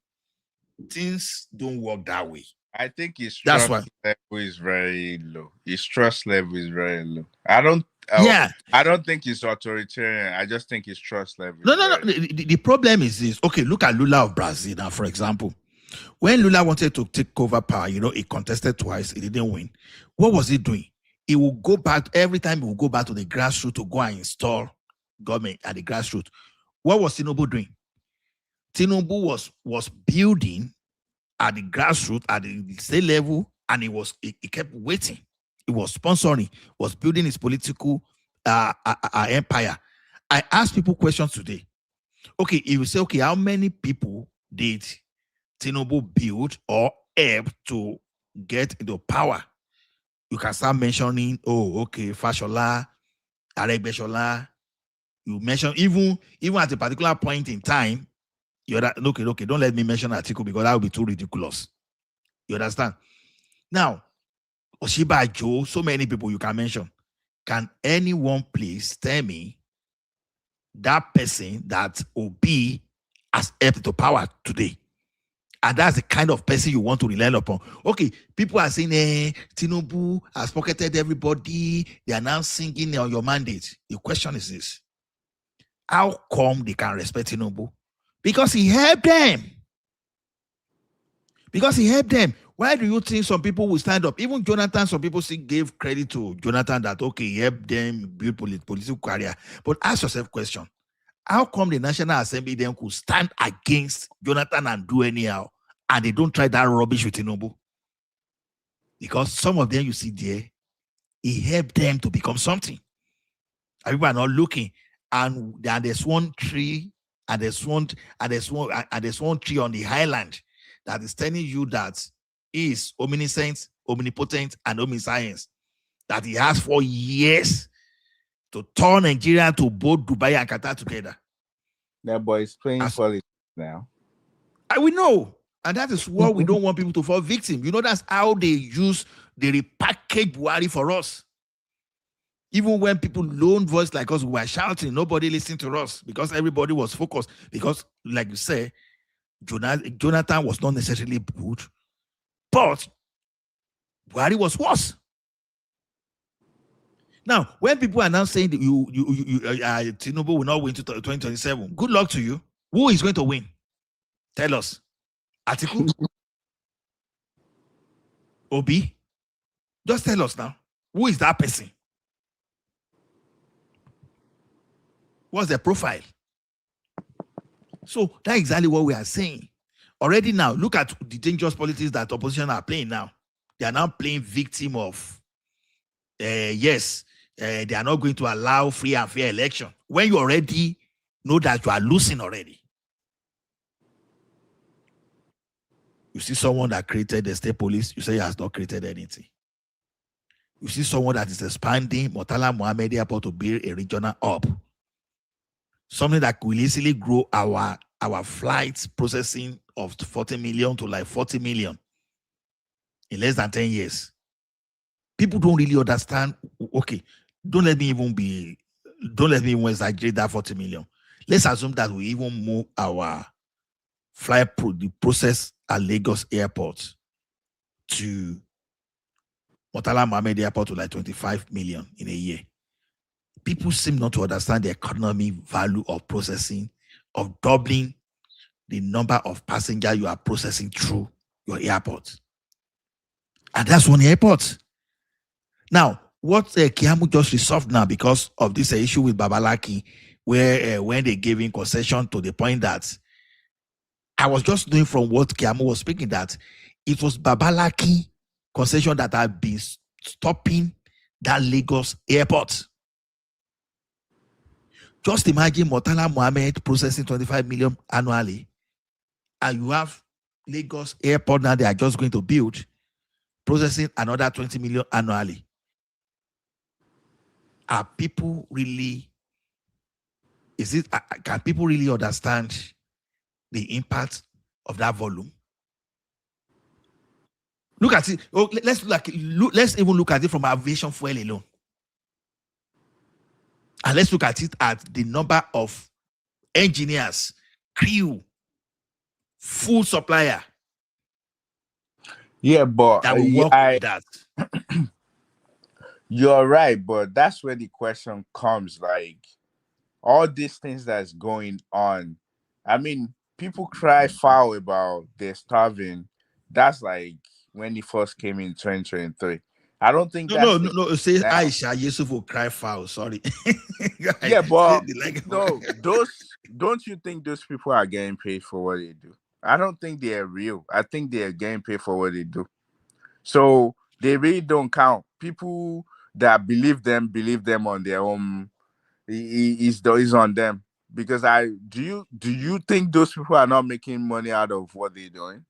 things don't work that way. I think his trust level is very low. I don't think he's authoritarian. I just think his trust level. No. The problem is this. Okay, look at Lula of Brazil now, for example. When Lula wanted to take over power, he contested twice. He didn't win. What was he doing? He will go back every time. He will go back to the grassroots to go and install government at the grassroots. What was Tinubu doing? Tinubu was building at the grassroots, at the state level, and he kept waiting. He was sponsoring, was building his political empire. I ask people questions today. Okay, if you say, okay, how many people did Tinubu build or help to get into power? you can start mentioning, oh, okay, Fashola, Aregbesola. You mention even at a particular point in time, you're that, okay, don't let me mention Atiku because that would be too ridiculous. You understand? Now, Oshiba Joe, so many people you can mention. Can anyone please tell me that person that Obi has helped to power today? And that's the kind of person you want to rely upon. Okay, people are saying, Tinubu has pocketed everybody. They are now singing on your mandate. The question is this. How come they can respect Tinubu? Because he helped them. Because he helped them. Why do you think some people will stand up? Even Jonathan, some people still gave credit to Jonathan that, okay, he helped them build political career. But ask yourself a question. How come the National Assembly then could stand against Jonathan and do anyhow, and they don't try that rubbish with Tinubu? Because some of them you see there, he helped them to become something. And people are not looking. And there's one tree, and there's one tree on the highland that is telling you that he is omniscient, omnipotent, and omniscience. That he has 4 years to turn Nigeria to both Dubai and Qatar together. That boy is playing politics now. We know. And that is what we don't want people to fall victim. You know, that's how they repackage Buhari for us. Even when people lone voice like us were shouting, nobody listened to us because everybody was focused. Because, like you say, Jonathan was not necessarily good, but Buhari was worse. Now, when people are now saying that Tinubu will not win to 2027, good luck to you. Who is going to win? Tell us. Atiku? Obi? Just tell us now. Who is that person? What's their profile? So that's exactly what we are saying. Already now, look at the dangerous politics that opposition are playing now. They are now playing victim of, they are not going to allow free and fair election. When you already know that you are losing already. You see someone that created the state police, you say he has not created anything. You see someone that is expanding Murtala Mohammed Airport to build a regional hub. Something that will easily grow our flights processing of 40 million to like 40 million in less than 10 years. People don't really understand. Okay, don't let me even exaggerate that 40 million. Let's assume that we even move our the process at Lagos Airport to Murtala Mohammed Airport to like 25 million in a year. People seem not to understand the economic value of processing, of doubling the number of passengers you are processing through your airport. And that's one airport. Now, what Kiamu just resolved now because of this issue with Babalaki, where when they gave him concession to the point that I was just knowing from what Kiamu was speaking that it was Babalaki concession that had been stopping that Lagos airport. Just imagine Murtala Mohammed processing 25 million annually, and you have Lagos airport now they are just going to build, processing another 20 million annually. Are people really, can people really understand the impact of that volume? Look at it. Oh, let's even look at it from aviation fuel alone. And let's look at it at the number of engineers, crew, full supplier. Yeah, but that will work with that. You're right, but that's where the question comes. Like all these things that's going on. I mean, people cry foul about they're starving. That's like when he first came in 2023. I don't think no. Say Aisha Yusuf will cry foul. Sorry. Yeah, but no, don't you think those people are getting paid for what they do? I don't think they're real. I think they're getting paid for what they do. So they really don't count. People that believe them on their own. Is on them. Because do you think those people are not making money out of what they're doing?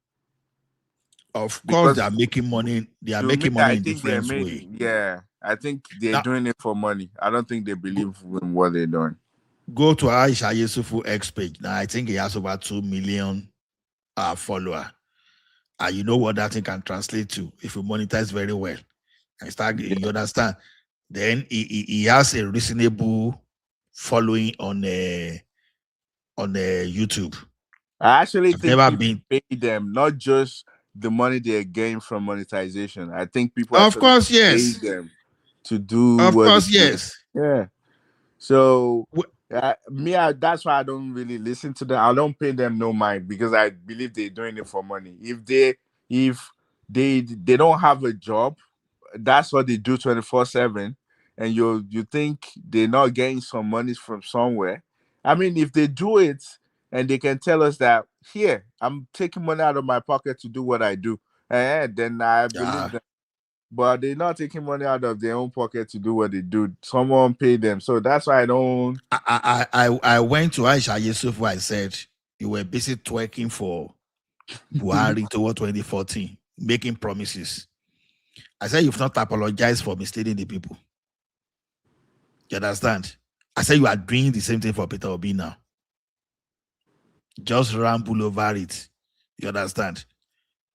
Of course, Because they are making money. They are to me, making money I in think they're different way. making. Yeah, I think they're Now, doing it for money. I don't think they believe in what they're doing. go to Aisha Yesufu X page. Now, I think he has over 2 million follower. And you know what that thing can translate to if you monetize very well. And start, you understand? Then he has a reasonable following on YouTube. I actually I've think never people been. pay them, not just the money they're getting from monetization. I think people Of actually course, pay yes. them to do Of what they course, do. yes. Yeah. So that's why I don't really listen to them. I don't pay them no mind because I believe they're doing it for money. If they don't have a job, that's what they do 24/7, and you think they're not getting some money from somewhere. I mean, if they do it and they can tell us that here I'm taking money out of my pocket to do what I do, then I believe them. But they're not taking money out of their own pocket to do what they do. Someone paid them, so that's why I don't. I went to Aisha Yusuf. I said you were busy twerking for Buhari toward 2014, making promises. I said you've not apologized for misleading the people. You understand? I said you are doing the same thing for Peter Obi now. Just ramble over it. You understand?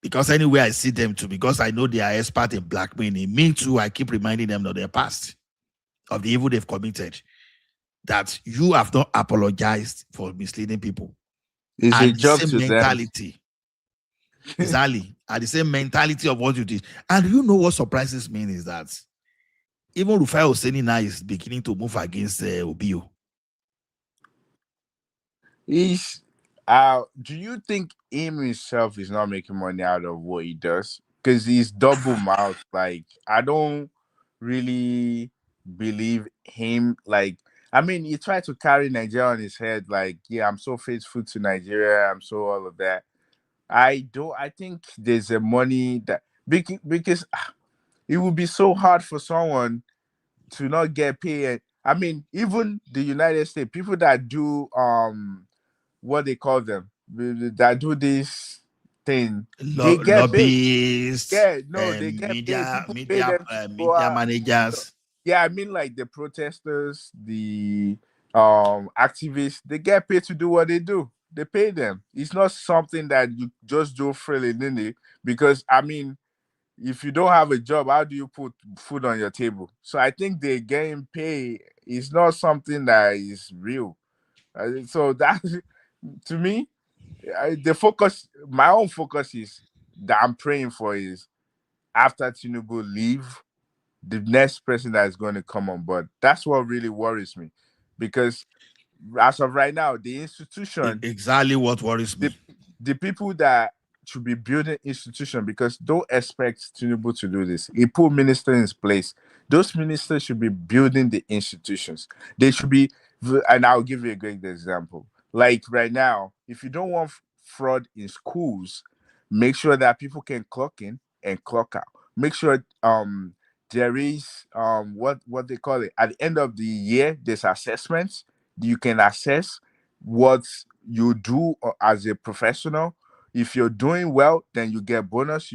Because anyway, I see them too, because I know they are expert in blackmailing. Me too, I keep reminding them of their past, of the evil they've committed. That you have not apologized for misleading people. It's and a the job same to mentality. Exactly. And the same mentality of what you did. And you know what surprises me is that even Rufai Hosseini now is beginning to move against Obio. Do you think him himself is not making money out of what he does? Because he's double mouth. Like, I don't really believe him. Like, I mean, he tried to carry Nigeria on his head. Like, yeah, I'm so faithful to Nigeria. I'm so all of that. I think there's a money that because it would be so hard for someone to not get paid. I mean, even the United States, people that do what they call them, that do this thing, they get paid. Lobbyists, Yeah, no, they get paid. People pay them to go media out. managers. Yeah, I mean, like the protesters, the activists, they get paid to do what they do. They pay them. It's not something that you just do freely, Nini, because I mean, if you don't have a job, how do you put food on your table? So I think they're getting paid. It's not something that is real. So that, to me, my own focus is that I'm praying for is after Tinubu leave, the next person that is going to come on board. That's what really worries me, because as of right now, the institution, exactly what worries me. The people that should be building institution, because don't expect Tinubu to do this. He put ministers in his place. Those ministers should be building the institutions. They should be, and I'll give you a great example. Like right now, if you don't want fraud in schools, make sure that people can clock in and clock out. Make sure there is what they call it at the end of the year. There's assessments. You can assess what you do as a professional. If you're doing well, then you get bonus.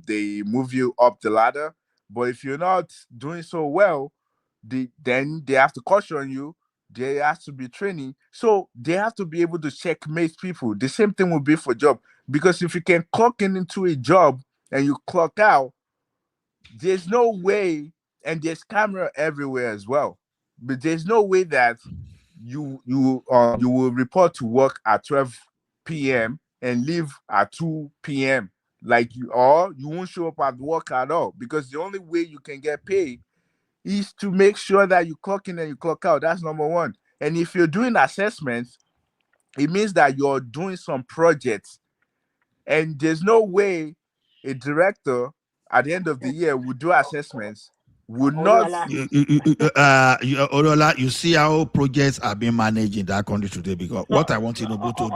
They move you up the ladder. But if you're not doing so well, then they have to caution you. There has to be training. So they have to be able to checkmate people. The same thing will be for job. Because if you can clock in into a job and you clock out, there's no way, and there's camera everywhere as well. But there's no way that you will report to work at 12 p.m. and leave at 2 p.m. Or you won't show up at work at all, because the only way you can get paid is to make sure that you clock in and you clock out. That's number one. And if you're doing assessments, it means that you're doing some projects, and there's no way a director at the end of the year would do assessments, would not. Olola, you see how projects are being managed in that country today, because what I want Tinubu to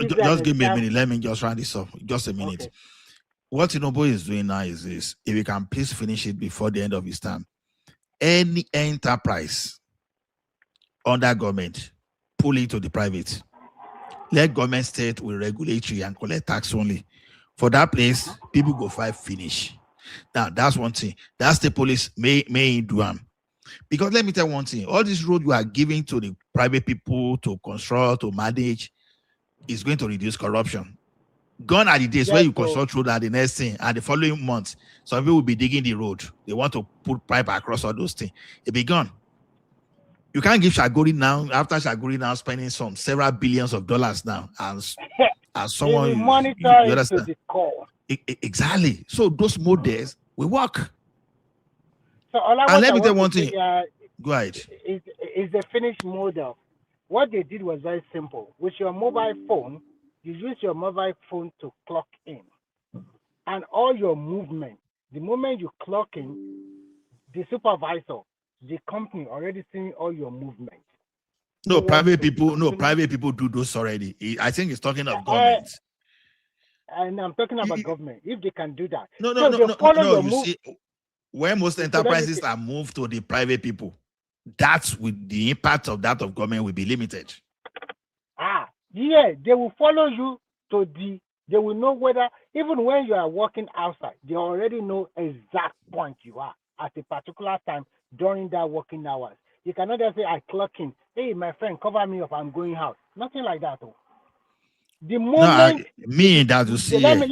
do. Just give me a minute. Let me just round this up. Just a minute. Okay. What Tinubu is doing now is this: if he can please finish it before the end of his term, any enterprise under government, pull it to the private. Let government state with regulatory and collect tax only. For that place, people go fight finish. Now, that's one thing. That's the police may do them. Because let me tell you one thing. All this road you are giving to the private people to construct, to manage, is going to reduce corruption. Gone are the days where you construct road at the next thing, and the following month, some people will be digging the road. They want to put pipe across all those things. It be gone. You can't give Shagori now, after Shagori now spending some several billions of dollars now, as someone, you understand? To the core. Exactly. So those models will work. So all and let me tell you one thing. Go ahead. Is the finished model. What they did was very simple. With your mobile phone, you use your mobile phone to clock in. And all your movement, the moment you clock in, the supervisor, the company already seeing all your movement. No, private people do those already. I think it's talking of government. And I'm talking about government. If they can do that. No. You see, when most enterprises are moved to the private people, that's with the impact of that of government will be limited. Yeah, they will follow you they will know whether, even when you are walking outside, they already know exact point you are at a particular time during that working hours. You cannot just say, I clock in. Hey, my friend, cover me up. I'm going out. Nothing like that. The moment me that you see, let me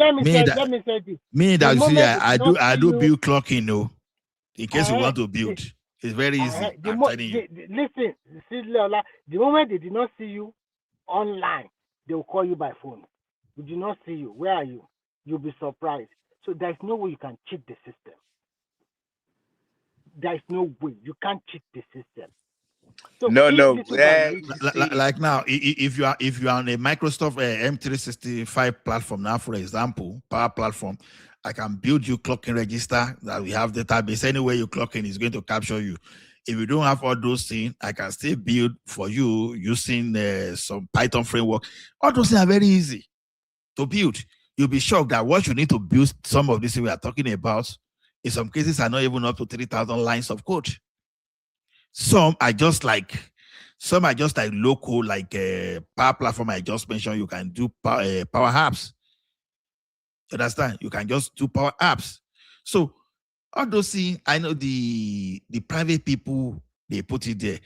say this. Me that you see, I do build clocking, no. In case you want to build, it's very easy. I'm telling you. Listen, Lola, the moment they did not see you online, they will call you by phone. We do not see you. Where are you? You'll be surprised. So there's no way you can cheat the system. There's no way you can't cheat the system. So like now, if you are on a Microsoft M365 platform now, for example, Power Platform, I can build you clocking register that we have database. Anywhere you clock in is going to capture you. If you don't have all those things, I can still build for you using some Python framework. All those things are very easy to build. You'll be shocked that what you need to build some of these we are talking about, in some cases, are not even up to 3,000 lines of code. Some are just like local, like Power Platform I just mentioned. You can do Power Apps. You understand? You can just do Power Apps. So all those things, I know the private people, they put it there.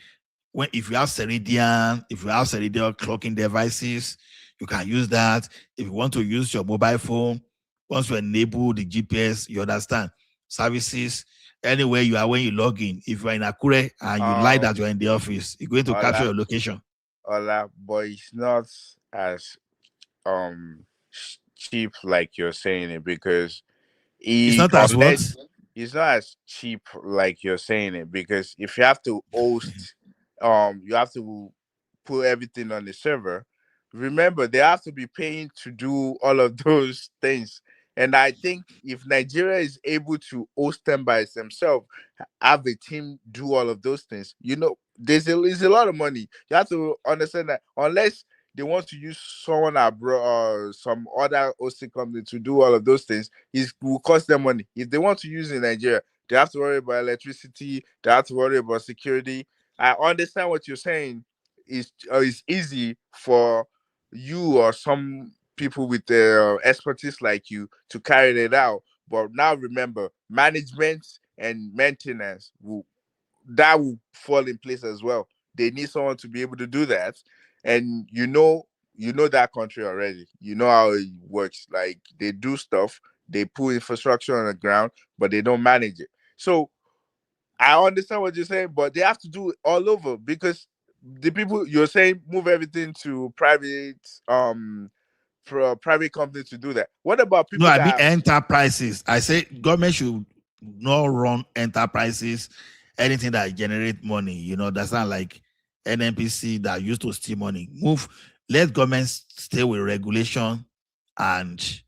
If you have Ceridian clocking devices, you can use that. If you want to use your mobile phone, once you enable the GPS, you understand, services, anywhere you are when you log in. If you are in Akure and you lie that you're in the office, you're going to capture your location. But it's not as cheap like you're saying it, because it's not as what? It's not as cheap like you're saying it, because if you have to host, you have to put everything on the server. Remember, they have to be paying to do all of those things. And I think if Nigeria is able to host them by themselves, have a team do all of those things, there's a lot of money. You have to understand that unless they want to use someone abroad or some other hosting company to do all of those things, it will cost them money. If they want to use in Nigeria, they have to worry about electricity, they have to worry about security. I understand what you're saying. It's easy for you or some people with expertise like you to carry it out. But now remember, management and maintenance will fall in place as well. They need someone to be able to do that. And you know that country already. You know how it works. Like, they do stuff, they put infrastructure on the ground, but they don't manage it. So I understand what you're saying, but they have to do it all over, because the people you're saying move everything to private for a private company to do that. What about people enterprises? I say government should not run enterprises, anything that generate money. That's not like NNPC that used to steal money. Let government stay with regulation and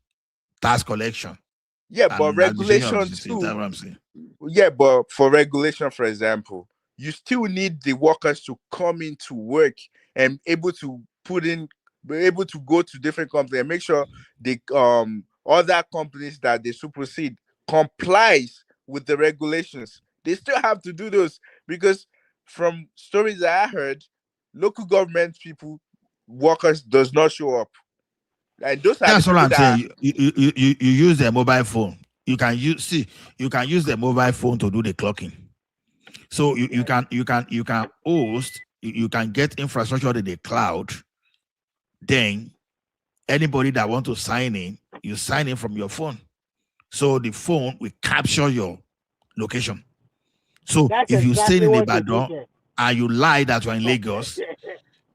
tax collection. Yeah, but regulation too. Yeah, but for regulation, for example, you still need the workers to come into work and be able to go to different companies and make sure the other companies that they supersede complies with the regulations. They still have to do those, because from stories that I heard, local government workers does not show up. Like those are That's the what people I'm that saying. You use their mobile phone. You can use the mobile phone to do the clocking. So you can host, you can get infrastructure in the cloud. Then anybody that want to sign in, you sign in from your phone. So the phone will capture your location. So That's if you stay exactly in what they do Ibadan there. and you lie that you're in Lagos,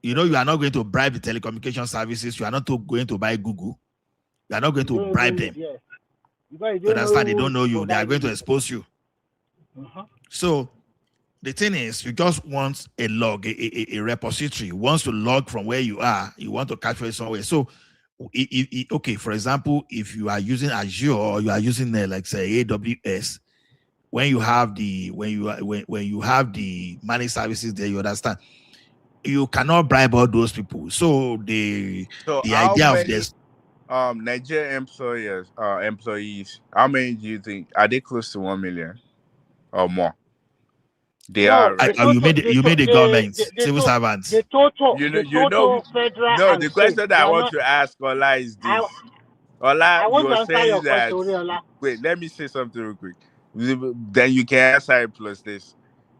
you know you are not going to bribe the telecommunication services. You are not going to buy Google. You are not going to bribe them. Yes. Because you You don't know understand? They who don't is know you. They are going to providing it. expose you. So the thing is, you just want a log, a repository. Once you log from where you are, you want to capture it somewhere. So, okay, for example, if you are using Azure or you are using like say AWS, when you have the managed services there, you understand, you cannot bribe all those people. So the how idea of many this Nigerian employees, how many do you think are they close to 1 million or more? They are, right? You made the government civil servants. The total federal No, and the state. question that I want to ask Ola is this. Ola, I want you to are answer your saying that. question, Oriola. Wait, let me say something real quick. Then you can answer it plus this.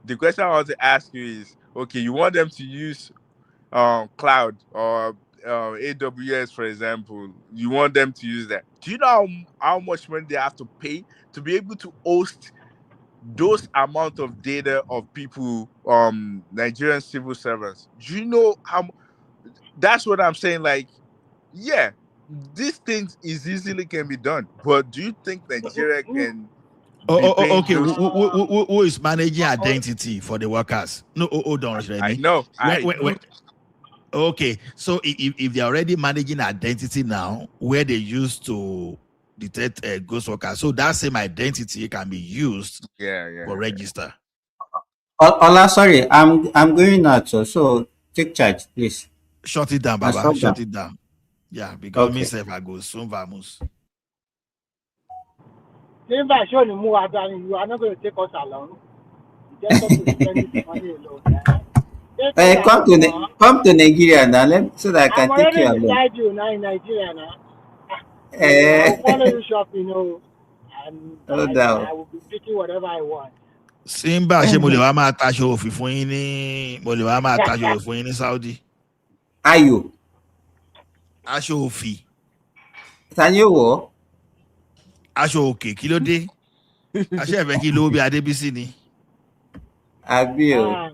The question I want to ask you is, okay, you want them to use cloud or AWS, for example. You want them to use that. Do you know how much money they have to pay to be able to host those amount of data of people, Nigerian civil servants? Do you know how? That's what I'm saying. Like, yeah, these things easily can be done, but do you think Nigeria can be paying Okay. those? Who is managing identity for the workers? No, hold on, I Remy. know. I do. Okay, so if they're already managing identity now, where they used to detect ghost workers, so that same identity can be used for register. Ola, sorry, I'm going out, so take charge, please. Shut it down, Baba. Shut it down. Yeah, because myself I go soon vamos. You are not going to take us along. You just have to spend this money alone. Come to Nigeria now, so that I I'm can take already you along. beside you now in Nigeria now. I will follow you shopping, and I will be picking whatever I want. Simba ṣé mo lè wá máa taṣọ òfì fún yín ní mo lè wá máa taṣọ òfì fún yín ní Saudi. Ayo. Aṣọ òfì. Ta ni ó wọ̀? Aṣọ òkè kí ló dé? Aṣọ ẹ̀fẹ̀ kí lówó bí Adébísí ni. Àbí o.